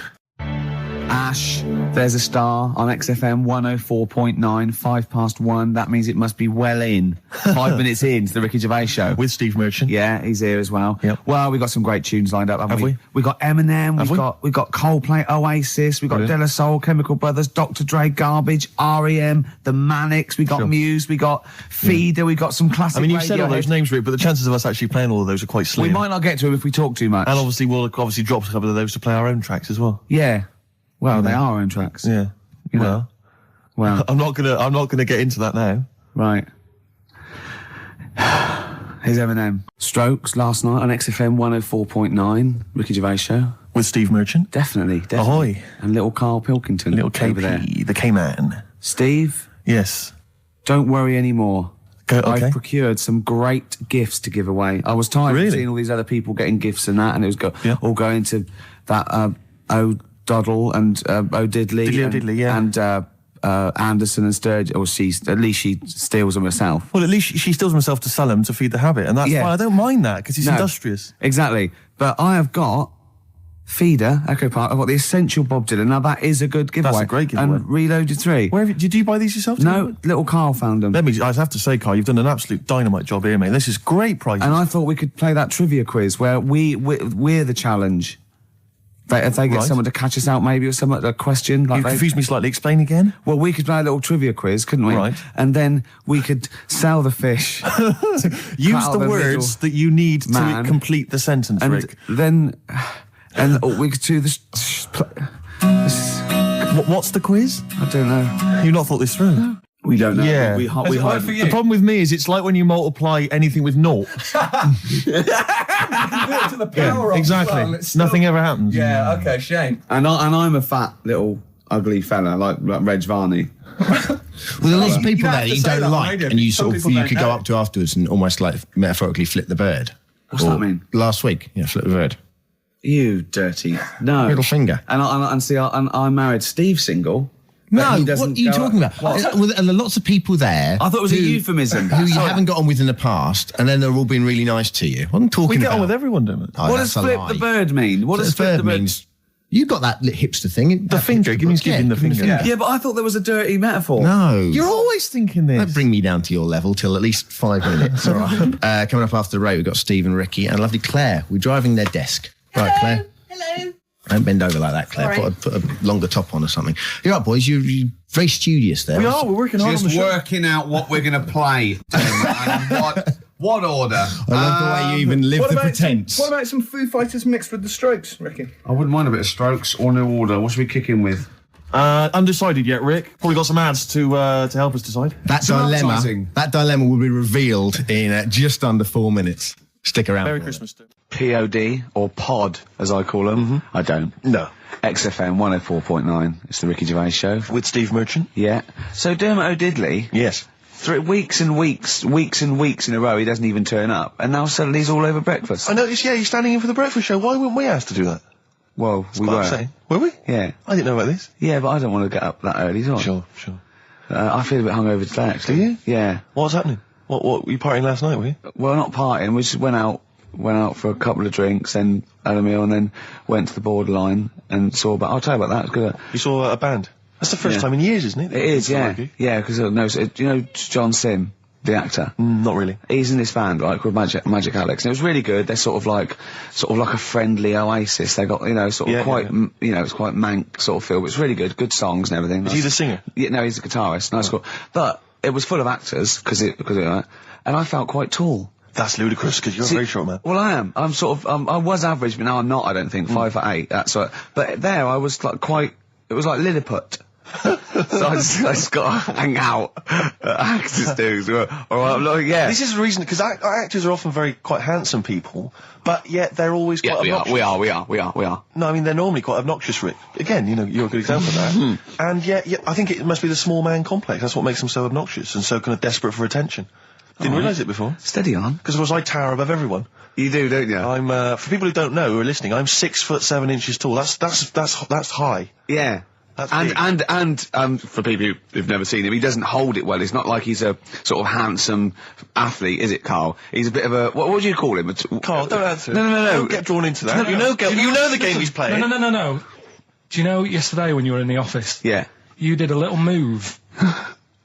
Ash, there's a star on XFM 104.9, 1:05. That means it must be well in. 5 minutes in to the Ricky Gervais Show. With Steve Merchant. Yeah, he's here as well. Yep. Well, we've got some great tunes lined up, haven't Have we? We got Eminem, we've got Coldplay, Oasis, we've got Brilliant. De La Soul, Chemical Brothers, Dr. Dre, Garbage, R.E.M., The Manics, we got Sure. Muse, we got Feeder, we got some classic I mean, you've said all Radiohead. those names, Rick, but the chances of us actually playing all of those are quite slim. We might not get to them if we talk too much. And obviously, we'll drop a couple of those to play our own tracks as well. Yeah. Well, they are our own tracks. Yeah. You know. Well, I'm not gonna get into that now. right. Here's Eminem. Strokes last night on XFM 104.9, Ricky Gervais Show. With Steve Merchant. Definitely. Ahoy. And little Karl Pilkington. Little over there. KP, the K-Man. Steve, Yes. don't worry anymore. Okay. I've procured some great gifts to give away. I was tired Really? of seeing all these other people getting gifts and that, and it was Yeah. all going to that O'Doddle and O'Diddley. O'Diddley, yeah. And Anderson and Sturgeon. Or at least she steals them herself. Well, at least she steals herself to sell them to feed the habit, and that's Yeah. fine. I don't mind that because he's No. industrious. Exactly. But I have got Feeder, Echo Park. I've got the Essential Bob Dylan. Now that is a good giveaway. That's a great giveaway. And Reloaded 3. Did you buy these yourself? No, little Carl found them. I have to say, Carl, you've done an absolute dynamite job here, mate. This is great prizes. And I thought we could play that trivia quiz where we're the challenge. If they get Right. someone to catch us out, maybe, or a question. You confused me slightly. Explain again. Well, we could play a little trivia quiz, couldn't we? Right. And then we could sell the fish. Use Cut the out words that you need man. to complete the sentence, and Rick. then, we could do this. What's the quiz? I don't know. You've not thought this through. We don't know. Yeah. We Is it hide. right for you? The problem with me is it's like when you multiply anything with naught. To the power of Exactly. as well, it's still- Nothing ever happens. Yeah, okay, shame. And I'm a fat little ugly fella like Reg Varney. Well, there are lots of people You don't there have that to you say don't that on like, radio, and you some sort of people you don't could go know. up to afterwards and almost like metaphorically flip the bird. What's that mean? Last week, flip the bird. You dirty. No. Middle finger. And see, I married Steve single. but No, he what doesn't are you go- talking about? Well, there are lots of people there. I thought it was a euphemism. Who you Sorry. haven't got on with in the past, and then they're all being really nice to you. What I'm talking We get about. on with everyone, don't we? Oh, What that's does a flip lie. the bird mean? What does flip the bird means? You got that hipster thing. The finger, it means giving the finger. Yeah, but I thought there was a dirty metaphor. No. You're always thinking this. Don't bring me down to your level till at least 5 minutes. All right. Coming up after the break, we've got Steve and Ricky and lovely Claire. We're driving their desk. Right, Claire? Hello. Don't bend over like that, Claire. All right. Put a longer top on or something. You're right, boys. You're very studious there. We are. We're working hard on the Just show. working out what we're going to play. And what order. I love the way you even live the pretense. What about some Foo Fighters mixed with the Strokes, Ricky? I wouldn't mind a bit of Strokes or New Order. What should we kick in with? Undecided yet, Rick. Probably got some ads to help us decide. That dilemma will be revealed in just under 4 minutes. Stick around. Merry Christmas. POD, or pod, as I call them. I don't. No. XFM 104.9. It's the Ricky Gervais Show. With Steve Merchant. Yeah. So Dermot O'Diddley. Yes. Weeks and weeks in a row, he doesn't even turn up, and now suddenly he's all over breakfast. I noticed, yeah, he's standing in for the breakfast show. Why weren't we asked to do that? Well, we were. Upsetting. Were we? Yeah. I didn't know about this. Yeah, but I don't want to get up that early, do I? Sure. I feel a bit hungover today, actually. Do you? Yeah. What's happening? What were you partying last night, were you? Well, not partying, we just went out for a couple of drinks, then had a meal, and then went to the Borderline and saw about... I'll tell you about that, it's good. You saw a band? That's the first time in years, isn't it? It is, yeah. Yeah, because, do you know John Sim, the actor? Not really. He's in this band, right, called Magic Alex, and it was really good. They're sort of like a friendly oasis. They got, it's quite mank sort of feel, but it's really good. Good songs and everything. Is he the singer? Yeah, no, he's the guitarist. Nice, cool. But it was full of actors, because of that, and I felt quite tall. That's ludicrous, because you're a very short man. Well, I am. I'm sort of, I was average, but now I'm not, I don't think. 5'8", that's right. But there, I was like it was like Lilliput. So I just got to hang out at actors do. Yeah. This is the reason, because actors are often quite handsome people, but yet they're always quite obnoxious. We are. No, I mean, they're normally quite obnoxious, Rick. Again, you're a good example of that. And yet, I think it must be the small man complex. That's what makes them so obnoxious and so kind of desperate for attention. Didn't realise it before. Steady on. Because, of course, I tower above everyone. You do, don't you? I'm, for people who don't know, who are listening, I'm 6'7" tall. That's high. Yeah. And for people who've never seen him, he doesn't hold it well. It's not like he's a sort of handsome athlete, is it, Carl? He's a bit of a, what do you call him? Carl, don't answer. No. Don't get drawn into that. You know the game he's playing. No. Do you know yesterday when you were in the office? Yeah. You did a little move,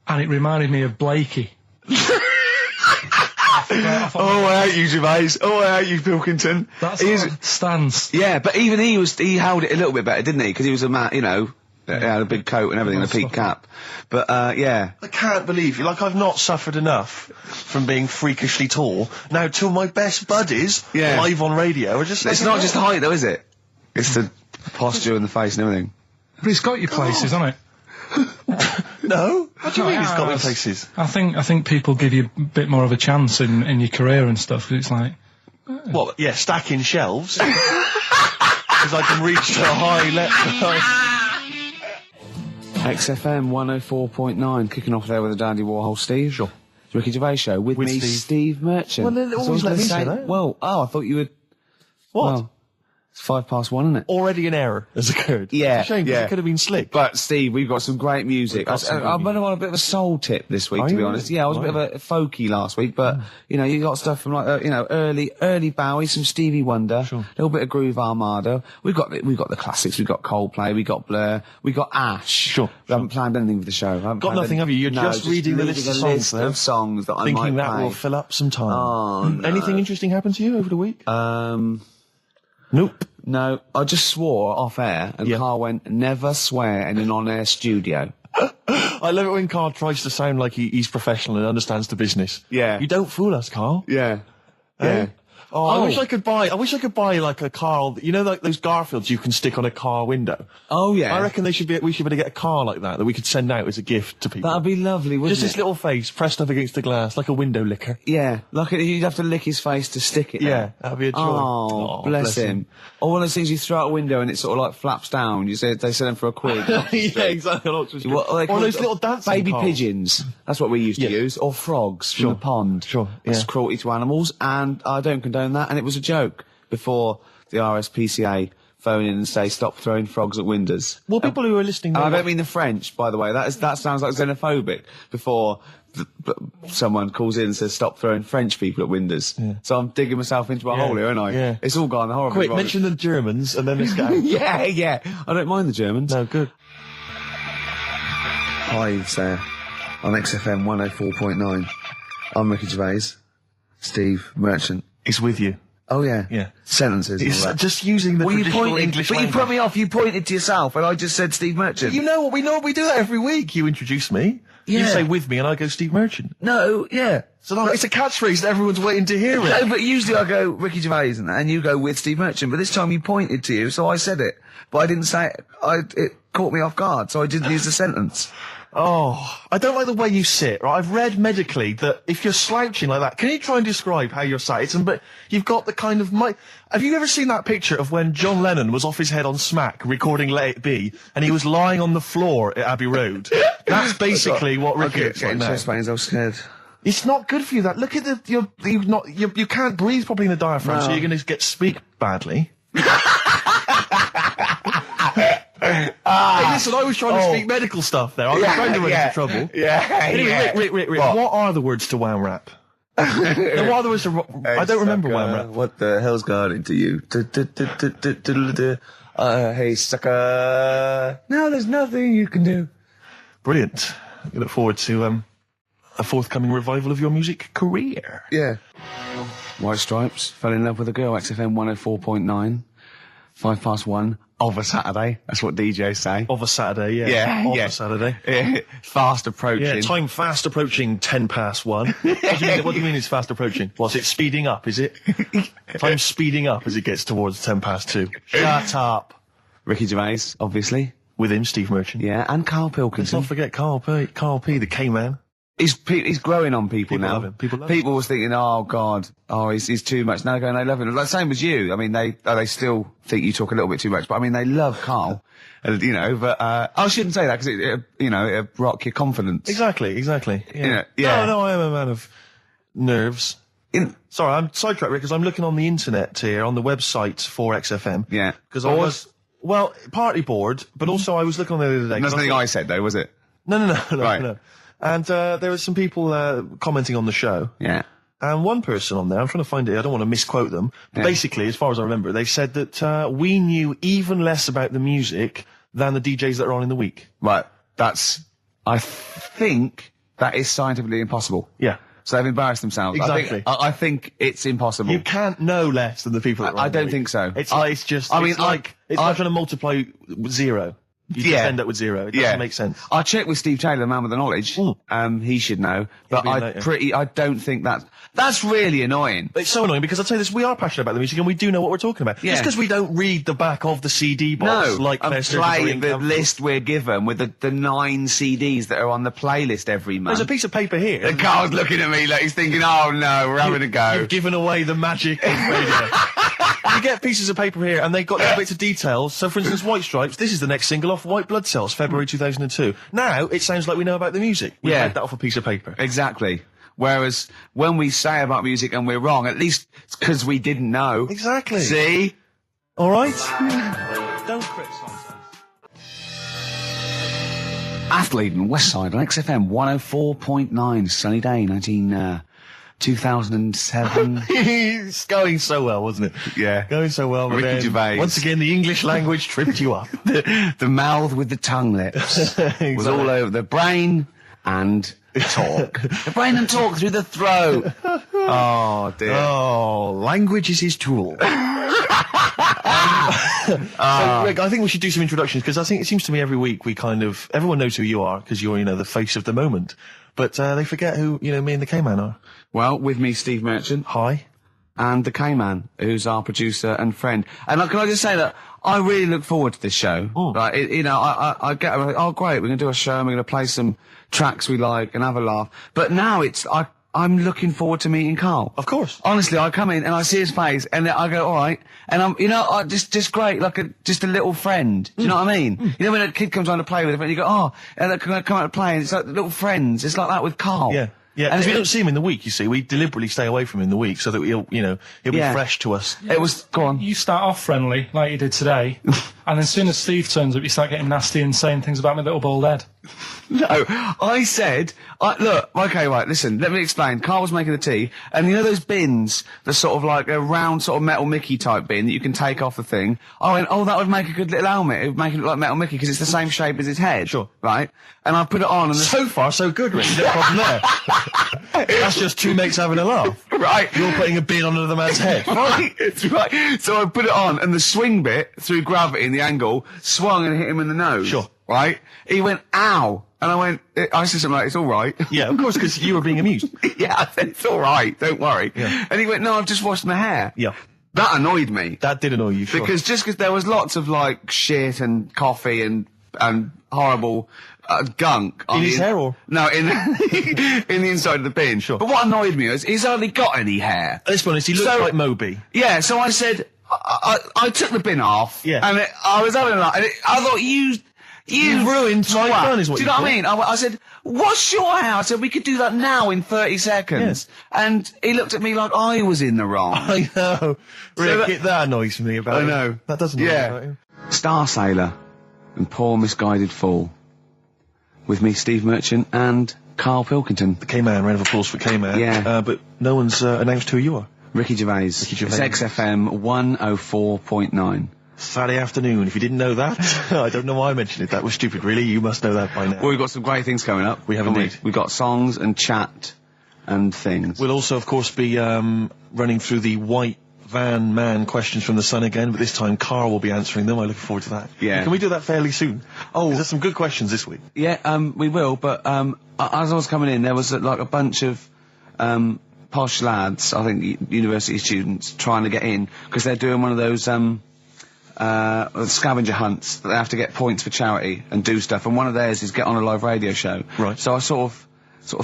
and it reminded me of Blakey. Oh, I hate you, Gervais. Oh, I hate you, Pilkington. That's his stance. Yeah, but even he held it a little bit better, didn't he? Because he was a man, he had a big coat and everything, and a peak cap. But, yeah. I can't believe you. Like, I've not suffered enough from being freakishly tall. Now, two of my best buddies, live on radio, are just... It's not just height, though, is it? It's the posture and the face and everything. But it's got your places, hasn't it? No? What do you mean it's got me places? I think people give you a bit more of a chance in your career and stuff, 'cause it's like... Well, yeah, stacking shelves. Because I can reach to a high level. XFM 104.9, kicking off there with the Dandy Warhol Steve. Sure. Ricky Gervais Show with me, Steve Merchant. Well, they always let me say that. Well, I thought you would... What? Well, it's 1:05, isn't it? Already an error has occurred. Yeah, it's a shame, because it could have been slick. But, Steve, we've got some great music. I've been on a bit of a soul tip this week, to be honest. Yeah, I was a bit of a folky last week, but, you got stuff from, like, early Bowie, some Stevie Wonder, a little bit of Groove Armada. We've got the classics. We've got Coldplay, we got Blur, we got Ash. Sure. We haven't planned anything for the show. Got nothing, have you? You're just reading the list of songs that I might thinking that play. will fill up some time. Oh, no. Anything interesting happened to you over the week? Nope. No, I just swore off air, and Carl went, never swear in an on-air studio. I love it when Carl tries to sound like he's professional and understands the business. Yeah. You don't fool us, Carl. Yeah. Yeah. Oh, I wish I could buy like a Carl, like those Garfields you can stick on a car window. Oh yeah. I reckon we should be able to get a car like that we could send out as a gift to people. That'd be lovely, wouldn't Just this little face pressed up against the glass, like a window licker. Yeah, like you'd have to lick his face to stick it. Yeah, that'd be a joy. Oh, bless him. Or one of those things you throw out a window and it sort of like flaps down. They sell them for a £1. Yeah, exactly. Or those little dancing baby cars. Pigeons. That's what we used to use. Or frogs from the pond. Sure. That's cruelty to animals, and I don't condone that. And it was a joke before the RSPCA phone in and say stop throwing frogs at windows. Well, people who are listening... I don't mean the French, by the way. That sounds like xenophobic. Before someone calls in and says stop throwing French people at windows. Yeah. So I'm digging myself into a hole here, aren't I? Yeah. It's all gone horribly Quick, wrong. mention the Germans and then let's go. Yeah. I don't mind the Germans. No, good. Hives there on XFM 104.9. I'm Ricky Gervais. Steve Merchant. It's with you. Oh, yeah. Yeah. Sentences. It's just using the traditional English language. But you put me off. You pointed to yourself, and I just said Steve Merchant. You know what? We do that every week. You introduce me. Yeah. You say with me, and I go Steve Merchant. No, yeah. So it's a catchphrase that everyone's waiting to hear it. No, but usually I go Ricky Gervais and you go with Steve Merchant. But this time you pointed to you, so I said it. But I didn't say it. caught me off guard, so I didn't use the sentence. Oh, I don't like the way you sit, right? I've read medically that if you're slouching like that, can you try and describe how you're sat? But you've got the kind of have you ever seen that picture of when John Lennon was off his head on Smack recording Let It Be, and he was lying on the floor at Abbey Road? That's basically what Ricky looks like now. Chest pains, I was scared. It's not good for you, that. Look at you can't breathe properly in the diaphragm, so you're going to speak badly. Hey, listen, I was trying to speak medical stuff there. I was trying to run into trouble. Anyway, Rick, what are the words to wham rap? What are the words to... I don't remember wham rap. What the hell's got into you? Hey, sucker. No, there's nothing you can do. Brilliant. I look forward to a forthcoming revival of your music career. Yeah. White Stripes, fell in love with a girl, XFM 104.9, 1:05 of a Saturday. That's what DJs say. Of a Saturday, yeah. Yeah, of a Saturday. Yeah. Fast approaching. Yeah, time fast approaching 1:10. What do you mean it's fast approaching? What's it speeding up, is it? Time's speeding up as it gets towards 2:10. Shut up. Ricky Gervais, obviously. With him, Steve Merchant. Yeah, and Karl Pilkington. Let's not forget Karl P, the K-man. He's growing on people now. Love him. People love him. was thinking, oh God, he's too much. Now they're going, they love him. Like, same as you. I mean, they still think you talk a little bit too much, but I mean, they love Karl. But I shouldn't say that because it'll rock your confidence. Exactly. Yeah. No, I am a man of nerves. Sorry, I'm sidetracked, Rick, because I'm looking on the internet here, on the website for XFM. Yeah. Because I was, partly bored, but also I was looking on the other day. That's nothing I said, though, was it? No. Right. No. And there were some people commenting on the show. Yeah. And one person on there, I'm trying to find it, I don't want to misquote them, but basically, as far as I remember, they said that we knew even less about the music than the DJs that are on in the week. Right. I think that is scientifically impossible. Yeah. So they've embarrassed themselves. Exactly. I think it's impossible. You can't know less than the people that are on I don't think so. It's like trying to multiply with zero. You just end up with zero. It doesn't make sense. I checked with Steve Taylor, the man with the knowledge. He should know. But I don't think that's really annoying. It's so annoying because I'll tell you this, we are passionate about the music and we do know what we're talking about. Yeah. Just because we don't read the back of the CD box like and play the list we're given with the 9 CDs that are on the playlist every month. There's a piece of paper here. And Carl's looking at me like he's thinking, oh no, we're having a go. You've given away the magic of radio. You get pieces of paper here and they've got little bits of details. So for instance, White Stripes, this is the next single off White Blood Cells, February 2002. Now, it sounds like we know about the music. We read that off a piece of paper. Exactly. Whereas when we say about music and we're wrong, at least it's because we didn't know. Exactly. See? All right? Don't criticise us. Athlete and Westside on XFM 104.9, sunny day, 2007. It's going so well, wasn't it? Yeah. Going so well. Ricky Gervais. Once again, the English language tripped you up. The mouth with the tongue lips was all over the brain and talk. The brain and talk through the throat. Oh, dear. Oh, language is his tool. So, Rick, I think we should do some introductions because I think it seems to me every week everyone knows who you are because you're, the face of the moment. But they forget who, me and the K-Man are. Well, with me, Steve Merchant. Hi. And the K-Man, who's our producer and friend. And can I just say that I really look forward to this show. Right? I get, great, we're going to do a show and we're going to play some tracks we like and have a laugh. But now I'm looking forward to meeting Karl. Of course. Honestly, I come in and I see his face and I go, all right. And I'm, just great, like just a little friend. Do you know what I mean? You know when a kid comes on to play with a friend, you go, oh, and they come out to play and it's like little friends. It's like that with Karl. Yeah. Yeah, and we don't see him in the week, you see. We deliberately stay away from him in the week so that he'll be fresh to us. It was, go on. You start off friendly, like you did today, and as soon as Steve turns up, you start getting nasty and saying things about my little bald head. No, I said, look, okay, right, listen, let me explain. Karl was making the tea, and you know those bins, the sort of like a round sort of Metal Mickey type bin that you can take off the thing? I went, that would make a good little helmet. It would make it look like Metal Mickey because it's the same shape as his head. Sure. Right? And I put it on and... So far, so good, Rick. No problem there. That's just two mates having a laugh. Right. You're putting a bin on another man's head. Right. It's right. So I put it on, and the swing bit, through gravity and the angle, swung and hit him in the nose. Sure. Right? He went, ow. And I said something like, it's all right. Yeah, of course, because you were being amused. Yeah, I said, it's all right, don't worry. Yeah. And he went, no, I've just washed my hair. Yeah. That annoyed me. That did annoy you, sure. Because there was lots of, like, shit and coffee and and horrible gunk. In his hair, or? No, in in the inside of the bin. Sure. But what annoyed me is he's hardly got any hair. Let's be honest, he looks like Moby. Yeah, so I said, I took the bin off. Yeah. And I was having a laugh, and I thought, you ruined my fun, is what do you know what I mean? I said, what's your hair? I said, we could do that now in 30 seconds. Yes. And he looked at me like I was in the wrong. I know. Rick, that annoys me about I him. know. That doesn't annoy me about him. Star Sailor and Poor Misguided Fool. With me, Steve Merchant, and Karl Pilkington. The K-Man, round of applause for K-Man. Yeah. But no one's announced who you are. Ricky Gervais. Ricky Gervais. It's XFM 104.9. Saturday afternoon. If you didn't know that, I don't know why I mentioned it. That was stupid, really. You must know that by now. Well, we've got some great things coming up. We have indeed. We've got songs and chat and things. We'll also, of course, be running through the white van man questions from the Sun again, but this time Karl will be answering them. I look forward to that. Yeah. Can we do that fairly soon? Oh, there's some good questions this week. Yeah, we will, but as I was coming in, there was like a bunch of posh lads, I think university students, trying to get in, because they're doing one of those scavenger hunts that they have to get points for charity and do stuff, and one of theirs is get on a live radio show. Right. So I sort of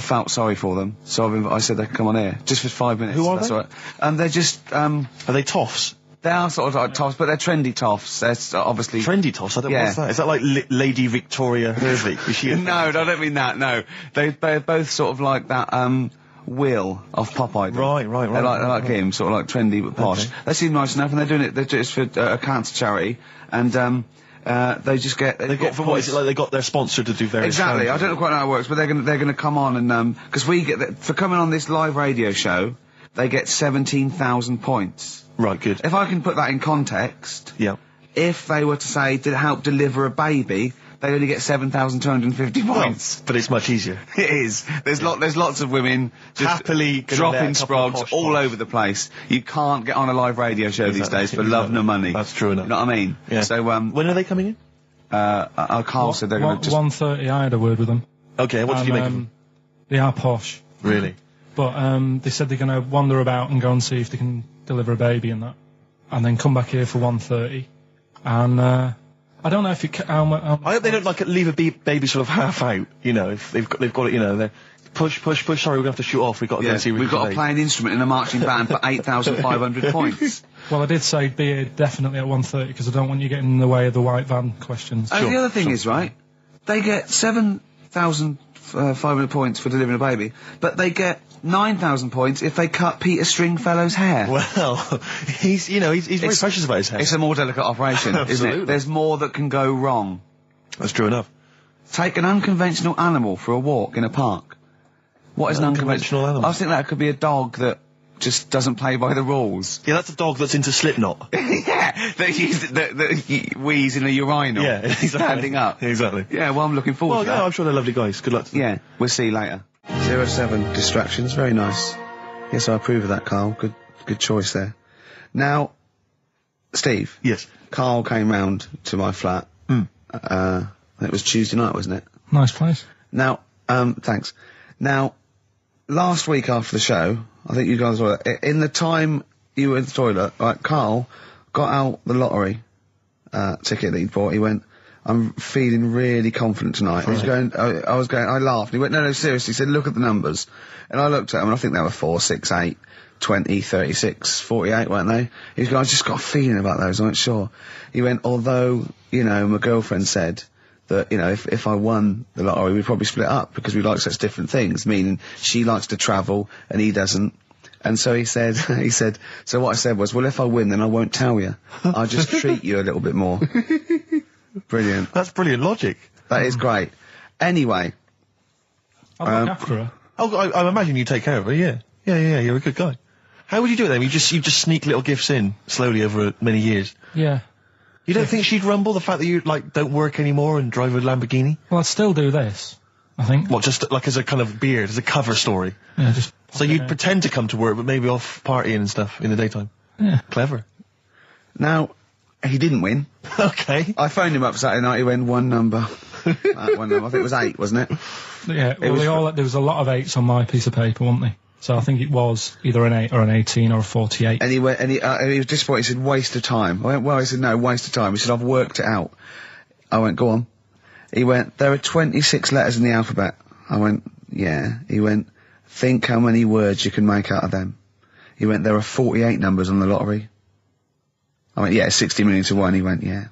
felt sorry for them, so I said they could come on here, just for 5 minutes. Who are That's they? all right. They're just, Are they toffs? they are sort of like toffs, but they're trendy toffs. They're obviously... Trendy toffs? I don't know. Yeah. What's that? Is that like Lady Victoria Hervey? Is she No, I don't mean that, no. They're both sort of like that, Will of Pop Idol. Right. They're like him, sort of like trendy but posh. Okay. They seem nice enough, and they're doing it, they're just for a cancer charity, and, they just get... They got, what is it, like they got their sponsor to do various Exactly, challenges? I don't know quite how it works, but they're gonna come on and, because we get, for coming on this live radio show, they get 17,000 points. Right, good. If I can put that in context, Yeah. if they were to say, to help deliver a baby, they only get 7,250 points. But it's much easier. It is. There's lots of women just Happily gonna let dropping a couple of sprogs posh all boys. over the place. You can't get on a live radio show these Exactly. days for love nor money. That's true enough. You know what I mean? Yeah. So, when are they coming in? Carl said they're going to just... 1:30, I had a word with them. Okay, what did you make of them? They are posh. Really? But they said they're going to wander about and go and see if they can deliver a baby and that. And then come back here for 1:30. And I don't know if it... I hope they don't like leave a baby sort of half out, you know, if they've got it, you know, they're push, sorry, we're gonna have to shoot off, we've got to go and see we've got to play an instrument in a marching band for 8,500 poinds. Well, I did say be here definitely at 1:30 because I don't want you getting in the way of the white van questions. And the other thing is, right, they get 7,500 points for delivering a baby, but they get 9,000 points if they cut Peter Stringfellow's hair. Well, he's very precious about his hair. It's a more delicate operation, isn't Absolutely. it? There's more that can go wrong. That's true enough. Take an unconventional animal for a walk in a park. What is an unconventional animal? I think that could be a dog that just doesn't play by the rules. Yeah, that's a dog that's into Slipknot. Yeah, that wheeze in a urinal. Yeah, exactly. Standing up. Exactly. Yeah, well, I'm looking forward Well, to yeah, that. I'm sure they're lovely guys. Good luck to them. Yeah, we'll see you later. 07 distractions, very nice. Yes, I approve of that, Karl. Good choice there. Now, Steve. Yes. Karl came round to my flat. It was Tuesday night, wasn't it? Nice place. Now, thanks. Now, last week after the show, I think you guys were in the time you were in the toilet. Like, Karl got out the lottery ticket that he'd bought. He went, "I'm feeling really confident tonight." He was going. I laughed. He went, "No, seriously." He said, "Look at the numbers," and I looked at them, and I think they were 4, 6, 8, 20, 36, 48, weren't they? He was going, "I just got a feeling about those." I went, "Sure." He went, "Although, you know, my girlfriend said that, you know, if I won the lottery, we'd probably split up because we like such different things, meaning she likes to travel and he doesn't." And so he said, so what I said was, "Well, if I win, then I won't tell you. I'll just treat you a little bit more." Brilliant. That's brilliant logic. That is great. Anyway. I'll look after her. Oh, I imagine you take care of her, yeah. Yeah, you're a good guy. How would you do it then? You just sneak little gifts in slowly over many years. Yeah. You don't think she'd rumble the fact that you, like, don't work anymore and drive a Lamborghini? Well, I'd still do this, I think. What, just like as a kind of beard, as a cover story? Yeah, just... So you'd pretend to come to work, but maybe off partying and stuff in the daytime? Yeah. Clever. Now, he didn't win. Okay. I phoned him up Saturday night, he went one number. One number. I think it was 8, wasn't it? Yeah, well, there was a lot of 8s on my piece of paper, weren't they? So I think it was either an 8 or an 18 or a 48. And he went, and he was disappointed. He said, "Waste of time." I went, "Well," he said, "No, waste of time." He said, "I've worked it out." I went, "Go on." He went, there are 26 letters in the alphabet. I went, yeah. He went, think how many words you can make out of them. He went, there are 48 numbers on the lottery. I went, yeah, 60 million to 1. He went, yeah.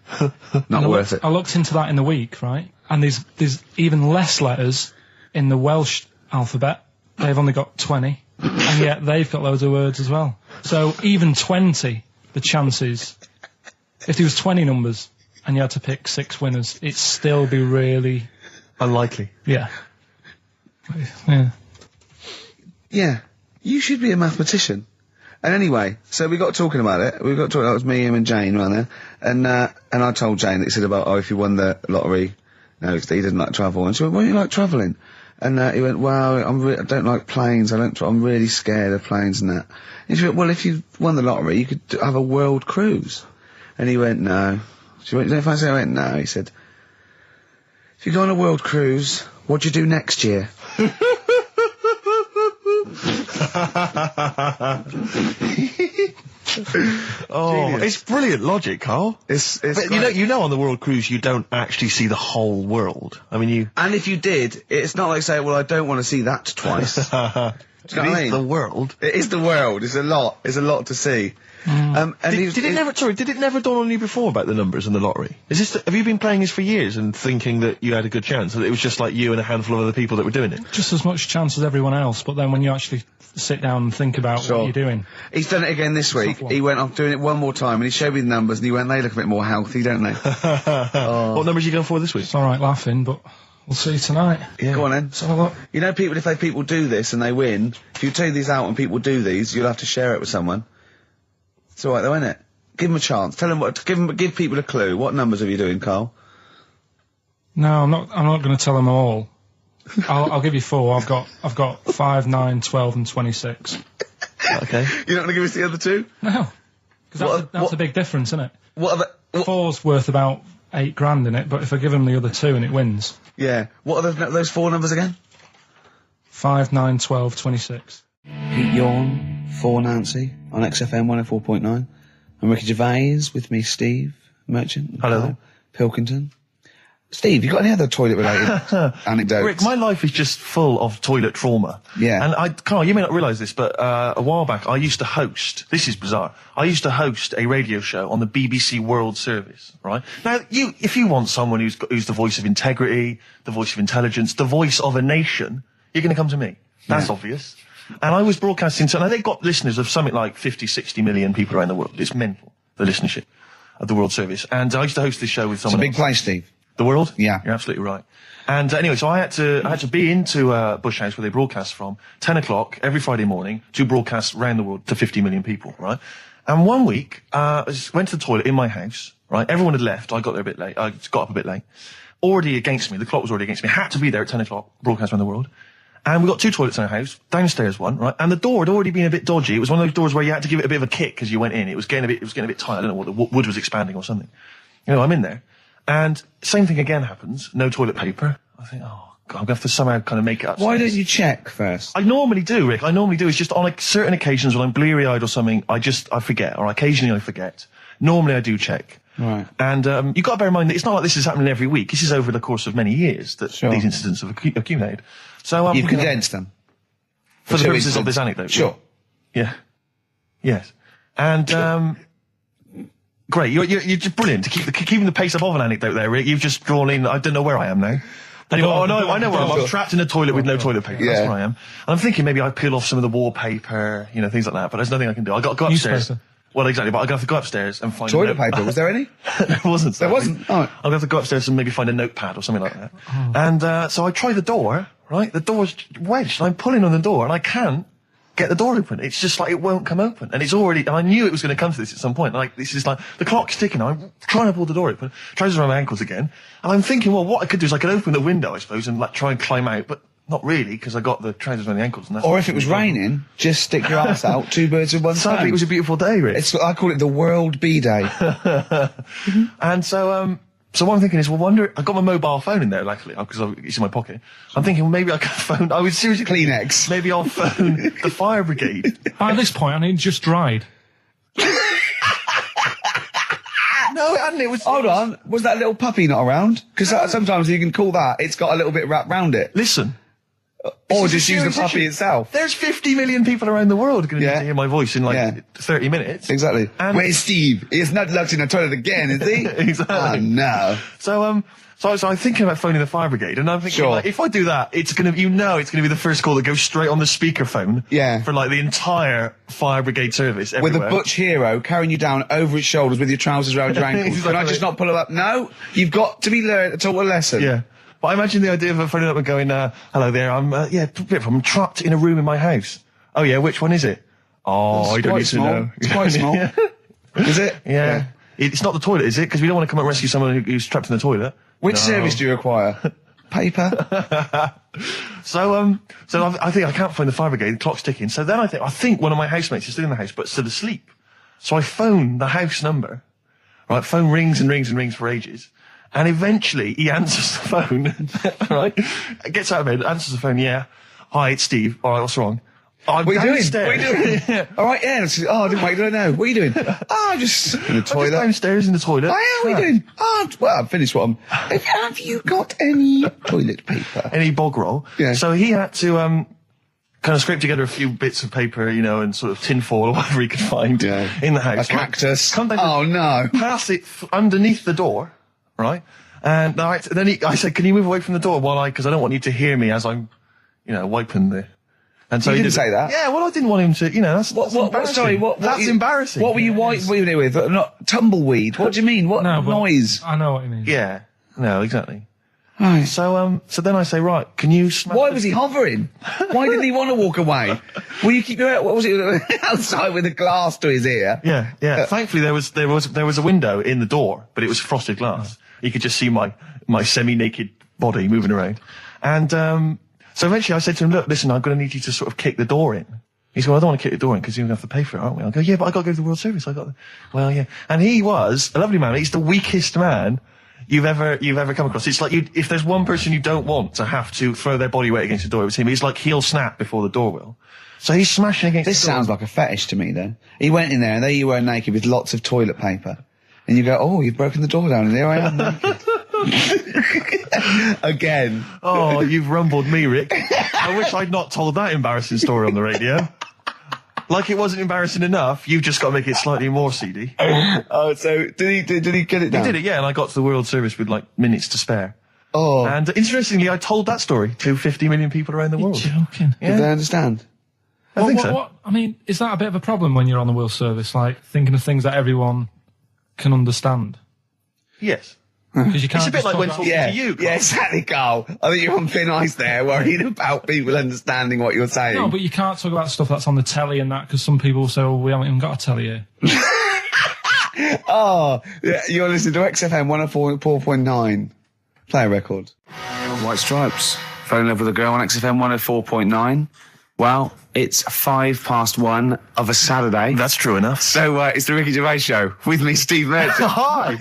Not worth it. I looked into that in the week, right? And there's even less letters in the Welsh alphabet. They've only got 20. And yet they've got loads of words as well. So even 20, the chances, if there was 20 numbers and you had to pick 6 winners, it'd still be really... unlikely. Yeah. Yeah. Yeah. You should be a mathematician. And anyway, so we got talking about it. We got talking, that was me, him and Jane around there. And I told Jane that he said about, if you won the lottery, no, he didn't like travel. And she went, why do you like travelling? And he went, well, I don't like planes. I'm really scared of planes and that. And she went, well, if you won the lottery, you could have a world cruise. And he went, no. She went, don't fancy? I went, no. He said, if you go on a world cruise, what do you do next year? Oh, Genius. it's brilliant logic, Carl. It's But you know, on the world cruise, you don't actually see the whole world. I mean, you. And if you did, it's not like saying, well, I don't want to see that twice. Do you know what I mean? The world. It is the world. It's a lot. It's a lot to see. And Did it never dawn on you before about the numbers in the lottery? Have you been playing this for years and thinking that you had a good chance, that it was just like you and a handful of other people that were doing it? Just as much chance as everyone else, but then when you actually sit down and think about what you're doing. He's done it again this week. He went, I'm doing it one more time, and he showed me the numbers, and he went, they look a bit more healthy, don't they? What numbers are you going for this week? It's alright laughing, but we'll see tonight. Yeah. Go on then. So look. You know, if people do this and they win, if you take these out and people do these, you'll have to share it with someone. It's alright though, isn't it? Give them a chance. Tell them give people a clue. What numbers are you doing, Carl? No, I'm not going to tell them all. I'll give you 4. I've got 5, 9, 12 and 26. Okay. You're not going to give us the other 2? No. Because that's a big difference, isn't it? What are the... 4's worth about 8 grand in it, but if I give them the other 2 and it wins. Yeah. What are those 4 numbers again? 5, 9, 12, 26. Pete Yawn, for Nancy, on XFM 104.9. I'm Ricky Gervais, with me Steve Merchant. Hello. Karl Pilkington. Steve, you got any other toilet-related anecdotes? Rick, my life is just full of toilet trauma. Yeah. And Carl, you may not realise this, but a while back I used to host, this is bizarre, I used to host a radio show on the BBC World Service, right? Now, if you want someone who's the voice of integrity, the voice of intelligence, the voice of a nation, you're going to come to me. That's obvious. And I was broadcasting, so now they've got listeners of something like 50, 60 million people around the world. It's mental, the listenership of the World Service. And I used to host this show with someone It's a big place, Steve. The World? Yeah. You're absolutely right. And anyway, so I had to be into Bush House, where they broadcast from, 10 o'clock every Friday morning, to broadcast around the world to 50 million people, right? And one week, I went to the toilet in my house, right? Everyone had left. I got there a bit late. I got up a bit late. Already against me. The clock was already against me. Had to be there at 10 o'clock, broadcast around the world. And we got 2 toilets in our house, downstairs one, right? And the door had already been a bit dodgy. It was one of those doors where you had to give it a bit of a kick as you went in. It was getting a bit tight. I don't know what the wood was expanding or something. You know, I'm in there. And same thing again happens. No toilet paper. I think, oh, God, I'm going to have to somehow kind of make it up. Why don't you check first? I normally do, Rick. I normally do. It's just on like certain occasions when I'm bleary-eyed or something, I forget, or occasionally I forget. Normally I do check. Right. And you've got to bear in mind that it's not like this is happening every week. This is over the course of many years that Sure. these incidents have accumulated. So You've condensed them. for the purposes of this anecdote. Sure. Yeah. Yes. And great. You're just brilliant to keeping the pace up of an anecdote there, Rick. You've just drawn in. I don't know where I am now. Anyway, I know where I am. I'm trapped in a toilet with no toilet paper. That's where I am. And I'm thinking maybe I peel off some of the wallpaper, you know, things like that. But there's nothing I can do. I got to go upstairs. Newspaper. Well, exactly. But I have to go upstairs and find Toilet paper, was there any? There wasn't. There sadly. wasn't? Oh. I'm going to have to go upstairs and maybe find a notepad or something like that. And so I try the door, right? The door's wedged. I'm pulling on the door and I can't get the door open. It's just like it won't come open. And it's already, and I knew it was going to come to this at some point. Like, this is like, the clock's ticking. I'm trying to pull the door open. Trousers around my ankles again. And I'm thinking, well, what I could do is I could open the window, I suppose, and like try and climb out. But not really, because I got the trousers around the ankles. And that's Or if it was raining, just stick your ass out, 2 birds with one stone. Sadly, it was a beautiful day, Rick. I call it the World Bee Day. And so what I'm thinking is, well, I got my mobile phone in there, luckily, because it's in my pocket. I'm thinking, well, maybe I can phone, I was seriously Kleenex. Maybe I'll phone the fire brigade. By this point, I need just dried. No, it hadn't. It was. Hold on. Was that little puppy not around? Because sometimes you can call that. It's got a little bit wrapped round it. Listen. Or just use the puppy itself. There's 50 million people around the world going to need to hear my voice in 30 minutes. Exactly. And where's Steve? He's not locked in the toilet again, is he? Exactly. Oh, no. So I'm thinking about phoning the fire brigade, and I'm thinking, like, if I do that, it's going to be the first call that goes straight on the speakerphone. Yeah. For like the entire fire brigade service With everywhere. a butch hero carrying you down over his shoulders with your trousers around your ankles. Can I just not pull him up? No. You've got to be learned to talk a lesson. Yeah. But I imagine the idea of phoning up and going, hello there, I'm trapped in a room in my house. Oh yeah, which one is it? Oh, I don't need to know. It's quite small. Is it? Yeah. It's not the toilet, is it? Because we don't want to come and rescue someone who's trapped in the toilet. Which service do you require? Paper? So I think I can't find the fire brigade, the clock's ticking. So then I think one of my housemates is still in the house, but still asleep. So I phone the house number. Right, phone rings and rings and rings for ages. And eventually he answers the phone, right? Gets out of bed, answers the phone, yeah. Hi, it's Steve. All right, what's wrong? What are you doing? What are you doing? All right, yeah. I didn't wait, don't know. What are you doing? Just in the toilet. Just downstairs in the toilet. Oh, yeah, what are you doing? Well, I've finished what I'm... Have you got any toilet paper? Any bog roll? Yeah. So he had to, kind of scrape together a few bits of paper, and sort of tinfoil or whatever he could find in the house. A cactus. Come down no. Pass it underneath the door, right? And I said, can you move away from the door because I don't want you to hear me as I'm, wiping the... And so you didn't say that? Yeah, well, I didn't want him to, that's embarrassing. Sorry, that's embarrassing. What were you wiping it with? Not tumbleweed. What do you mean? What noise? I know what you mean. Yeah. No, exactly. Right. So then I say, right, can you smash... Why was he hovering? Why didn't he want to walk away? Will you keep your... What was it? Outside with a glass to his ear? Yeah. Thankfully, there was a window in the door, but it was frosted glass. You could just see my semi-naked body moving around. And so eventually I said to him, look, listen, I'm going to need you to sort of kick the door in. He said, well, I don't want to kick the door in because you're going to have to pay for it, aren't we? I go, yeah, but I got to go to the World Service. Well, yeah. And he was a lovely man. He's the weakest man you've ever come across. It's like if there's one person you don't want to have to throw their body weight against the door, it was him. He's like he'll snap before the door will. So he's smashing against the door. This sounds like a fetish to me, then. He went in there and there you were naked with lots of toilet paper. And you go, oh, you've broken the door down and there I am naked. Again. Oh, you've rumbled me, Rick. I wish I'd not told that embarrassing story on the radio. Like it wasn't embarrassing enough, you've just got to make it slightly more seedy. Oh, so did he get it down? He did it, yeah, and I got to the World Service with minutes to spare. Oh. And interestingly, I told that story to 50 million people around the world. You're joking. Yeah. Did they understand? I think so. I mean, is that a bit of a problem when you're on the World Service, like thinking of things that everyone can understand? Yes. Because you can't. It's a bit like when talking to you, Carl. Yeah, exactly, Carl. I think you're on thin ice there, worried about people understanding what you're saying. No, but you can't talk about stuff that's on the telly and that, because some people will say, well, we haven't even got a telly here. Oh, yeah, you're listening to XFM 104.9. Play a record. White Stripes. Fell in love with a girl on XFM 104.9. Well, it's 1:05 of a Saturday. That's true enough. So it's the Ricky Gervais Show with me, Steve Merchant. Hi.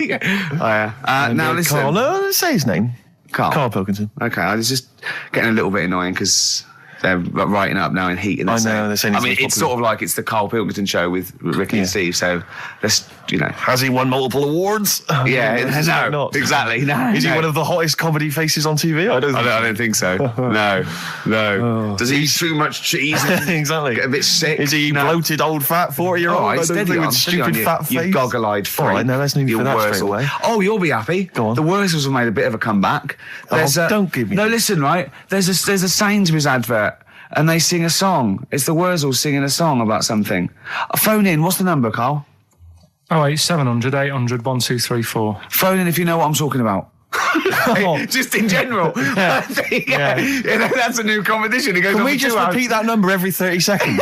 Now listen. Carl, let's say his name. Karl Pilkington. Okay, I was just getting a little bit annoying because they're writing up now in heat. And I know, they're saying it's sort of like it's the Karl Pilkington Show with Ricky and Steve, so let's, Has he won multiple awards? Yeah, no, not. Exactly. No, Is he one of the hottest comedy faces on TV? I don't think so. No. Oh. Does he eat too much cheese? Exactly. Get a bit sick? Is he bloated, old, fat 40-year-old? All right, steady on, with stupid fat face. You goggle-eyed freak. All right, now let's move for that straight away. Oh, you'll be happy. Go on. The Wurzels have made a bit of a comeback. Don't give me. No, listen, right? There's a Sainsbury's advert. And they sing a song. It's the Wurzels singing a song about something. Phone in. What's the number, Carl? 08700 800 1234. Phone in if you know what I'm talking about. Just in general. That's a new competition. It goes Can we just repeat that number every 30 seconds?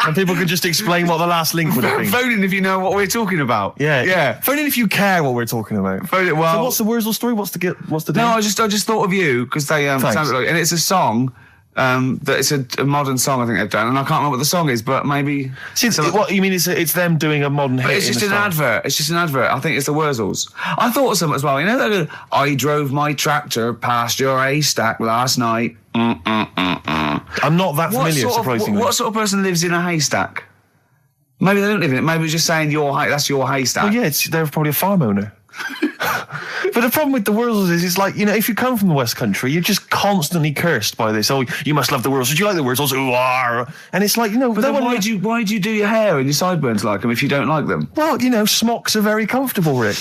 And people can just explain what the last link would have been. Phone in if you know what we're talking about. Yeah. Phone in if you care what we're talking about. Phone in, well, so what's the Wurzel story? What's the deal? No, I just thought of you because they sounded like, and it's a song. That it's a modern song I think they've done, and I can't remember what the song is, but maybe. What you mean? It's them doing a modern hit. It's just an advert. It's just an advert. I think it's the Wurzels. I thought of something as well. You know that I drove my tractor past your haystack last night. I'm not that familiar, surprisingly. What sort of person lives in a haystack? Maybe they don't live in it. Maybe it's just saying that's your haystack. Well, yeah, they're probably a farm owner. But the problem with the Wurzels is, it's like, if you come from the West Country, you're just constantly cursed by this. Oh, you must love the Wurzels. Do you like the Wurzels? Ooh, ah. And it's like, But then why do you do your hair and your sideburns like them if you don't like them? Well, smocks are very comfortable, Rick.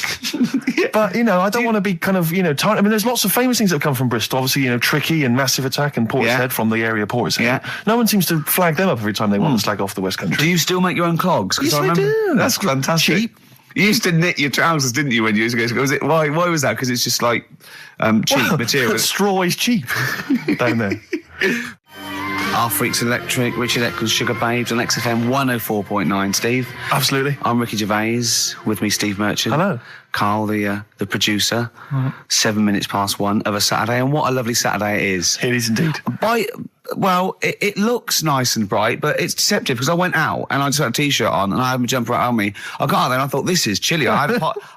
Yeah. But, I don't want to be kind of, tight. I mean, there's lots of famous things that have come from Bristol. Obviously, Tricky and Massive Attack and Portishead from the area Portishead. Yeah. No one seems to flag them up every time they want to slag off the West Country. Do you still make your own clogs? Yes, I do. That's fantastic. Cheap. You used to knit your trousers, didn't you, when you used to go? Was it why was that? Because it's just like cheap material. Straw is cheap down there. Our Freaks Electric, Richard Eccles, Sugar Babes on XFM 104.9. Steve. Absolutely. I'm Ricky Gervais. With me, Steve Merchant. Hello. Carl, the producer. 7 minutes past 1 of a Saturday, and what a lovely Saturday it is. It is indeed. It looks nice and bright, but it's deceptive because I went out and I just had a t-shirt on and I had my jumper on me. I got out there and I thought, this is chilly. I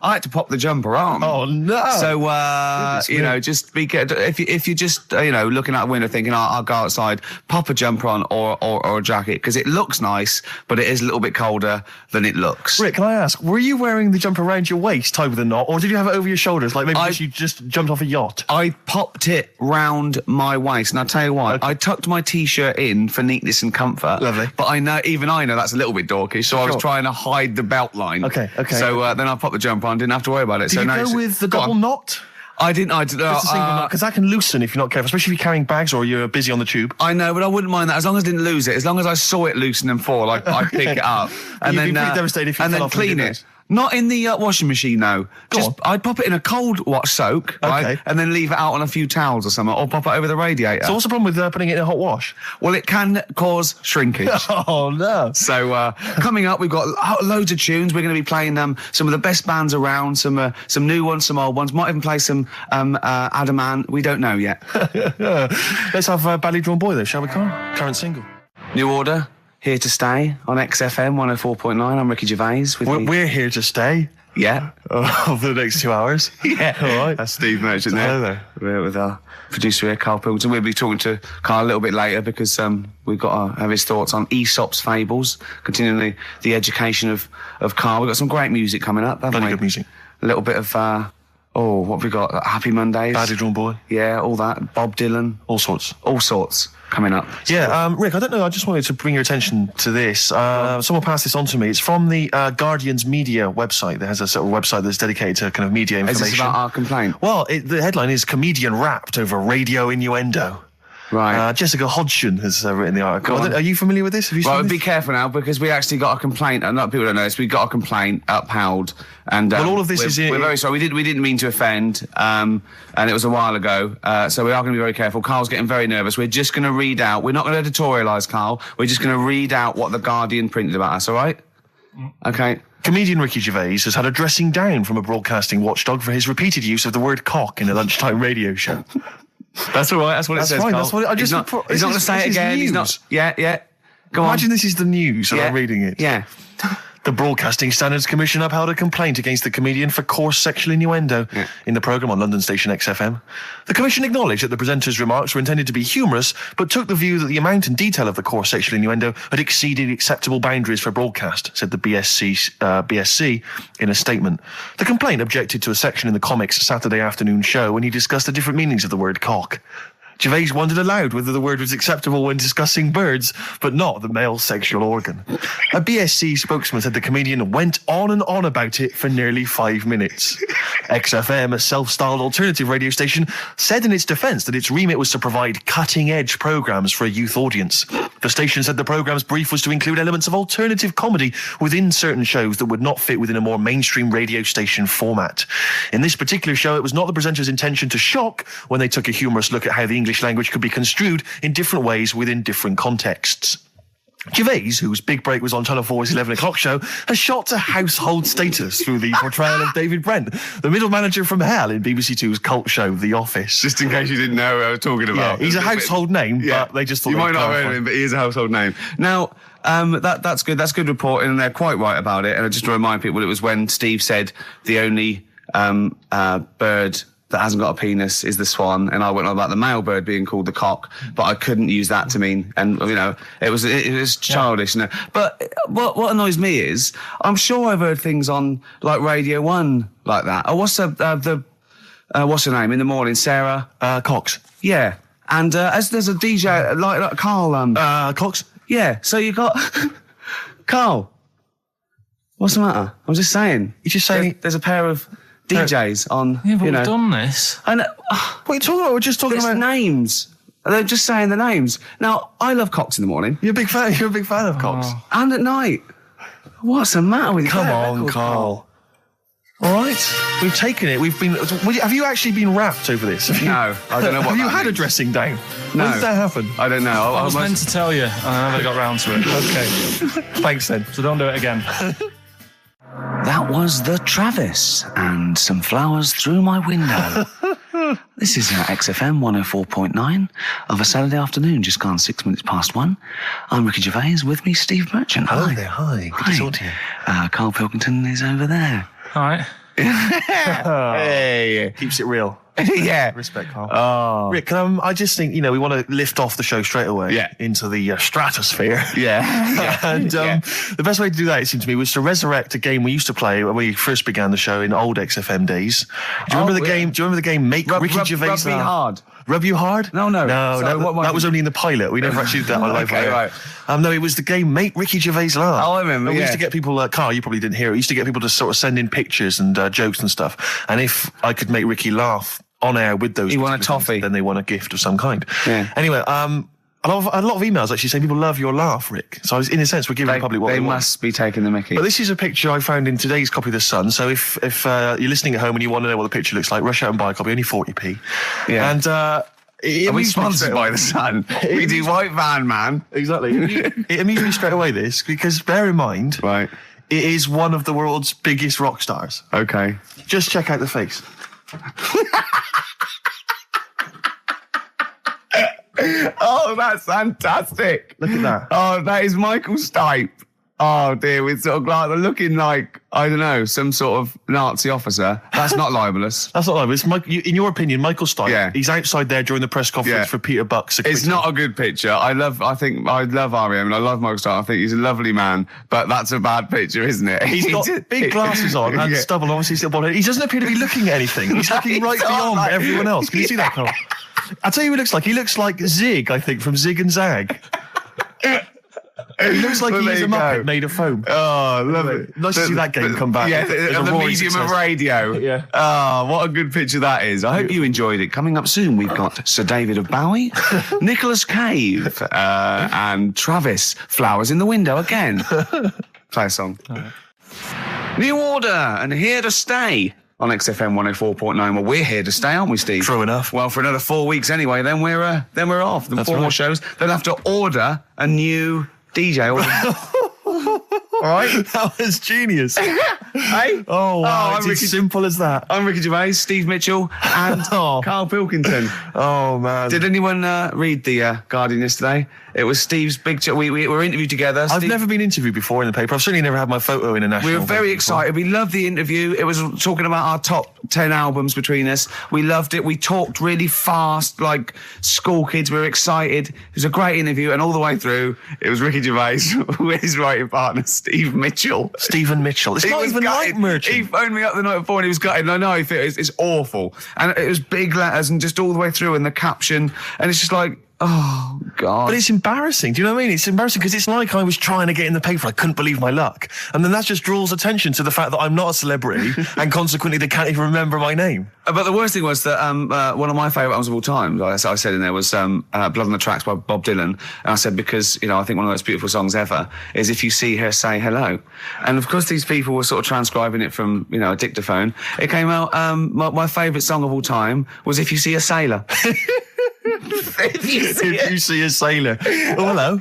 had to pop the jumper on. Oh no! So just be careful. If you're just looking out the window thinking, I'll go outside, pop a jumper on or a jacket because it looks nice, but it is a little bit colder than it looks. Rick, can I ask, were you wearing the jumper around your waist, tied with a knot, or did you have it over your shoulders, like maybe you just jumped off a yacht? I popped it round my waist, and I'll tell you what, I tucked my t-shirt in for neatness and comfort. Lovely. But I know that's a little bit dorky, so I was trying to hide the belt line. Okay. So then I popped the jumper on, didn't have to worry about it. Did you go with the double knot? I didn't. Just a single knot, because that can loosen if you're not careful, especially if you're carrying bags or you're busy on the tube. I know, but I wouldn't mind that as long as I didn't lose it. As long as I saw it loosen and fall, I'd pick it up and You'd be pretty devastated if you fell off clean it. Not in the washing machine, though. I'd pop it in a cold soak, right? And then leave it out on a few towels or something, or pop it over the radiator. So what's the problem with putting it in a hot wash? Well, it can cause shrinkage. Oh, no. So coming up, we've got loads of tunes. We're going to be playing some of the best bands around, some new ones, some old ones. Might even play some Adam Ant. We don't know yet. Let's have Badly Drawn Boy, though, shall we, Carl? Current single. New Order. Here to stay on XFM 104.9. I'm Ricky Gervais. We're here to stay. Yeah. For the next 2 hours. Yeah. All right. That's Steve Merchant there. Hello there. We're with our producer here, Karl Pilkington. We'll be talking to Karl a little bit later because we've got to have his thoughts on Aesop's fables, continuing the education of Karl. We've got some great music coming up, haven't we? Good music. A little bit of, what have we got? Happy Mondays. Badly Drawn Boy. Yeah, all that. Bob Dylan. All sorts. Coming up. Yeah, Rick, I don't know, I just wanted to bring your attention to this. Someone passed this on to me. It's from the Guardian's media website. There has a sort of website that's dedicated to kind of media information. Is this about our complaint? Well, the headline is Comedian Rapped Over Radio Innuendo. Right. Jessica Hodgson has written the article. Are you familiar with this? Have you seen this? Be careful now because we actually got a complaint. A lot of people don't know this. We got a complaint upheld, and all of this we're very sorry. We didn't mean to offend, and it was a while ago. So we are going to be very careful. Carl's getting very nervous. We're just going to read out. We're not going to editorialise, Karl. We're just going to read out what the Guardian printed about us. All right? Okay. Comedian Ricky Gervais has had a dressing down from a broadcasting watchdog for his repeated use of the word cock in a lunchtime radio show. That's all right. That's what it says. Fine. Carl. That's what he's not going to say it again. He's not. Yeah. Go on. Imagine this is the news and I'm reading it. Yeah. The Broadcasting Standards Commission upheld a complaint against the comedian for coarse sexual innuendo in the programme on London station XFM. The Commission acknowledged that the presenter's remarks were intended to be humorous, but took the view that the amount and detail of the coarse sexual innuendo had exceeded acceptable boundaries for broadcast, said the BSC in a statement. The complaint objected to a section in the Comics Saturday afternoon show when he discussed the different meanings of the word cock. Gervais wondered aloud whether the word was acceptable when discussing birds, but not the male sexual organ. A BSC spokesman said the comedian went on and on about it for nearly 5 minutes. XFM, a self-styled alternative radio station, said in its defence that its remit was to provide cutting-edge programmes for a youth audience. The station said the programme's brief was to include elements of alternative comedy within certain shows that would not fit within a more mainstream radio station format. In this particular show, it was not the presenter's intention to shock when they took a humorous look at how the English language could be construed in different ways within different contexts. Gervais, whose big break was on Channel 4's 11 o'clock show, has shot to household status through the portrayal of David Brent, the middle manager from hell in BBC Two's cult show The Office. Just in case you didn't know who I was talking about. Yeah, he's a household name, but they just thought you might not have heard of him, but he is a household name. Now, that's good. That's good reporting, and they're quite right about it. And just to remind people, it was when Steve said the only bird that hasn't got a penis is the swan, and I went on about the male bird being called the cock, but I couldn't use that to mean, and it was childish. But what annoys me is, I'm sure I've heard things on like Radio 1 like that. Oh, what's what's her name in the morning? Sarah Cox. Yeah, and as there's a DJ like Karl Cox. Yeah, so you got Karl. What's the matter? I'm just saying. You're just saying there's a pair of DJs on. Yeah, but we've done this. And what are you talking about? We're just talking about names. They're just saying the names. Now, I love Cox in the morning. You're a big fan of Cox. And at night. What's the matter with you? Come on, Karl. All right, we've taken it. Have you actually been rapped over this? No, I don't know what. Have you that had means. a dressing down? No. When did that happen? I don't know. I was meant to tell you, and I never got round to it. Okay. Thanks then. So don't do it again. That was the Travis and Some Flowers Through My Window. This is XFM 104.9 of a Saturday afternoon, just gone 6 minutes past 1. I'm Ricky Gervais, with me Steve Merchant. Hello there, hi. Good to talk to you. Karl Pilkington is over there. All right. Hey. Keeps it real. Yeah. Respect, Karl. Oh. Rick, I just think, we want to lift off the show straight away into the stratosphere. Yeah. And the best way to do that, it seemed to me, was to resurrect a game we used to play when we first began the show in old XFM days. Do you remember the game? Do you remember the game Make Ricky Gervais Rub Me Hard. Rub You Hard? No. No, So that was only in the pilot. We never actually did that on live. Okay, right. No, it was the game Make Ricky Gervais Laugh. Oh, I remember, We used to get people, Karl, you probably didn't hear it. We used to get people to sort of send in pictures and jokes and stuff. And if I could make Ricky laugh on air with those, he won a toffee. Then they won a gift of some kind. Yeah. Anyway, I had a lot of emails actually saying people love your laugh, Rick. So in a sense, we're giving the public what they want. They must be taking the mickey. But this is a picture I found in today's copy of The Sun. So if you're listening at home and you want to know what the picture looks like, rush out and buy a copy, only 40p. Yeah. And are we sponsored by The Sun? We do White Van Man. Exactly. It amused me straight away, this, because bear in mind, right, it is one of the world's biggest rock stars. Okay. Just check out the face. Oh, that's fantastic. Look at that. Oh, that is Michael Stipe. Oh, dear, with sort of like looking like, I don't know, some sort of Nazi officer. That's not libelous. That's not libelous. In your opinion, Michael Stipe, Yeah. he's outside there during the press conference for Peter Buck's acquittal. It's not a good picture. I love REM and I love Michael Stipe. I think he's a lovely man, but that's a bad picture, isn't it? He's got big glasses on and stubble, obviously still bald. He doesn't appear to be looking at anything. He's looking right beyond everyone else. Can you see that, Karl? I'll tell you who he looks like. He looks like Zig, I think, from Zig and Zag. He looks like he's a Muppet made of foam. Oh, lovely. Nice to see that game come back. Yeah, the medium of radio. Yeah. Oh, what a good picture that is. I hope you enjoyed it. Coming up soon, we've got Sir David of Bowie, Nicolas Cave, and Travis, Flowers in the Window again. Play a song. Right. New Order and Here to Stay on XFM 104.9. Well, we're here to stay, aren't we, Steve? True enough. Well, for another 4 weeks anyway, then we're off. Then 4 more shows. Then have to order a new DJ. All right? That was genius. Hey? Oh, wow. I'm It's as simple as that. I'm Ricky Gervais, Steve Mitchell, and Karl Pilkington. Oh, man. Did anyone read the Guardian yesterday? It was Steve's big... We were interviewed together. I've never been interviewed before in the paper. I've certainly never had my photo in a national... We were very excited. We loved the interview. It was talking about our top 10 albums between us. We loved it. We talked really fast, like school kids. We were excited. It was a great interview, and all the way through, it was Ricky Gervais with his writing partner, Steve Mitchell. Stephen Mitchell. It's not even like Merchant. He phoned me up the night before and he was gutted. And I know, it's awful. And it was big letters and just all the way through, and the caption. And it's just like, oh, God. But it's embarrassing. Do you know what I mean? It's embarrassing because it's like I was trying to get in the paper. I couldn't believe my luck. And then that just draws attention to the fact that I'm not a celebrity and consequently they can't even remember my name. But the worst thing was that one of my favourite albums of all time, I said in there, was Blood on the Tracks by Bob Dylan. And I said, because, I think one of the most beautiful songs ever is If You See Her, Say Hello. And of course, these people were sort of transcribing it from, a dictaphone. It came out, my favourite song of all time was If You See a Sailor. If you see a sailor. Oh, hello.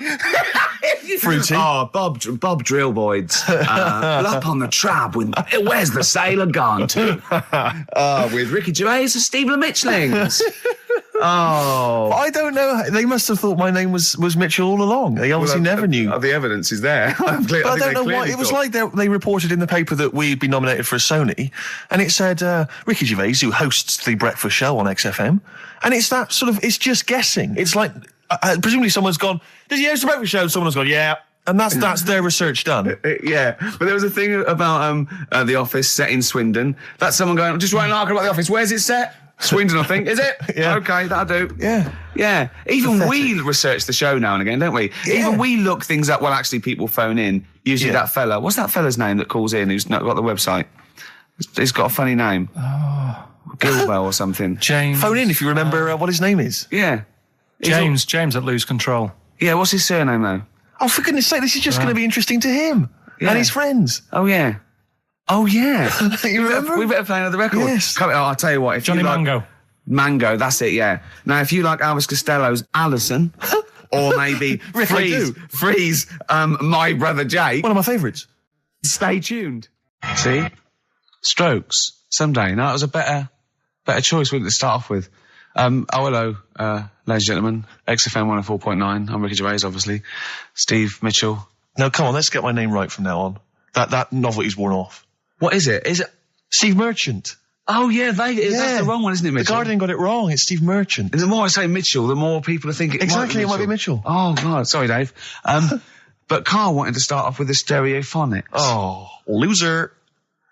Fruity. Oh, Bob Drillboyd's Up on the Trab with Where's the Sailor Gone to? With Ricky Gervais and Steve Mitchellings. Oh. I don't know. They must have thought my name was Mitchell all along. They obviously never knew. The evidence is there. But I don't know why. It was like they reported in the paper that we'd been nominated for a Sony, and it said Ricky Gervais, who hosts the breakfast show on XFM, and it's that sort of, it's just guessing. It's like, presumably someone's gone, does he host the breakfast show? And someone's gone, yeah. And that's their research done. Yeah, but there was a thing about The Office set in Swindon. That's someone going, I'm just writing an article about The Office. Where's it set? Swindon, I think. Is it? Yeah. Okay, that'll do. Yeah. Yeah. Even we research the show now and again, don't we? Yeah. Even we look things up. Well, actually, people phone in. Usually that fella. What's that fella's name that calls in who's not got the website? He's got a funny name. Oh. Gilwell or something. James. Phone in if you remember what his name is. Yeah. James at Lose Control. Yeah, what's his surname, though? Oh, for goodness sake, this is just going to be interesting to him and his friends. Oh, yeah. Oh, yeah. You remember? We better play another record. Yes. I'll tell you what. If Johnny you like Mango. Mango, that's it, yeah. Now, if you like Elvis Costello's Alison, or maybe Freeze, My Brother Jake. One of my favourites. Stay tuned. See? Strokes. Someday. No, it was a better choice, wouldn't it, to start off with? Hello, ladies and gentlemen. XFM 104.9. I'm Ricky Gervais, obviously. Steve Mitchell. No, come on, let's get my name right from now on. That novelty's worn off. What is it? Is it Steve Merchant? Oh, yeah, that's the wrong one, isn't it, Mitchell? The Guardian got it wrong. It's Steve Merchant. And the more I say Mitchell, the more people are thinking it might be Mitchell. Oh, God. Sorry, Dave. But Karl wanted to start off with the Stereophonics. Oh, loser.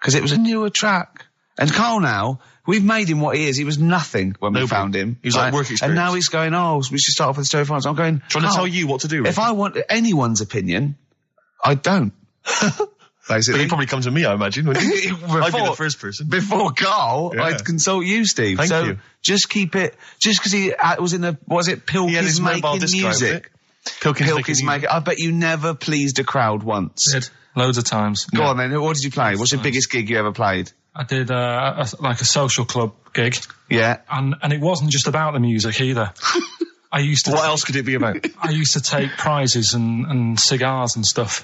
Because it was a newer track. And Karl now, we've made him what he is. He was nothing when we found him. He was like work experience. And now he's going, we should start off with the Stereophonics. I'm going, trying to tell you what to do. If I want anyone's opinion, I don't. Basically. But he'd probably come to me, I imagine, wouldn't he? I'd be the first person. Before Karl, I'd consult you, Steve. Thank you. Just keep it, just because he was in Pilkington's making music. Pilkington's making, I bet you never pleased a crowd once. Did. Loads of times. Go on then, what did you play? What's your biggest gig you ever played? I did a social club gig. Yeah. And it wasn't just about the music either. I used to. What else could it be about? I used to take prizes and cigars and stuff.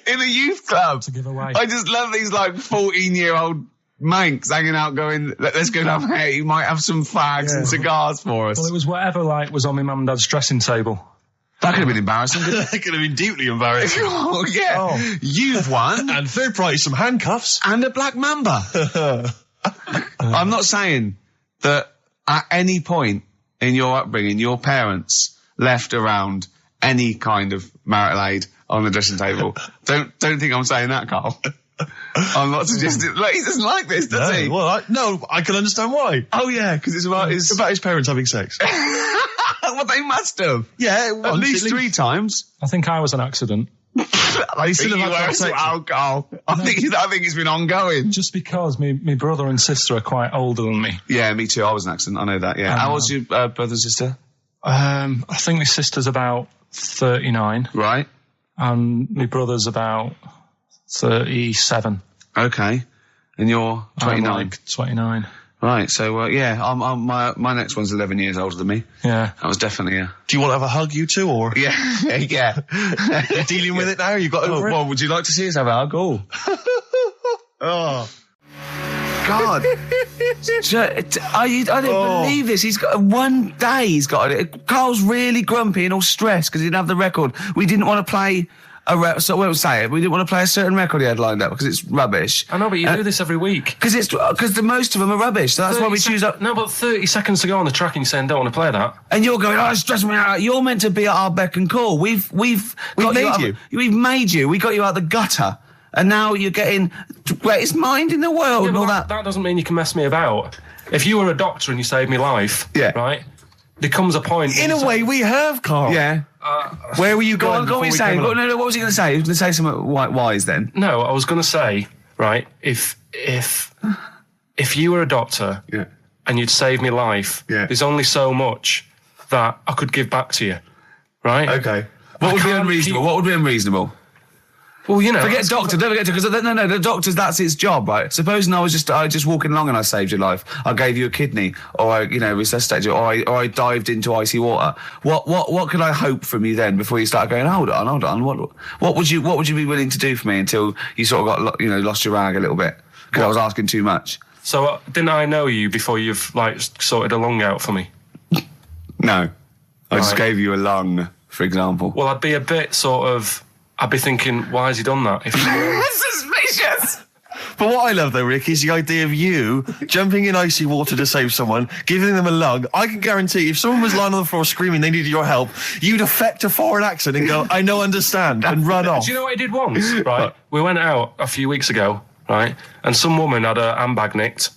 In a youth club. To give away. I just love these 14-year-old manx hanging out going, let's go down here, you might have some fags and cigars for us. Well, it was whatever was on my mum and dad's dressing table. That could have been embarrassing, couldn't it? That could have been deeply embarrassing. Oh, yeah. Oh. You've won. And third prize, some handcuffs. And a black mamba. I'm not saying that at any point in your upbringing, your parents left around any kind of marital aid on the dressing table. Don't think I'm saying that, Karl. I'm not suggesting. He doesn't like this, does he? Well, I can understand why. Oh, yeah, because it's about his parents having sex. Well, they must have. Yeah, at least 3 times. I think I was an accident. I think you were as well, Karl. I think it's been ongoing. Just because my brother and sister are quite older than me. Yeah, me too. I was an accident. I know that, yeah. How old's your brother and sister? I think my sister's about 39. Right. And my brother's about 37. Okay. And you're 29? 29. Right, so, my next one's 11 years older than me. Yeah. That was definitely Do you want to have a hug, you two, or? Yeah, yeah. You're dealing with it now? You got over it? Well, would you like to see us have a hug? Oh. God. I didn't believe this. He's got one day he's got it. Karl's really grumpy and all stressed because he didn't have the record. We didn't want to play we didn't want to play a certain record he had lined up because it's rubbish. I know, but you do this every week. Because most of them are rubbish, so that's why we choose up. No, but 30 seconds to go on the track and you're saying don't want to play that. And you're going, it's stressing me out. You're meant to be at our beck and call. We've made you. We've made you. We got you out the gutter. And now you're getting the greatest mind in the world and all that. That doesn't mean you can mess me about. If you were a doctor and you saved me life, right, there comes a point... In a way, we have, Karl. Yeah. Where were you going? Go on, what were you saying? No, what was he going to say? He was going to say something wise then. No, I was going to say, right, if you were a doctor and you'd saved me life, there's only so much that I could give back to you, right? Okay. What would be unreasonable? What would be unreasonable? Well, you know... Forget doctor, don't forget because no, the doctor's, that's his job, right? Supposing I was just walking along and I saved your life, I gave you a kidney, or I, resuscitated you, or I dived into icy water. What could I hope from you then before you start going, hold on, what would you be willing to do for me until you sort of got, lost your rag a little bit? Because I was asking too much. So didn't I know you before you've like sorted a lung out for me? No. I just Right. gave you a lung, for example. Well, I'd be a bit sort of. I'd be thinking, why has he done that? If Suspicious! But what I love, though, Rick, is the idea of you jumping in icy water to save someone, giving them a lung. I can guarantee if someone was lying on the floor screaming they needed your help, you'd affect a foreign accent and go, I know, understand, and run off. Do you know what he did once? Right, we went out a few weeks ago, right, and some woman had her handbag nicked,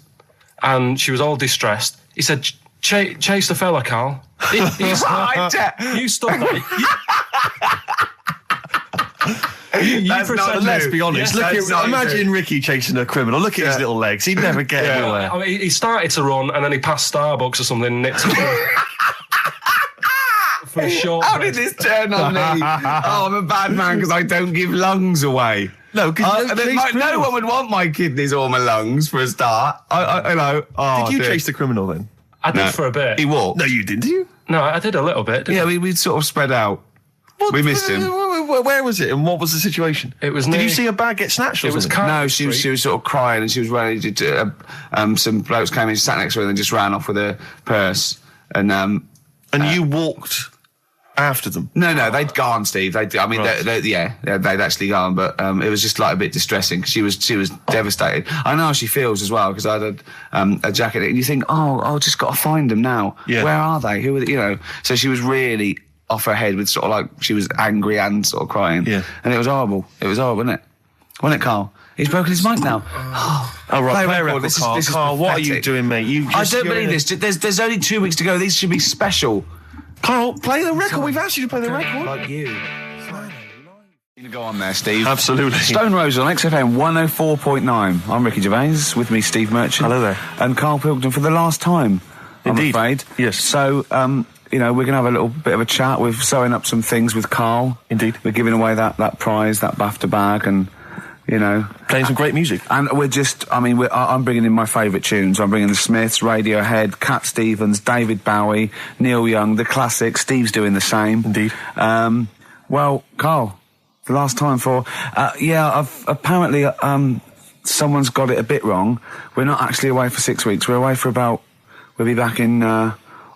and she was all distressed. He said, chase the fella, Carl. You stopped that. That's not, let's be honest. Yes, Imagine Ricky chasing a criminal. Look at his little legs. He'd never get anywhere. I mean, he started to run, and then he passed Starbucks or something, and nicked him for a short. How did this turn on me? Oh, I'm a bad man because I don't give lungs away. No, because no one would want my kidneys or my lungs for a start. I know. Oh, did you chase the criminal then? I did for a bit. He walked. No, you didn't, did you? No, I did a little bit. Yeah, we sort of spread out. We missed him. Where was it, and what was the situation? It was. Did you see a bag get snatched? Or it was. something? No, she was sort of crying, and she was running. Some blokes came in, sat next to her, and then just ran off with her purse. And you walked after them. No, they'd gone, Steve. They'd actually gone, but it was just like a bit distressing because she was devastated. I know how she feels as well because I had a jacket, and you think, oh, I've just got to find them now. Yeah. Where are they? Who are they? You know? So she was really off her head with sort of like she was angry and sort of crying. Yeah. And it was horrible. It was horrible, wasn't it? Wasn't it, Carl? He's broken his mic now. Oh, right. Play a record, Carl, what are you doing, mate? I don't believe this. There's only 2 weeks to go. These should be special. Carl, play the record. We've asked you to play the record. Like you. Go on there, Steve. Absolutely. Stone Rose on XFM 104.9. I'm Ricky Gervais, with me Steve Merchant. Hello there. And Karl Pilkington for the last time, Indeed. I'm afraid. Yes. So, we're going to have a little bit of a chat. We're sewing up some things with Karl. Indeed. We're giving away that prize, that BAFTA bag, and, playing some great music. And we're just, I'm bringing in my favourite tunes. I'm bringing the Smiths, Radiohead, Cat Stevens, David Bowie, Neil Young, the classics. Steve's doing the same. Indeed. Well, Karl, the last time apparently someone's got it a bit wrong. We're not actually away for 6 weeks. We're away for we'll be back in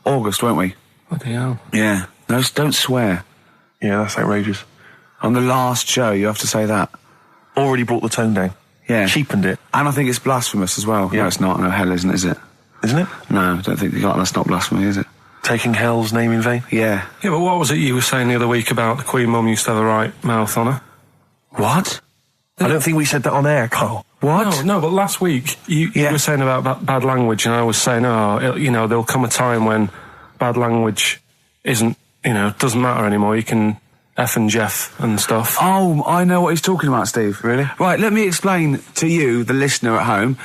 August, won't we? Bloody hell. Yeah. No, don't swear. Yeah, that's outrageous. On the last show, you have to say that. Already brought the tone down. Yeah. Cheapened it. And I think it's blasphemous as well. Yeah. No, it's not. No, hell isn't, is it? Isn't it? No, I don't think that's not blasphemy, is it? Taking hell's name in vain? Yeah. Yeah, but what was it you were saying the other week about the Queen Mum used to have the right mouth on her? What? I don't think we said that on air, Carl. What? No, but last week you were saying about bad language, and I was saying, there'll come a time when bad language doesn't matter anymore. You can F and Jeff and stuff. Oh, I know what he's talking about, Steve. Really? Right, let me explain to you, the listener at home.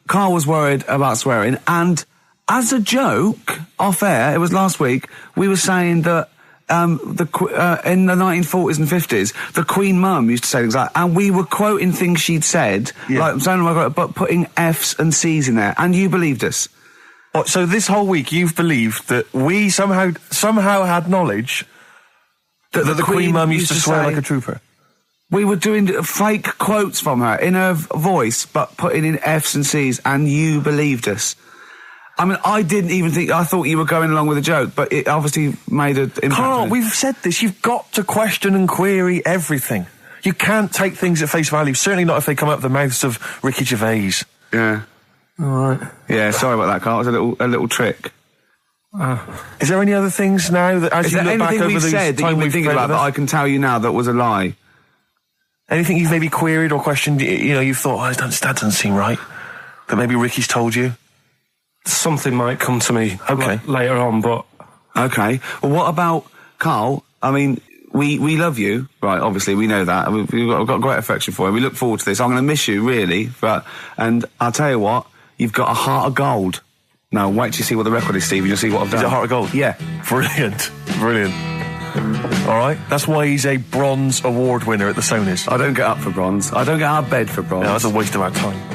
Carl was worried about swearing, and as a joke, off air, it was last week, we were saying that in the 1940s and 50s, the Queen Mum used to say things like, and we were quoting things she'd said, but putting F's and C's in there, and you believed us. What, so this whole week you've believed that we somehow had knowledge that the Queen Mum used to swear like a trooper? We were doing fake quotes from her in her voice, but putting in F's and C's, and you believed us. I mean, I didn't even think... I thought you were going along with a joke, but it obviously made an impact. Carl, we've said this. You've got to question and query everything. You can't take things at face value, certainly not if they come out of the mouths of Ricky Gervais. Yeah. All right. Yeah, sorry about that, Carl. It was a little trick. Is there any other things now that, as you look back over the said that you've been thinking about that I can tell you now that was a lie? Anything you've maybe queried or questioned, you've thought, that doesn't seem right, that maybe Ricky's told you? Something might come to me later on, but... Okay. Well, what about, Carl, I mean, we love you, right, obviously, we know that, we've got great affection for you, we look forward to this, I'm going to miss you, really, and I'll tell you what, you've got a heart of gold. Now, wait till you see what the record is, Steve, and you'll see what I've done. Is it Heart of Gold? Yeah. Brilliant. All right, that's why he's a bronze award winner at the Sonys. I don't get up for bronze. I don't get out of bed for bronze. No, that's a waste of our time.